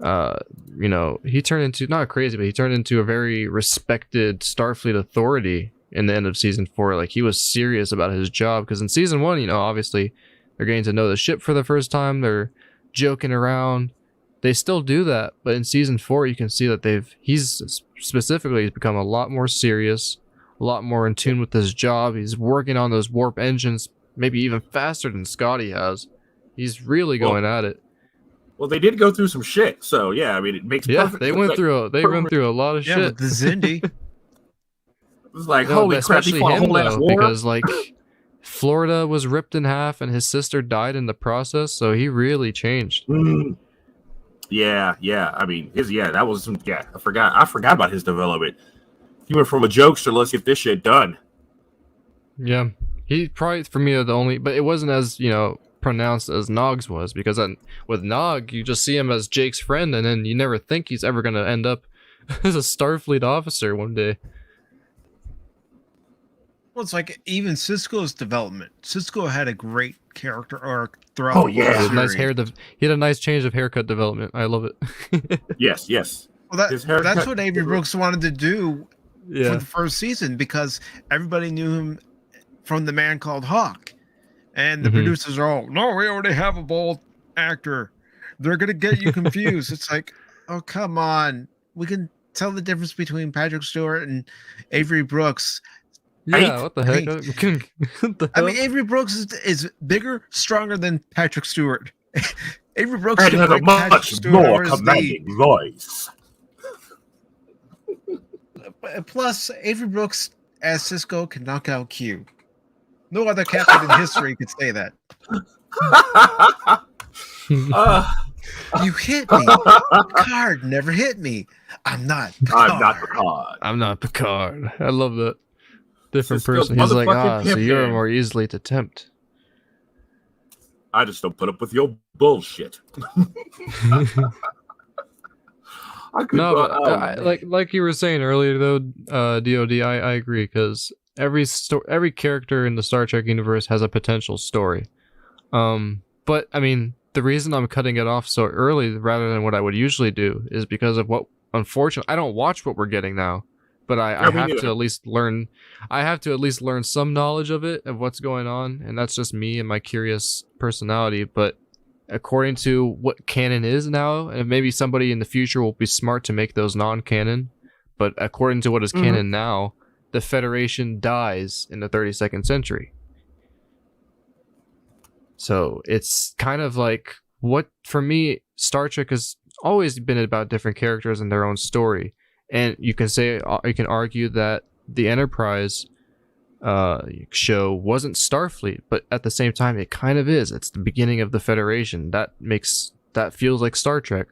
S13: He turned into not crazy, but he turned into a very respected Starfleet authority in the end of season 4. Like, he was serious about his job, because in season 1, obviously they're getting to know the ship for the first time. They're joking around. They still do that, but in season 4, you can see that he's become a lot more serious, a lot more in tune with his job. He's working on those warp engines, maybe even faster than Scotty has. He's really going at it.
S15: Well, they did go through some shit, so yeah, I mean, it makes perfect.
S13: They went through a lot of shit.
S1: With the Zindi.
S15: It was like, holy crap, he fought a whole ass war.
S13: Because like Florida was ripped in half, and his sister died in the process, so he really changed.
S15: Yeah. I mean, that was I forgot about his development. He went from a jokester, let's get this shit done.
S13: Yeah, he probably for me the only, but it wasn't as pronounced as Nog's was, because with Nog you just see him as Jake's friend, and then you never think he's ever gonna end up as a Starfleet officer one day.
S1: Well, it's like even Sisko's development. Sisko had a great character arc throughout.
S15: Oh yeah,
S13: nice hair. He had a nice change of haircut development. I love it.
S15: Yes.
S1: Well, that's what Avery Brooks wanted to do for the first season, because everybody knew him from The Man Called Hawk, and the producers are all, no, we already have a bold actor. They're gonna get you confused. It's like, oh come on, we can tell the difference between Patrick Stewart and Avery Brooks.
S13: Yeah, what the heck?
S1: I mean, Avery Brooks is bigger, stronger than Patrick Stewart. Avery Brooks
S15: has a much more commanding voice.
S1: Plus, Avery Brooks as Sisko can knock out Q. No other captain in history could say that. You hit me. Picard never hit me. I'm not Picard.
S13: I'm not Picard. I love that. Different person. He's like, so you're more easily to tempt.
S15: I just don't put up with your bullshit.
S13: Like you were saying earlier, though, D.O.D, I agree, because every character in the Star Trek universe has a potential story. But I mean, the reason I'm cutting it off so early rather than what I would usually do is because of what, unfortunately, I don't watch what we're getting now. But I have to at least learn. I have to at least learn some knowledge of it, of what's going on, and that's just me and my curious personality. But according to what canon is now, and maybe somebody in the future will be smart to make those non-canon. But according to what is canon now, the Federation dies in the 32nd century. So it's kind of like what, for me, Star Trek has always been about different characters and their own story. And you can argue that the Enterprise show wasn't Starfleet, but at the same time, it kind of is. It's the beginning of the Federation. That feels like Star Trek.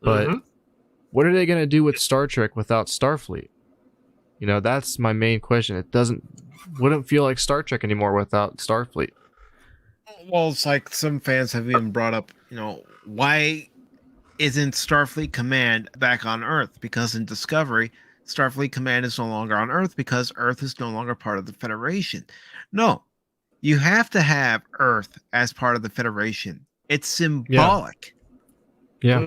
S13: But what are they going to do with Star Trek without Starfleet? That's my main question. It wouldn't feel like Star Trek anymore without Starfleet.
S1: Well, it's like some fans have even brought up, why isn't Starfleet Command back on Earth? Because in Discovery, Starfleet Command is no longer on Earth because Earth is no longer part of the Federation. No, you have to have Earth as part of the Federation. It's symbolic.
S13: Yeah.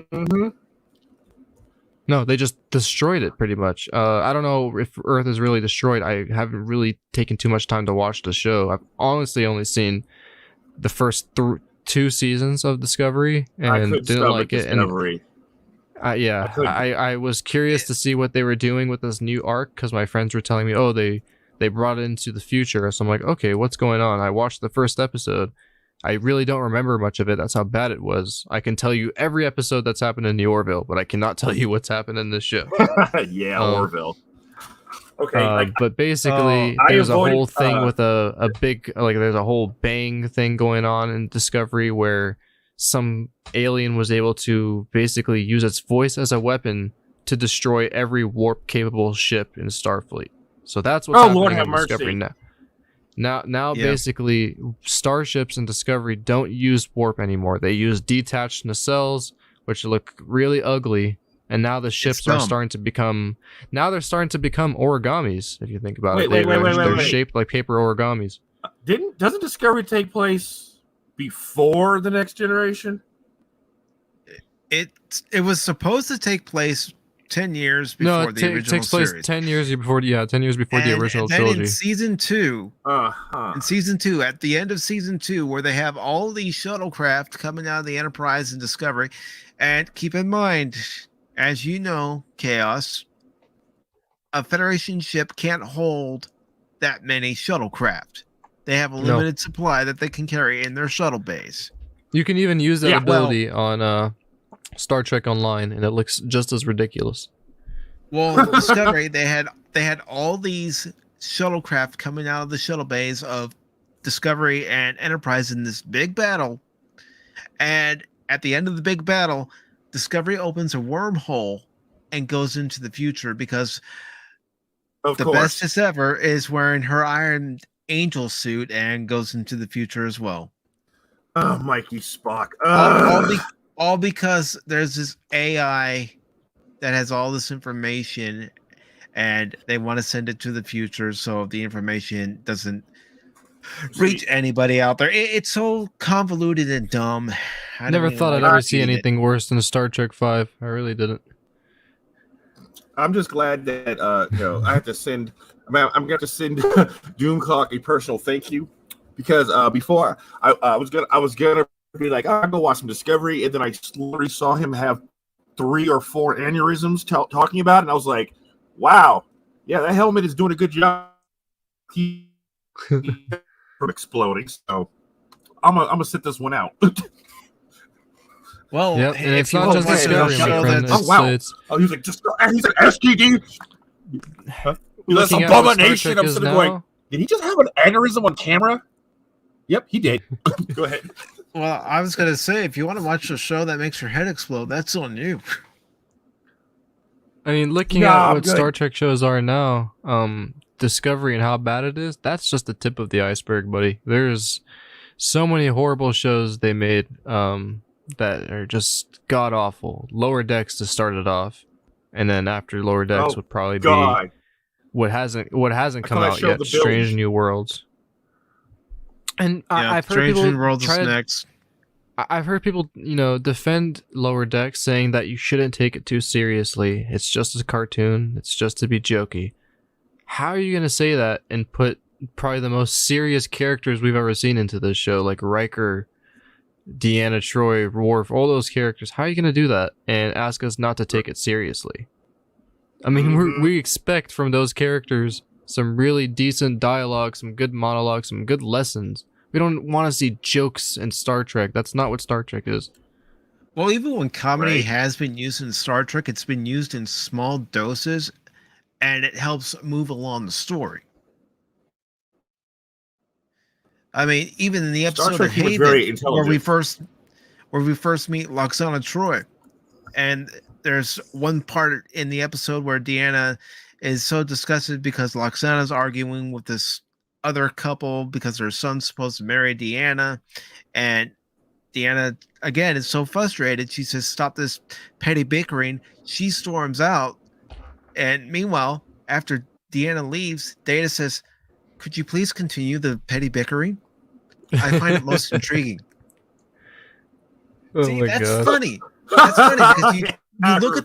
S13: No, they just destroyed it pretty much. I don't know if Earth is really destroyed. I haven't really taken too much time to watch the show. I've honestly only seen the first 2 seasons of Discovery and didn't like it.
S15: Discovery.
S13: I was curious to see what they were doing with this new arc, because my friends were telling me, they brought it into the future. So I'm like, okay, what's going on? I watched the first episode. I really don't remember much of it. That's how bad it was. I can tell you every episode that's happened in the Orville, but I cannot tell you what's happened in this show.
S15: Yeah, Orville. Okay,
S13: but basically, there's a whole thing with a big, like, there's a whole bang thing going on in Discovery where some alien was able to basically use its voice as a weapon to destroy every warp-capable ship in Starfleet. So that's what's happening
S15: Lord have
S13: in
S15: mercy.
S13: Discovery now. Basically, starships in Discovery don't use warp anymore. They use detached nacelles, which look really ugly. And now the ships are starting to become. Now they're starting to become origamis. If you think about it, they're shaped like paper origamis.
S15: Doesn't Discovery take place before the Next Generation?
S1: It was supposed to take place 10 years before the original
S13: takes
S1: series.
S13: place 10 years before. Yeah, 10 years before the original trilogy.
S1: In season 2, at the end of season 2, where they have all these shuttlecraft coming out of the Enterprise and Discovery, and keep in mind, as you know, Chaos, a Federation ship can't hold that many shuttlecraft. They have a limited supply that they can carry in their shuttle base.
S13: You can even use that ability on Star Trek Online, and it looks just as ridiculous.
S1: Well, Discovery, they had all these shuttlecraft coming out of the shuttle bays of Discovery and Enterprise in this big battle, and at the end of the big battle, Discovery opens a wormhole and goes into the future because the bestest ever is wearing her Iron Angel suit and goes into the future as well.
S15: Oh, Mikey Spock.
S1: All because there's this AI that has all this information and they want to send it to the future so the information doesn't reach anybody out there. It's so convoluted and dumb.
S13: I never thought I'd ever see anything worse than Star Trek 5. I really didn't.
S15: I'm just glad that I have to send. I'm going to send Doomclock a personal thank you because before I was gonna be like, I'll go watch some Discovery, and then I literally saw him have 3 or 4 aneurysms talking about it, and I was like, wow, yeah, that helmet is doing a good job from exploding. So I'm gonna sit this one out.
S1: Well,
S13: yep, and it's not just Discovery, my friend.
S15: He's like, he's an STD. This abomination. I'm sitting going, did he just have an aneurysm on camera? Yep, he did. Go ahead.
S1: Well, I was gonna say, if you want to watch a show that makes your head explode, that's on you.
S13: I mean, looking at what Star Trek shows are now, Discovery and how bad it is, that's just the tip of the iceberg, buddy. There's so many horrible shows they made that are just god awful. Lower Decks to start it off, and then after Lower Decks would probably be what hasn't come out yet, Strange New Worlds. And I've heard people I've heard people, defend Lower Decks, saying that you shouldn't take it too seriously. It's just a cartoon. It's just to be jokey. How are you going to say that and put probably the most serious characters we've ever seen into this show, like Riker, Deanna Troi, Worf, all those characters? How are you going to do that and ask us not to take it seriously? I mean, we expect from those characters some really decent dialogue, some good monologue, some good lessons. We don't want to see jokes in Star Trek. That's not what Star Trek is.
S1: Well, even when comedy has been used in Star Trek, it's been used in small doses, and it helps move along the story. I mean, even in the episode of Haven, where we first meet Lwaxana Troi, and there's one part in the episode where Deanna is so disgusted because Lwaxana's arguing with this other couple because their son's supposed to marry Deanna, and Deanna again is so frustrated. She says, "Stop this petty bickering." She storms out, and meanwhile, after Deanna leaves, Data says, "Could you please continue the petty bickering? I find it most intriguing."
S13: Oh,
S1: see,
S13: my
S1: that's
S13: God.
S1: funny. That's funny because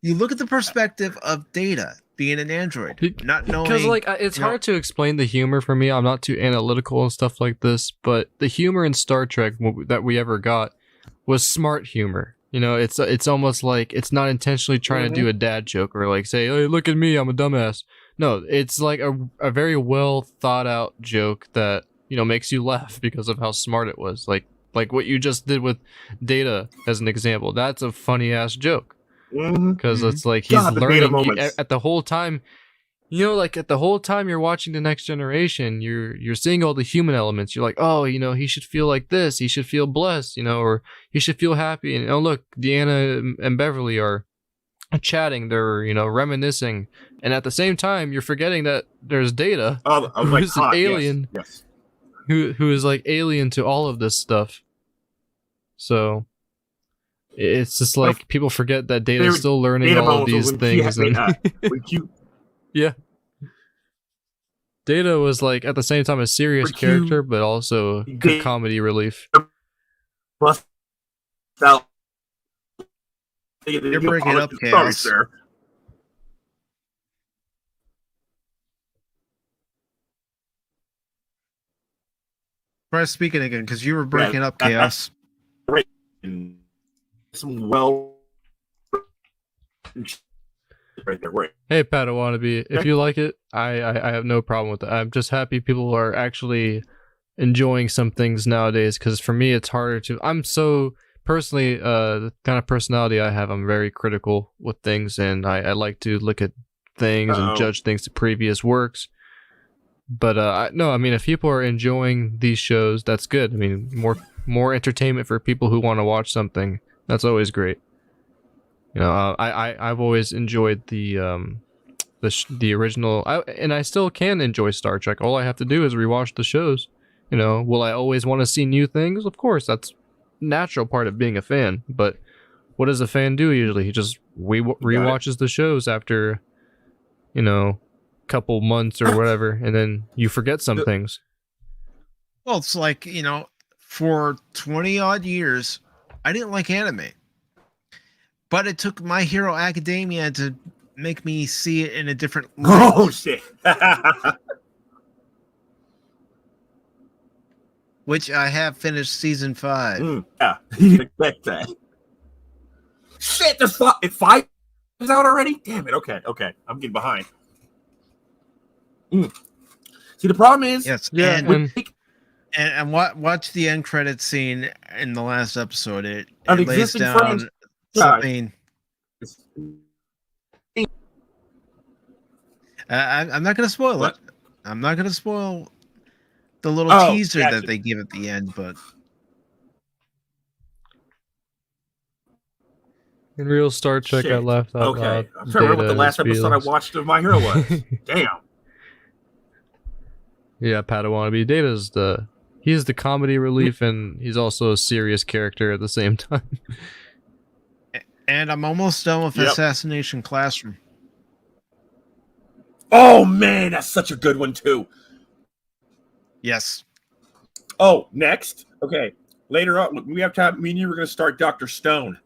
S1: you look at the perspective of Data being an android, not knowing,
S13: because it's hard to explain the humor for me. I'm not too analytical and stuff like this, but the humor in Star Trek that we ever got was smart humor. It's almost like it's not intentionally trying to do a dad joke or like say, "Hey, look at me, I'm a dumbass." No, it's like a very well thought out joke that, you know, makes you laugh because of how smart it was. Like what you just did with Data as an example. That's a funny ass joke. Because it's like he's
S15: God, the Data
S13: learning
S15: moments.
S13: at the whole time. You know, like at the whole time you're watching The Next Generation, you're seeing all the human elements. You're like, oh, you know, he should feel like this. He should feel blessed, you know, or he should feel happy. And oh, look, Deanna and Beverly are chatting. They're, you know, reminiscing. And at the same time, you're forgetting that there's Data, who's an alien,
S15: Yes.
S13: who is like alien to all of this stuff. So it's just like people forget that Data's still learning all of these things. Yeah. Data was like at the same time a serious character, but also good comedy relief.
S1: You're breaking up, Chaos. Try speaking again, because you were breaking up, Chaos.
S15: Some well. Right there, right.
S13: Hey, Padawannabe, if you like it, I have no problem with it. I'm just happy people are actually enjoying some things nowadays, because for me it's harder to. I'm so personally the kind of personality I have. I'm very critical with things, and I like to look at things and judge things to previous works. But no, I mean, if people are enjoying these shows, that's good. I mean, more entertainment for people who want to watch something. That's always great. You know, I've always enjoyed the original, and I still can enjoy Star Trek. All I have to do is rewatch the shows. You know, will I always want to see new things? Of course, that's natural part of being a fan. But what does a fan do usually? He just rewatches the shows after, you know, couple months or whatever, and then you forget some things.
S1: Well, it's like, you know, for 20 odd years, I didn't like anime. But it took My Hero Academia to make me see it in a different light.
S15: Oh, shit.
S1: Which I have finished season 5.
S15: Yeah, you expect that. Shit, there's 5 is out already? Damn it, okay. I'm getting behind. See, the problem is...
S1: Yes,
S13: yeah,
S1: and watch the end credit scene in the last episode. It lays
S15: existing
S1: down
S15: friends...
S1: something... I'm not going to spoil it. I'm not going to spoil the little teaser that they give at the end, but...
S13: In real Star Trek, I laughed out loud.
S15: I'm trying to remember what the last episode I watched of My Hero was. Damn.
S13: Yeah, Padawannabe. Data's he's the comedy relief, and he's also a serious character at the same time.
S1: And I'm almost done with Assassination Classroom.
S15: Oh, man, that's such a good one, too.
S1: Yes.
S15: Oh, next. Okay. Later on, when we have time, me and you are going to start Dr. Stone.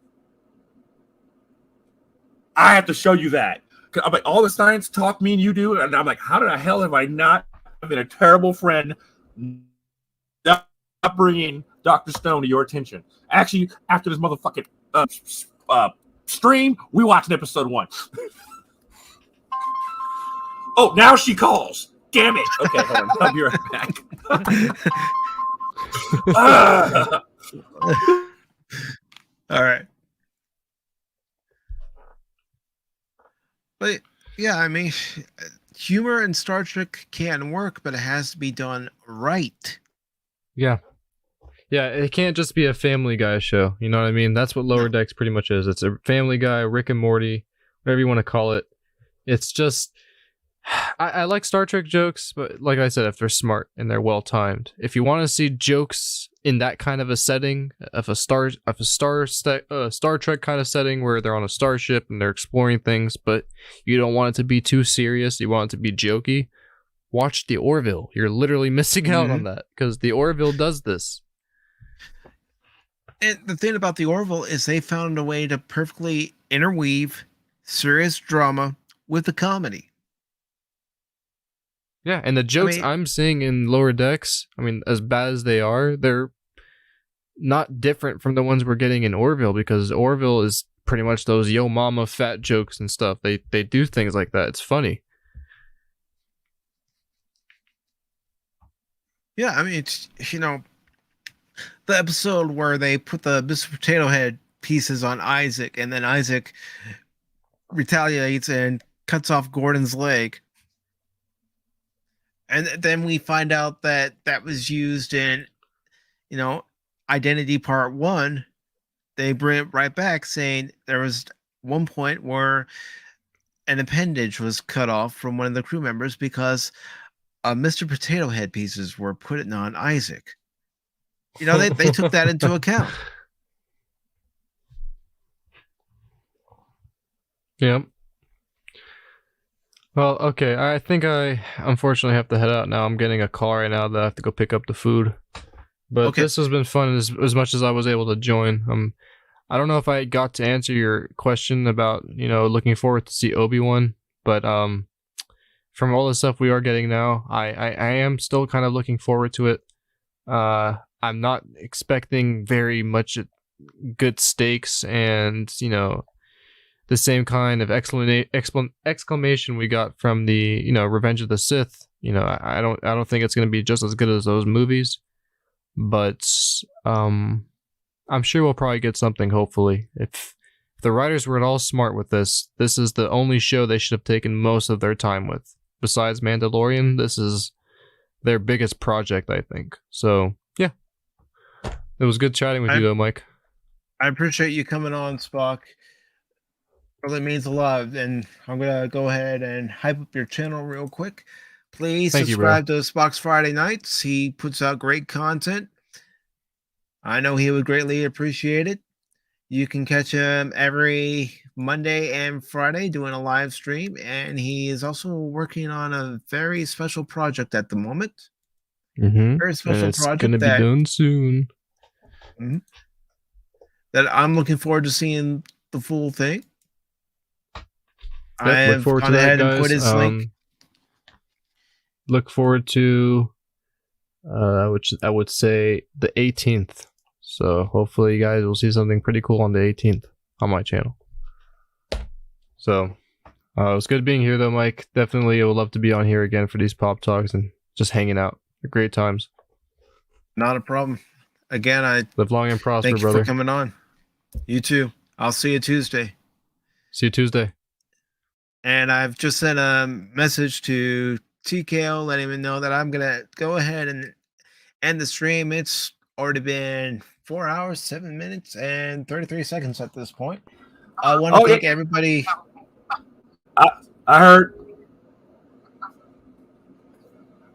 S15: I have to show you that. I'm like, all the science talk me and you do, and I'm like, how the hell have I not been a terrible friend not bringing Dr. Stone to your attention? Actually, after this motherfucking stream, we watched episode 1. Oh, now she calls. Damn it. Okay, hold on. I'll be right back.
S1: All right. But yeah, I mean, humor in Star Trek can work, but it has to be done right.
S13: Yeah. Yeah, it can't just be a Family Guy show. You know what I mean? That's what Lower Decks pretty much is. It's a Family Guy, Rick and Morty, whatever you want to call it. It's just... I like Star Trek jokes, but like I said, if they're smart and they're well timed. If you want to see jokes in that kind of a setting, of a Star Trek kind of setting where they're on a starship and they're exploring things, but you don't want it to be too serious, you want it to be jokey, watch The Orville. You're literally missing out on that, because The Orville does this.
S1: And the thing about The Orville is they found a way to perfectly interweave serious drama with the comedy.
S13: Yeah, and the jokes I'm seeing in Lower Decks, I mean, as bad as they are, they're not different from the ones we're getting in Orville, because Orville is pretty much those yo mama fat jokes and stuff. They do things like that. It's funny.
S1: Yeah, I mean, it's, the episode where they put the Mr. Potato Head pieces on Isaac, and then Isaac retaliates and cuts off Gordon's leg. And then we find out that that was used in, Identity Part 1. They bring it right back saying there was one point where an appendage was cut off from one of the crew members because Mr. Potato Head pieces were put on Isaac. They took that into account.
S13: Yep. Well, okay. I think I unfortunately have to head out now. I'm getting a call right now that I have to go pick up the food. But
S1: Okay.
S13: This has been fun as much as I was able to join. I don't know if I got to answer your question about, looking forward to see Obi-Wan, but from all the stuff we are getting now, I am still kind of looking forward to it. I'm not expecting very much good stakes and, the same kind of exclamation we got from the, Revenge of the Sith. I don't think it's going to be just as good as those movies, but I'm sure we'll probably get something, hopefully. If the writers were at all smart with this is the only show they should have taken most of their time with. Besides Mandalorian, this is their biggest project, I think. So, yeah. It was good chatting with you, though, Mike.
S1: I appreciate you coming on, Spock. Really means a lot. And I'm going to go ahead and hype up your channel real quick. Please subscribe to Spock's Friday Nights. He puts out great content. I know he would greatly appreciate it. You can catch him every Monday and Friday doing a live stream. And he is also working on a very special project at the moment.
S13: Mm-hmm.
S1: Very special
S13: it's
S1: project
S13: going to be done soon.
S1: Mm-hmm. That I'm looking forward to seeing the full thing.
S13: Yep, look forward to that, guys. Look forward to, I would say, the 18th. So hopefully you guys will see something pretty cool on the 18th on my channel. So it was good being here, though, Mike. Definitely, I would love to be on here again for these pop talks and just hanging out. They're great times.
S1: Not a problem. Again, I
S13: live long and prosper,
S1: thank you
S13: brother.
S1: for coming on. You too. I'll see you Tuesday.
S13: See you Tuesday.
S1: And I've just sent a message to TKO, letting him know that I'm going to go ahead and end the stream. It's already been 4 hours, 7 minutes, and 33 seconds at this point. I want to thank everybody.
S15: I heard.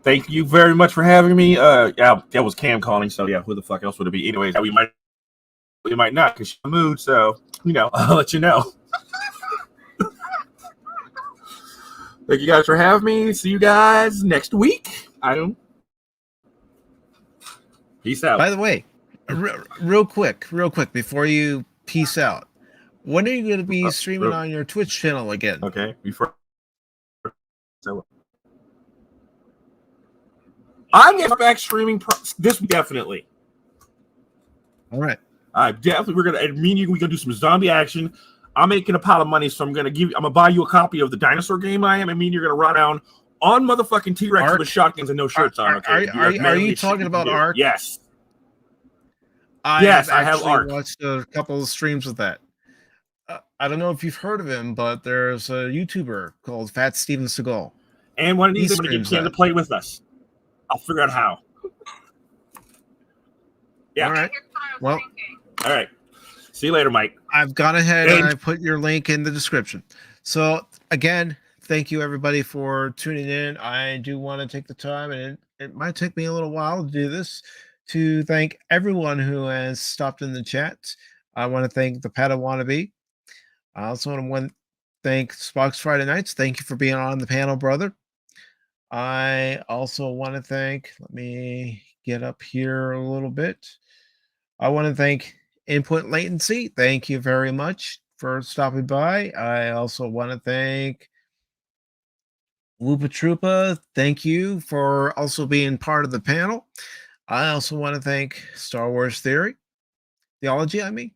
S15: Thank you very much for having me. Yeah, that was Cam calling, so yeah, who the fuck else would it be? Anyways, we might not because she's in the mood, so I'll let you know. Thank you guys for having me. See you guys next week. Peace out.
S1: By the way, real quick, before you peace out, when are you going to be streaming on your Twitch channel again?
S15: Okay, before. I'm getting back streaming this week, definitely.
S1: All right.
S15: We're gonna do some zombie action. I'm making a pile of money, so I'm gonna buy you a copy of the dinosaur game I am, and you're gonna run around on motherfucking T-Rex with shotguns and no shirts on. Okay?
S1: Are you talking about Ark?
S15: Yes.
S1: I have
S15: Ark.
S1: Watched a couple of streams with that. I don't know if you've heard of him, but there's a YouTuber called Fat Steven Seagal.
S15: And one of these, I'm gonna get Cam to play with us. I'll figure out how. Yeah.
S1: All right. Well.
S15: All right. See you later, Mike.
S1: I've gone ahead and I put your link in the description. So again, thank you everybody for tuning in. I do want to take the time, and it might take me a little while to do this, to thank everyone who has stopped in the chat. I want to thank the Padawannabe. I also want to thank Spock's Friday Nights. Thank you for being on the panel, brother. I also want to thank, let me get up here a little bit. I want to thank Input Latency. Thank you very much for stopping by. I also want to thank Woopah Troopah. Thank you for also being part of the panel. I also want to thank Star Wars Theology, I mean.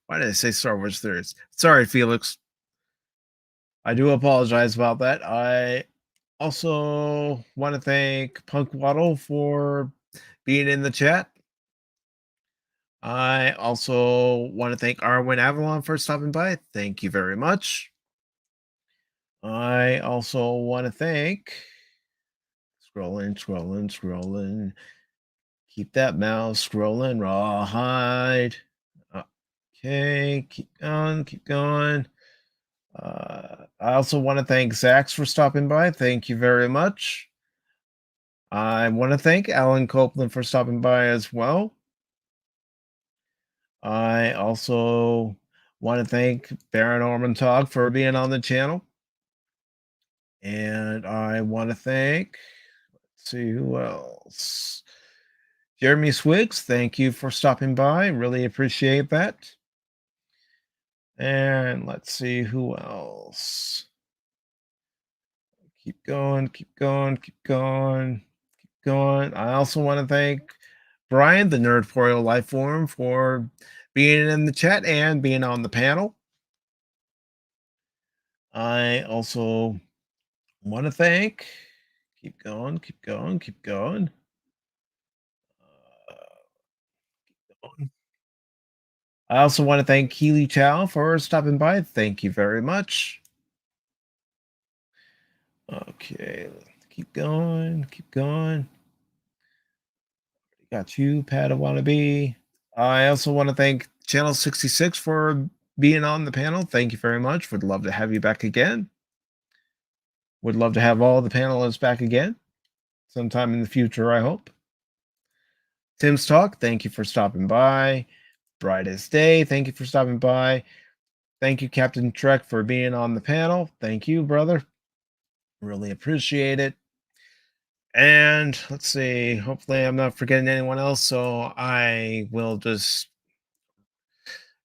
S1: Why did I say Star Wars Theories? Sorry, Felix. I do apologize about that. I also want to thank Punk Waddle for being in the chat. I also want to thank Arwen Avalon for stopping by. Thank you very much. I also want to thank scrolling. Keep that mouse scrolling, Rawhide. Okay, keep going. I also want to thank Zax for stopping by. Thank you very much. I want to thank Alan Copeland for stopping by as well. I also want to thank Baron Orman Tagge for being on the channel. And I want to thank, let's see who else. Jeremy Swiggs, thank you for stopping by. Really appreciate that. And let's see who else. Keep going. I also want to thank Brian, the Nerdporeal Lifeform, for being in the chat and being on the panel. I also want to thank, keep going. I also want to thank Keely Chow for stopping by. Thank you very much. Okay, keep going. Got you, Padawannabe. I also want to thank Channel 66 for being on the panel. Thank you very much. Would love to have you back again. Would love to have all the panelists back again sometime in the future, I hope. Tim's Talk, thank you for stopping by. Brightest Day, thank you for stopping by. Thank you, Captain Trek, for being on the panel. Thank you, brother. Really appreciate it. And let's see, hopefully I'm not forgetting anyone else, so I will just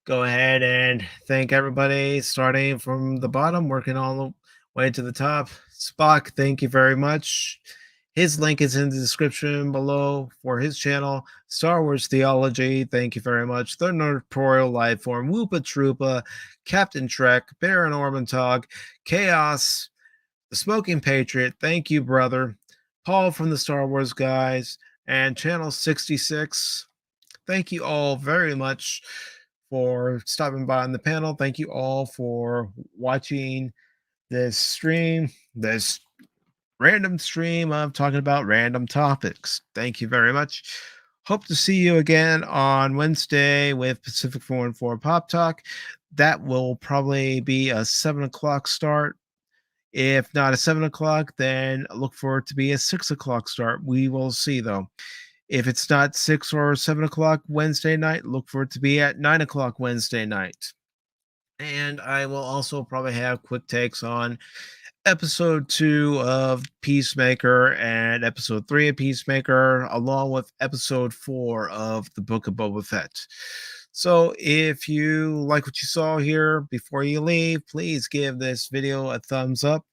S1: go ahead and thank everybody, starting from the bottom, working all the way to the top. Spock, thank you very much. His link is in the description below for his channel. Star Wars Theology, thank you very much. The Nerdporeal Lifeform, Woopah Troopah, Captain Trek, Baron Orman Tagge, Chaos, The Smoking Patriot, thank you, brother. Paul from the Star Wars Guys, and Channel 66. Thank you all very much for stopping by on the panel. Thank you all for watching this stream, this random stream of talking about random topics. Thank you very much. Hope to see you again on Wednesday with Pacific414 Pop Talk. That will probably be a 7 o'clock start. If not a 7 o'clock, then look for it to be a 6 o'clock start. We will see, though. If it's not 6 or 7 o'clock Wednesday night, look for it to be at 9 o'clock Wednesday night. And I will also probably have quick takes on episode 2 of Peacemaker and episode 3 of Peacemaker, along with episode 4 of the Book of Boba Fett. So if you like what you saw here, before you leave, please give this video a thumbs up.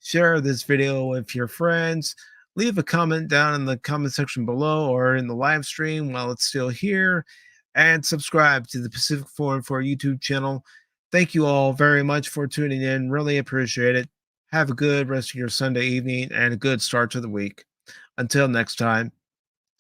S1: Share this video with your friends. Leave a comment down in the comment section below or in the live stream while it's still here. And subscribe to the Pacific414 YouTube channel. Thank you all very much for tuning in. Really appreciate it. Have a good rest of your Sunday evening and a good start to the week. Until next time,